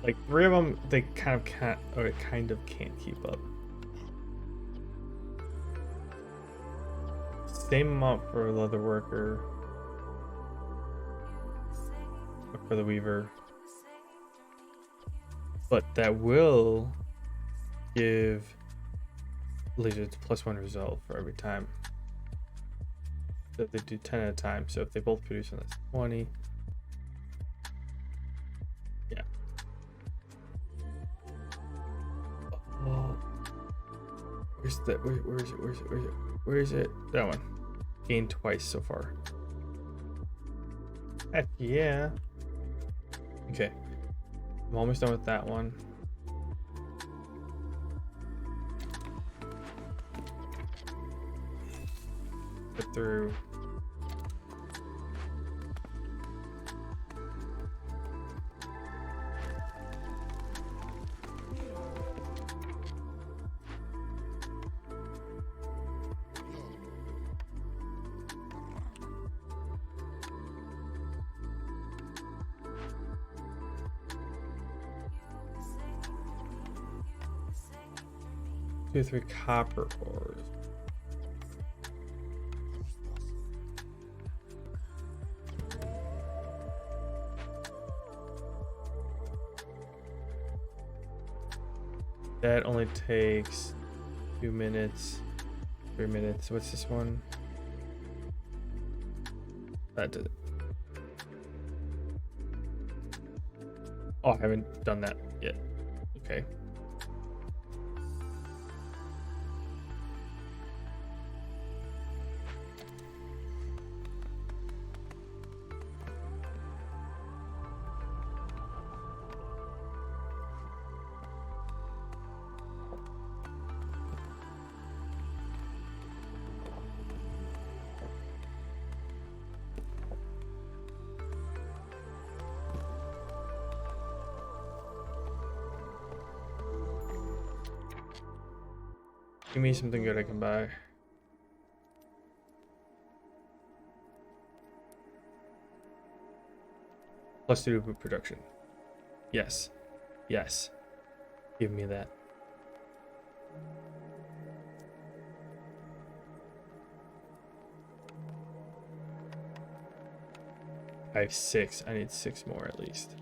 [SPEAKER 3] Like 3 of them, they kind of can't keep up. Same amount for a leather worker, for the weaver, but that will give legions +1 result for every time. So they do 10 at a time. So if they both produce on this 20. Yeah. Oh. Where's that? Where is it? Where is it? Where is it? Where is it? That one. Gained twice so far. Heck yeah. Okay. I'm almost done with that one. Get through. Two, 3 copper ores. That only takes 2 minutes, 3 minutes. What's this one? That did it. Oh, I haven't done that yet. Okay. Give me something good I can buy. Plus 2 boot production. Yes. Yes. Give me that. I have 6. I need 6 more at least.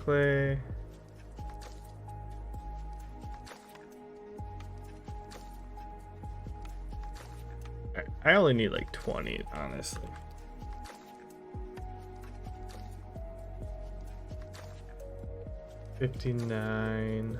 [SPEAKER 3] Clay. I only need like 20, honestly. $59.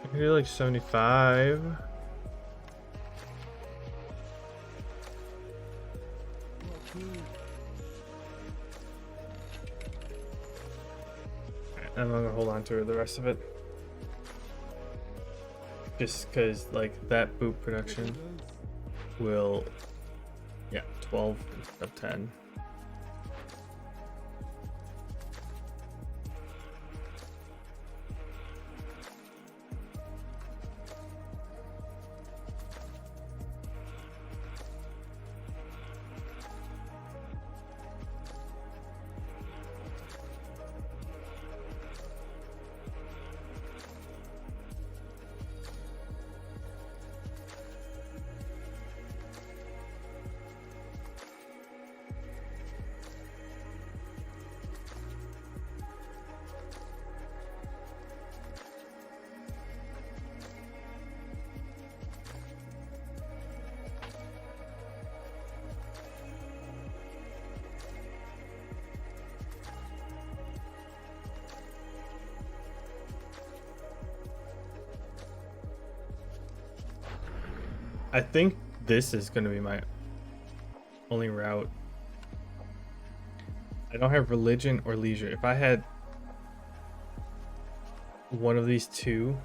[SPEAKER 3] I can do like 75. I'm gonna hold on to the rest of it. Just because, like, that boot production will, yeah, 12 instead of 10. I think this is going to be my only route. I don't have religion or leisure. If I had one of these two,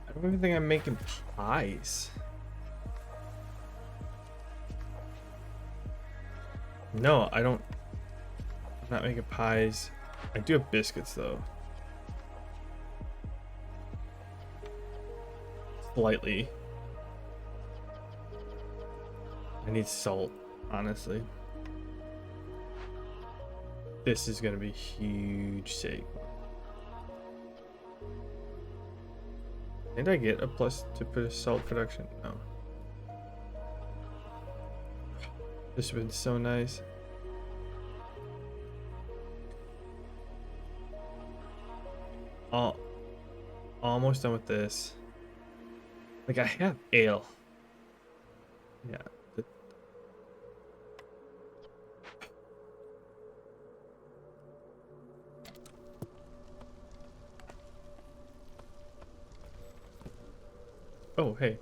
[SPEAKER 3] I don't even think I'm making pies. No, I don't. I'm not making pies. I do have biscuits though. Slightly. I need salt, honestly. This is gonna be huge sake. Did I get a plus to put a salt production? No. This would have been so nice. Almost done with this. Like, I have ale. Yeah. Oh, hey.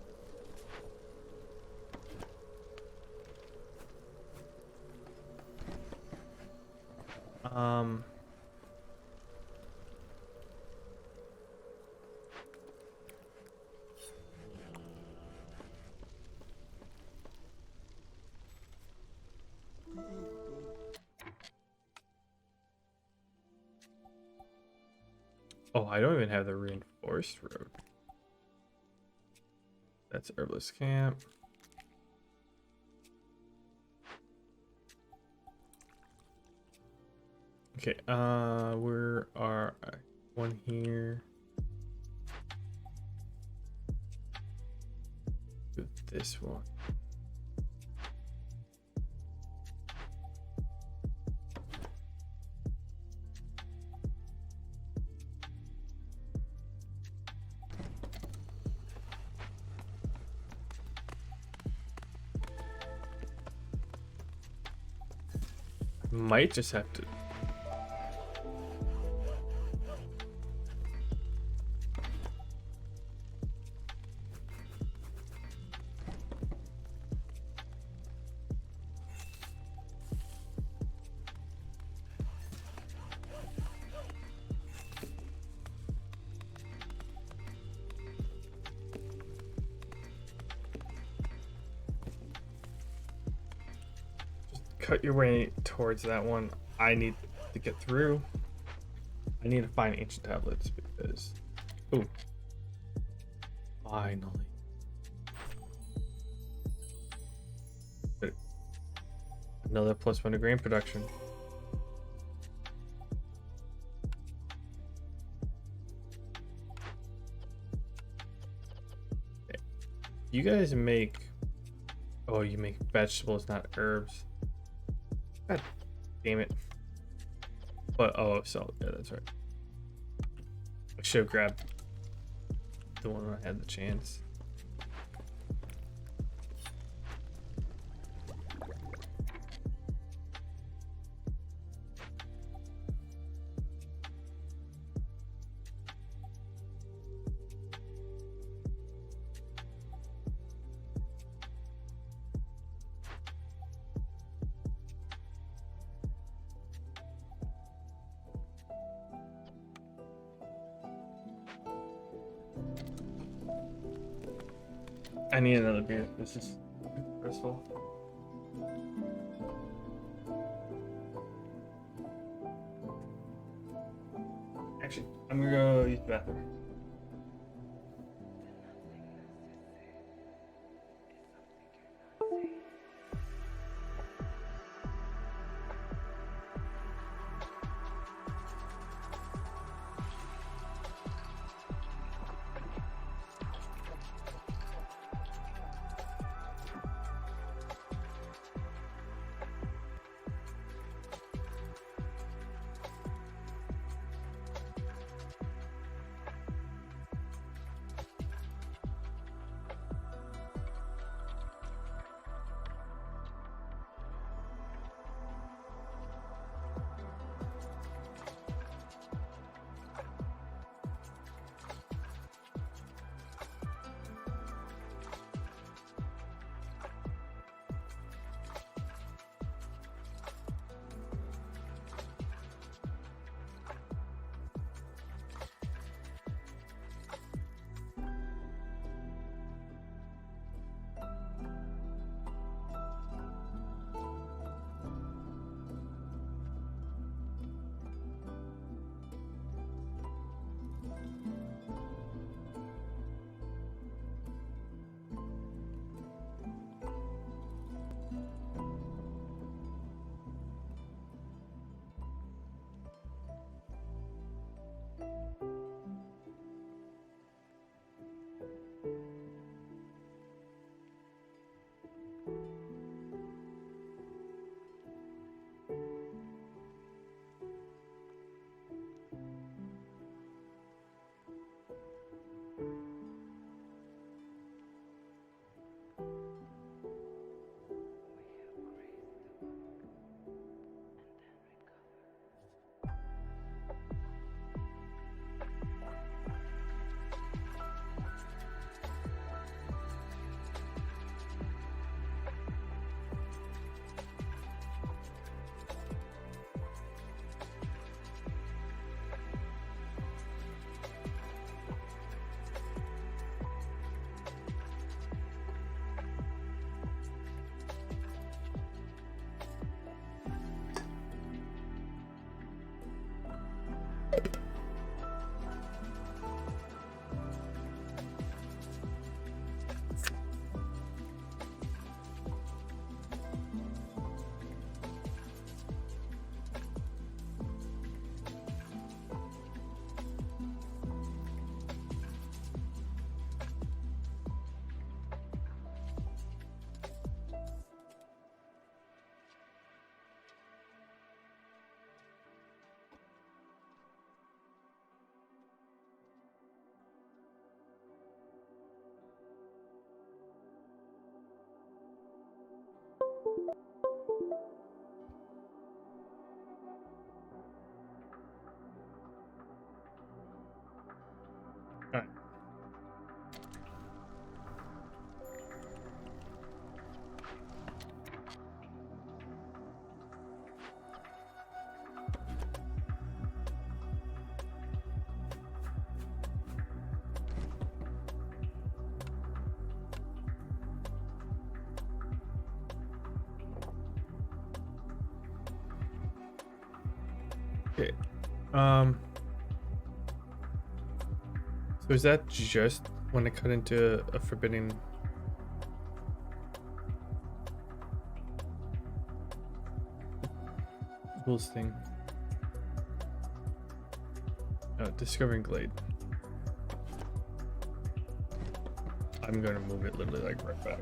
[SPEAKER 3] Oh, I don't even have the reinforced road. That's herbalist camp. Okay, where are one here? this one. Might just have to. Cut your way towards that one. I need to get through. I need to find ancient tablets because. Ooh. Finally. Another +1 to grain production. Okay. You guys make. Oh, you make vegetables, not herbs. God damn it. But, oh, so, yeah, that's right. I should have grabbed the one when I had the chance. I need another beer. This is stressful. Actually, I'm gonna go use the bathroom. Okay. So is that just when it cut into a forbidden? Tools thing. Discovering Glade. I'm gonna move it literally like right back.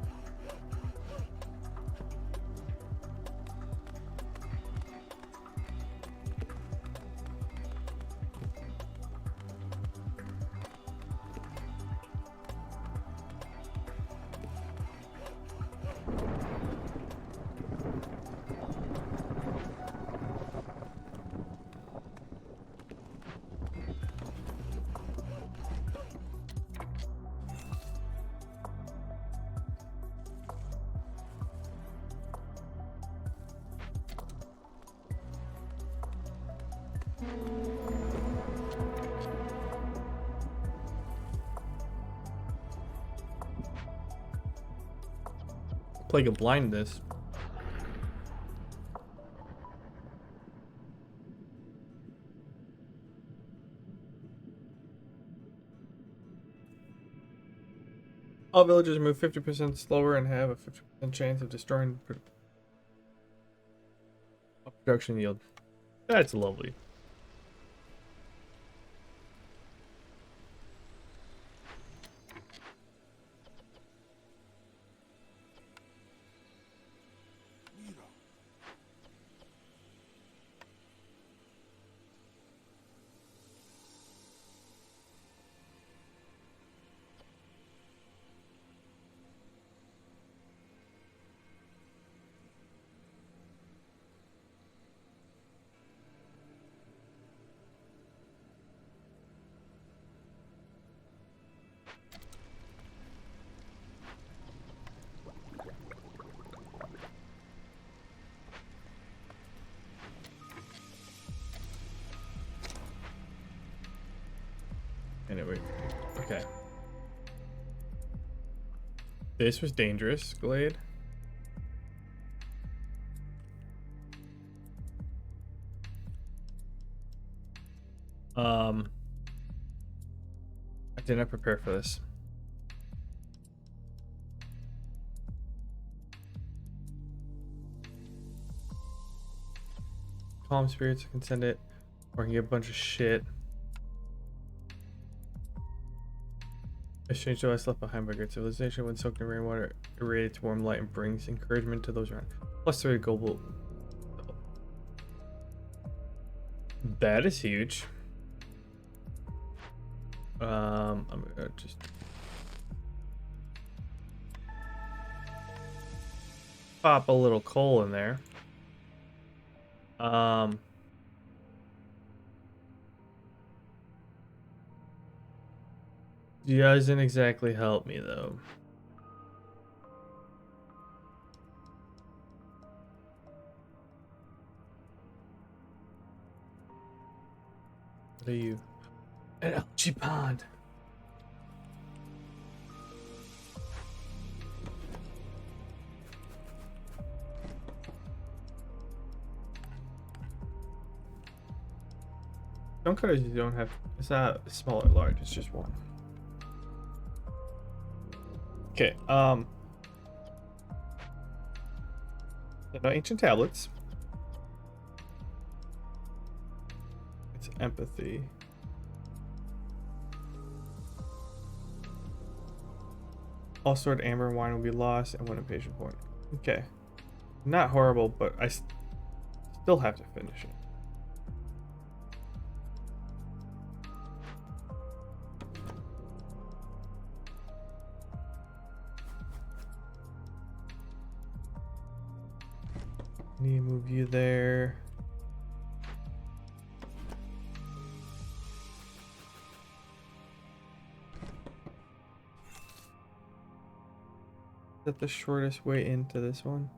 [SPEAKER 3] Plague of blindness. All villagers move 50% slower and have a 50% chance of destroying production yield. That's lovely. Anyway, okay. This was dangerous, Glade. I did not prepare for this. Calm spirits, I can send it, or I can get a bunch of shit. A strange device left behind by great civilization when soaked in rainwater, irradiates warm light and brings encouragement to those around. Plus 3 global. That is huge. I'm gonna just pop a little coal in there. Doesn't exactly help me though. What are you? An algae pond. Stone cutters you don't have. It's not small or large. It's just one. Okay. No ancient tablets. It's empathy. All stored amber and wine will be lost and 1 impatient point. Okay. Not horrible, but I still have to finish it. Need to move you there. Is that the shortest way into this one?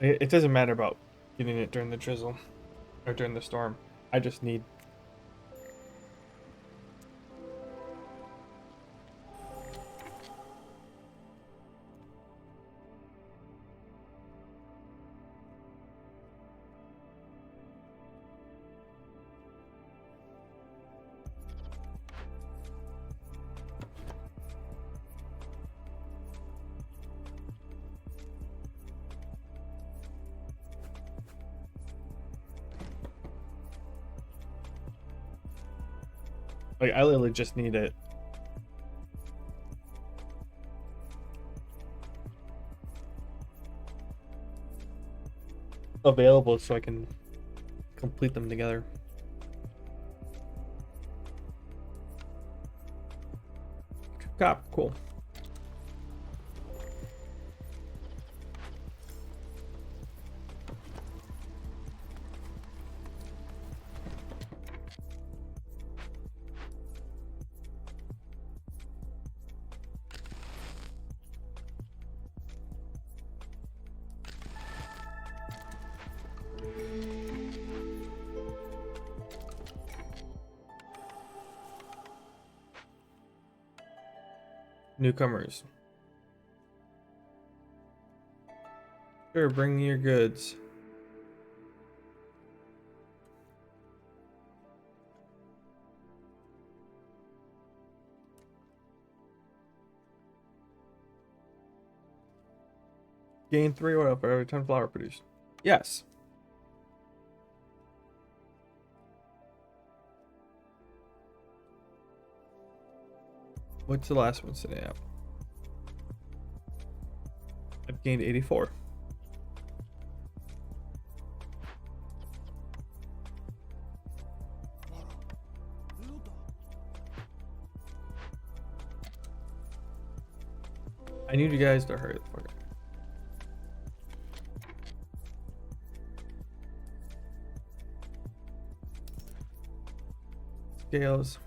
[SPEAKER 3] It doesn't matter about getting it during the drizzle or during the storm. I just need. Like, I literally just need it. Available so I can complete them together. Cop, cool. Newcomers. Sure, bring your goods. Gain 3 oil for every 10 flour produced. Yes. What's the last one today up? I've gained 84. I need you guys to hurry the fuck up. Scales.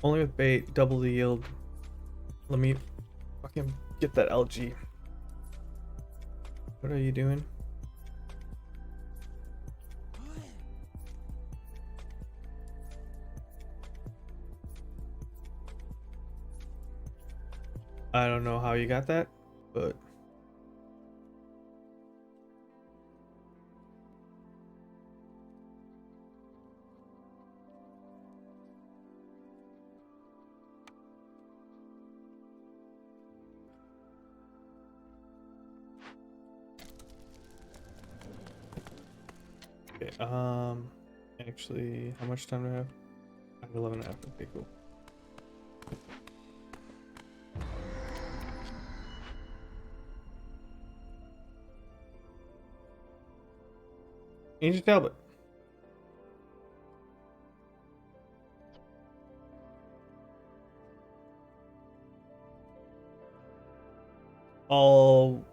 [SPEAKER 3] Only with bait, double the yield. Let me fucking get that LG. What are you doing? I don't know how you got that, but okay, actually, how much time do I have? I have 11 and a half. Okay, cool. Ancient tablet. All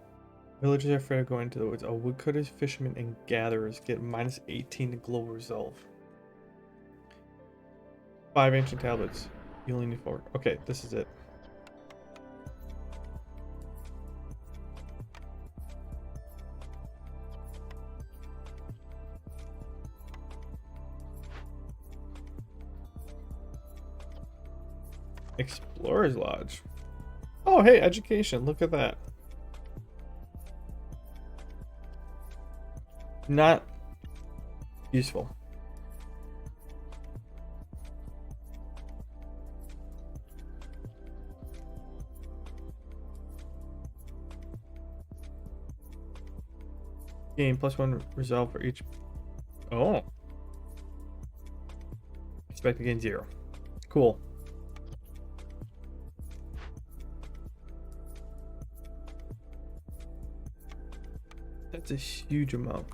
[SPEAKER 3] villagers are afraid of going into the woods. All woodcutters, fishermen, and gatherers get minus 18 to global resolve. 5 ancient tablets. You only need 4. Okay, this is it. Explorer's Lodge. Oh, hey, education. Look at that. Not useful. Gain +1 resolve for each. Oh. Expect to gain 0. Cool. That's a huge amount.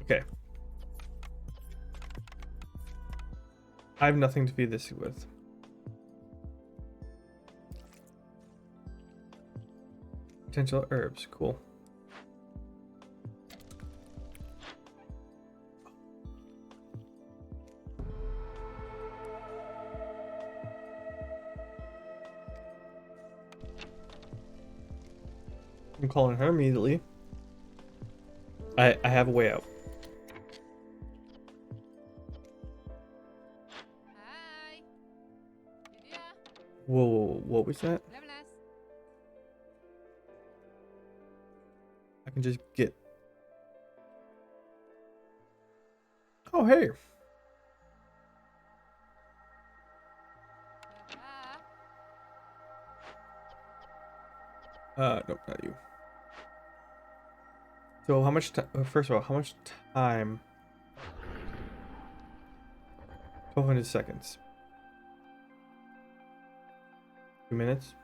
[SPEAKER 3] Okay. I have nothing to feed this with. Potential herbs, cool. I'm calling her immediately. I have a way out.
[SPEAKER 6] Hi. Lydia.
[SPEAKER 3] Whoa, what was that?
[SPEAKER 6] Levlas.
[SPEAKER 3] I can just get. Oh, hey.
[SPEAKER 6] Levla.
[SPEAKER 3] Nope, not you. So how much time? First of all, how much time? 1200 seconds. 2 minutes.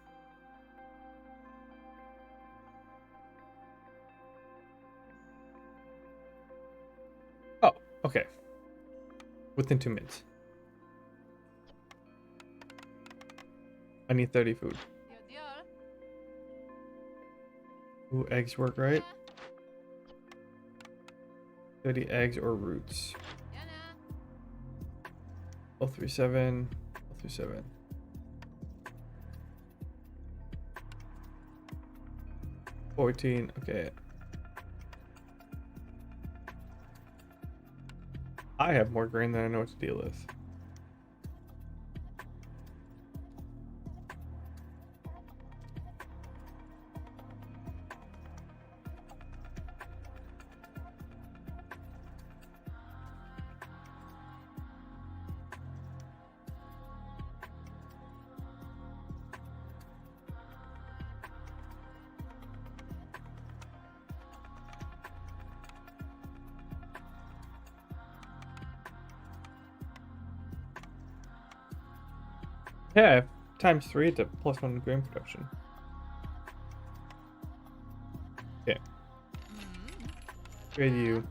[SPEAKER 3] Oh, okay. Within 2 minutes. I need 30 food.
[SPEAKER 6] Dior, Dior.
[SPEAKER 3] Ooh, eggs work, right?
[SPEAKER 6] Yeah.
[SPEAKER 3] 30 eggs or roots.
[SPEAKER 6] Yana.
[SPEAKER 3] 037. 037. 14. Okay. I have more grain than I know what to deal with. Yeah, times 3 to +1 grain production. Okay. Trade you.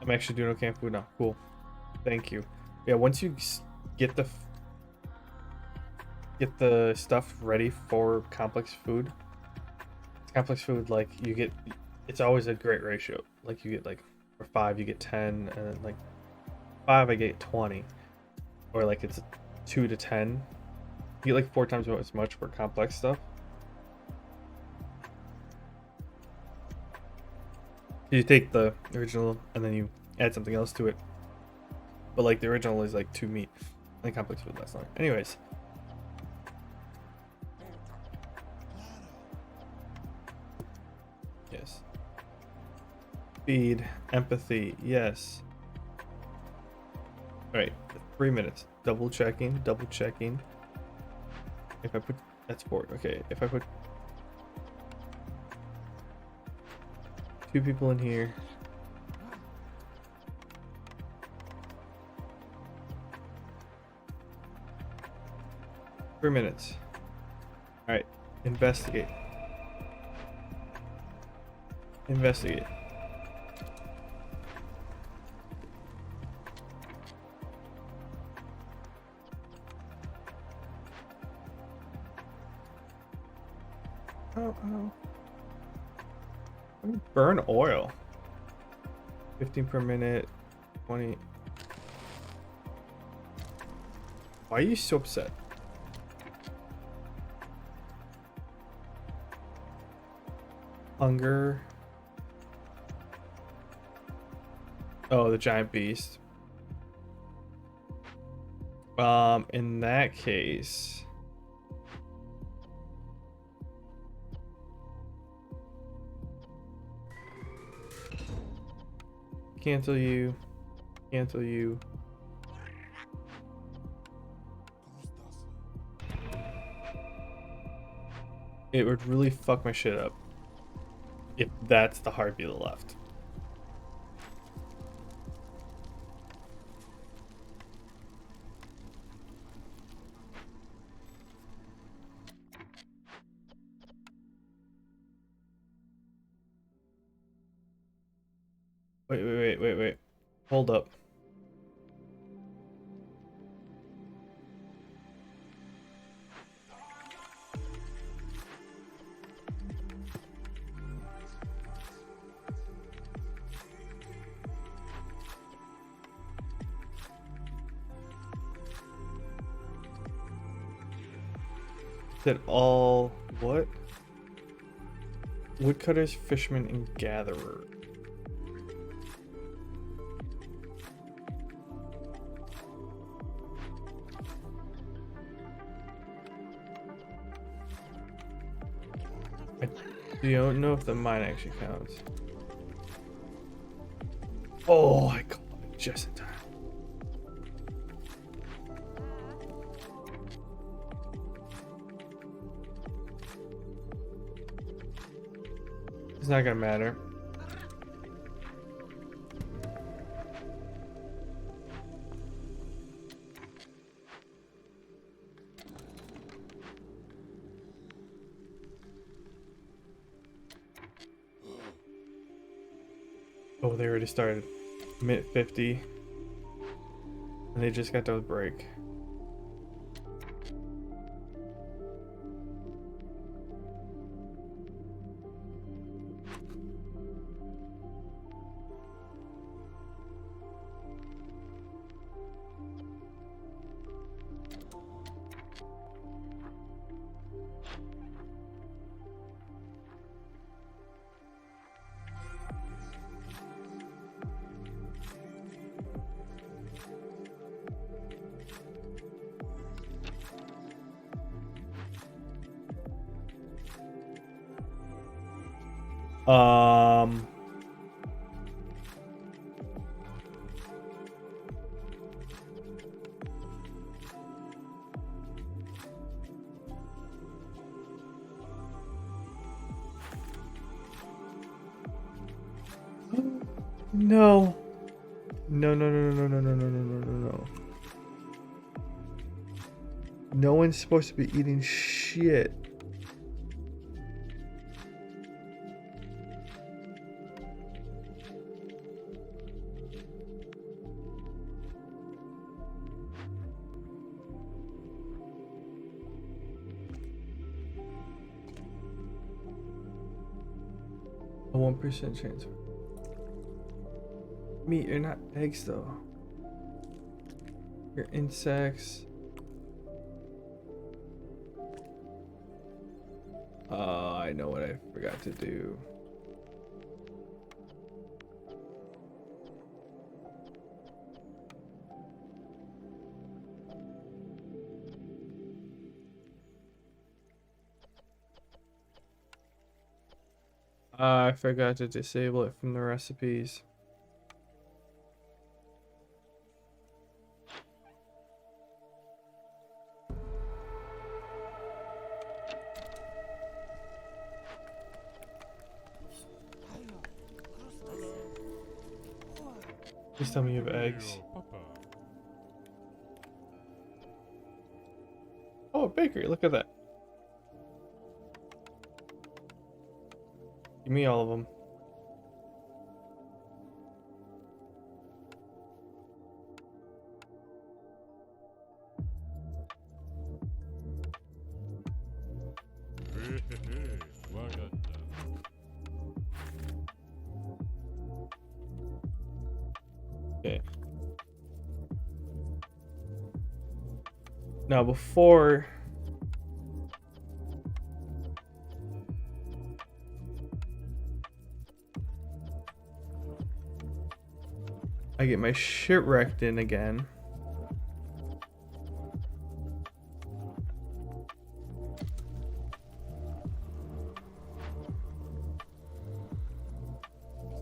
[SPEAKER 3] I'm actually doing okay on food now. Cool. Thank you. Yeah, once you get the stuff ready for complex food, like you get, it's always a great ratio. Like you get like for 5 you get 10, and then like 5 I get 20, or like it's 2 to 10. You get like 4 times as much for complex stuff. You take the original and then you add something else to it. But like the original is like 2 meat and complex food less. Anyways. Yes. Feed, empathy, yes. Alright, 3 minutes. Double checking. If I put, that's 4. Okay, if I put 2 people in here. Three minutes. Alright, investigate. Investigate. Oh. Burn oil. 15 per minute. 20. Why are you so upset? Hunger. Oh, the giant beast. In that case, cancel you. It would really fuck my shit up if that's the heartbeat of the left. Wait. Hold up. That all what? Woodcutters, fishermen, and gatherers. I don't know if the mine actually counts. Oh, I called it just in time. It's not gonna matter. Oh, they already started. Mid 50. And they just got to the break. Um, no. No, no, no, no, no, no, no, no, no, no, no. No one's supposed to be eating shit. A 1% chance. Meat, you're not eggs though. You're insects. I know what I forgot to do. I forgot to disable it from the recipes. Please tell me you have eggs.
[SPEAKER 5] Papa.
[SPEAKER 3] Oh, a bakery. Look at that. Give me all of them.
[SPEAKER 5] Waganda.
[SPEAKER 3] Okay. Now before I get my shit wrecked in again.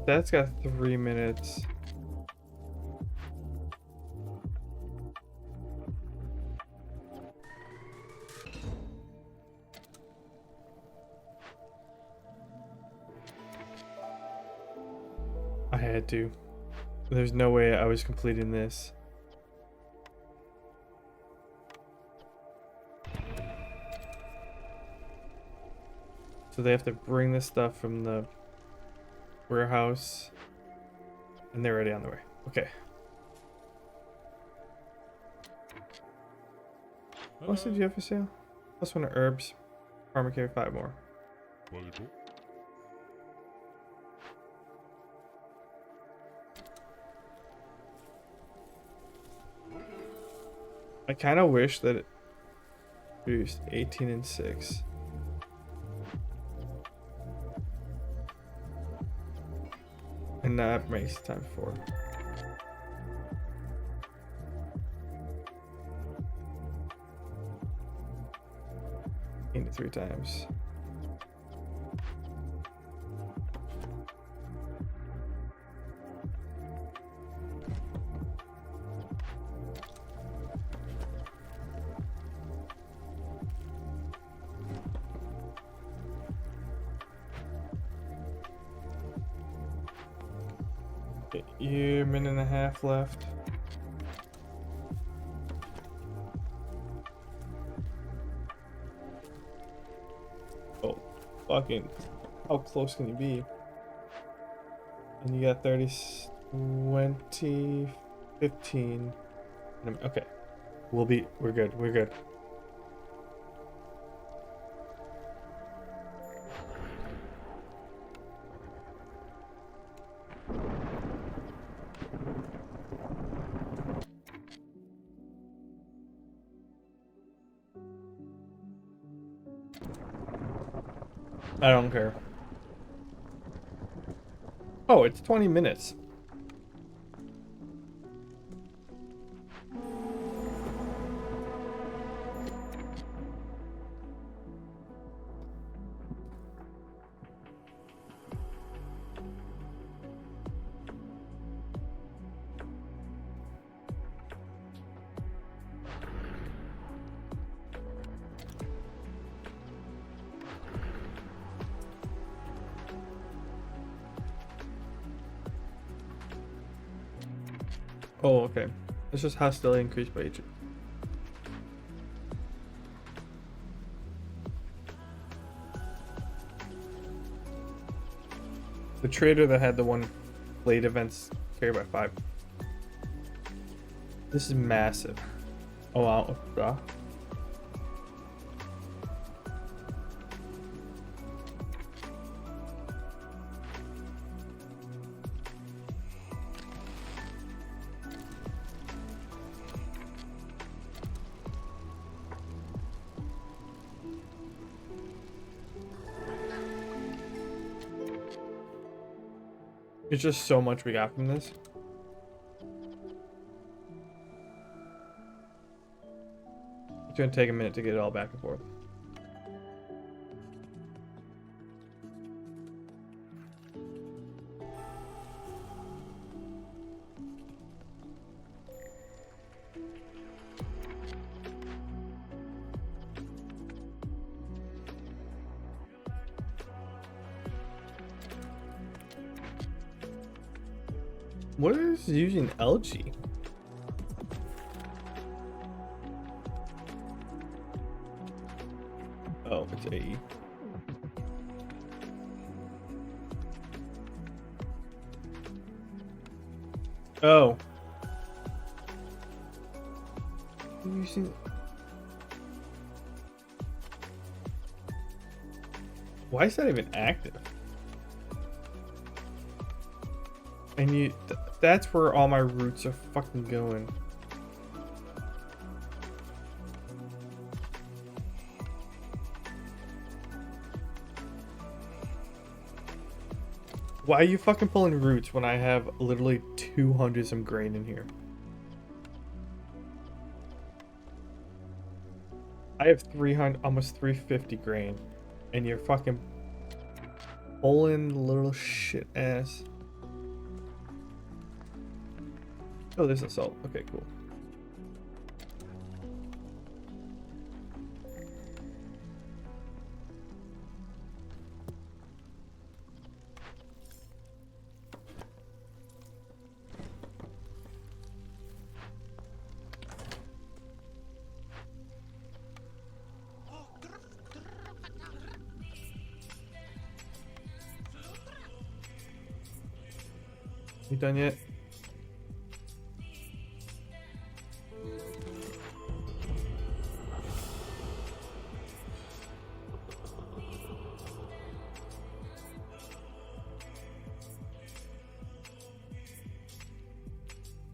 [SPEAKER 3] That's got 3 minutes. I had to. There's no way I was completing this. So they have to bring this stuff from the warehouse. And they're already on the way. Okay. What else did you have for sale? Plus 1 of herbs. Farmer care 5 more.
[SPEAKER 5] Valuable.
[SPEAKER 3] I kind of wish that produced 18 and 6. And that makes time 4. 3 times. Year, minute and a half left. Oh, fucking, how close can you be? And you got 30, 20, 15. Okay, we're good, we're good. I don't care. Oh, it's 20 minutes. Oh, okay. It's just hostility increased by Egypt. The trader that had the one late events carried by 5. This is massive. Oh wow. It's just so much we got from this. It's gonna take a minute to get it all back and forth. What is using algae? Oh, it's AE. Oh. Using. Why is that even active? And that's where all my roots are fucking going. Why are you fucking pulling roots when I have literally 200 some grain in here? I have 300, almost 350 grain, and you're fucking pulling little shit ass. Oh, there's a salt. Okay, cool. You done yet?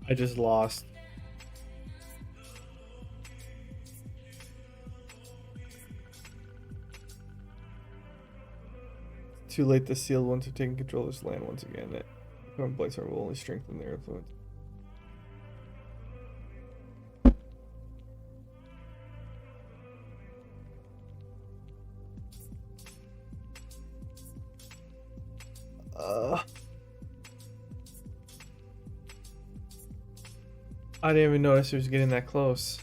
[SPEAKER 3] I just lost. too late. The sealed ones have taken control of this land once again. The current blights will only strengthen their influence. I didn't even notice it was getting that close.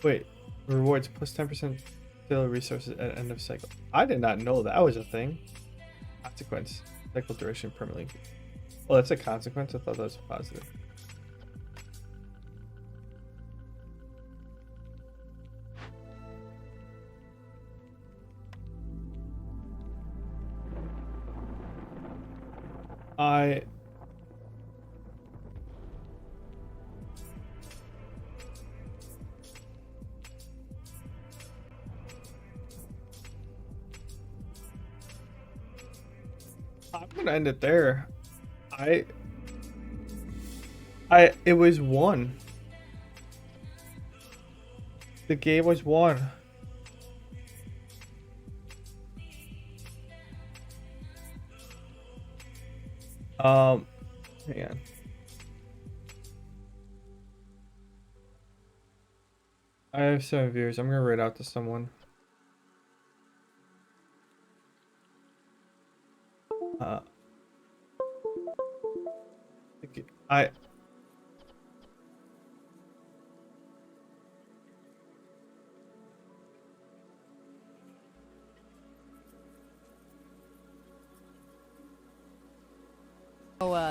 [SPEAKER 3] Wait, rewards plus 10% daily resources at end of cycle. I did not know that was a thing. Consequence. Cycle duration permanently. Oh, that's a consequence? I thought that was positive. I'm gonna end it there. It was one. The game was one. Hang on. I have 7 viewers. I'm gonna write out to someone. I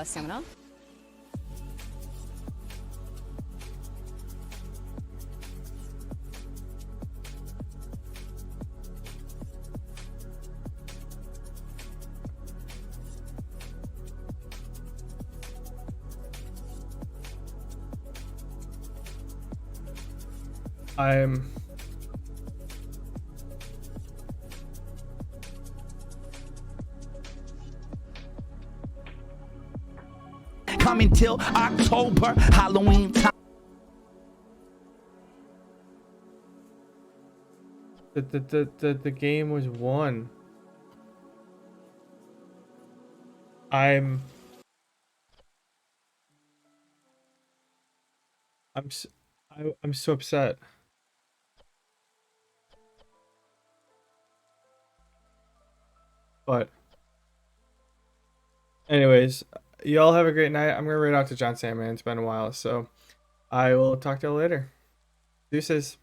[SPEAKER 7] stamina.
[SPEAKER 3] I'm
[SPEAKER 8] coming till October, Halloween time.
[SPEAKER 3] the game was won. I'm so upset. But anyways, y'all have a great night. I'm gonna write out to John Sandman. It's been a while, so I will talk to y'all later. Deuces.